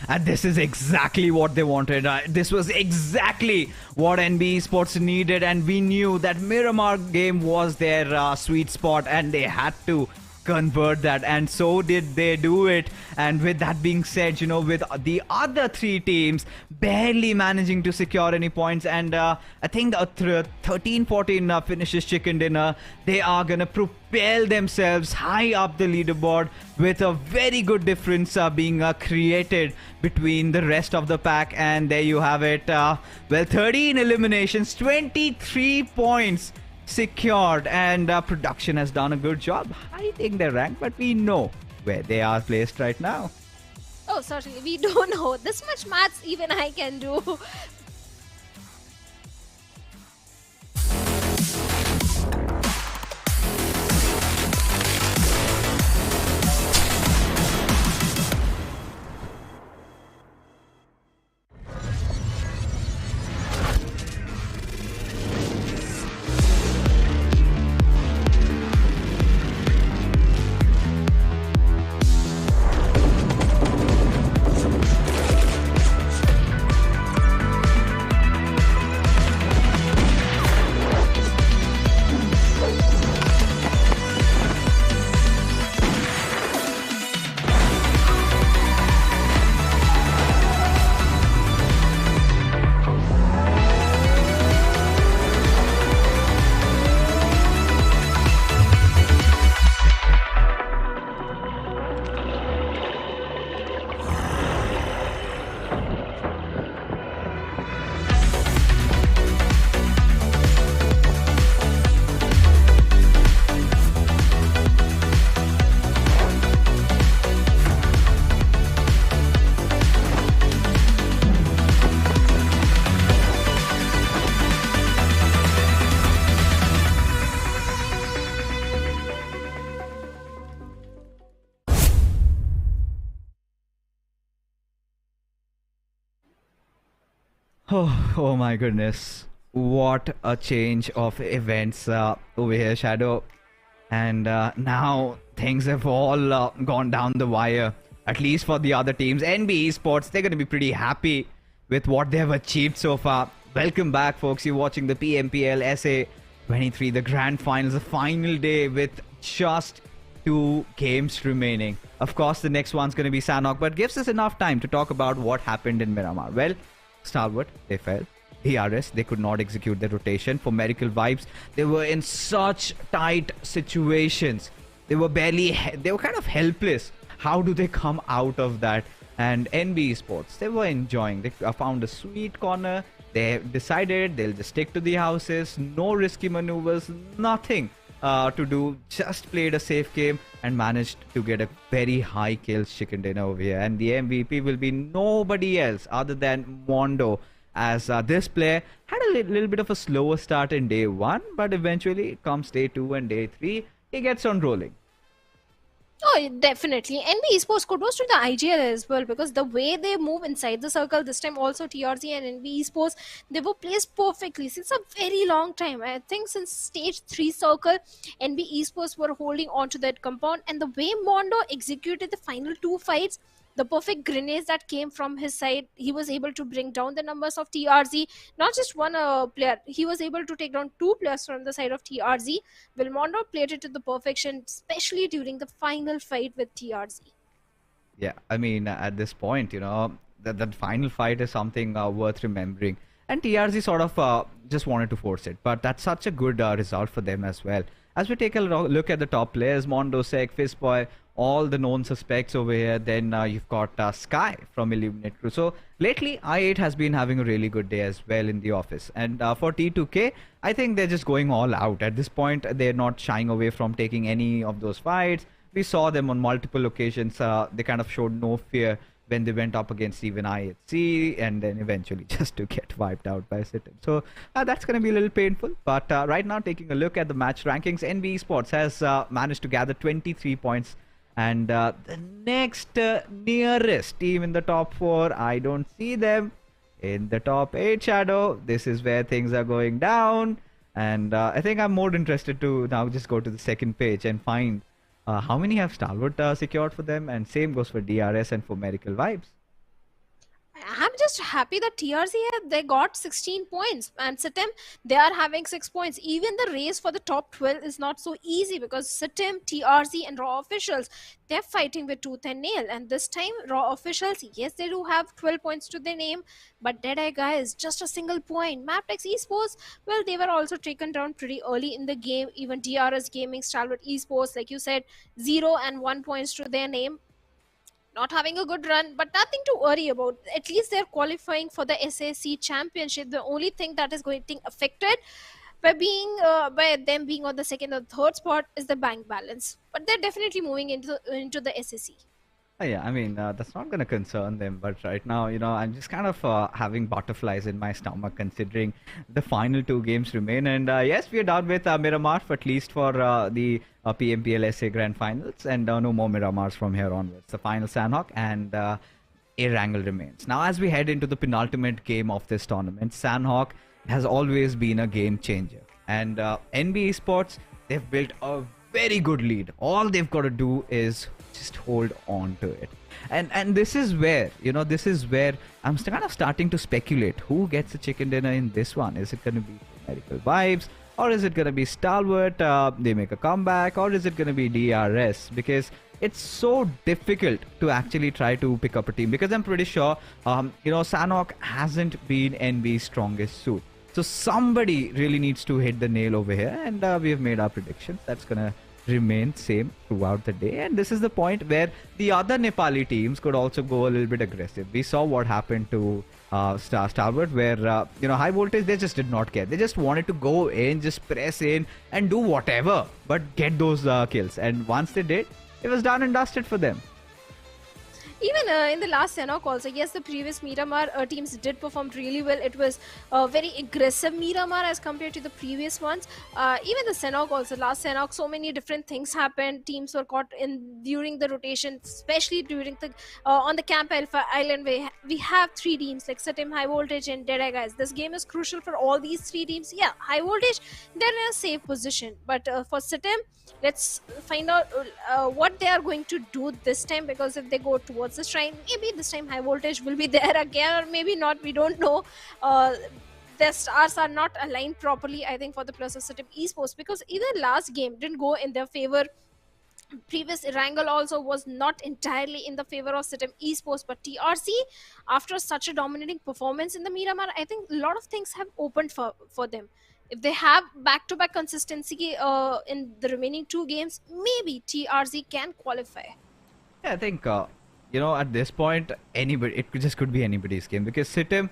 [SPEAKER 1] And this is exactly what they wanted. This was exactly what NB Esports needed, and we knew that Miramar game was their sweet spot, and they had to convert that, and so did they do it. And with that being said, you know, with the other 3 teams barely managing to secure any points, and I think the 13-14 finishes chicken dinner, they are gonna propel themselves high up the leaderboard with a very good difference being created between the rest of the pack. And there you have it. Well, 13 eliminations, 23 points secured, and production has done a good job hiding their rank, but we know where they are placed right now.
[SPEAKER 2] Oh, certainly, we don't know. This much maths even I can do.
[SPEAKER 1] Oh my goodness. What a change of events over here, Shadow. And now things have all gone down the wire, at least for the other teams. NB Esports, they're going to be pretty happy with what they have achieved so far. Welcome back, folks. You're watching the PMPL SA23, the grand finals, the final day with just 2 games remaining. Of course, the next one's going to be Sanhok, but gives us enough time to talk about what happened in Miramar. Well, Stalwart, they fell. DRS, they could not execute their rotation. For Miracle Vibes, they were in such tight situations. They were kind of helpless. How do they come out of that? And NB Sports, they were enjoying. They found a sweet corner. They decided they'll just stick to the houses. No risky maneuvers, nothing to do. Just played a safe game and managed to get a very high kills chicken dinner over here. And the MVP will be nobody else other than Mondo, as this player had a little bit of a slower start in day 1, but eventually it comes day 2 and day 3, he gets on rolling.
[SPEAKER 2] Oh, definitely. NB Esports kudos to the IGL as well, because the way they move inside the circle, this time also TRZ and NB Esports, they were placed perfectly since a very long time. I think since stage 3 circle, NB Esports were holding on to that compound, and the way Mondo executed the final 2 fights, the perfect grenades that came from his side, he was able to bring down the numbers of TRZ. Not just one player, he was able to take down 2 players from the side of TRZ. Mondo played it to the perfection, especially during the final fight with TRZ.
[SPEAKER 1] Yeah, I mean, at this point, that final fight is something worth remembering. And TRZ sort of just wanted to force it. But that's such a good result for them as well. As we take a look at the top players, Mondo, Sek, Fistboy, all the known suspects over here. Then you've got Sky from Illuminate Crew. So lately, I8 has been having a really good day as well in the office. And for T2K, I think they're just going all out. At this point, they're not shying away from taking any of those fights. We saw them on multiple occasions. They kind of showed no fear when they went up against even IHC, and then eventually just to get wiped out by SITM. So that's going to be a little painful. But right now, taking a look at the match rankings, NB Esports has managed to gather 23 points. And the next nearest team in the top 4, I don't see them. In the top 8, Shadow, this is where things are going down. And I think I'm more interested to now just go to the second page and find how many have Stalwart secured for them. And same goes for DRS and for Miracle Vibes.
[SPEAKER 2] I'm just happy that TRZ, they got 16 points, and SITM, they are having 6 points. Even the race for the top 12 is not so easy, because SITM, TRZ and Raw Officials, they're fighting with tooth and nail. And this time, Raw Officials, yes, they do have 12 points to their name, but DEADEYES, guys, just a single point. MABETEX Esports, well, they were also taken down pretty early in the game. Even DRS Gaming, Stalwart Esports, like you said, 0 and 1 points to their name. Not having a good run, but nothing to worry about. At least they're qualifying for the SAC championship. The only thing that is getting affected by them being on the second or third spot is the bank balance. But they're definitely moving into the SAC.
[SPEAKER 1] Yeah, I mean, that's not going to concern them. But right now, I'm just kind of having butterflies in my stomach considering the final 2 games remain. And yes, we are done with Miramar, at least for the PMPL SA Grand Finals. And no more Miramars from here onwards. The final Sanhok and Erangel remains. Now, as we head into the penultimate game of this tournament, Sanhok has always been a game changer. And NB Esports, they've built a very good lead. All they've got to do is just hold on to it. And this is where, I'm kind of starting to speculate who gets the chicken dinner in this one. Is it going to be Miracle Vibes, or is it going to be Stalwart, they make a comeback, or is it going to be DRS? Because it's so difficult to actually try to pick up a team, because I'm pretty sure, Sanhok hasn't been NB's strongest suit. So somebody really needs to hit the nail over here, and we have made our predictions. That's going to remain same throughout the day. And this is the point where the other Nepali teams could also go a little bit aggressive. We saw what happened to Stalwart, where high voltage, they just did not care. They just wanted to go in, just press in and do whatever, but get those kills. And once they did, it was done and dusted for them.
[SPEAKER 2] Even in the last Sanhok also, yes, the previous Miramar teams did perform really well. It was very aggressive Miramar as compared to the previous ones. Even the Sanhok also, last Sanhok, so many different things happened. Teams were caught in during the rotation, especially during the on the Camp Alpha Island. We have three teams like SITM, High Voltage, and DEADEYES. This game is crucial for all these three teams. Yeah, High Voltage, they're in a safe position, but for SITM, let's find out what they are going to do this time, because if they go towards the shrine, maybe this time High Voltage will be there again, or maybe not, we don't know. Their stars are not aligned properly, I think, for the plus of SITM Esports, because either last game didn't go in their favor. Previous Erangel also was not entirely in the favor of SITM Esports, but TRC, after such a dominating performance in the Miramar, I think a lot of things have opened for them. If they have back-to-back consistency in the remaining two games, maybe TRZ can qualify.
[SPEAKER 1] Yeah, I think at this point, anybody, just could be anybody's game, because SITM,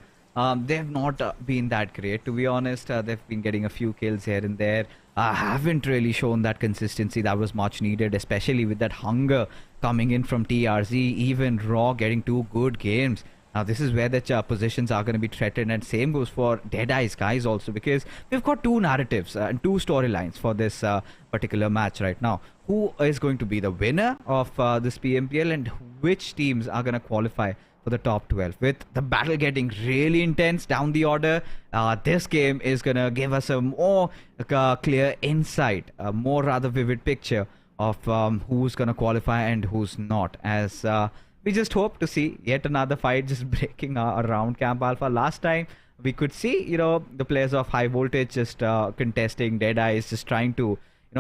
[SPEAKER 1] they have not been that great, to be honest. They've been getting a few kills here and there. Haven't really shown that consistency that was much needed, especially with that hunger coming in from TRZ. Even Raw getting 2 good games. Now this is where the positions are going to be threatened, and same goes for DEADEYES guys also, because we've got 2 narratives and 2 storylines for this particular match right now. Who is going to be the winner of this PMPL, and which teams are going to qualify for the top 12? With the battle getting really intense down the order, this game is going to give us a more clear insight, a more rather vivid picture of who's going to qualify and who's not, as we just hope to see yet another fight just breaking around Camp Alpha. Last time we could see, the players of High Voltage just contesting, DEADEYES just trying to,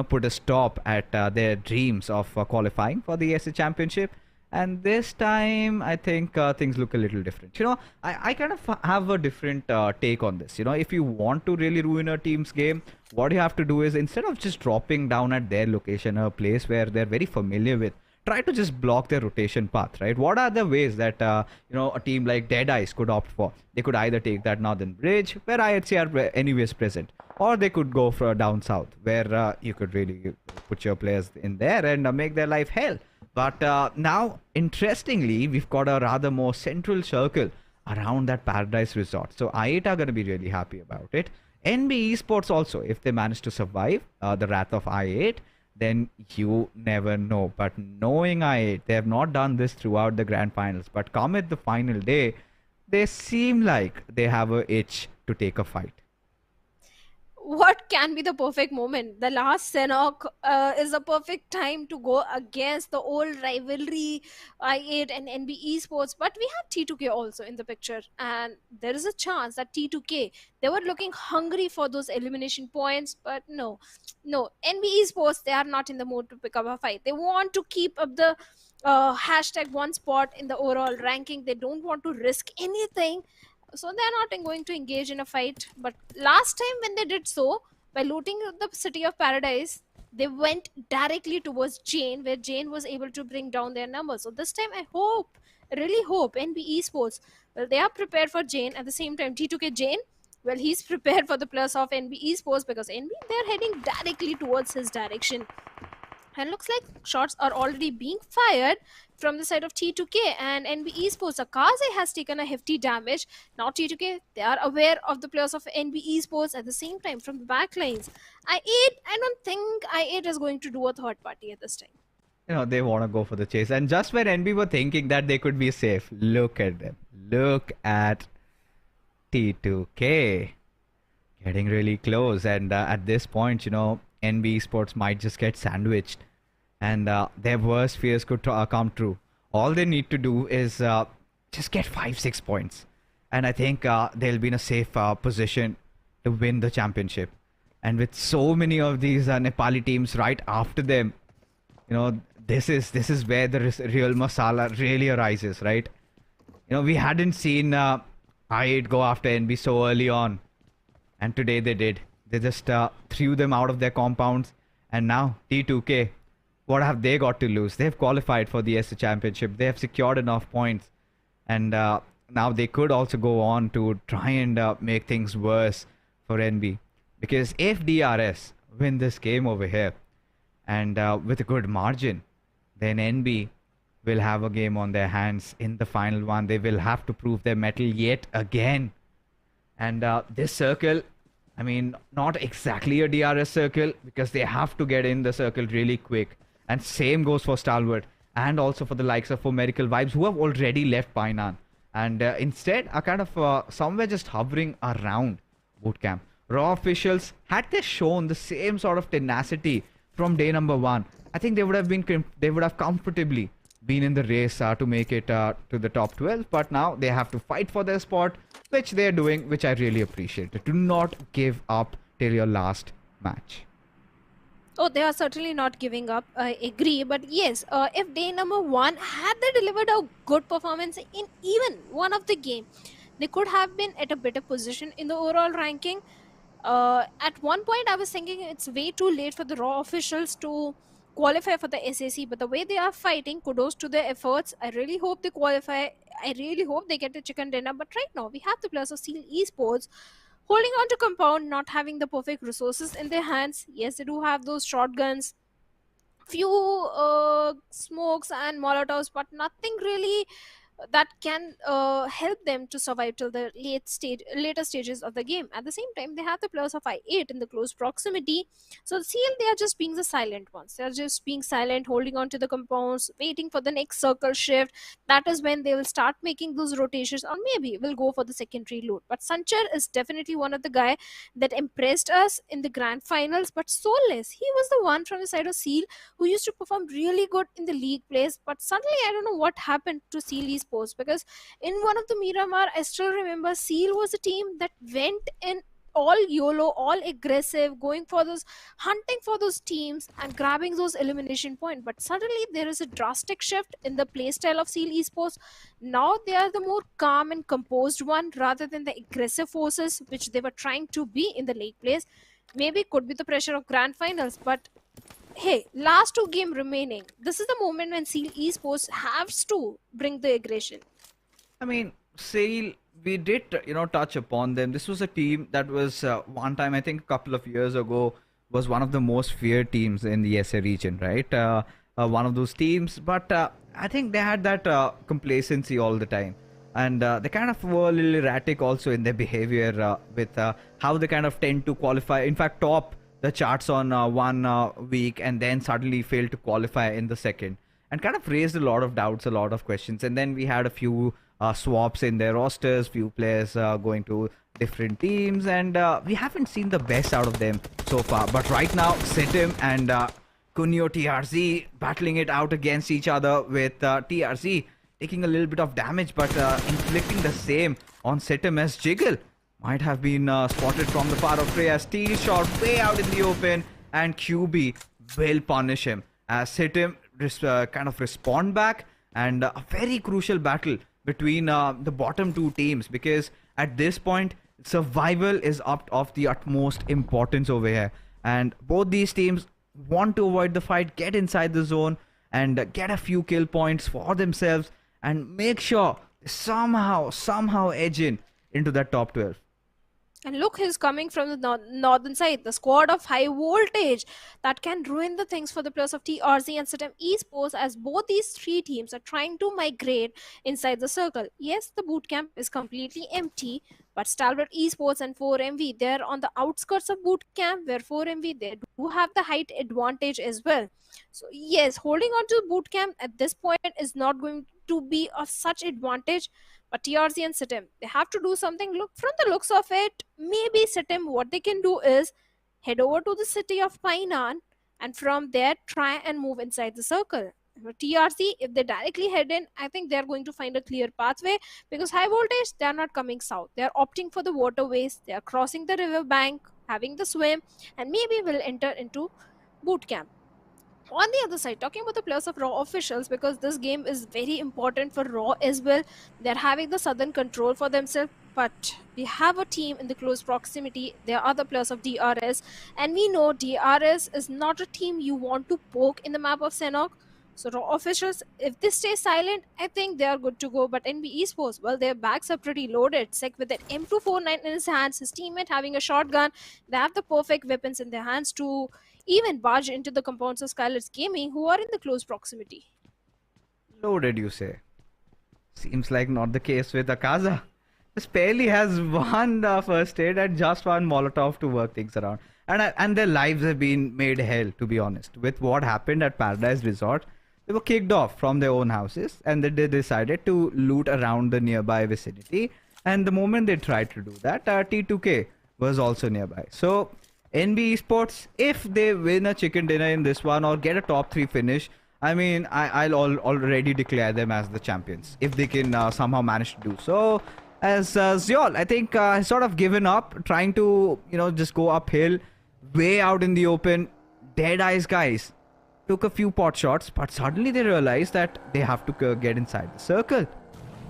[SPEAKER 1] put a stop at their dreams of qualifying for the SA Championship. And this time, I think things look a little different. I kind of have a different take on this. If you want to really ruin a team's game, what you have to do is, instead of just dropping down at their location, a place where they're very familiar with, try to just block their rotation path, right? What are the ways that, a team like DEADEYES could opt for? They could either take that northern bridge, where IHC are anyways present, or they could go for down south, where you could really put your players in there and make their life hell. But now, interestingly, we've got a rather more central circle around that Paradise Resort. So I8 are going to be really happy about it. NB Esports also, if they manage to survive the wrath of I8, then you never know. But knowing I8, they have not done this throughout the grand finals, but come at the final day, they seem like they have a itch to take a fight.
[SPEAKER 2] What can be the perfect moment? The last Sanhok is a perfect time to go against the old rivalry, I8 and NB Esports. But we have T2K also in the picture, and there is a chance that T2K, they were looking hungry for those elimination points, but no, NB Esports, they are not in the mood to pick up a fight. They want to keep up the #1 spot in the overall ranking. They don't want to risk anything, so they're not going to engage in a fight. But last time when they did so, by looting the city of Paradise, they went directly towards Jane, where Jane was able to bring down their numbers. So this time I really hope NB Esports, well, they are prepared for Jane. At the same time, T2K Jane, well, he's prepared for the plus of NB Esports, because NB, they're heading directly towards his direction. And looks like shots are already being fired from the side of T2K, and NB Esports. Akaze has taken a hefty damage. Now T2K, they are aware of the players of NB Esports. At the same time, from the backlines, I don't think I8 is going to do a third party at this time.
[SPEAKER 1] They want to go for the chase. And just when NB were thinking that they could be safe, look at them. Look at T2K getting really close. And at this point, NB Esports might just get sandwiched, and their worst fears could come true. All they need to do is just get 5-6 points, and I think they'll be in a safe position to win the championship. And with so many of these Nepali teams right after them, this is where the real masala really arises, right? We hadn't seen I8 go after NB so early on, and today they did. They just threw them out of their compounds. And now T2K, what have they got to lose? They've qualified for the SA Championship. They have secured enough points. And now they could also go on to try and make things worse for NB. Because if DRS win this game over here, and with a good margin, then NB, will have a game on their hands in the final one. They will have to prove their mettle yet again. And this circle, I mean, not exactly a DRS circle because they have to get in the circle really quick. And same goes for Stalwart and also for the likes of Medical Vibes who have already left Painan. And instead are kind of somewhere just hovering around bootcamp. Raw officials, had they shown the same sort of tenacity from day number one, I think they would have comfortably been in the race to make it to the top 12. But now they have to fight for their spot, which they're doing, which I really appreciate. Do not give up till your last match.
[SPEAKER 2] Oh, they are certainly not giving up. I agree. But yes, if day number one had they delivered a good performance in even one of the game, they could have been at a better position in the overall ranking. At one point, I was thinking it's way too late for the Raw officials to qualify for the SAC. But the way they are fighting, kudos to their efforts. I really hope they qualify. I really hope they get a chicken dinner. But right now, we have the players of Seal Esports holding on to compound, not having the perfect resources in their hands. Yes, they do have those shotguns, few smokes and molotovs, but nothing really that can help them to survive till the later stages of the game. At the same time, they have the players of I8 in the close proximity. So CL, they are just being the silent ones. They are just being silent, holding on to the compounds, waiting for the next circle shift. That is when they will start making those rotations, or maybe will go for the secondary loot. But Sanchar is definitely one of the guy that impressed us in the grand finals. But Soulless, he was the one from the side of Seal who used to perform really good in the league plays. But suddenly, I don't know what happened to Seal Esports, because in one of the Miramar, I still remember Seal was a team that went in all YOLO, all aggressive, going for those, hunting for those teams and grabbing those elimination points. But suddenly there is a drastic shift in the playstyle of Seal Esports. Now they are the more calm and composed one rather than the aggressive forces which they were trying to be in the league plays. Maybe it could be the pressure of grand finals, but hey, last two game remaining. This is the moment when Seal Esports has to bring the aggression.
[SPEAKER 1] I mean, Sale, we did, touch upon them. This was a team that was one time, I think a couple of years ago, was one of the most feared teams in the SA region, right? One of those teams. But I think they had that complacency all the time. And they kind of were a little erratic also in their behavior with how they kind of tend to qualify. In fact, top the charts on one week and then suddenly failed to qualify in the second. And kind of raised a lot of doubts, a lot of questions. And then we had a few swaps in their rosters, few players going to different teams, and we haven't seen the best out of them so far. But right now, SITM and Kunyo TRZ battling it out against each other, with TRZ taking a little bit of damage, but inflicting the same on SITM as Jiggle might have been spotted from the far off as T shot way out in the open, and QB will punish him as SITM kind of respond back, and a very crucial battle between the bottom two teams, because at this point survival is of the utmost importance over here, and both these teams want to avoid the fight, get inside the zone and get a few kill points for themselves and make sure somehow edge into that top 12.
[SPEAKER 2] And look, he's coming from the northern side. The squad of high voltage that can ruin the things for the players of TRZ and SITM Esports, as both these three teams are trying to migrate inside the circle. Yes, the bootcamp is completely empty, but Stalwart Esports and 4MV, they're on the outskirts of bootcamp, where 4MV, they do have the height advantage as well. So yes, holding on to bootcamp at this point is not going to be of such advantage. But TRZ and SITM, they have to do something. Look, from the looks of it, maybe SITM, what they can do is head over to the city of Painan and from there try and move inside the circle. But TRZ, if they directly head in, I think they're going to find a clear pathway, because high voltage, they're not coming south. They're opting for the waterways. They're crossing the river bank, having the swim, and maybe will enter into boot camp. On the other side, talking about the players of Raw officials, because this game is very important for Raw as well. They're having the southern control for themselves, but we have a team in the close proximity. There are the players of DRS, and we know DRS is not a team you want to poke in the map of Sanhok. So Raw officials, if they stay silent, I think they are good to go. But NB Esports, well, their backs are pretty loaded. Sek with that M249 in his hands, his teammate having a shotgun. They have the perfect weapons in their hands to even barge into the compounds of SKYLIGHTZ Gaming, who are in the close proximity.
[SPEAKER 1] Loaded, you say? Seems like not the case with Akaza. Just barely has one first aid and just one Molotov to work things around. And their lives have been made hell, to be honest. With what happened at Paradise Resort, they were kicked off from their own houses and they decided to loot around the nearby vicinity. And the moment they tried to do that, T2K was also nearby. So NB Esports, if they win a chicken dinner in this one or get a top 3 finish, I mean, I'll already declare them as the champions if they can somehow manage to do so. As Zyol, I think, has sort of given up, trying to, just go uphill, way out in the open. DEADEYES guys took a few pot shots, but suddenly they realized that they have to get inside the circle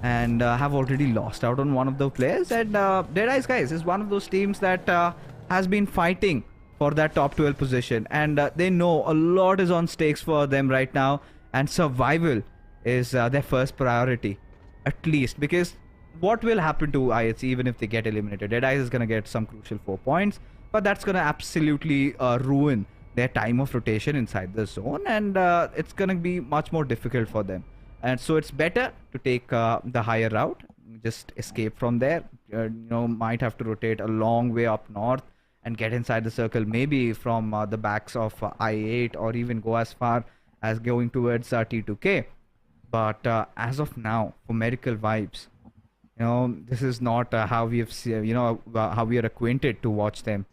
[SPEAKER 1] and have already lost out on one of the players. And DEADEYES guys is one of those teams that has been fighting for that top 12 position, and they know a lot is on stakes for them right now, and survival is their first priority, at least, because what will happen to IHC even if they get eliminated? DEADEYES is going to get some crucial 4 points, but that's going to absolutely ruin their time of rotation inside the zone, and it's going to be much more difficult for them. And so it's better to take the higher route, just escape from there. Might have to rotate a long way up north and get inside the circle, maybe from the backs of I8, or even go as far as going towards T2K. But as of now, for Medical Vibes, this is not how we have seen, how we are acquainted to watch them.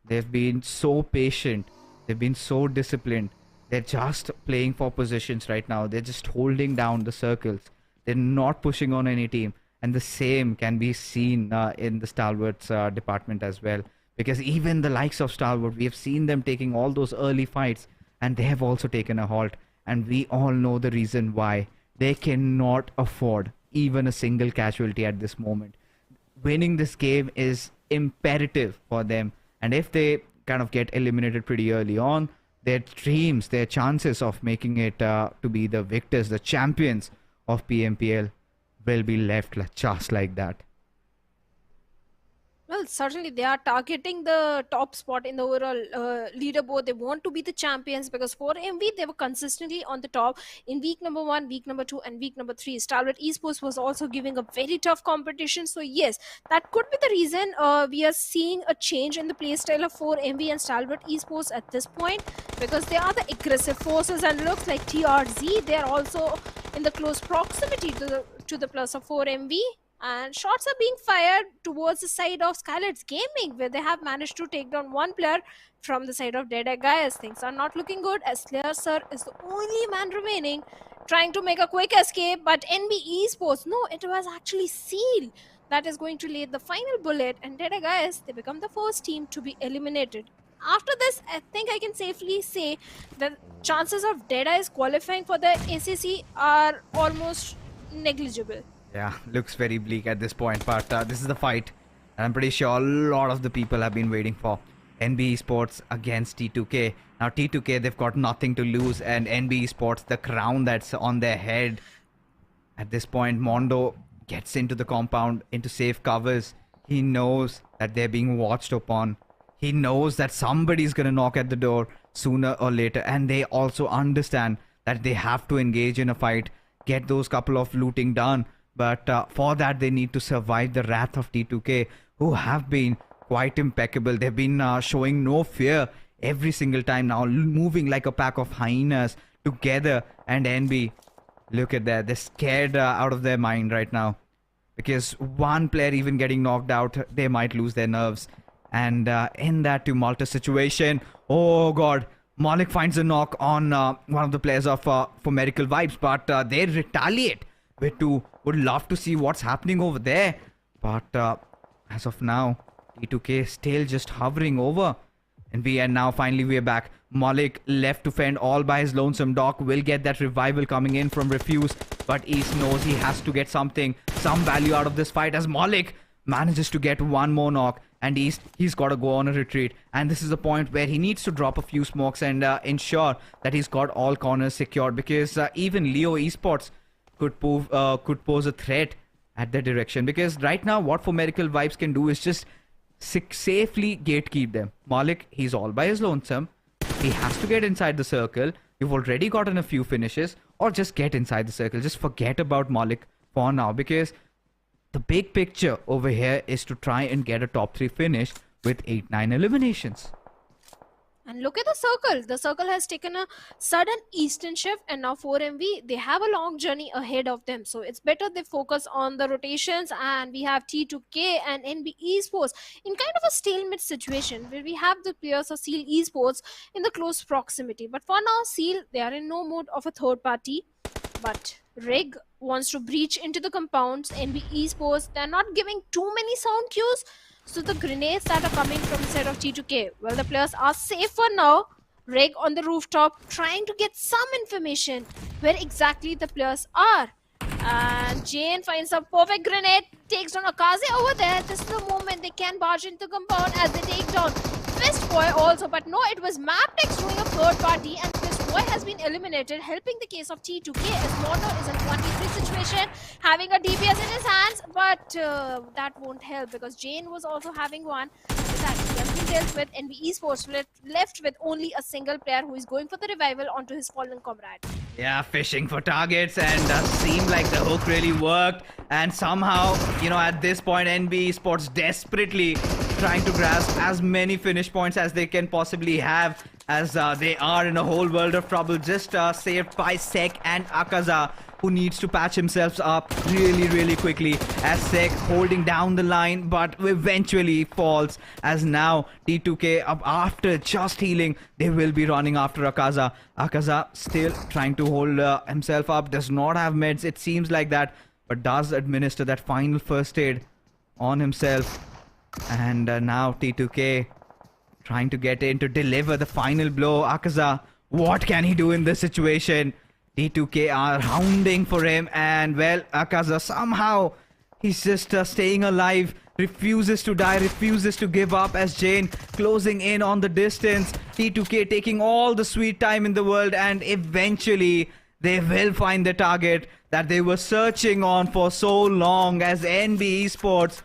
[SPEAKER 1] They've been so patient. They've been so disciplined. They're just playing for positions right now. They're just holding down the circles. They're not pushing on any team. And the same can be seen in the Stalwarts department as well. Because even the likes of Stalwart, we have seen them taking all those early fights, and they have also taken a halt. And we all know the reason why. They cannot afford even a single casualty at this moment. Winning this game is imperative for them. And if they kind of get eliminated pretty early on, their dreams, their chances of making it to be the victors, the champions of PMPL will be left just like that.
[SPEAKER 2] Well, certainly they are targeting the top spot in the overall leaderboard. They want to be the champions because for MV, they were consistently on the top in week number 1, week number 2, and week number 3. Stalwart Esports was also giving a very tough competition. So yes, that could be the reason we are seeing a change in the playstyle of 4MV and Stalwart Esports at this point, because they are the aggressive forces, and looks like TRZ, they are also in the close proximity to the plus of 4MV. And shots are being fired towards the side of SKYLIGHTZ Gaming, where they have managed to take down one player from the side of DEADEYES guys. Things are not looking good, as Slayer Sir is the only man remaining, trying to make a quick escape. But NB Esports, no, it was actually Seal that is going to lay the final bullet, and DEADEYES guys, they become the first team to be eliminated. After this, I think I can safely say that chances of DEADEYES qualifying for the ACC are almost negligible.
[SPEAKER 1] Yeah, looks very bleak at this point, but this is the fight, and I'm pretty sure a lot of the people have been waiting for. NB Esports against T2K. Now T2K, they've got nothing to lose, and NB Esports, the crown that's on their head. At this point, Mondo gets into the compound, into safe covers. He knows that they're being watched upon. He knows that somebody's gonna knock at the door sooner or later, and they also understand that they have to engage in a fight, get those couple of looting done. But for that, they need to survive the wrath of T2K, who have been quite impeccable. They've been showing no fear every single time now, moving like a pack of hyenas together. And NB, look at that. They're scared out of their mind right now. Because one player even getting knocked out, they might lose their nerves. And in that tumultuous situation, oh god, Malik finds a knock on one of the players of for Medical Vibes, but they retaliate with 2. Would love to see what's happening over there, but as of now, T2K still just hovering over. And now finally we're back. Malik left to fend all by his lonesome. Doc will get that revival coming in from Refuse, but East knows he has to get some value out of this fight, as Malik manages to get one more knock, and he's got to go on a retreat. And this is the point where he needs to drop a few smokes and ensure that he's got all corners secured, because even Leo Esports could pose a threat at their direction. Because right now, what For Medical Vibes can do is just safely gatekeep them. Malik, he's all by his lonesome. He has to get inside the circle. You've already gotten a few finishes. or just get inside the circle. Just forget about Malik for now, because the big picture over here is to try and get a top 3 finish with 8-9 eliminations.
[SPEAKER 2] And look at the circle. The circle has taken a sudden eastern shift, and now 4MV, they have a long journey ahead of them. So it's better they focus on the rotations, and we have T2K and NB Esports in kind of a stalemate situation where we have the players of Seal Esports in the close proximity. But for now, Seal, they are in no mood of a third party. But Rig wants to breach into the compounds. NB Esports, they're not giving too many sound cues. So the grenades that are coming from the side of T2K, well, the players are safe for now. Rig on the rooftop trying to get some information where exactly the players are. And Jane finds a perfect grenade, takes down Akaze over there. This is the moment they can barge into the compound as they take down Fist Boy also. But no, it was MABETEX doing a third party, and Fist Boy has been eliminated, helping the case of T2K as Mortar is in a 1v3 situation, having a DPS in his hands. But that won't help because Jane was also having one. That has been dealt with. NB Esports left with only a single player who is going for the revival onto his fallen comrade.
[SPEAKER 1] Yeah, fishing for targets, and seemed like the hook really worked. And somehow, you know, at this point, NB Esports desperately trying to grasp as many finish points as they can possibly have, as they are in a whole world of trouble. Just saved by Sek and Akaza, who needs to patch himself up really quickly, as Sek holding down the line, but eventually falls, as now T2K, after just healing, they will be running after Akaza. Akaza still trying to hold himself up, does not have meds, it seems like that, but does administer that final first aid on himself. And now T2K trying to get in to deliver the final blow. Akaza, what can he do in this situation? T2K are hounding for him, and well, Akaza somehow, he's just staying alive, refuses to die, refuses to give up, as Jane closing in on the distance. T2K taking all the sweet time in the world, and eventually they will find the target that they were searching on for so long, as NB Esports,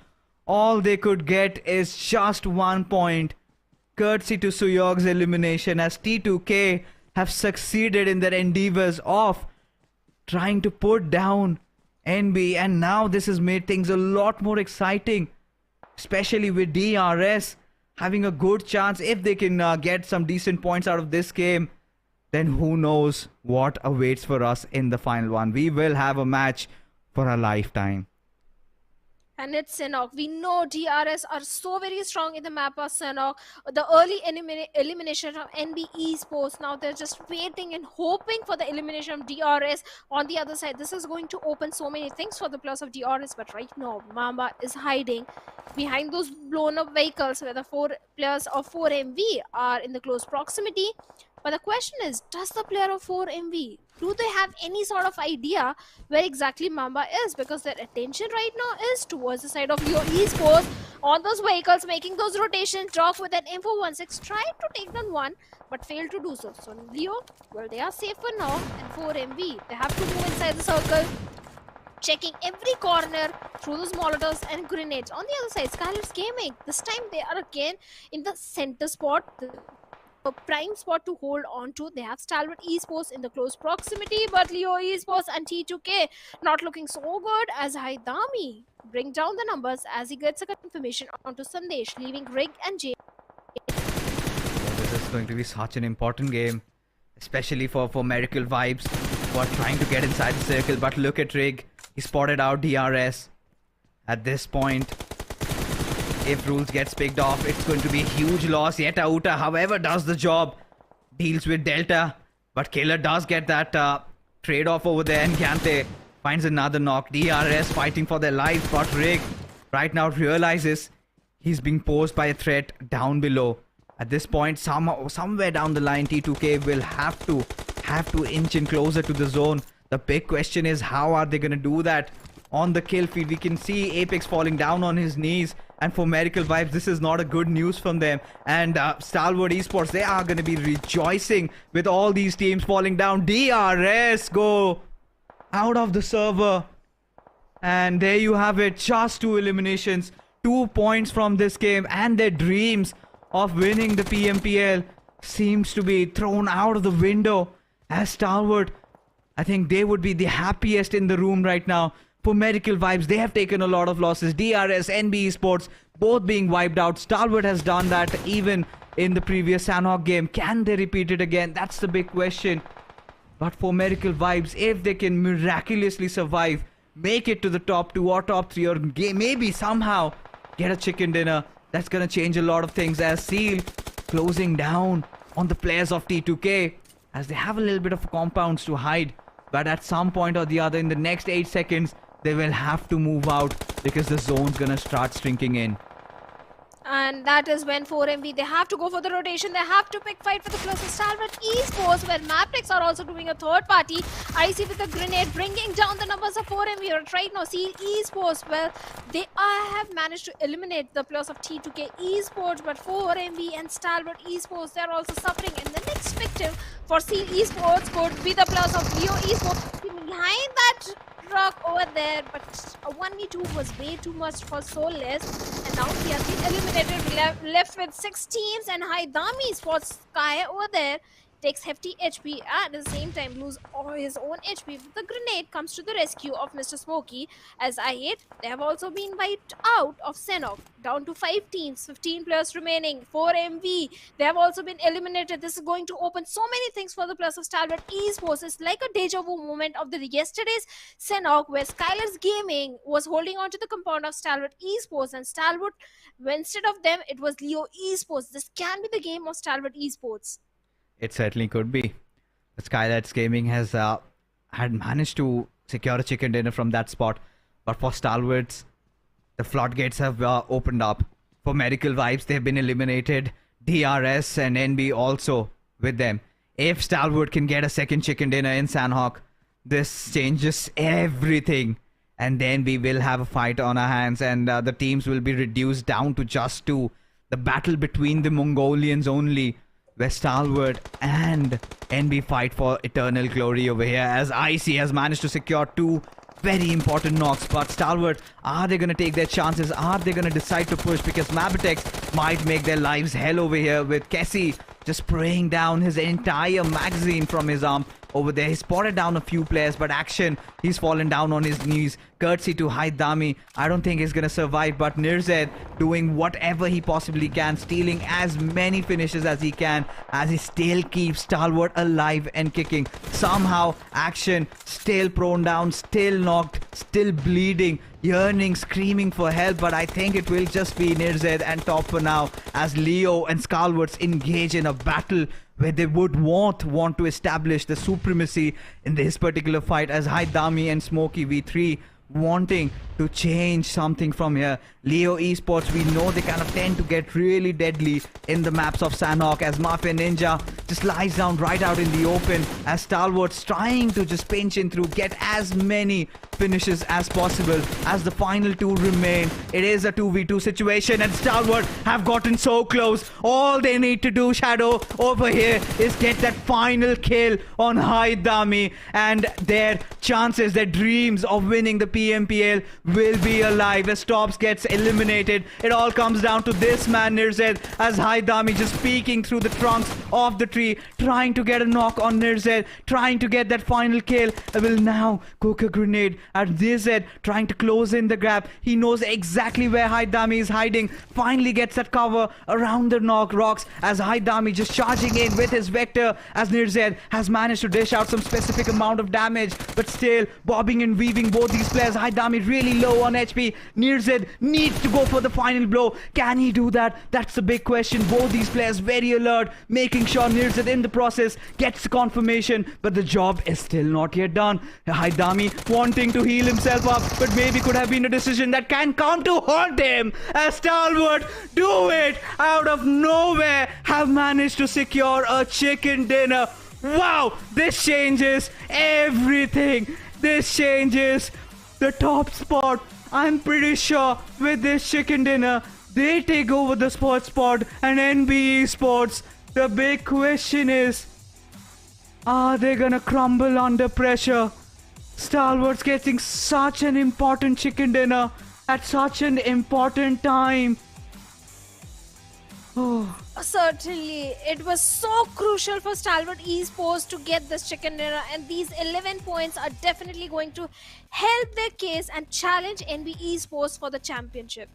[SPEAKER 1] all they could get is just 1 point, courtesy to Suyog's elimination, as T2K have succeeded in their endeavors of trying to put down NB, and now this has made things a lot more exciting, especially with DRS having a good chance. If they can get some decent points out of this game, then who knows what awaits for us in the final one. We will have a match for a lifetime.
[SPEAKER 2] And it's Sanhok. We know DRS are so very strong in the map of Sanhok. The early elimination of NB Esports. Now they're just waiting and hoping for the elimination of DRS on the other side. This is going to open so many things for the players of DRS. But right now, Mamba is hiding behind those blown up vehicles where the 4 players of 4MV are in the close proximity. But the question is, does the player of 4MV, do they have any sort of idea where exactly Mamba is? Because their attention right now is towards the side of Leo Esports on those vehicles, making those rotations. Doc with an Info16 tried to take down one, but failed to do so. So Leo, well, they are safe for now. And 4MV, they have to move inside the circle, checking every corner through those molotovs and grenades. On the other side, SKYLIGHTZ Gaming, this time they are again in the center spot. A prime spot to hold on to. They have Stalwart Esports in the close proximity, but Leo Esports and T2K not looking so good, as Haidami bring down the numbers as he gets a confirmation onto Sandesh, leaving Rig and Jay.
[SPEAKER 1] This is going to be such an important game, especially for Miracle Vibes, who are trying to get inside the circle. But look at Rig, he spotted out DRS. At this point, if Rules gets picked off, it's going to be a huge loss. Yet Auta, however, does the job. Deals with Delta. But Killer does get that trade-off over there. And Gante finds another knock. DRS fighting for their life. But Rig right now realizes he's being posed by a threat down below. At this point, somewhere down the line, T2K will have to inch in closer to the zone. The big question is, how are they going to do that? On the kill feed, we can see Apex falling down on his knees. And for Miracle Vibes, this is not a good news from them. And Stalwart Esports, they are going to be rejoicing with all these teams falling down. DRS go out of the server. And there you have it. Just 2 eliminations. 2 points from this game. And their dreams of winning the PMPL seems to be thrown out of the window, as Stalwart I think they would be the happiest in the room right now. For Medical Vibes, they have taken a lot of losses. DRS, NB Esports, both being wiped out. Stalwart has done that even in the previous Sanhok game. Can they repeat it again? That's the big question. But for Medical Vibes, if they can miraculously survive, make it to the top 2 or top 3, or maybe somehow get a chicken dinner, that's gonna change a lot of things. As Seal closing down on the players of T2K, as they have a little bit of compounds to hide. But at some point or the other, in the next 8 seconds, they will have to move out because the zone's gonna start shrinking in.
[SPEAKER 2] And that is when 4MB, they have to go for the rotation. They have to pick fight for the closest. Stalwart Esports, where MABETEX are also doing a third party. IC with a grenade, bringing down the numbers of 4MB. Right now, see Esports, well, they have managed to eliminate the players of T2K Esports, but 4MB and Stalwart Esports, they're also suffering. And the next victim for Seal Esports could be the players of Leo Esports. Behind that truck over there, but a 1v2 was way too much for Soulless, and now he has been eliminated. Left with 6 teams, and HIGHVOLTAGE for Sky over there takes hefty HP and at the same time lose all his own HP. The grenade comes to the rescue of Mr. Smokey. As I hit, they have also been wiped out of Sanhok. Down to 5 teams, 15 players remaining. 4MV, they have also been eliminated. This is going to open so many things for the players of Stalwart Esports. It's like a deja vu moment of the yesterday's Sanhok, where SKYLIGHTZ Gaming was holding on to the compound of Stalwart Esports, and Stalwart, instead of them, it was Leo Esports. This can be the game of Stalwart Esports.
[SPEAKER 1] It certainly could be. The SKYLIGHTZ Gaming has had managed to secure a chicken dinner from that spot. But for Stalwarts, the floodgates have opened up. For Medical Vibes, they've been eliminated. DRS and NB also with them. If Stalwart can get a second chicken dinner in Sanhok, this changes everything. And then we will have a fight on our hands, and the teams will be reduced down to just 2. The battle between the Mongolians only, where Stalwart and NB fight for eternal glory over here, as IC has managed to secure 2 very important knocks. But Stalwart, are they going to take their chances? Are they going to decide to push? Because MABETEX might make their lives hell over here, with Kessie just spraying down his entire magazine from his arm over there. He spotted down a few players, but Action, he's fallen down on his knees. Courtesy to HIGHVOLTAGE, I don't think he's gonna survive, but NERZ doing whatever he possibly can, stealing as many finishes as he can, as he still keeps Stalwart alive and kicking. Somehow, Action still prone down, still knocked, still bleeding, yearning, screaming for help, but I think it will just be NERZ and top for now, as Leo and Stalwarts engage in a battle where they would want to establish the supremacy in this particular fight, as HIGHVOLTAGE and Smokey V3 wanting to change something from here. Leo Esports, we know they kind of tend to get really deadly in the maps of Sanhok, as Mafia Ninja just lies down right out in the open, as Stalwart's trying to just pinch in through, get as many finishes as possible. As the final 2 remain, it is a 2v2 situation, and Stalwart have gotten so close. All they need to do, Shadow, over here is get that final kill on HIGHVOLTAGE, and their chances, their dreams of winning the PMPL will be alive. As Tops gets eliminated, it all comes down to this man NERZ, as HIGHVOLTAGE just peeking through the trunks of the tree, trying to get a knock on NERZ, trying to get that final kill. Will now cook a grenade at NERZ, trying to close in the gap. He knows exactly where HIGHVOLTAGE is hiding, finally gets that cover around the rocks, as HIGHVOLTAGE just charging in with his Vector, as NERZ has managed to dish out some specific amount of damage, but still bobbing and weaving both these players. HIGHVOLTAGE really low on HP. NERZ needs to go for the final blow. Can he do that? That's the big question. Both these players very alert, making sure NERZ in the process gets confirmation, but the job is still not yet done. HIGHVOLTAGE wanting to heal himself up, but maybe could have been a decision that can come to haunt him, as Stalwart do it out of nowhere, have managed to secure a chicken dinner. Wow, this changes everything. This changes the top spot. I'm pretty sure with this chicken dinner, they take over the spot, and NB Esports, the big question is, are they gonna crumble under pressure? Stalwart's getting such an important chicken dinner at such an important time. Oh,
[SPEAKER 2] Certainly, it was so crucial for Stalwart Esports to get this chicken dinner, and these 11 points are definitely going to help their case and challenge NB Esports for the championship.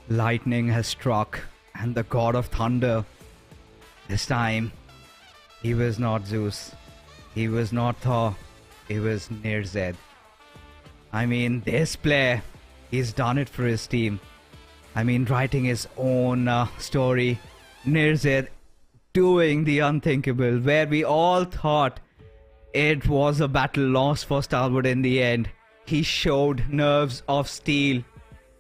[SPEAKER 1] Lightning has struck, and the god of thunder. This time, he was not Zeus. He was not Thor. He was NERZ. I mean, this player, he's done it for his team. I mean, writing his own story. NERZ doing the unthinkable, where we all thought it was a battle lost for Stalwart in the end. He showed nerves of steel.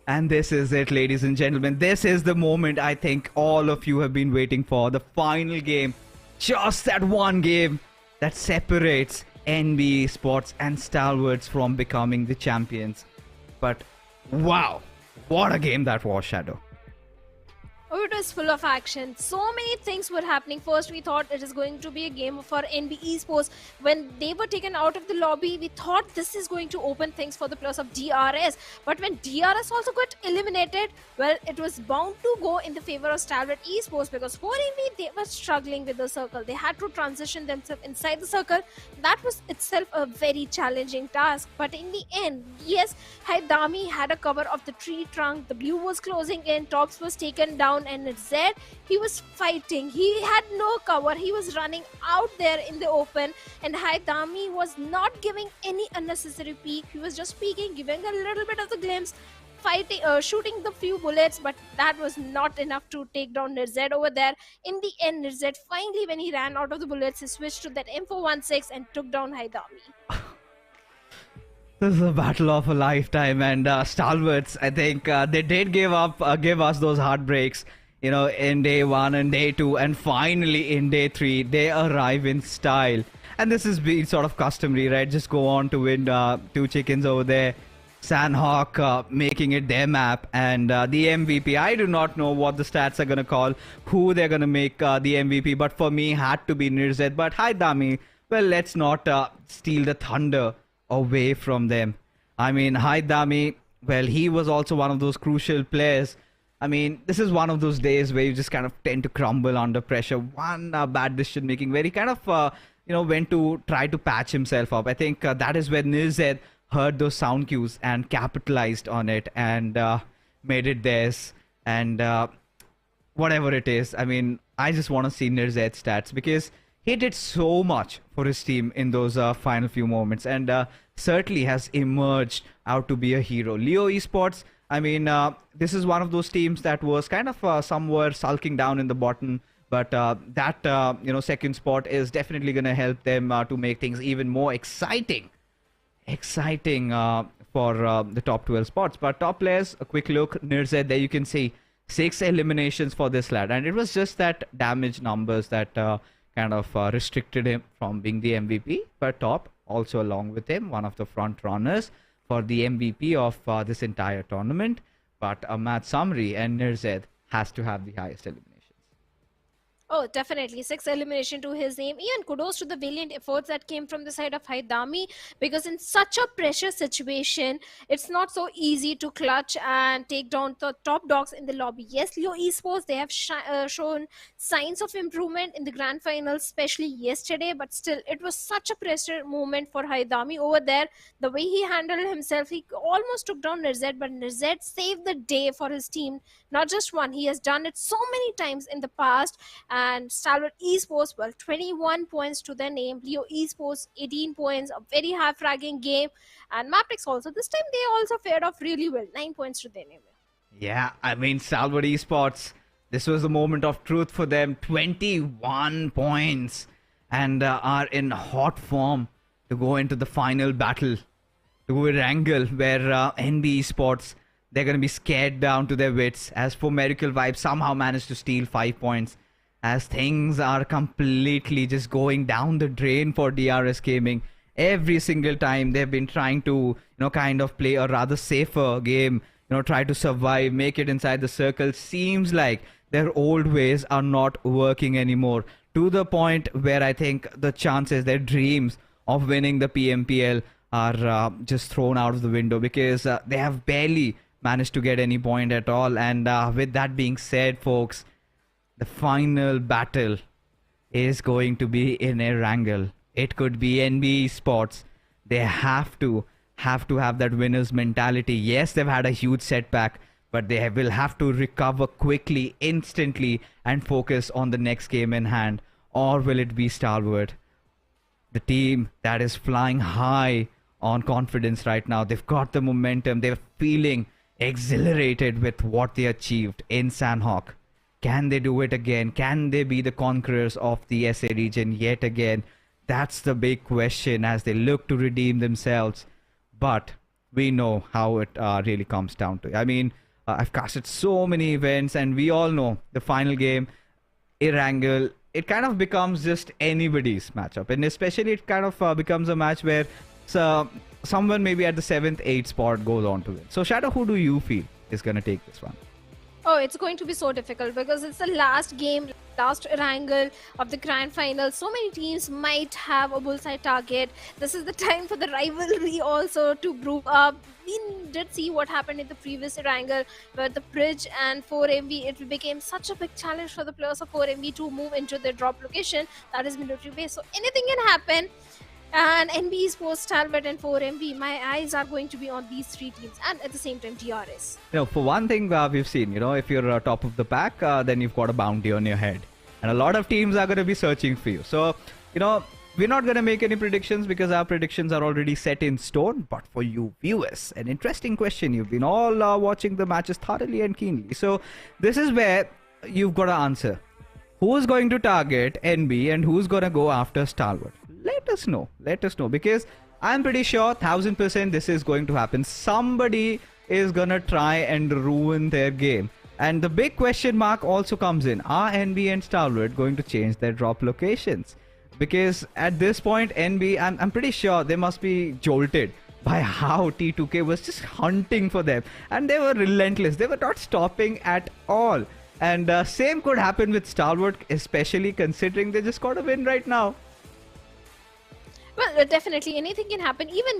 [SPEAKER 1] And this is it, ladies and gentlemen. This is the moment I think all of you have been waiting for. The final game. Just that one game that separates NB Sports and Stalwarts from becoming the champions. But wow, what a game that was, Shadow.
[SPEAKER 2] Oh, it was full of action. So many things were happening. First, we thought it is going to be a game for NB Esports. When they were taken out of the lobby, we thought this is going to open things for the plus of DRS. But when DRS also got eliminated, well, it was bound to go in the favor of Stalwart Esports, because for NB, they were struggling with the circle. They had to transition themselves inside the circle. That was itself a very challenging task. But in the end, yes, Haidami had a cover of the tree trunk. The blue was closing in. Tops was taken down. And Zed, he was fighting. He had no cover. He was running out there in the open, and Haidami was not giving any unnecessary peek. He was just peeking, giving a little bit of the glimpse, fighting, shooting the few bullets, but that was not enough to take down NERZ over there. In the end, NERZ finally, when he ran out of the bullets, he switched to that M416 and took down Haidami.
[SPEAKER 1] This is a battle of a lifetime, and Stalwarts, I think they did give us those heartbreaks, you know, in day 1 and day 2, and finally in day 3 they arrive in style. And this has been sort of customary, right? Just go on to win 2 chickens over there. Sanhok making it their map, and the MVP. I do not know what the stats are gonna call, who they're gonna make the MVP, but for me had to be NERZ. But Haidami, well, let's not steal the thunder away from them. I mean, Haidami, well, he was also one of those crucial players. I mean, this is one of those days where you just kind of tend to crumble under pressure. One bad decision making where he kind of, went to try to patch himself up. I think that is where NERZ heard those sound cues and capitalized on it and made it theirs. And whatever it is, I mean, I just want to see NERZ stats, because he did so much for his team in those final few moments, and certainly has emerged out to be a hero. Leo Esports, I mean, this is one of those teams that was kind of somewhere sulking down in the bottom, but that second spot is definitely going to help them to make things even more exciting for the top 12 spots. But top players, a quick look, NERZ, there you can see 6 eliminations for this lad, and it was just that damage numbers that kind of restricted him from being the MVP. But Top, also along with him, one of the front runners for the MVP of this entire tournament. But Matt Samri and NERZ has to have the highest eliminations.
[SPEAKER 2] Oh, definitely. 6 elimination to his name. Ian, kudos to the valiant efforts that came from the side of Haidami, because in such a pressure situation, it's not so easy to clutch and take down the top dogs in the lobby. Yes, Leo Esports, they have shown signs of improvement in the grand finals, especially yesterday, but still, it was such a pressure moment for Haidami over there. The way he handled himself, he almost took down NERZ, but NERZ saved the day for his team. Not just one, he has done it so many times in the past. And Stalwart Esports, well, 21 points to their name. Leo Esports, 18 points, a very high fragging game. And MABETEX also, this time they also fared off really well, 9 points to their name.
[SPEAKER 1] Yeah, I mean, Stalwart Esports, this was the moment of truth for them. 21 points, and are in hot form to go into the final battle, to Erangel, where NB Esports, they're going to be scared down to their wits. As for Miracle Vibe, somehow managed to steal 5 points. As things are completely just going down the drain for DRS Gaming. Every single time they've been trying to, kind of play a rather safer game, try to survive, make it inside the circle. Seems like their old ways are not working anymore, to the point where I think the chances, their dreams of winning the PMPL are just thrown out of the window, because they have barely managed to get any point at all. And with that being said, folks, the final battle is going to be in Erangel. It could be NB Esports. They have to have that winner's mentality. Yes, they've had a huge setback, but they will have to recover quickly, instantly, and focus on the next game in hand. Or will it be Stalwart, the team that is flying high on confidence right now? They've got the momentum. They're feeling exhilarated with what they achieved in Sanhok. Can they do it again? Can they be the conquerors of the SA region yet again? That's the big question as they look to redeem themselves. But we know how it really comes down to. I mean, I've casted so many events, and we all know the final game, Erangel, it kind of becomes just anybody's matchup. And especially it kind of becomes a match where someone maybe at the 7th, 8th spot goes on to win. So Shadow, who do you feel is going to take this one?
[SPEAKER 2] Oh, it's going to be so difficult because it's the last game, last Erangel of the grand final. So many teams might have a bullseye target. This is the time for the rivalry also to brew up. We did see what happened in the previous Erangel where the bridge and 4MV, it became such a big challenge for the players of 4MV to move into their drop location, that is military base. So anything can happen. And NB Esports, Stalwart and 4MV, my eyes are going to be on these three teams, and at the same time DRS.
[SPEAKER 1] For one thing we've seen, if you're top of the pack, then you've got a bounty on your head. And a lot of teams are going to be searching for you. So, we're not going to make any predictions because our predictions are already set in stone. But for you viewers, an interesting question. You've been all watching the matches thoroughly and keenly. So, this is where you've got to answer. Who's going to target NB and who's going to go after Stalwart? Let us know, because I'm pretty sure 1000% this is going to happen. Somebody is gonna try and ruin their game, and the big question mark also comes in: are NB and Stalwart going to change their drop locations? Because at this point, NB, I'm pretty sure they must be jolted by how T2K was just hunting for them, and they were relentless. They were not stopping at all. And same could happen with Stalwart, especially considering they just got a win right now.
[SPEAKER 2] Well, definitely anything can happen. Even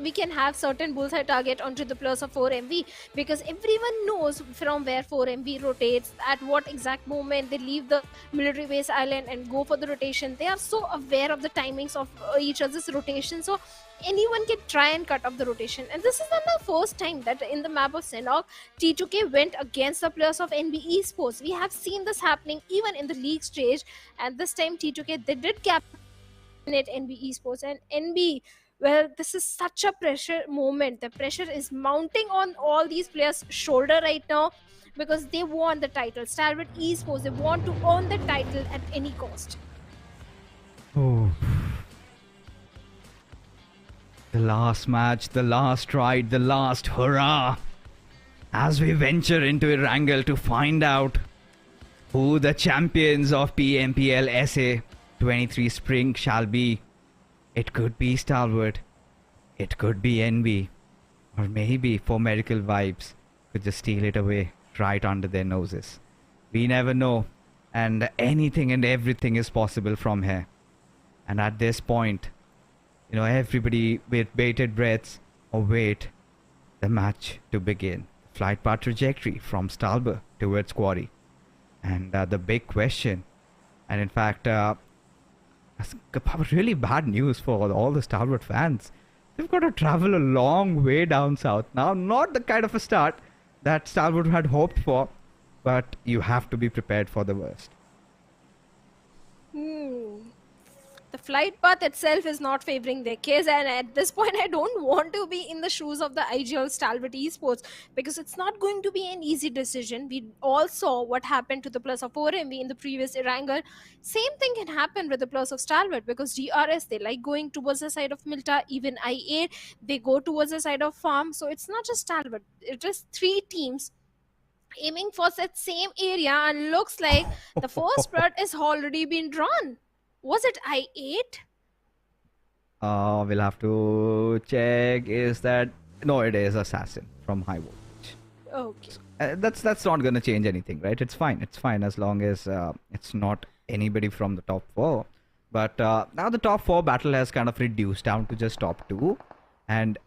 [SPEAKER 2] we can have certain bullseye target onto the players of 4MV, because everyone knows from where 4MV rotates, at what exact moment they leave the military base island and go for the rotation. They are so aware of the timings of each other's rotation, so anyone can try and cut off the rotation. And this is not the first time that in the map of Sanhok, T2K went against the players of NB Esports. We have seen this happening even in the league stage, and this time T2K, they did cap at NB Esports. And NB, well, this is such a pressure moment. The pressure is mounting on all these players' shoulder right now because they want the title. Stalwart Esports, they want to earn the title at any cost.
[SPEAKER 1] Oh. The last match, the last ride, the last hurrah. As we venture into Erangel to find out who the champions of PMPL SA 23 Spring shall be. It could be Stalwart, it could be NB, or maybe for medical vibes could just steal it away right under their noses. We never know, and anything and everything is possible from here. And at this point, everybody with bated breaths await the match to begin. Flight path trajectory from Stalwart towards Quarry. And the big question, and in fact, really bad news for all the Stalwart fans. They've got to travel a long way down south. Now, not the kind of a start that Stalwart had hoped for, but you have to be prepared for the worst.
[SPEAKER 2] The flight path itself is not favoring their case, and at this point I don't want to be in the shoes of the IGL Stalwart Esports, because it's not going to be an easy decision. We all saw what happened to the plus of 4MV in the previous Erangel. Same thing can happen with the plus of Stalwart, because DRS, they like going towards the side of Milta. Even I8, they go towards the side of Farm. So it's not just Stalwart, it is three teams aiming for that same area, and looks like the first blood has already been drawn. Was it I8?
[SPEAKER 1] We'll have to check. Is that... No, it is Assassin from HIGHVOLTAGE.
[SPEAKER 2] Okay.
[SPEAKER 1] That's not gonna change anything, right? It's fine. It's fine as long as it's not anybody from the top four. But now the top four battle has kind of reduced down to just top two, and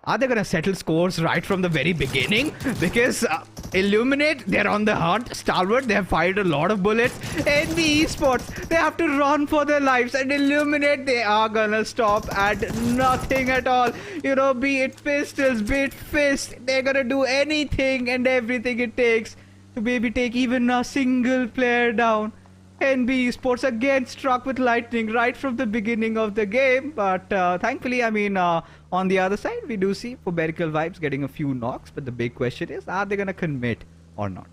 [SPEAKER 1] are they gonna settle scores right from the very beginning? Because Illuminate, they're on the hunt. Stalwart, they have fired a lot of bullets. NB Esports, they have to run for their lives. And Illuminate, they are gonna stop at nothing at all. You know, be it pistols, be it fists, they're gonna do anything and everything it takes to maybe take even a single player down. NB Esports again struck with lightning right from the beginning of the game, but thankfully, I mean, on the other side, we do see Poberical Vibes getting a few knocks, but the big question is, are they gonna commit or not?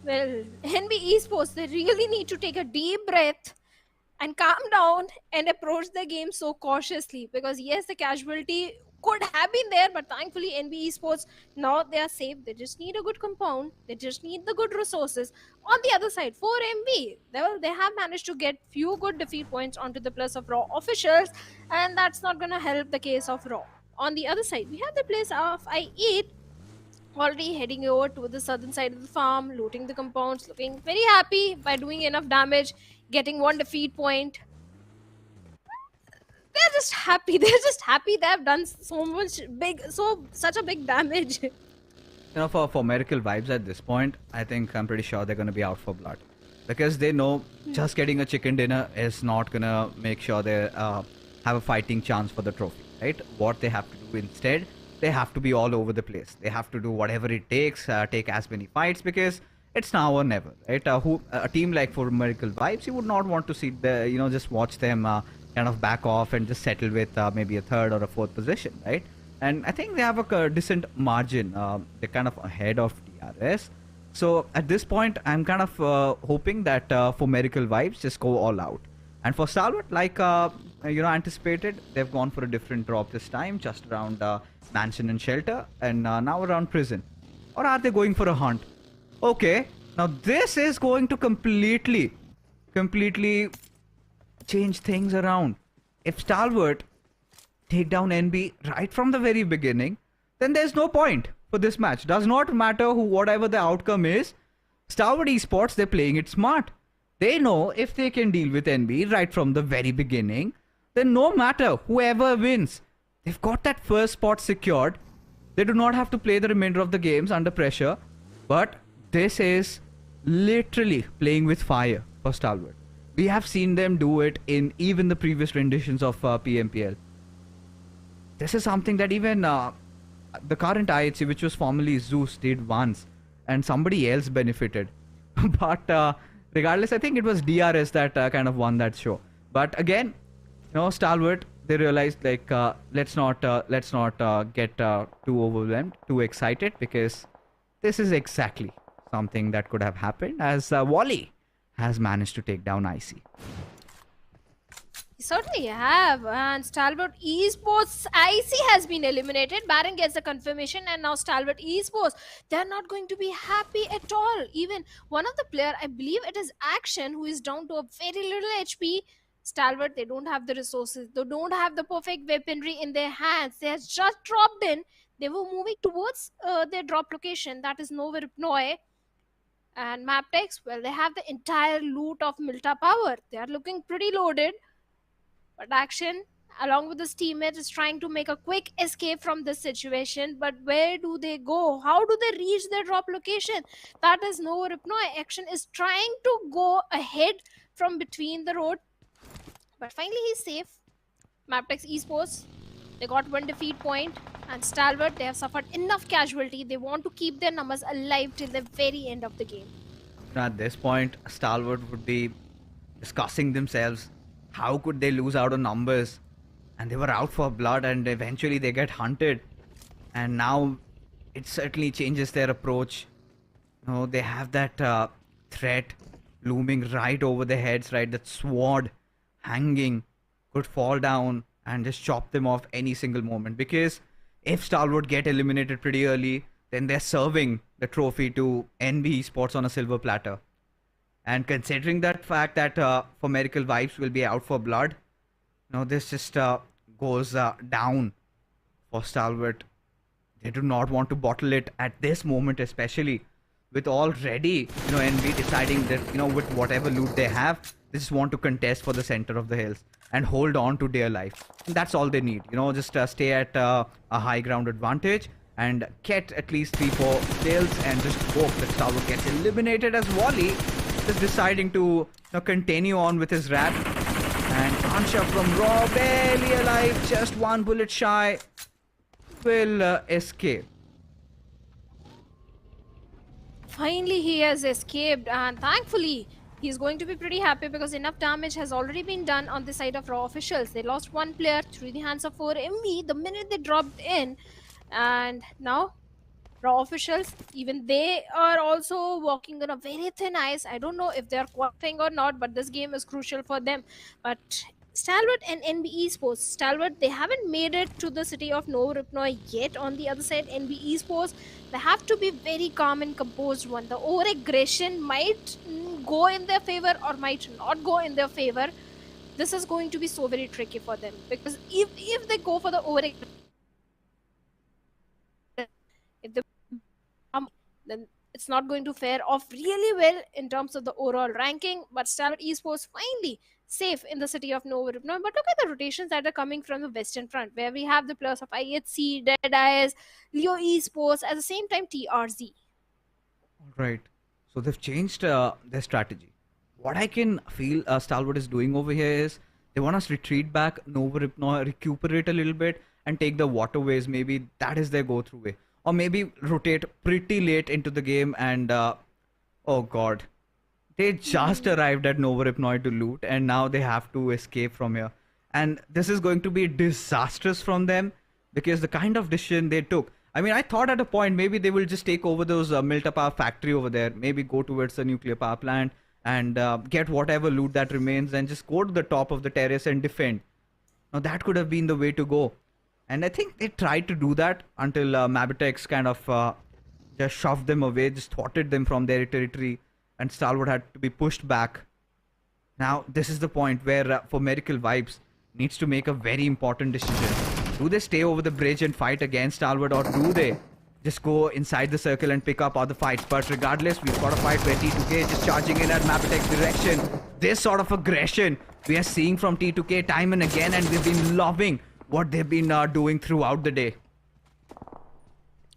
[SPEAKER 2] Well, NB Esports, they really need to take a deep breath and calm down and approach the game so cautiously, because yes, the casualty could have been there, but thankfully NB Esports, now they are safe. They just need a good compound, they just need the good resources. On the other side, for MB, they have managed to get few good defeat points onto the plus of Raw officials, and that's not gonna help the case of Raw. On the other side, we have the place of I8 already heading over to the southern side of the farm, looting the compounds, looking very happy by doing enough damage, getting one defeat point. They're just happy. They're just happy they have done so much such a big damage.
[SPEAKER 1] You know, for Miracle Vibes at this point, I'm pretty sure they're gonna be out for blood, because they know just getting a chicken dinner is not gonna make sure they have a fighting chance for the trophy, right? What they have to do instead, they have to be all over the place. They have to do whatever it takes, take as many fights, because it's now or never, right? A team like for Miracle Vibes, you would not want to see just watch them kind of back off and just settle with maybe a third or a fourth position, right? And I think they have a decent margin. They're kind of ahead of DRS. So at this point, I'm kind of hoping that for Miracle Vibes, just go all out. And for Stalwart, like anticipated, they've gone for a different drop this time, just around Mansion and Shelter, and now around Prison. Or are they going for a hunt? Okay, now this is going to completely change things around. If Stalwart take down NB right from the very beginning, then there's no point for this match. Does not matter whatever the outcome is. Stalwart Esports, they're playing it smart. They know if they can deal with NB right from the very beginning, then no matter whoever wins, they've got that first spot secured. They do not have to play the remainder of the games under pressure. But this is literally playing with fire for Stalwart. We have seen them do it in even the previous renditions of PMPL. This is something that even the current IHC, which was formerly Zeus, did once, and somebody else benefited. But regardless, I think it was DRS that kind of won that show. But again, Stalwart, they realized like let's not get too overwhelmed, too excited, because this is exactly something that could have happened, as Wally has managed to take down IC.
[SPEAKER 2] You certainly have, and Stalwart Esports IC has been eliminated. Baron gets the confirmation, and now Stalwart Esports, they're not going to be happy at all. Even one of the player, I believe it is Action, who is down to a very little HP. Stalwart, they don't have the resources, they don't have the perfect weaponry in their hands. They have just dropped in. They were moving towards their drop location, that is nowhere Pnoy. And MABETEX, well, they have the entire loot of Milta Power. They are looking pretty loaded. But Action, along with his teammates, is trying to make a quick escape from this situation. But where do they go? How do they reach their drop location? That is nowhere Pnoy. Action is trying to go ahead from between the road. But finally, he's safe. MABETEX Esports, they got one defeat point. And Stalwart, they have suffered enough casualty. They want to keep their numbers alive till the very end of the game.
[SPEAKER 1] At this point, Stalwart would be discussing themselves. How could they lose out on numbers? And they were out for blood, and eventually they get hunted. And now it certainly changes their approach. They have that threat looming right over their heads, right? That sword hanging could fall down and just chop them off any single moment. Because if Stalwart get eliminated pretty early, then they're serving the trophy to NB Esports on a silver platter. And considering that fact that for Miracle Vibes will be out for blood, this just goes down for Stalwart They do not want to bottle it at this moment, especially with already, NB deciding that, with whatever loot they have, they just want to contest for the center of the hills and hold on to their life. And that's all they need, just stay at a high ground advantage and get at least 3-4 kills and just hope that Stalwart gets eliminated as Wally is deciding to continue on with his rap. And Ansha from Raw, barely alive, just one bullet shy, will escape.
[SPEAKER 2] Finally, he has escaped, and thankfully, he's going to be pretty happy because enough damage has already been done on the side of Raw officials. They lost one player through the hands of 4MV the minute they dropped in, and now Raw officials, even they are also walking on a very thin ice. I don't know if they're qualifying or not, but this game is crucial for them. But Stalwart and NB Esports, Stalwart, they haven't made it to the city of Novoripnoi yet. On the other side, NB Esports, they have to be very calm and composed one. The over-aggression might go in their favor or might not go in their favor. This is going to be so very tricky for them, because if they go for the over-aggression, if they then it's not going to fare off really well in terms of the overall ranking. But Stalwart Esports finally safe in the city of Novoripnoi. But look at the rotations that are coming from the western front, where we have the players of IHC, DEADEYES, Leo Esports, at the same time TRZ.
[SPEAKER 1] Right. So they've changed their strategy. What I can feel Stalwart is doing over here is they want us to retreat back, Novoripnoi, recuperate a little bit, and take the waterways. Maybe that is their go-through way. Or maybe rotate pretty late into the game and, oh god, they just arrived at Novoripnoi to loot and now they have to escape from here. And this is going to be disastrous from them because the kind of decision they took. I mean, I thought at a point maybe they will just take over those Milta Power factory over there, maybe go towards the nuclear power plant and get whatever loot that remains and just go to the top of the terrace and defend. Now that could have been the way to go. And I think they tried to do that until MABETEX kind of just shoved them away, just thwarted them from their territory, and Stalwart had to be pushed back. Now, this is the point where for Miracle Vibes needs to make a very important decision. Do they stay over the bridge and fight against Stalwart, or do they just go inside the circle and pick up other fights? But regardless, we've got a fight where T2K is just charging in at MABETEX direction. This sort of aggression we are seeing from T2K time and again, and we've been loving what they've been doing throughout the day.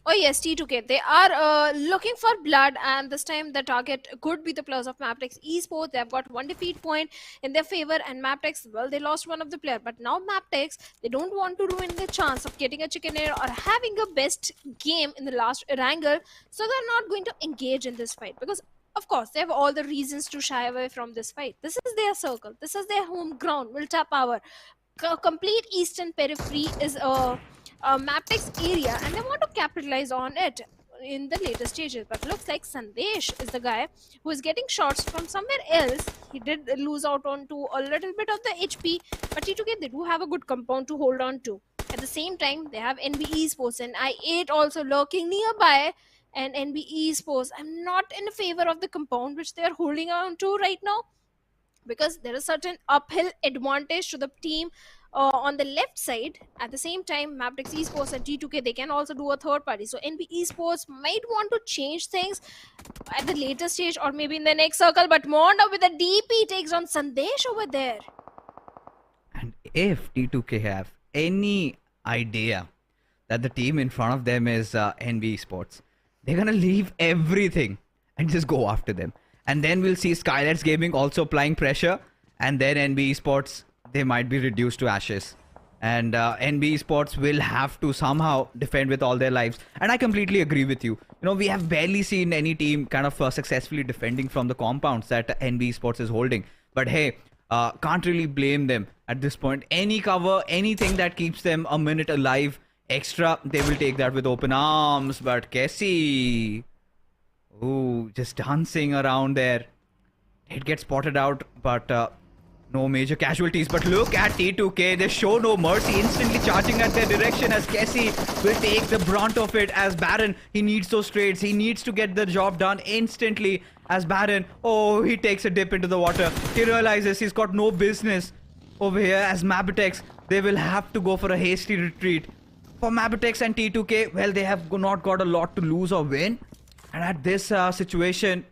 [SPEAKER 2] Oh yes, T2K. They are looking for blood, and this time the target could be the players of MABETEX Esports. They have got one defeat point in their favor, and MABETEX, well, they lost one of the player. But now MABETEX, they don't want to ruin the chance of getting a chicken air or having a best game in the last Erangel, so they're not going to engage in this fight because, of course, they have all the reasons to shy away from this fight. This is their circle. This is their home ground. Milta Power. Complete eastern periphery is a MABETEX area, and they want to capitalize on it in the later stages. But looks like Sandesh is the guy who is getting shots from somewhere else. He did lose out on to a little bit of the HP, but T2K, they do have a good compound to hold on to. At the same time, they have NB Esports and I8 also lurking nearby. And NB Esports, I'm not in favor of the compound which they are holding on to right now, because there is certain uphill advantage to the team on the left side. At the same time, MABETEX Esports and T2K, they can also do a third party. So NB Esports might want to change things at the later stage or maybe in the next circle. But Monda with a DP takes on Sandesh over there.
[SPEAKER 1] And if T2K have any idea that the team in front of them is NB Esports, they're going to leave everything and just go after them. And then we'll see SKYLIGHTZ Gaming also applying pressure. And then NB Esports, they might be reduced to ashes. And NB Esports will have to somehow defend with all their lives. And I completely agree with you. We have barely seen any team kind of successfully defending from the compounds that NB Esports is holding. But hey, can't really blame them at this point. Any cover, anything that keeps them a minute alive extra, they will take that with open arms. But Kessie... ooh, just dancing around there. It gets spotted out, but no major casualties. But look at T2K. They show no mercy, instantly charging at their direction as Kessie will take the brunt of it as Baron. He needs those trades. He needs to get the job done instantly as Baron. Oh, he takes a dip into the water. He realizes he's got no business over here as MABETEX. They will have to go for a hasty retreat. for MABETEX and T2K, well, they have not got a lot to lose or win. And at this situation,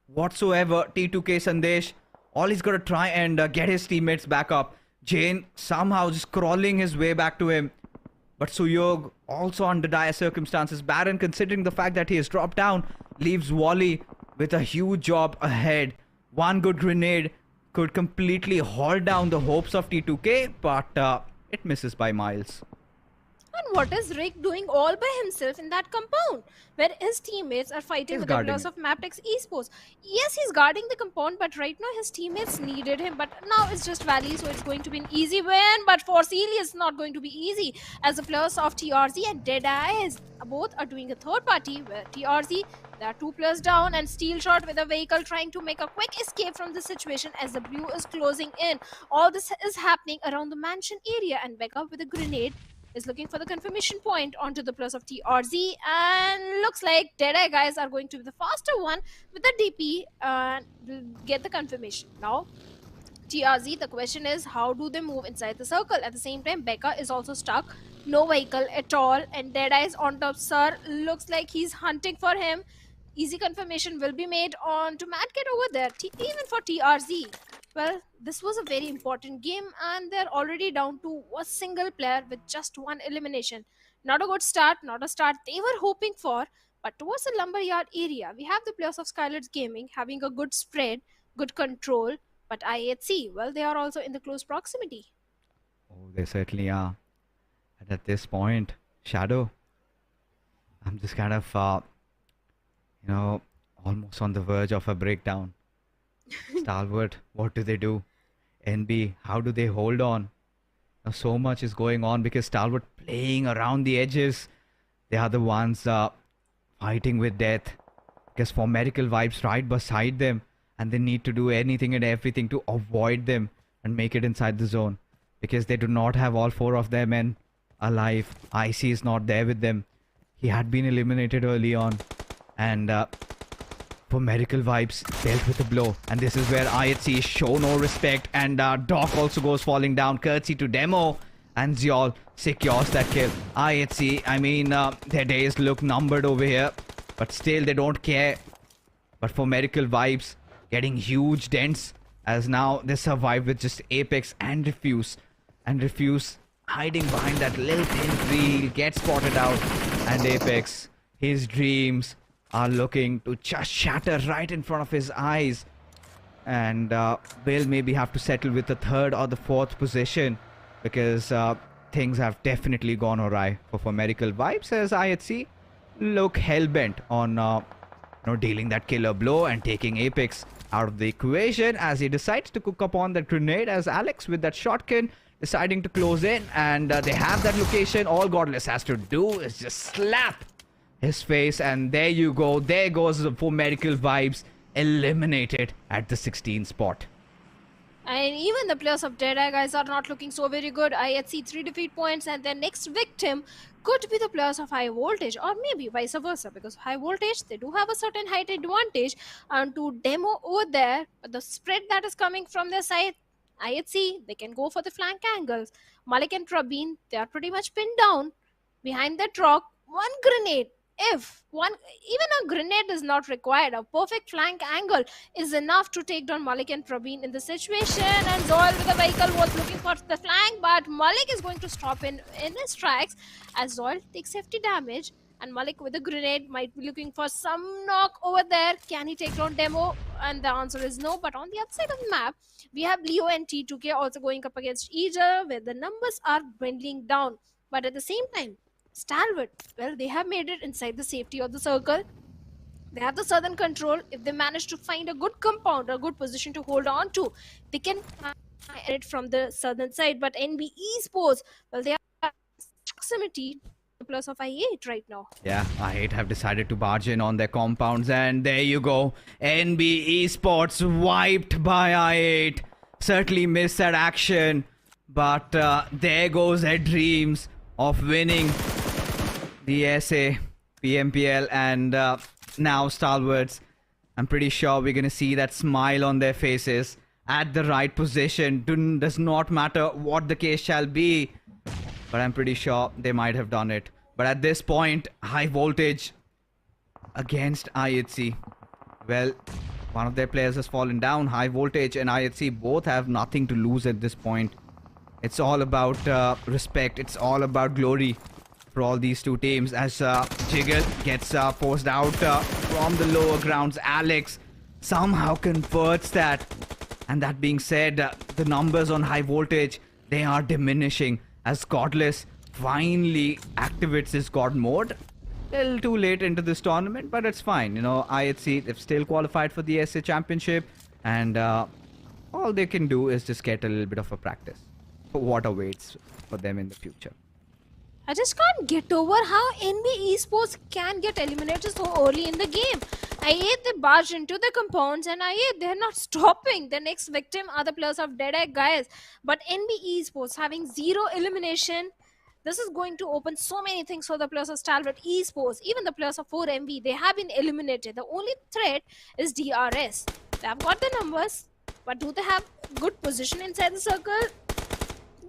[SPEAKER 1] whatsoever, T2K Sandesh, all he's got to try and get his teammates back up. Jane somehow just crawling his way back to him. But Suyog, also under dire circumstances. Baron, considering the fact that he has dropped down, leaves Wally with a huge job ahead. One good grenade could completely haul down the hopes of T2K, but it misses by miles.
[SPEAKER 2] And what is Rick doing all by himself in that compound where his teammates are fighting with the players of MABETEX Esports? Yes, he's guarding the compound, but right now his teammates needed him. But now it's just Valley, so it's going to be an easy win. But for Sealy, it's not going to be easy as the players of TRZ and DEADEYES both are doing a third party where TRZ, there are 2 players down and Steel Shot with a vehicle trying to make a quick escape from the situation as the blue is closing in. All this is happening around the mansion area and Breakup with a grenade is looking for the confirmation point onto the plus of TRZ, and looks like DEADEYE guys are going to be the faster one with the DP and will get the confirmation. Now TRZ, the question is how do they move inside the circle? At the same time, Becca is also stuck, no vehicle at all, and DEADEYE is on top. Sir looks like he's hunting for him. Easy confirmation will be made on to Matt get over there, even for TRZ. Well, this was a very important game and they're already down to a single player with just 1 elimination. Not a good start, not a start they were hoping for, but towards the lumberyard area, we have the players of SKYLIGHTZ Gaming having a good spread, good control, but IHC, well, they are also in the close proximity.
[SPEAKER 1] Oh, they certainly are. And at this point, Shadow, I'm just kind of, almost on the verge of a breakdown. Stalwart, what do they do? NB, how do they hold on? Now, so much is going on because Stalwart playing around the edges. They are the ones fighting with death. Because for medical vibes right beside them. And they need to do anything and everything to avoid them and make it inside the zone. Because they do not have all 4 of their men alive. IC is not there with them. He had been eliminated early on. And for medical vibes, dealt with a blow. And this is where IHC show no respect. And Doc also goes falling down. Courtesy to Demo. And Ziol secures that kill. IHC, I mean, their days look numbered over here. But still, they don't care. But for medical vibes, getting huge dents. As now, they survive with just Apex and Refuse. And Refuse hiding behind that little thin tree. Gets spotted out. And Apex, his dreams are looking to just shatter right in front of his eyes. And will maybe have to settle with the 3rd or the 4th position. Because things have definitely gone awry for medical vibes as IHC look hellbent on dealing that killer blow and taking Apex out of the equation as he decides to cook upon that grenade as Alex with that shotgun deciding to close in, and they have that location. All Godless has to do is just slap his face, and there you go. There goes for medical vibes, eliminated at the 16th spot.
[SPEAKER 2] And even the players of DEADEYE guys are not looking so very good. IHC 3 defeat points, and their next victim could be the players of High Voltage, or maybe vice versa, because High Voltage, they do have a certain height advantage and to Demo over there, but the spread that is coming from their side, IHC, they can go for the flank angles. Malik and Praveen, they are pretty much pinned down behind that rock. One grenade, even a grenade is not required. A perfect flank angle is enough to take down Malik and Praveen in the situation. And Zoil with the vehicle was looking for the flank, but Malik is going to stop in his tracks as Zoil takes hefty damage. And Malik with a grenade might be looking for some knock over there. Can he take down Demo? And the answer is no. But on the other side of the map, we have Leo and T2K also going up against each other, where the numbers are dwindling down. But at the same time, Stalwart, well, they have made it inside the safety of the circle. They have the southern control. If they manage to find a good compound, a good position to hold on to, they can find it from the southern side. But NB Esports, well, they are proximity plus of I8 right now.
[SPEAKER 1] Yeah, I8 have decided to barge in on their compounds, and there you go. NB Esports wiped by I8. Certainly missed that action, but there goes their dreams of winning the SA, PMPL, and now Stalwarts. I'm pretty sure we're going to see that smile on their faces at the right position. Does not matter what the case shall be. but I'm pretty sure they might have done it. But at this point, high voltage against IHC. Well, one of their players has fallen down. High voltage and IHC both have nothing to lose at this point. It's all about respect. It's all about glory for all these two teams. As Jiggle gets forced out from the lower grounds, Alex somehow converts that. And that being said, the numbers on high voltage, they are diminishing as Godless finally activates his God mode. Little too late into this tournament, but it's fine. You know, IHC, they've still qualified for the SA Championship, and all they can do is just get a little bit of a practice for what awaits for them in the future.
[SPEAKER 2] I just can't get over how NB Esports can get eliminated so early in the game. They barged into the compounds, and they're not stopping. The next victim are the players of DEADEYES, guys. But NB Esports having 0 elimination, this is going to open so many things for the players of Stalwart Esports. Even the players of 4MV, they have been eliminated. The only threat is DRS. They have got the numbers, but do they have good position inside the circle?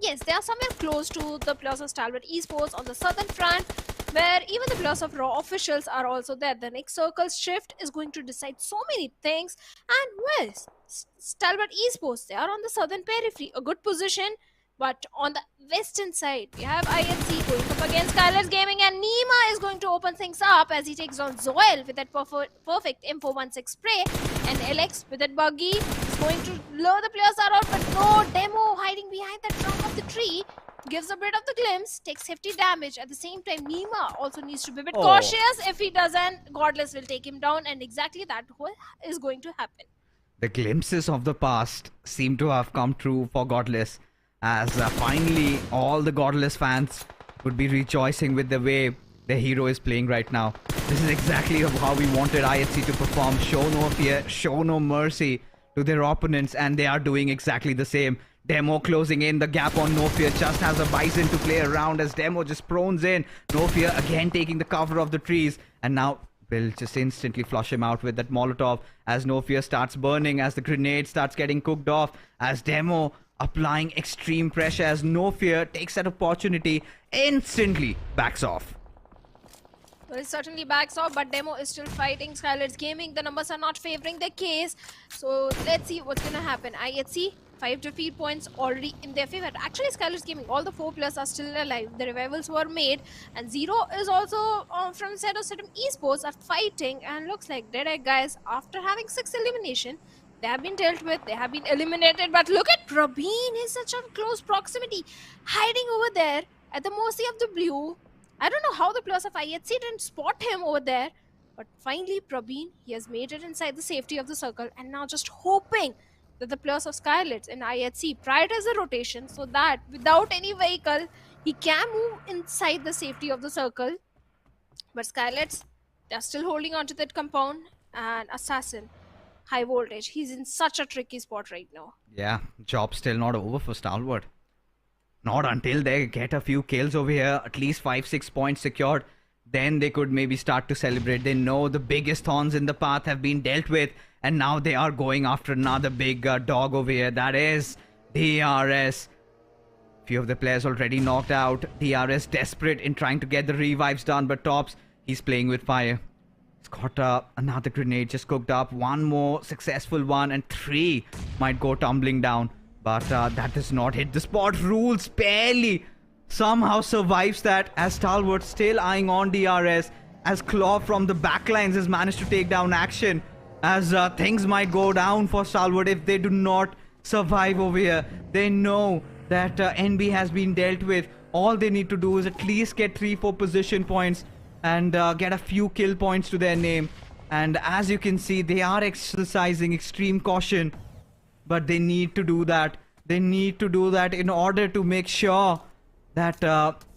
[SPEAKER 2] Yes, they are somewhere close to the players of Stalwart Esports on the southern front, where even the players of Raw officials are also there. The next circle's shift is going to decide so many things. And well, Stalwart Esports, they are on the southern periphery, a good position. But on the western side, we have IHC going up against SKYLIGHTZ Gaming, and Nima is going to open things up as he takes on Zoel with that perfect M416 spray, and Alex with that buggy is going to lure the players out, but no, Demo hiding behind the trunk of the tree gives a bit of the glimpse, takes hefty damage. At the same time, Nima also needs to be a bit cautious. If he doesn't, Godless will take him down, and exactly that is going to happen.
[SPEAKER 1] The glimpses of the past seem to have come true for Godless, as finally all the Godless fans would be rejoicing with the way their hero is playing right now. This is exactly how we wanted IHC to perform. Show no fear, show no mercy to their opponents, and they are doing exactly the same. Demo closing in the gap on No Fear, just has a Bison to play around as Demo just prones in. No Fear again taking the cover of the trees, and now will just instantly flush him out with that Molotov as No Fear starts burning, as the grenade starts getting cooked off, as Demo applying extreme pressure, as No Fear takes that opportunity, instantly backs off.
[SPEAKER 2] Well, it certainly backs off, but Demo is still fighting SKYLIGHTZ Gaming. The numbers are not favoring their case. So let's see what's going to happen. IHC, 5 defeat points already in their favor. Actually, SKYLIGHTZ Gaming, all the 4 players are still alive. The revivals were made. And 0 is also from the side of SITM Esports are fighting. And looks like DEADEYES guys, after having 6 elimination, they have been dealt with, they have been eliminated. But look at Prabeen, he's such a close proximity, hiding over there at the mercy of the blue. I don't know how the players of IHC didn't spot him over there. But finally, Prabeen, he has made it inside the safety of the circle. And now just hoping that the players of SKYLIGHTZ and IHC prioritize the rotation so that without any vehicle, he can move inside the safety of the circle. But SKYLIGHTZ, they're still holding on to that compound. And Assassin, high voltage, he's in such a tricky spot right now.
[SPEAKER 1] Yeah, job's still not over for Stalwart. Not until they get a few kills over here, at least 5-6 points secured. Then they could maybe start to celebrate. They know the biggest thorns in the path have been dealt with, and now they are going after another big dog over here. That is DRS. Few of the players already knocked out. DRS desperate in trying to get the revives done, but Tops, he's playing with fire. He's got another grenade just cooked up. One more successful one, and 3 might go tumbling down. But that does not hit the spot. Rules barely somehow survives that, as Stalwart still eyeing on DRS, as Claw from the backlines has managed to take down action, as things might go down for Stalwart if they do not survive over here. They know that NB has been dealt with. All they need to do is at least get 3-4 position points and get a few kill points to their name. And as you can see, they are exercising extreme caution, but they need to do that. They need to do that in order to make sure that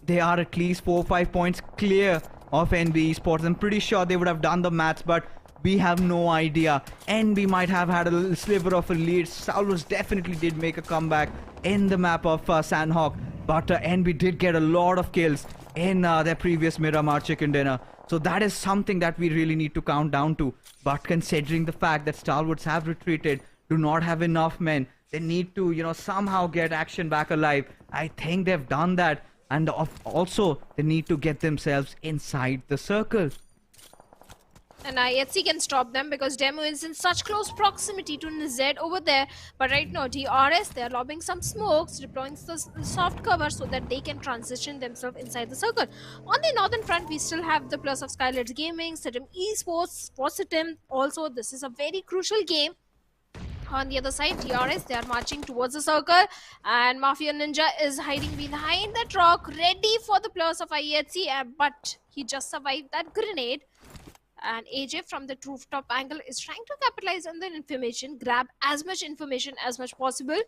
[SPEAKER 1] they are at least 4-5 points clear of NB Esports. I'm pretty sure they would have done the maths, but we have no idea. NB might have had a little sliver of a lead. Stalwart definitely did make a comeback in the map of Sanhok, but NB did get a lot of kills in their previous Miramar chicken dinner. So that is something that we really need to count down to. But considering the fact that Stalwarts have retreated, do not have enough men, they need to, somehow get action back alive. I think they've done that. And also, they need to get themselves inside the circle.
[SPEAKER 2] And IHC can stop them because Demo is in such close proximity to NZ over there. But right now, DRS, they're lobbing some smokes, deploying the soft cover so that they can transition themselves inside the circle. On the northern front, we still have the plus of SKYLIGHTZ Gaming, SITM Esports, SITM. Also, this is a very crucial game. On the other side, DRS, they are marching towards the circle, and Mafia Ninja is hiding behind that rock, ready for the plus of IHC, but he just survived that grenade. And AJ from the rooftop angle is trying to capitalize on the information, grab as much information as much possible.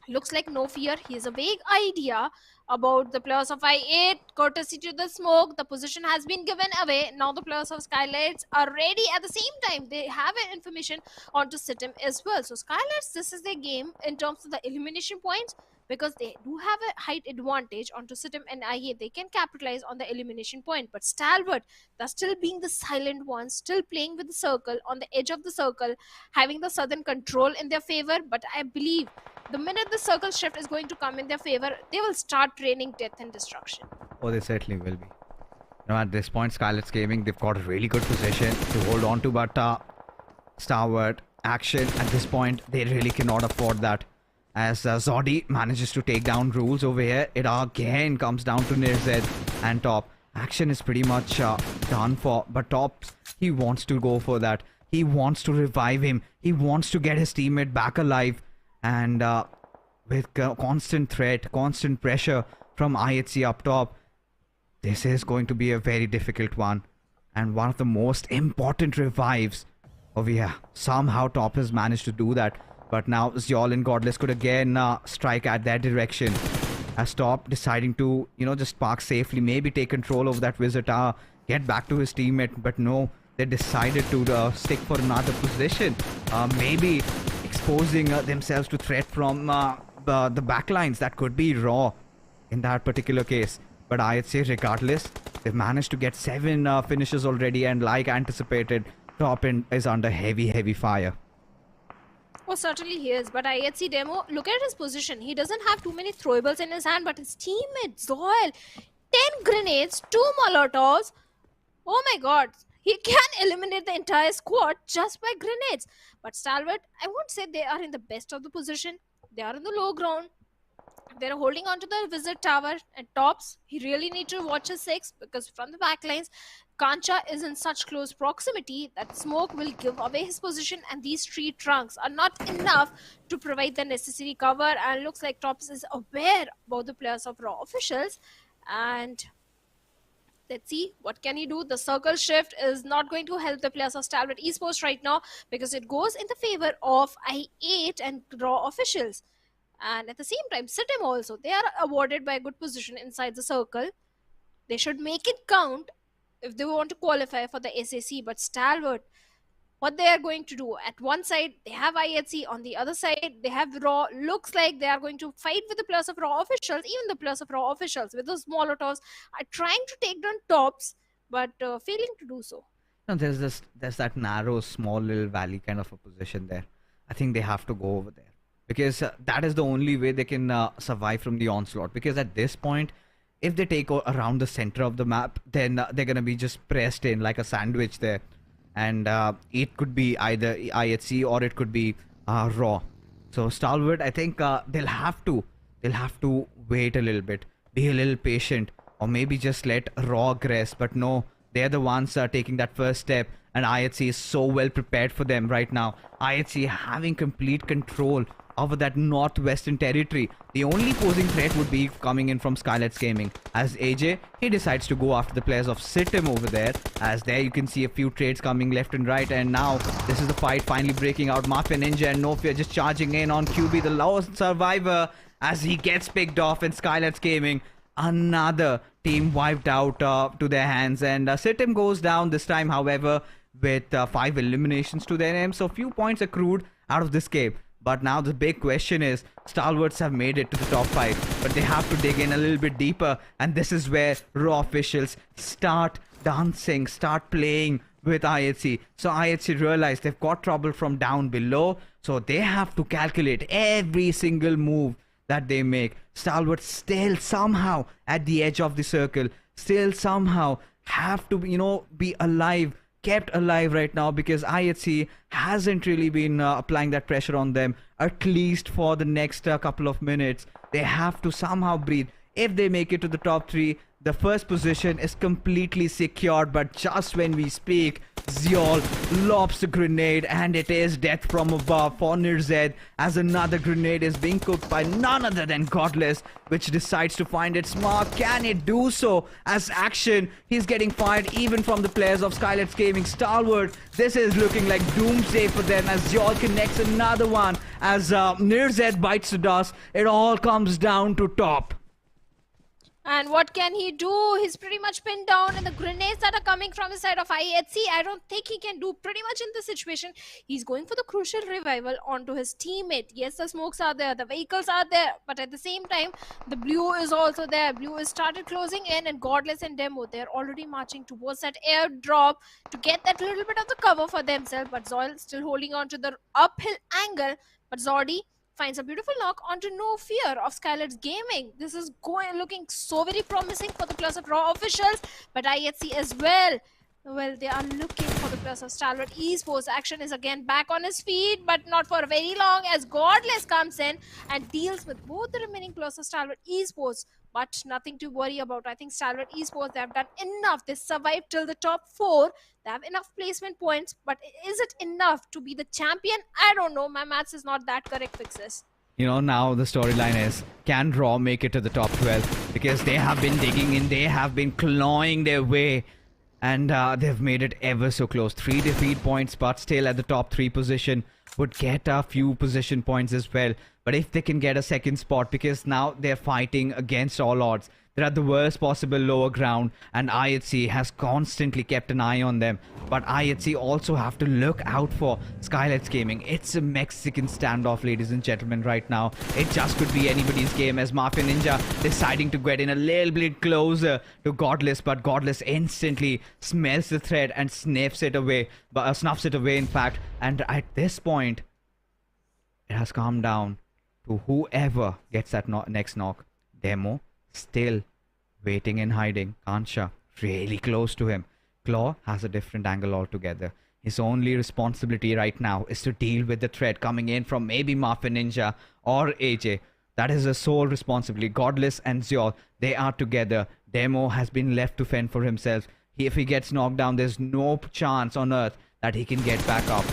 [SPEAKER 2] Looks like no fear. He has a vague idea about the players of I8. Courtesy to the smoke, the position has been given away. Now the players of SKYLIGHTZ are ready. At the same time, they have information onto SITM as well. So SKYLIGHTZ, this is their game in terms of the elimination points, because they do have a height advantage onto SITM and IA. They can capitalize on the elimination point. But Stalwart, they're still being the silent ones, still playing with the circle, on the edge of the circle, having the southern control in their favor. But I believe the minute the circle shift is going to come in their favor, they will start raining death and destruction.
[SPEAKER 1] Oh, they certainly will be. At this point, SKYLIGHTZ Gaming, they've got a really good position to hold on to, but Stalwart, Action, at this point, they really cannot afford that. As Zodi manages to take down Rules over here, it again comes down to NERZ and Top. Action is pretty much done for, but Top, he wants to go for that. He wants to revive him. He wants to get his teammate back alive. And with constant threat, constant pressure from IHC up top, this is going to be a very difficult one. And one of the most important revives. Oh yeah, somehow Top has managed to do that. But now Zyol and Godless could again strike at their direction. As Top deciding to, just park safely, maybe take control of that Wizard Tower, get back to his teammate. But no, they decided to stick for another position. Maybe exposing themselves to threat from the backlines. That could be Raw in that particular case. But I'd say regardless, they've managed to get 7 finishes already, and like anticipated, Top End is under heavy fire.
[SPEAKER 2] Oh, certainly he is. But IHC Demo, look at his position. He doesn't have too many throwables in his hand, but his teammate Zoel, 10 grenades, 2 molotovs. Oh my god. He can eliminate the entire squad just by grenades. But Stalwart, I won't say they are in the best of the position. They are in the low ground. They're holding on to the Wizard Tower and Tops. He really needs to watch his 6, because from the backlines, Kancha is in such close proximity that smoke will give away his position, and these tree trunks are not enough to provide the necessary cover. And looks like Tops is aware about the players of Raw officials. And let's see, what can he do? The circle shift is not going to help the players of Stalwart Esports right now, because it goes in the favor of I8 and Raw officials. And at the same time, SITM also, they are awarded by a good position inside the circle. They should make it count if they want to qualify for the SAC. But Stalwart, what they are going to do, at one side they have IHC, on the other side they have Raw. Looks like they are going to fight with the plus of Raw officials. Even the plus of Raw officials with those molotovs are trying to take down Tops, but failing to do so.
[SPEAKER 1] No, there's that narrow, small little valley kind of a position there. I think they have to go over there, because that is the only way they can survive from the onslaught. Because at this point, if they take around the center of the map, then they're gonna be just pressed in like a sandwich there. And it could be either IHC or it could be Raw. So Stalwart, I think they'll have to wait a little bit, be a little patient, or maybe just let Raw aggress. But no, they're the ones taking that first step, and IHC is so well prepared for them right now. IHC having complete control over that northwestern territory. The only posing threat would be coming in from SKYLIGHTZ Gaming, as AJ, he decides to go after the players of SITM over there. As there you can see a few trades coming left and right, and now this is the fight finally breaking out. Mafia Ninja and No Fear just charging in on QB, the lowest survivor, as he gets picked off, and SKYLIGHTZ Gaming, another team wiped out to their hands. And SITM goes down this time, however, with 5 eliminations to their name, so few points accrued out of this game. But now the big question is, Stalwarts have made it to the top 5, but they have to dig in a little bit deeper, and this is where Raw officials start dancing, start playing with IHC. So IHC realize they've got trouble from down below, so they have to calculate every single move that they make. Stalwart still somehow at the edge of the circle, still somehow have to, be alive, kept alive right now, because IHC hasn't really been applying that pressure on them, at least for the next couple of minutes. They have to somehow breathe. If they make it to the top 3, the first position is completely secured, but just when we speak, Zyol lobs the grenade, and it is death from above for NERZ, as another grenade is being cooked by none other than Godless, which decides to find its mark. Can it do so? As action, he's getting fired even from the players of SKYLIGHTZ Gaming. Stalwart, this is looking like doomsday for them, as Zyol connects another one, as NERZ bites the dust. It all comes down to top.
[SPEAKER 2] And what can he do? He's pretty much pinned down, and the grenades that are coming from his side of IHC, I don't think he can do pretty much in this situation. He's going for the crucial revival onto his teammate. Yes, the smokes are there, the vehicles are there, but at the same time, the blue is also there. Blue is started closing in, and Godless and Demo, they're already marching towards that airdrop to get that little bit of the cover for themselves. But Zoil still holding on to the uphill angle, but Zordi finds a beautiful knock onto No Fear of SKYLIGHTZ Gaming. This is looking so very promising for the Plus of Raw officials, but IHC as well. Well, they are looking for the Plus of Stalwart Esports. Action is again back on his feet, but not for very long, as Godless comes in and deals with both the remaining Plus of Stalwart Esports. But nothing to worry about. I think Stalwart Esports, they have done enough. They survived till the top 4. They have enough placement points, but is it enough to be the champion? I don't know. My maths is not that correct, Fixes.
[SPEAKER 1] Now the storyline is, can Raw make it to the top 12? Because they have been digging in, they have been clawing their way, and they've made it ever so close. 3 defeat points, but still at the top 3 position, would get a few position points as well. But if they can get a second spot, because now they're fighting against all odds, they're at the worst possible lower ground, and IHC has constantly kept an eye on them. But IHC also have to look out for SKYLIGHTZ Gaming. It's a Mexican standoff, ladies and gentlemen, right now. It just could be anybody's game, as Mafia Ninja deciding to get in a little bit closer to Godless, but Godless instantly smells the threat and snuffs it away, in fact. And at this point, it has calmed down to whoever gets that next knock. Demo still waiting and hiding. Kansha really close to him. Claw has a different angle altogether. His only responsibility right now is to deal with the threat coming in from maybe Mafia Ninja or AJ. That is his sole responsibility. Godless and Zyol, they are together. Demo has been left to fend for himself. If he gets knocked down, there's no chance on earth that he can get back up.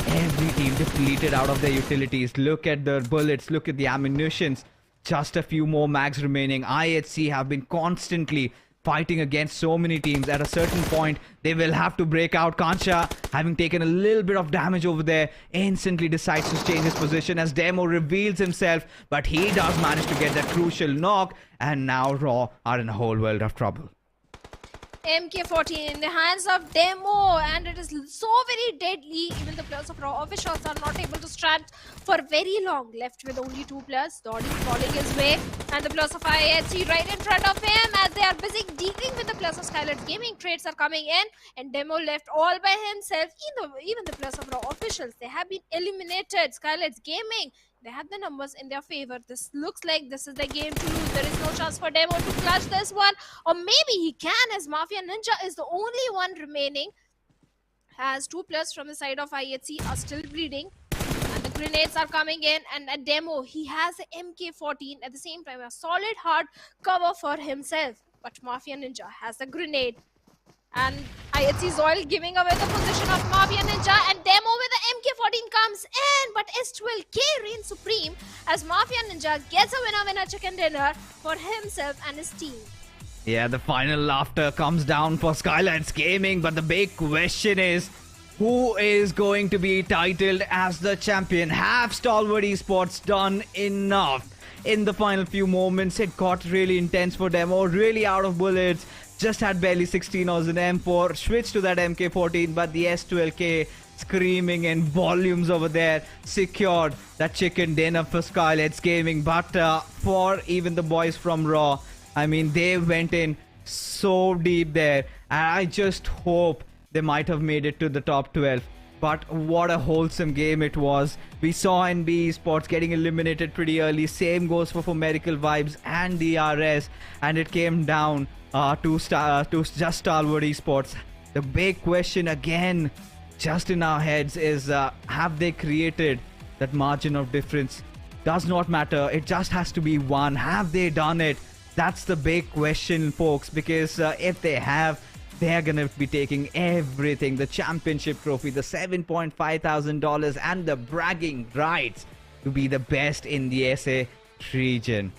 [SPEAKER 1] Every team depleted out of their utilities. Look at the bullets, look at the ammunitions. Just a few more mags remaining. IHC have been constantly fighting against so many teams. At a certain point, they will have to break out. Kansha, having taken a little bit of damage over there, instantly decides to change his position as Demo reveals himself. But he does manage to get that crucial knock, and now Raw are in a whole world of trouble.
[SPEAKER 2] MK14 in the hands of Demo, and it is so very deadly. Even the players of Raw officials are not able to stand for very long. Left with only 2 players. Doddy falling his way, and the players of IHC right in front of him as they are busy dealing with the players of SKYLIGHTZ Gaming. Trades are coming in, and Demo left all by himself. Even the players of Raw officials, they have been eliminated. SKYLIGHTZ Gaming, they have the numbers in their favor. This looks like this is the game to lose. There is no chance for Demo to clutch this one. Or maybe he can, as Mafia Ninja is the only one remaining. As 2 players from the side of IHC are still bleeding. And the grenades are coming in. And at Demo, he has an MK14. At the same time, a solid hard cover for himself. But Mafia Ninja has a grenade. And IHC Zoil giving away the position of Mafia Ninja, and Demo with the MK14 comes in, but S12K reigns supreme as Mafia Ninja gets a winner chicken dinner for himself and his team.
[SPEAKER 1] Yeah, the final laughter comes down for SKYLIGHTZ Gaming, but the big question is, who is going to be titled as the champion? Have Stalwart Esports done enough? In the final few moments, it got really intense for Demo, really out of bullets. Just had barely 16 as an M4, switched to that MK14, but the S12K screaming in volumes over there, secured that chicken dinner for SKYLIGHTZ Gaming. But for even the boys from Raw, I mean, they went in so deep there, and I just hope they might have made it to the top 12. But what a wholesome game it was. We saw NB Esports getting eliminated pretty early. Same goes for Medical Vibes and DRS. And it came down to just Stalwart Esports. The big question again, just in our heads, is have they created that margin of difference? Does not matter. It just has to be one. Have they done it? That's the big question, folks, because if they have, they're going to be taking everything. The championship trophy, the $7,500 and the bragging rights to be the best in the SA region.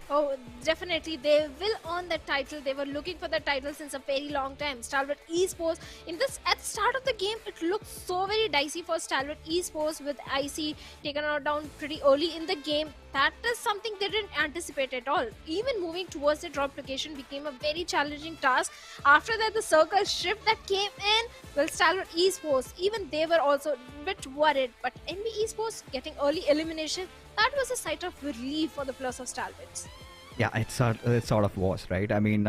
[SPEAKER 2] Oh, definitely. They will earn the title. They were looking for the title since a very long time. Stalwart Esports, at the start of the game, it looked so very dicey for Stalwart Esports with IC taken out down pretty early in the game. That is something they didn't anticipate at all. Even moving towards the drop location became a very challenging task. After that, the circle shift that came in, well, Stalwart Esports, even they were also a bit worried. But NB Esports getting early elimination, that was a sight of relief for the plus of Stalwarts.
[SPEAKER 1] Yeah, it sort of was, right? I mean,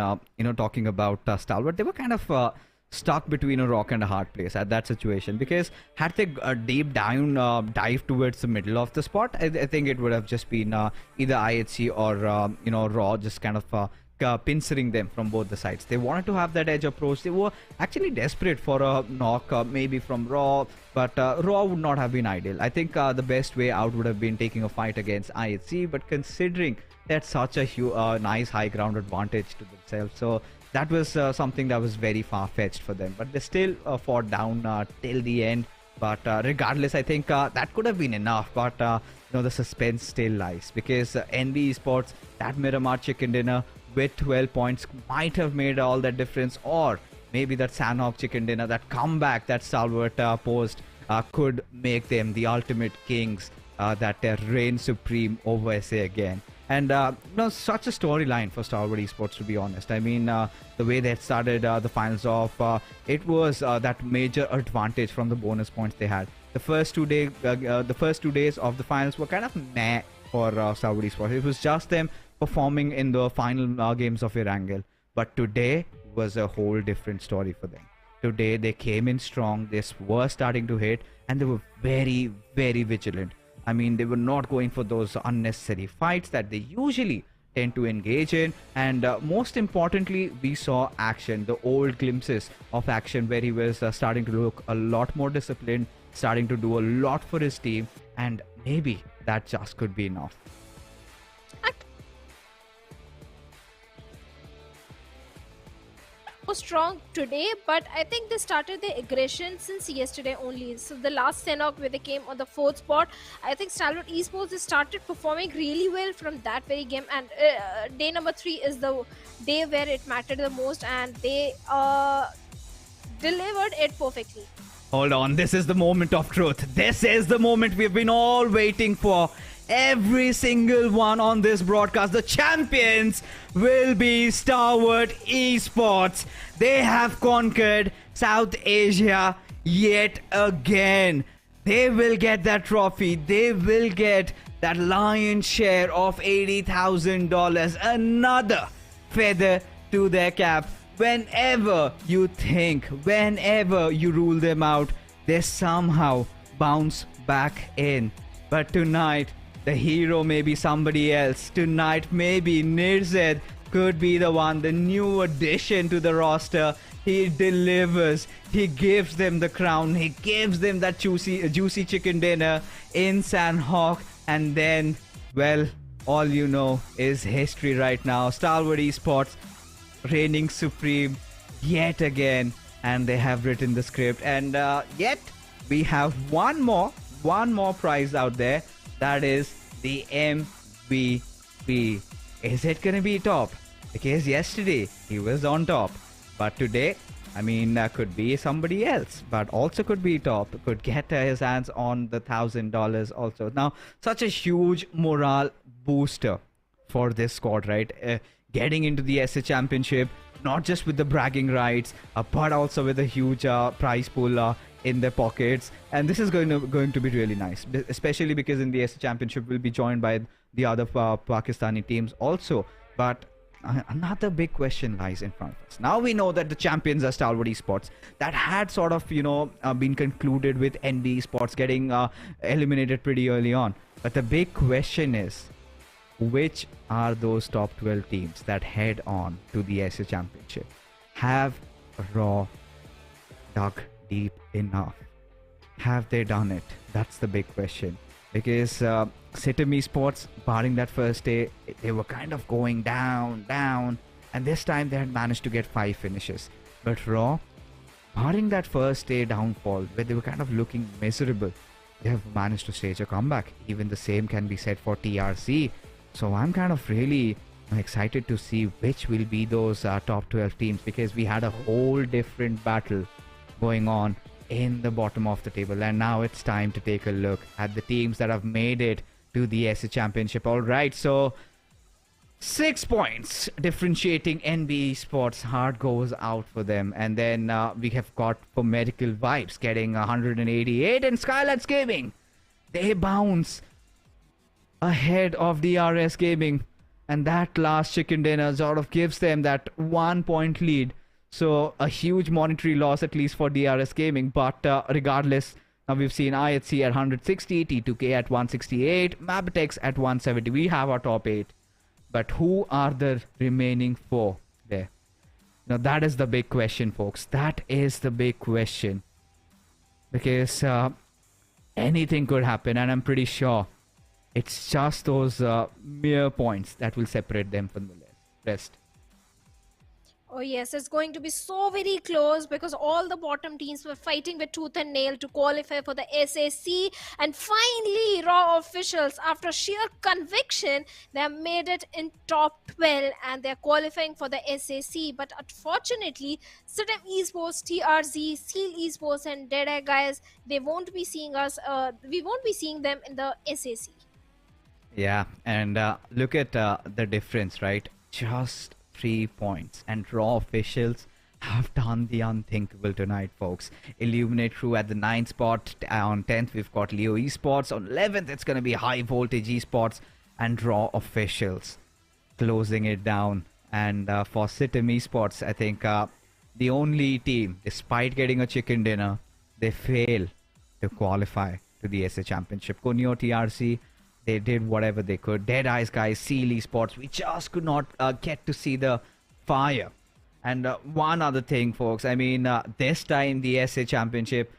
[SPEAKER 1] talking about Stalwart, they were kind of stuck between a rock and a hard place at that situation, because had they deep down dive towards the middle of the spot, I think it would have just been either IHC or Raw just kind of pincering them from both the sides. They wanted to have that edge approach. They were actually desperate for a knock, maybe from Raw, but Raw would not have been ideal. I think the best way out would have been taking a fight against IHC, but considering that's such a nice high ground advantage to themselves, so that was something that was very far-fetched for them. But they still fought down till the end. But regardless, I think that could have been enough. But the suspense still lies, because NB Esports, that Miramar chicken dinner with 12 points might have made all that difference, or maybe that Sanhok chicken dinner, that comeback that Stalwart posed could make them the ultimate kings that reign supreme over SA again. And such a storyline for Stalwart Esports, to be honest. I mean, the way they had started the finals off, it was that major advantage from the bonus points they had. The first 2 days of the finals were kind of meh for Stalwart Esports. It was just them performing in the final games of Erangel. But today was a whole different story for them. Today they came in strong. They were starting to hit, and they were very, very vigilant. I mean, they were not going for those unnecessary fights that they usually tend to engage in. And most importantly, we saw action, the old glimpses of action, where he was starting to look a lot more disciplined, starting to do a lot for his team. And maybe that just could be enough.
[SPEAKER 2] Strong today, but I think they started their aggression since yesterday only. So the last Sanhok, where they came on the 4th spot, I think Stalwart Esports, they started performing really well from that very game. And day number 3 is the day where it mattered the most, and they delivered it perfectly.
[SPEAKER 1] Hold on, this is the moment of truth. This is the moment we've been all waiting for. Every single one on this broadcast. The champions will be Stalwart Esports. They have conquered South Asia yet again. They will get that trophy. They will get that lion's share of $80,000. Another feather to their cap. Whenever you think, whenever you rule them out, they somehow bounce back in. But tonight, the hero may be somebody else. Tonight, maybe NIRZ could be the one, the new addition to the roster. He delivers. He gives them the crown. He gives them that juicy chicken dinner in Sanhok. And then, well, all you know is history right now. Stalwart Esports reigning supreme yet again. And they have written the script. And yet, we have one more prize out there. That is the MVP. Is it gonna be top? Because yesterday he was on top, but today, I mean, could be somebody else, but also could be top. Could get his hands on the $1,000 also. Now, such a huge morale booster for this squad, right? Getting into the SA Championship, not just with the bragging rights, but also with a huge prize pool in their pockets. And this is going to be really nice, especially because in the SA Championship we'll be joined by the other Pakistani teams also. But another big question lies in front of us. Now we know that the champions are Stalwart Esports. That had sort of, been concluded with ND Esports getting eliminated pretty early on. But the big question is, which are those top 12 teams that head on to the SA Championship? Have Raw dug deep enough? Have they done it? That's the big question. Because SITM Esports, barring that first day, they were kind of going down, and this time they had managed to get 5 finishes. But Raw, barring that first day downfall, where they were kind of looking miserable, they have managed to stage a comeback. Even the same can be said for TRZ. So I'm kind of really excited to see which will be those top 12 teams, because we had a whole different battle going on in the bottom of the table, and now it's time to take a look at the teams that have made it to the SA Championship. All right, so 6 points differentiating NB Esports. Heart goes out for them, and then we have got for Medical Vibes getting 188, and SKYLIGHTZ Gaming, they bounce ahead of DRS Gaming, and that last chicken dinner sort of gives them that 1 point lead. So a huge monetary loss, at least for DRS Gaming. But regardless, now we've seen IHC at 160, T2K at 168, MABETEX at 170. We have our top 8. But who are the remaining 4 there? Now that is the big question, folks. That is the big question. Because anything could happen, and I'm pretty sure it's just those mere points that will separate them from the rest.
[SPEAKER 2] Oh yes, it's going to be so very close, because all the bottom teams were fighting with tooth and nail to qualify for the SAC, and finally Raw officials, after sheer conviction, they have made it in top 12 and they're qualifying for the SAC. But unfortunately, SITM Esports, TRZ, Seal Esports and DEADEYES guys, they won't be seeing us, we won't be seeing them in the SAC.
[SPEAKER 1] Yeah, and look at the difference, right? Just 3 points, and Raw officials have done the unthinkable tonight, folks. Illuminate Crew at the 9th spot. On 10th, we've got Leo Esports. On 11th, it's going to be High Voltage Esports, and Raw officials closing it down. And for SITM Esports, I think the only team, despite getting a chicken dinner, they fail to qualify to the SA Championship. Kunyo TRZ, they did whatever they could. DEADEYES guys, Seal Esports, we just could not get to see the fire. And one other thing, folks, I mean, this time the SA Championship,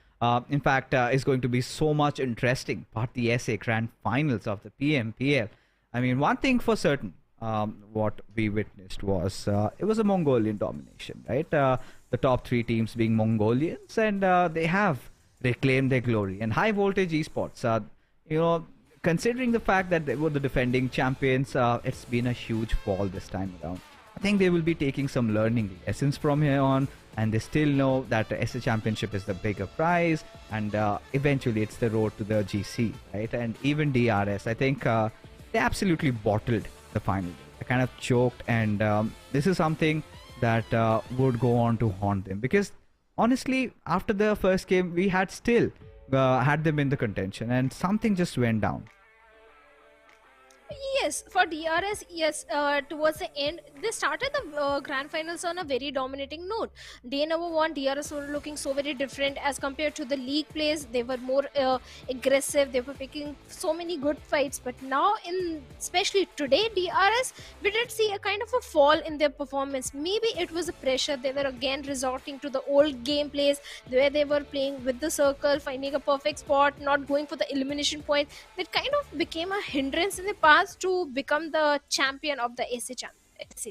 [SPEAKER 1] in fact, is going to be so much interesting. But the SA Grand Finals of the PMPL, I mean, one thing for certain, what we witnessed was, it was a Mongolian domination, right? The top 3 teams being Mongolians, and they have reclaimed their glory. And High Voltage Esports, considering the fact that they were the defending champions, it's been a huge fall this time around. I think they will be taking some learning lessons from here on, and they still know that the SA Championship is the bigger prize, and eventually it's the road to the GC, right? And even DRS, I think they absolutely bottled the final. They kind of choked, and this is something that would go on to haunt them, because honestly, after the first game, we had still had them in the contention, and something just went down.
[SPEAKER 2] Yes, for DRS, yes, towards the end, they started the grand finals on a very dominating note. Day number 1, DRS were looking so very different as compared to the league plays. They were more aggressive. They were picking so many good fights. But now, especially today, DRS, we did see a kind of a fall in their performance. Maybe it was a pressure. They were again resorting to the old game plays, where they were playing with the circle, finding a perfect spot, not going for the elimination point. That kind of became a hindrance in the past to become the champion of the SA.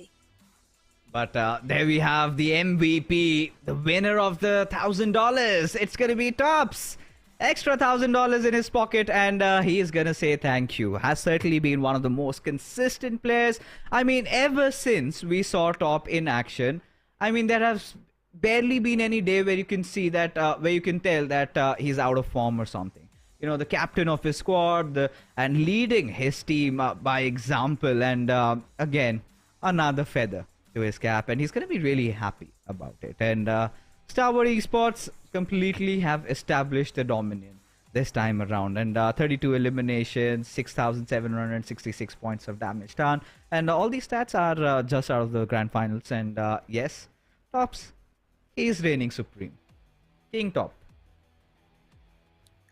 [SPEAKER 1] But there we have the MVP, the winner of the $1,000. It's going to be Tops. Extra $1,000 in his pocket, and he is going to say thank you. Has certainly been one of the most consistent players. I mean, ever since we saw Top in action, I mean, there has barely been any day where you can see that, where you can tell that he's out of form or something. You know, the captain of his squad, and leading his team by example, and again, another feather to his cap, and he's going to be really happy about it. And Stalwart Esports completely have established the dominion. this time around. And 32 eliminations, 6,766 points of damage done. And all these stats are just out of the grand finals. And yes, Tops, he is reigning supreme. King Top.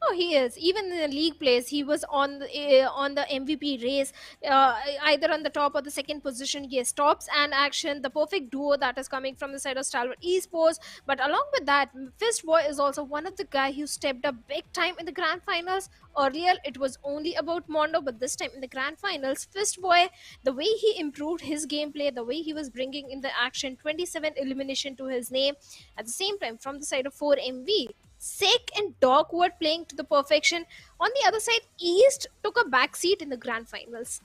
[SPEAKER 2] Oh, he is. Even in the league plays, he was on the MVP race, either on the top or the second position. Yes, tops and action, the perfect duo that is coming from the side of Stalwart Esports. But along with that, Fist Boy is also one of the guy who stepped up big time in the grand finals. Earlier, it was only about Mondo, but this time in the grand finals, Fist Boy, the way he improved his gameplay, the way he was bringing in the action, 27 elimination to his name. At the same time, from the side of 4MV. Sick and Dogwood playing to the perfection. On the other side, East took a backseat in the grand finals.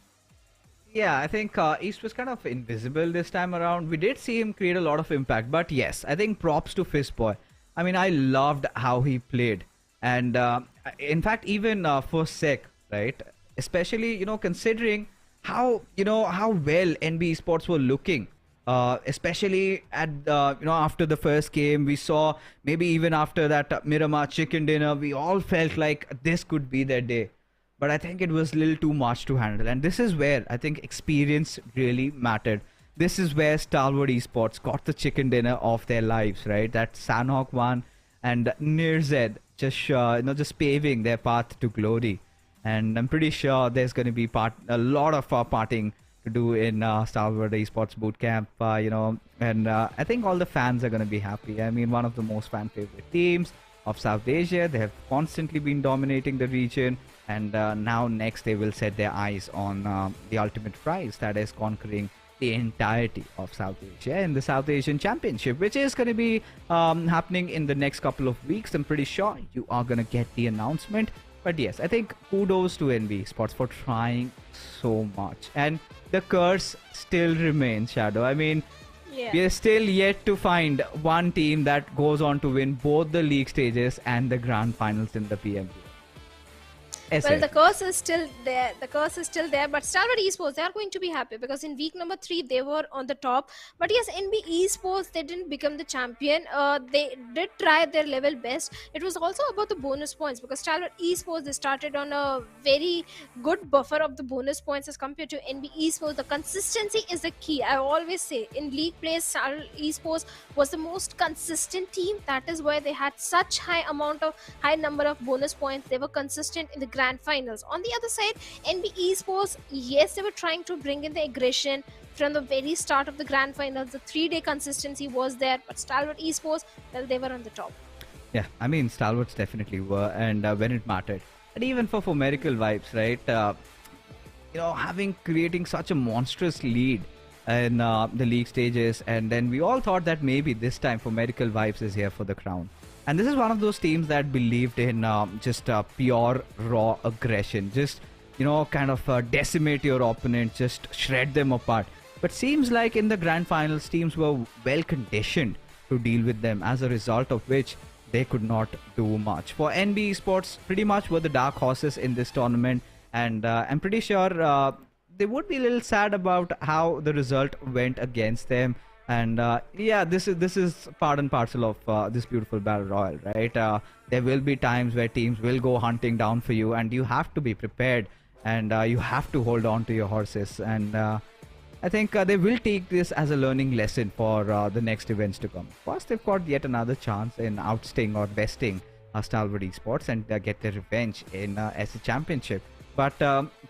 [SPEAKER 1] Yeah, I think East was kind of invisible this time around. We did see him create a lot of impact, but yes, I think props to Fistboy. I mean, I loved how he played, and in fact, even for Sek, right? Especially, considering how how well NB Esports were looking. Especially at after the first game, we saw maybe even after that Miramar chicken dinner, we all felt like this could be their day. But I think it was a little too much to handle, and this is where I think experience really mattered. This is where Stalwart Esports got the chicken dinner of their lives, right? That Sanhok one and NERZ just just paving their path to glory. And I'm pretty sure there's going to be a lot of partying to do in Stalwart Esports Bootcamp, and I think all the fans are going to be happy. I mean, one of the most fan favorite teams of South Asia. They have constantly been dominating the region, and now next they will set their eyes on the ultimate prize, that is conquering the entirety of South Asia in the South Asian Championship, which is going to be happening in the next couple of weeks. I'm pretty sure you are going to get the announcement. But yes, I think kudos to NB Sports for trying so much. And the curse still remains, Shadow. I mean, we are still yet to find one team that goes on to win both the league stages and the grand finals in the PMPL.
[SPEAKER 2] Well, the curse is still there. The curse is still there. But Stalwart Esports, they are going to be happy because in week number 3, they were on the top. But yes, NB Esports, they didn't become the champion. They did try their level best. It was also about the bonus points because Stalwart Esports, they started on a very good buffer of the bonus points as compared to NB Esports. The consistency is the key. I always say in league plays, Stalwart Esports was the most consistent team. That is why they had such high number of bonus points. They were consistent in the grand finals. On the other side, NB Esports, yes, they were trying to bring in the aggression from the very start of the grand finals. The 3-day consistency was there, but Stalwart Esports, well, they were on the top.
[SPEAKER 1] Yeah, I mean, Stalwarts definitely were, and when it mattered. And even for Miracle Vibes, right? Creating such a monstrous lead in the league stages, and then we all thought that maybe this time for Miracle Vibes is here for the crown. And this is one of those teams that believed in just pure raw aggression, just kind of decimate your opponent, just shred them apart. But seems like in the grand finals, teams were well conditioned to deal with them, as a result of which they could not do much. For NB Esports, pretty much were the dark horses in this tournament, and I'm pretty sure they would be a little sad about how the result went against them. And yeah, this is part and parcel of this beautiful battle royal, right? There will be times where teams will go hunting down for you, and you have to be prepared, and you have to hold on to your horses. And I think they will take this as a learning lesson for the next events to come. First, they've got yet another chance in ousting or besting Stalwart Esports and get their revenge in SC Championship. But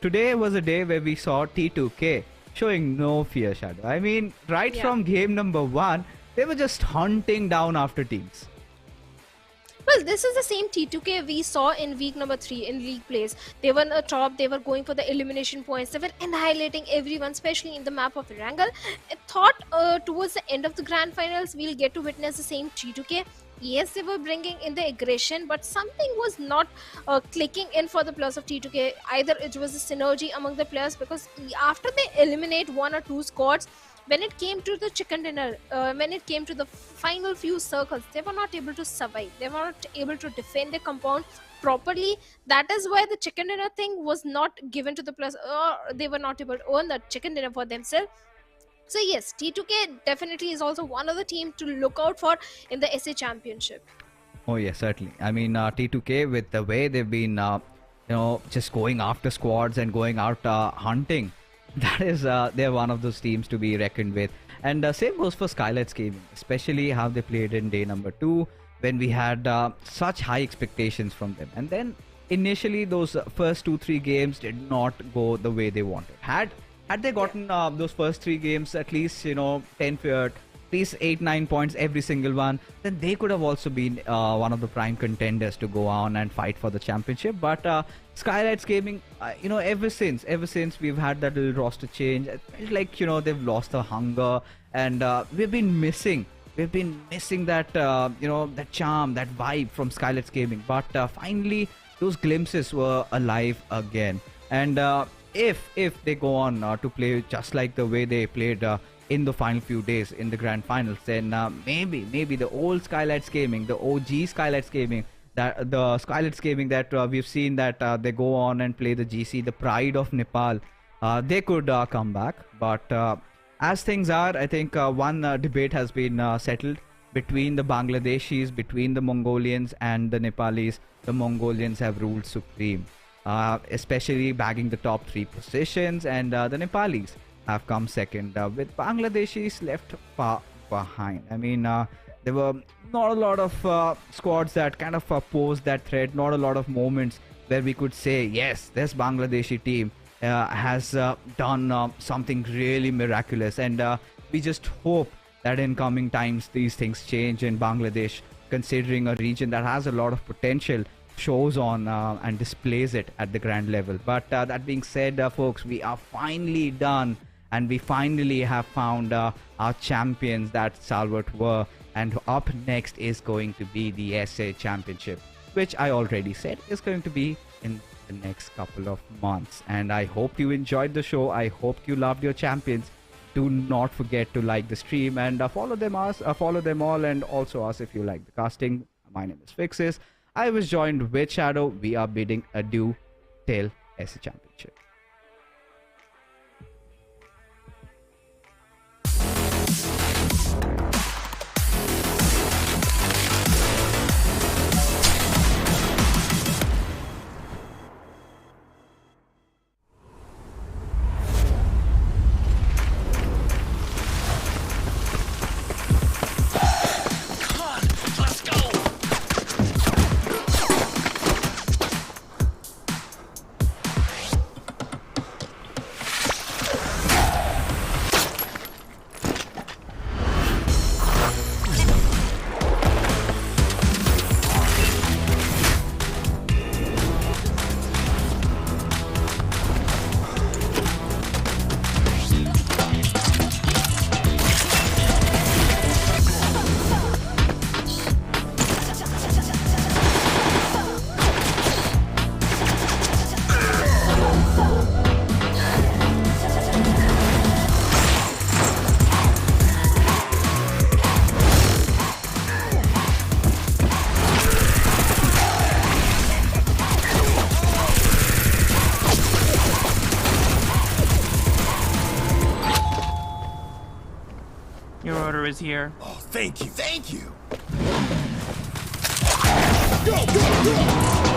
[SPEAKER 1] today was a day where we saw T2K showing no fear, Shadow. I mean, from game number 1, they were just hunting down after teams.
[SPEAKER 2] Well, this is the same T2K we saw in week number 3 in league plays. They were on the top, they were going for the elimination points, they were annihilating everyone, especially in the map of Erangel. I thought towards the end of the grand finals, we'll get to witness the same T2K. Yes, they were bringing in the aggression, but something was not clicking in for the players of T2K. Either it was a synergy among the players, because after they eliminate 1 or 2 squads, when it came to the chicken dinner, when it came to the final few circles, they were not able to survive. They were not able to defend the compound properly. That is why the chicken dinner thing was not given to the players, or they were not able to earn that chicken dinner for themselves. So yes, T2K definitely is also one of the teams to look out for in the SA Championship.
[SPEAKER 1] Oh yeah, certainly. I mean, T2K, with the way they've been, just going after squads and going out hunting, that is, they're one of those teams to be reckoned with. And same goes for SKYLIGHTZ Gaming, especially how they played in day number 2, when we had such high expectations from them. And then initially those first 2-3 games did not go the way they wanted. Had they gotten those first 3 games at least 10 at least 8-9 points every single one, then they could have also been one of the prime contenders to go on and fight for the championship. But SKYLIGHTZ Gaming, ever since we've had that little roster change, it felt like they've lost the hunger, and we've been missing that that charm, that vibe from SKYLIGHTZ Gaming. But finally those glimpses were alive again, and if they go on to play just like the way they played in the final few days in the grand finals, then maybe the old SKYLIGHTZ Gaming, the OG SKYLIGHTZ Gaming, that the SKYLIGHTZ Gaming that we've seen that they go on and play the GC, the pride of Nepal, they could come back. But as things are, I think one debate has been settled between the Bangladeshis, between the Mongolians and the Nepalis. The Mongolians have ruled supreme, especially bagging the top 3 positions, and the Nepalis have come second, with Bangladeshis left far behind. I mean, there were not a lot of squads that kind of posed that threat, not a lot of moments where we could say, yes, this Bangladeshi team has done something really miraculous. And we just hope that in coming times these things change in Bangladesh, considering a region that has a lot of potential, shows on and displays it at the grand level. But that being said, folks, we are finally done, and we finally have found our champions that Stalwart were. And up next is going to be the SA Championship, which I already said is going to be in the next couple of months. And I hope you enjoyed the show. I hope you loved your champions. Do not forget to like the stream and follow them all, and also us if you like the casting. My name is Fixes. I was joined with Shadow. We are bidding adieu till SA Championship.
[SPEAKER 3] Your order is here.
[SPEAKER 4] Oh, thank you, thank you.
[SPEAKER 5] Go, go, go!